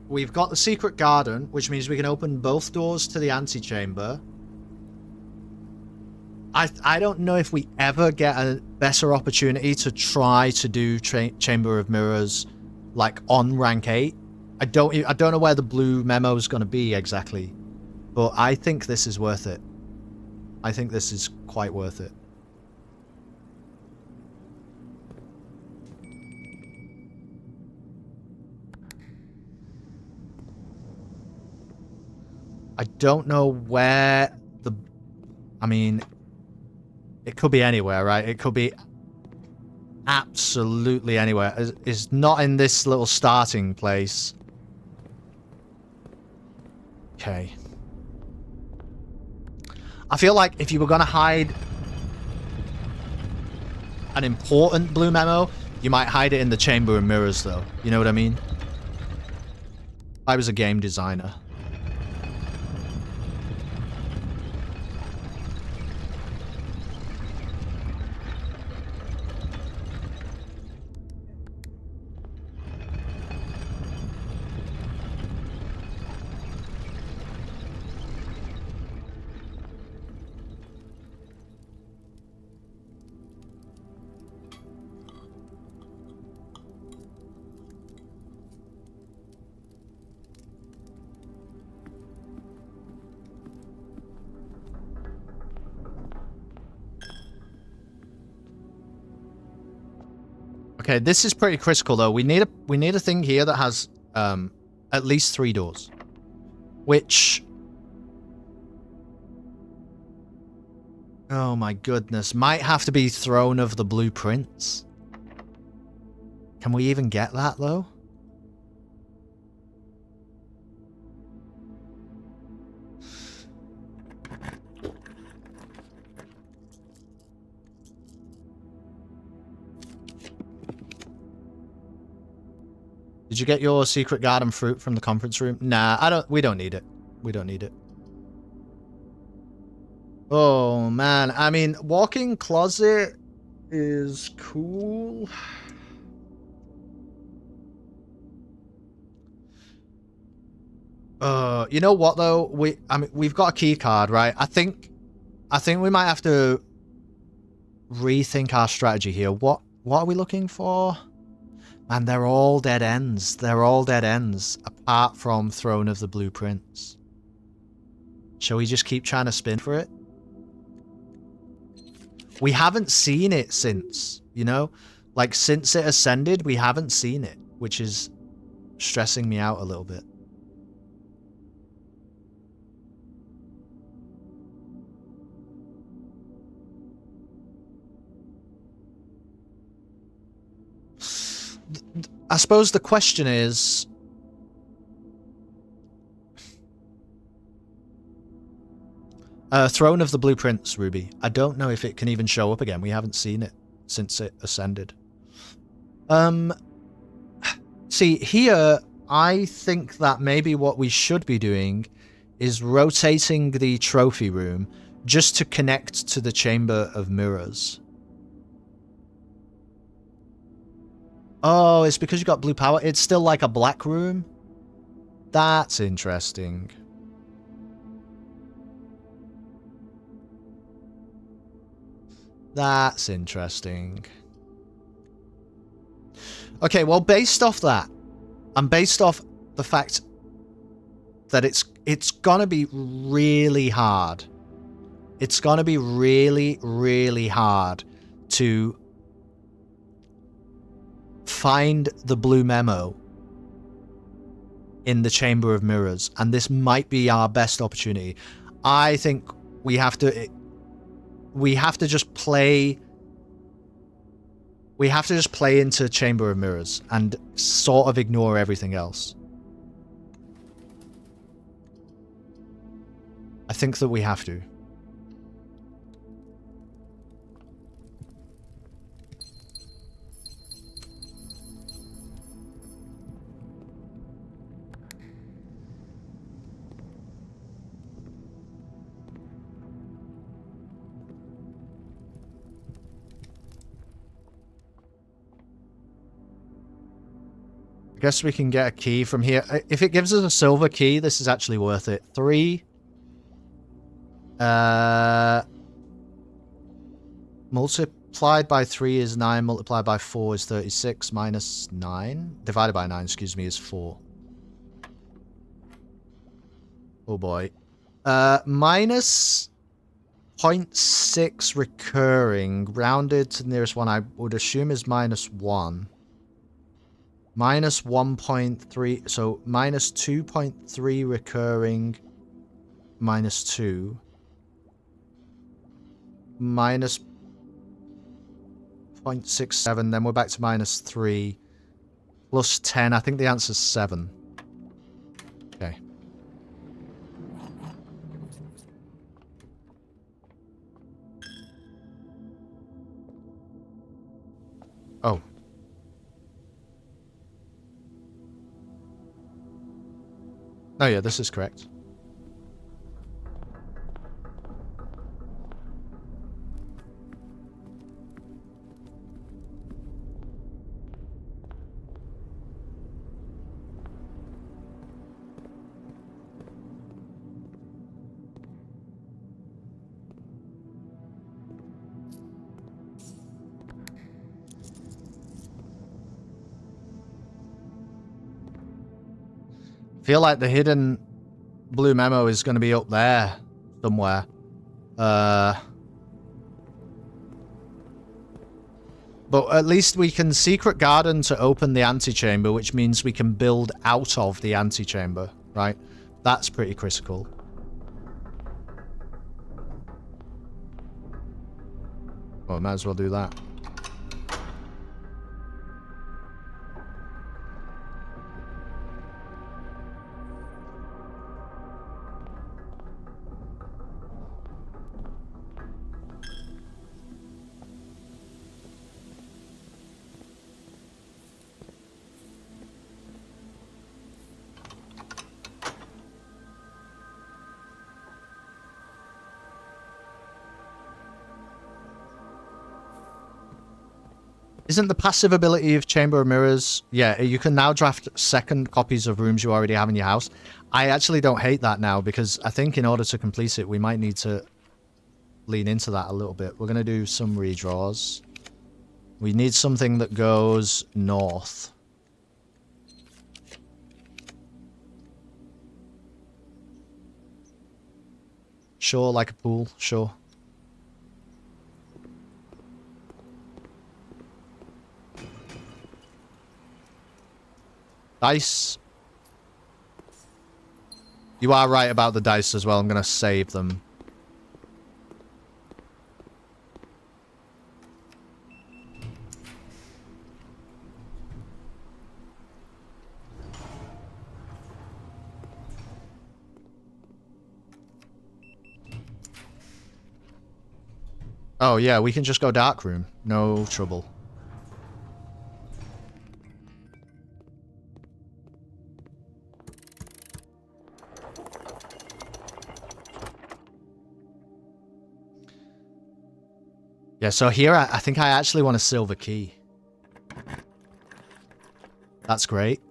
we've got the secret garden, which means we can open both doors to the antechamber. I don't know if we ever get a better opportunity to try to do Chamber of Mirrors like on rank 8. I don't know where the blue memo is going to be exactly, but I think this is worth it. I think this is quite worth it. I don't know where the... I mean... it could be anywhere, right? It could be absolutely anywhere. It's not in this little starting place. Okay. I feel like if you were going to hide an important blue memo, you might hide it in the Chamber of Mirrors, though. You know what I mean? I was a game designer. Okay, this is pretty critical though. We need a thing here that has at least 3 doors. Which, oh my goodness, might have to be Throne of the Blueprints. Can we even get that though? Did you get your secret garden fruit from the conference room? Nah, we don't need it. We don't need it. Oh man, I mean, walk-in closet is cool. You know what though? We've got a key card, right? I think we might have to rethink our strategy here. What are we looking for? Man, they're all dead ends. They're all dead ends, apart from Throne of the Blueprints. Shall we just keep trying to spin for it? We haven't seen it since, you know? Like, since it ascended, we haven't seen it, which is stressing me out a little bit. I suppose the question is... Throne of the Blueprints, Ruby. I don't know if it can even show up again. We haven't seen it since it ascended. See, here, I think that maybe what we should be doing is rotating the trophy room just to connect to the Chamber of Mirrors. Oh, it's because you got blue power. It's still like a black room. That's interesting. That's interesting. Okay, well, based off that, and based off the fact that it's gonna be really hard. It's gonna be really, really hard to find the blue memo in the Chamber of Mirrors, and this might be our best opportunity. I think we have to just play into Chamber of Mirrors and sort of ignore everything else. I think that we have to. I guess we can get a key from here. If it gives us a silver key, this is actually worth it. 3. Multiplied by 3 is 9. Multiplied by 4 is 36. Minus 9. Divided by 9, excuse me, is 4. Oh boy. Minus 0.6 recurring. Rounded to the nearest one, I would assume is minus 1. Minus 1.3, so minus 2.3 recurring, minus 2. Minus 0.67, then we're back to minus 3. Plus 10, I think the answer's 7. Okay. Oh. Oh yeah, this is correct. Feel like the hidden blue memo is going to be up there somewhere. But But at least we can secret garden to open the antechamber, which means we can build out of the antechamber, right? That's pretty critical. Well, might as well do that. Isn't the passive ability of Chamber of Mirrors... Yeah, you can now draft second copies of rooms you already have in your house. I actually don't hate that now, because I think in order to complete it, we might need to lean into that a little bit. We're going to do some redraws. We need something that goes north. Sure, like a pool, sure. Dice. You are right about the dice as well. I'm going to save them. Oh, yeah, we can just go dark room. No trouble. Yeah, so here I think I actually want a silver key. That's great.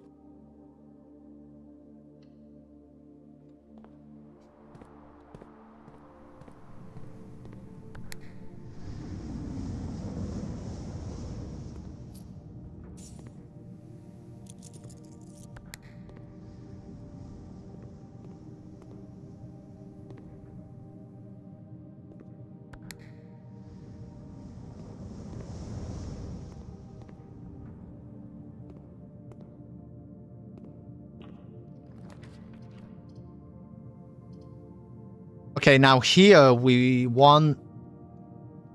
Okay, now here we want...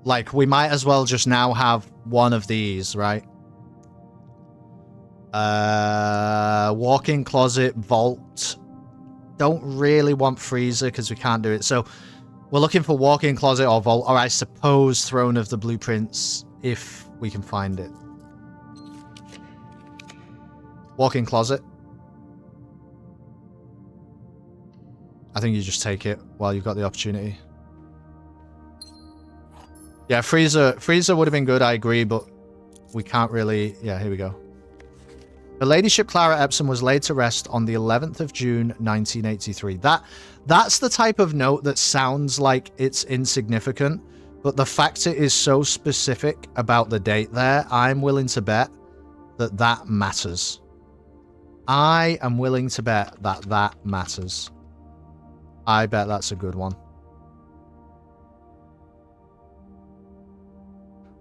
Like, we might as well just now have one of these, right? Walk-in closet, vault. Don't really want freezer because we can't do it. So, we're looking for walk-in closet or vault, or I suppose Throne of the Blueprints, if we can find it. Walk-in closet. I think you just take it while you've got the opportunity. Yeah, freezer would have been good, I agree, but we can't really... Yeah, here we go. The Ladyship Clara Epsom was laid to rest on the 11th of June, 1983. That's the type of note that sounds like it's insignificant, but the fact it is so specific about the date there, I'm willing to bet that that matters. I am willing to bet that that matters. I bet that's a good one.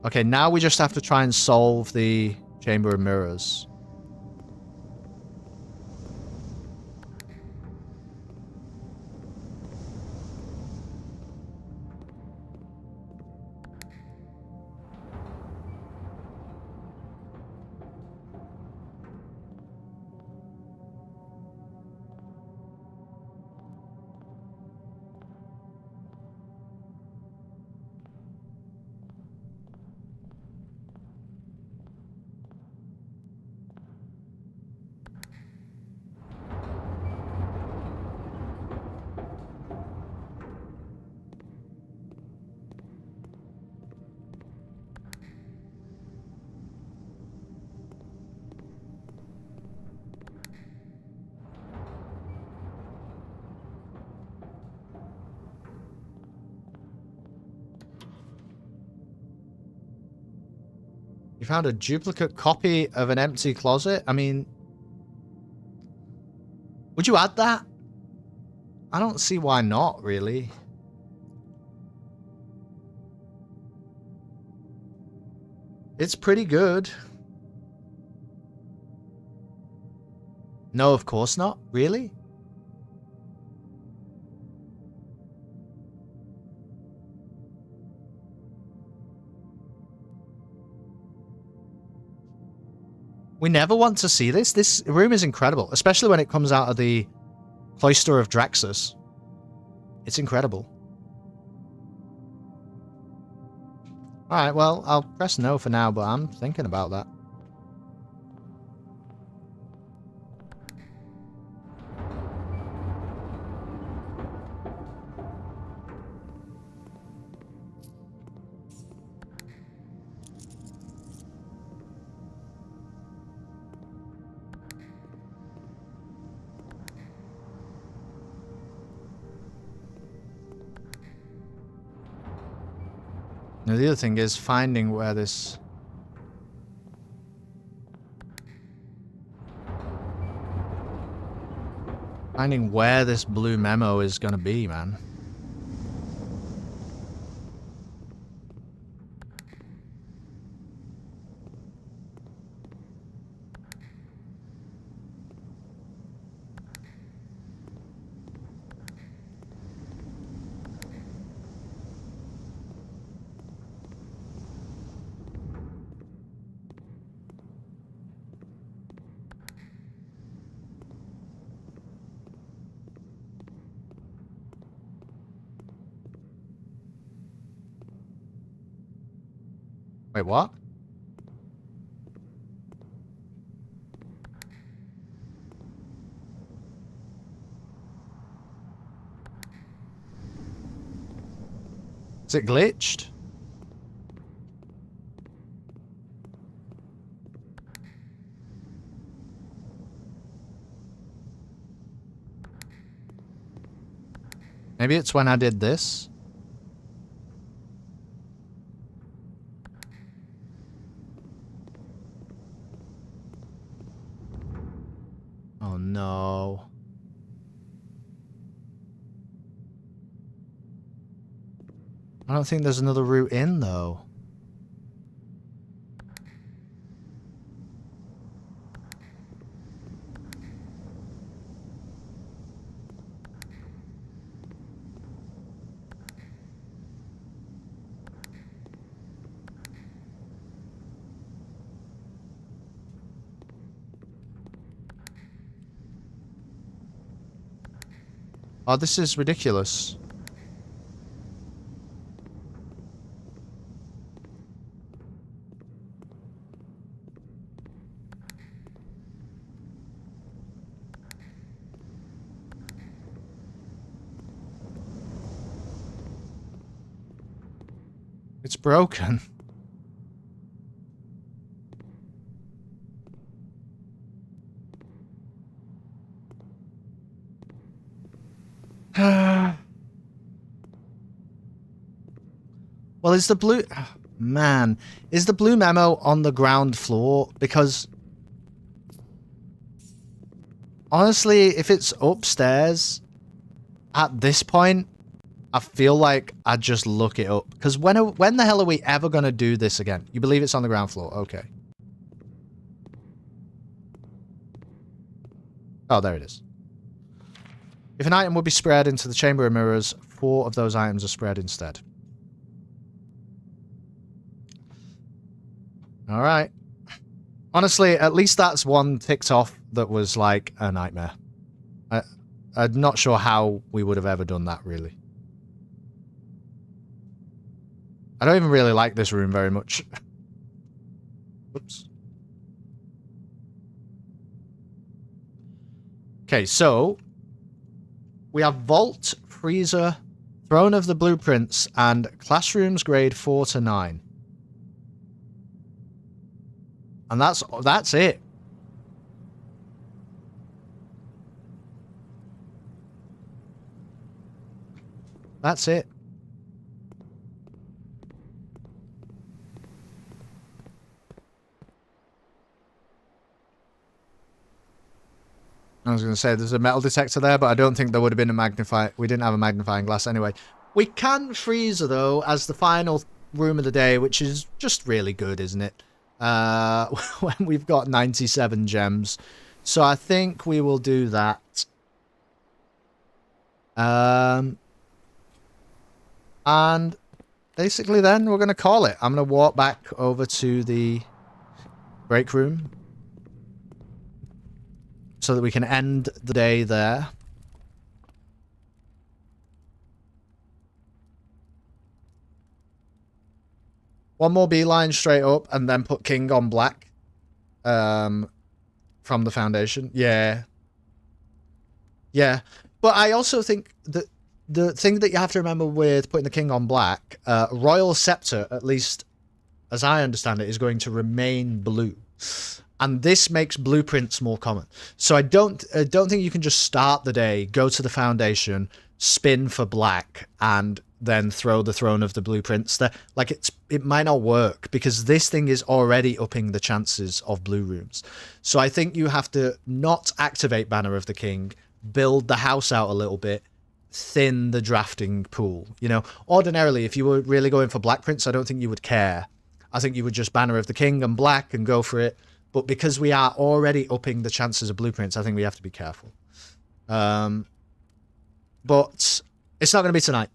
Okay, now we just have to try and solve the Chamber of Mirrors. You found a duplicate copy of an empty closet? I mean... Would you add that? I don't see why not, really. It's pretty good. No, of course not. Really? We never want to see this. This room is incredible, especially when it comes out of the Cloister of Draxus. It's incredible. Alright, well, I'll press no for now, but I'm thinking about that. Now, the other thing is finding where this... Finding where this blue memo is gonna be, man. Wait, what? Is it glitched? Maybe it's when I did this. Oh no. I don't think there's another route in though. Oh, this is ridiculous. It's broken. Well, is the blue... Man, is the blue memo on the ground floor? Because... honestly, if it's upstairs, at this point, I feel like I'd just look it up. Because when the hell are we ever going to do this again? You believe it's on the ground floor? Okay. Oh, there it is. If an item would be spread into the chamber of mirrors, 4 of those items are spread instead. Alright. Honestly, at least that's one ticked off that was like a nightmare. I'm not sure how we would have ever done that, really. I don't even really like this room very much. Oops. Okay, so... we have Vault, Freezer, Throne of the Blueprints, and Classrooms grade 4 to 9. And that's it. That's it. I was going to say there's a metal detector there, but I don't think there would have been a magnifying... we didn't have a magnifying glass anyway. We can Freezer, though, as the final room of the day, which is just really good, isn't it? when we've got 97 gems. So I think we will do that. And basically then we're going to call it. I'm going to walk back over to the break room so that we can end the day there. One more beeline straight up and then put King on black from the foundation. Yeah. Yeah. But I also think that the thing that you have to remember with putting the King on black, Royal Scepter, at least as I understand it, is going to remain blue. And this makes blueprints more common. So I don't think you can just start the day, go to the foundation, spin for black, and then throw the throne of the blueprints there. Like, it might not work because this thing is already upping the chances of blue rooms. So I think you have to not activate Banner of the King, build the house out a little bit, thin the drafting pool. You know, ordinarily, if you were really going for black prints, I don't think you would care. I think you would just Banner of the King and black and go for it. But because we are already upping the chances of blueprints, I think we have to be careful. But it's not going to be tonight.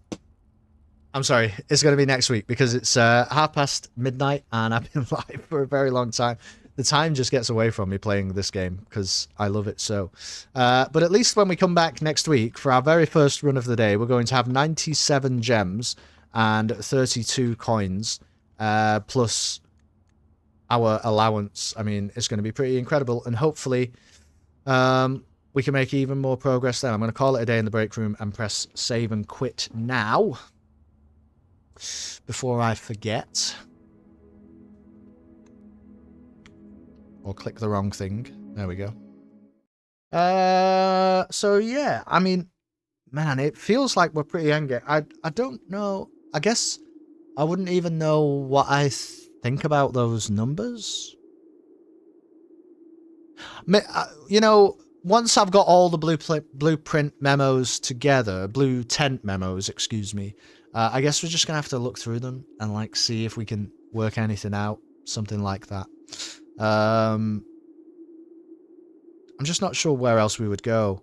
I'm sorry. It's going to be next week because it's midnight and I've been live for a very long time. The time just gets away from me playing this game because I love it so. But at least when we come back next week for our very first run of the day, we're going to have 97 gems and 32 coins plus our allowance. I mean, it's going to be pretty incredible. And hopefully we can make even more progress then. I'm going to call it a day in the break room and press save and quit now before I forget. Or click the wrong thing. There we go. So yeah, I mean, man, it feels like we're pretty endgame. I don't know. I guess I wouldn't even know what I think about those numbers. You know, once I've got all the blueprint memos together, blue tent memos, excuse me, I guess we're just gonna have to look through them and like see if we can work anything out, something like that. I'm just not sure where else we would go.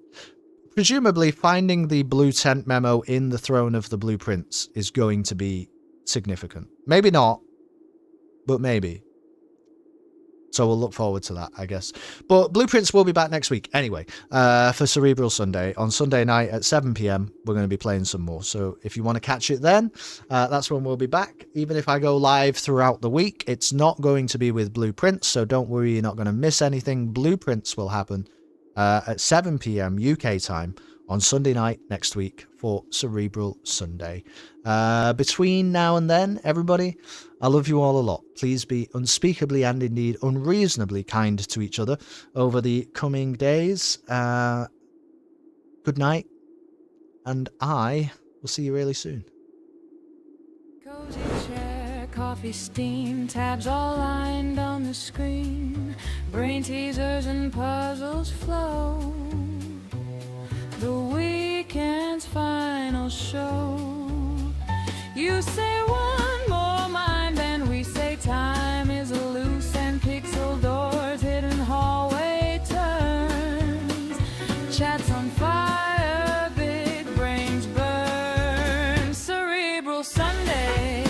Presumably, finding the blue tent memo in the throne of the blueprints is going to be significant. Maybe not, but maybe. So we'll look forward to that, I guess. But blueprints will be back next week anyway, for Cerebral Sunday. On Sunday night at 7 PM, we're going to be playing some more. So if you want to catch it then, that's when we'll be back. Even if I go live throughout the week, it's not going to be with blueprints. So don't worry, you're not going to miss anything. Blueprints will happen at 7 PM UK time on Sunday night next week for Cerebral Sunday. Between now and then, everybody, I love you all a lot. Please be unspeakably and indeed unreasonably kind to each other over the coming days. Good night, and I will see you really soon. Cozy chair, coffee steam, tabs all lined on the screen. Brain teasers and puzzles flow. The weekend's final show. You say one more mind, and we say time is loose and pixel doors, hidden hallway turns. Chats on fire, big brains burn. Cerebral Sunday,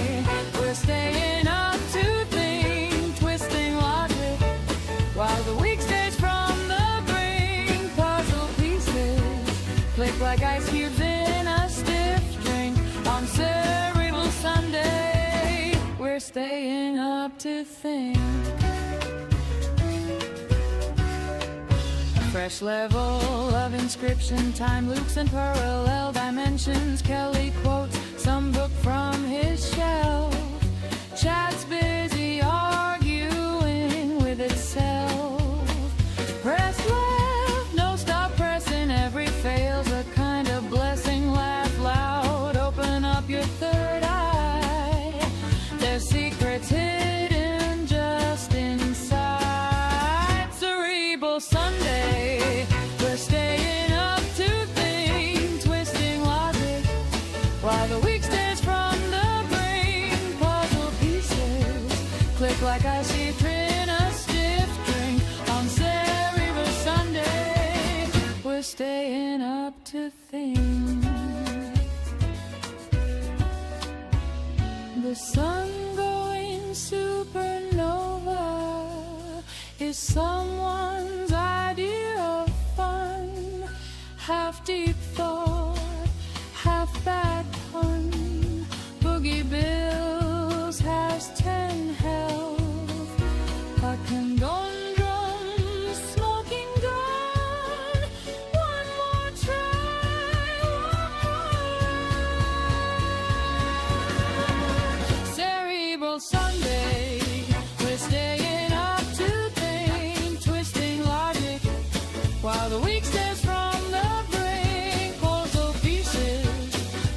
we're staying up to think, twisting logic while the week stays from the brink. Puzzle pieces click like ice cubes in a stiff drink. On Cerebral Sunday, we're staying up to think. A fresh level of inscription, time loops and parallel dimensions. Kelly quotes some book from his shelf. Chat's busy arguing with itself. Press left, no stop pressing, every fail's a kind of blessing. Laugh loud, open up your third eye. There's secrets hidden just inside. Cerebral Sunday, we're staying up to think, twisting logic while the week stays from the brain. Puzzle pieces click like I see the sun going supernova is someone's idea of fun. Half deep thought, half bad pun. Boogie Bills has 10 health. A conundrum, smoking gun. One more try, Cerebral Sunday. We're staying up to think, twisting logic while the week stands from the brink. Puzzle pieces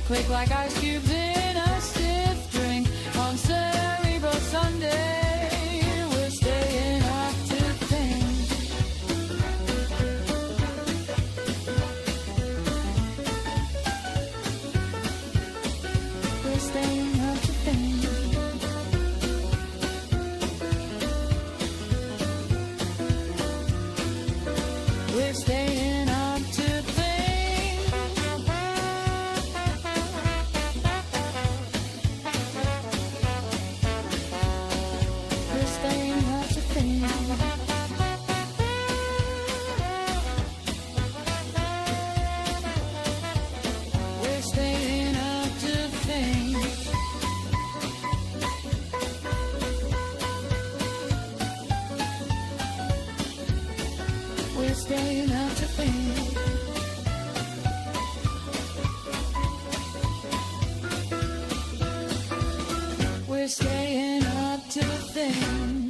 click like ice cubes in a stiff drink. On Cerebral Sunday, we're staying up to think. We're staying up to think. We're staying up to think. We're staying up to think. We're staying up to think. We're staying up to think. We're staying up to think.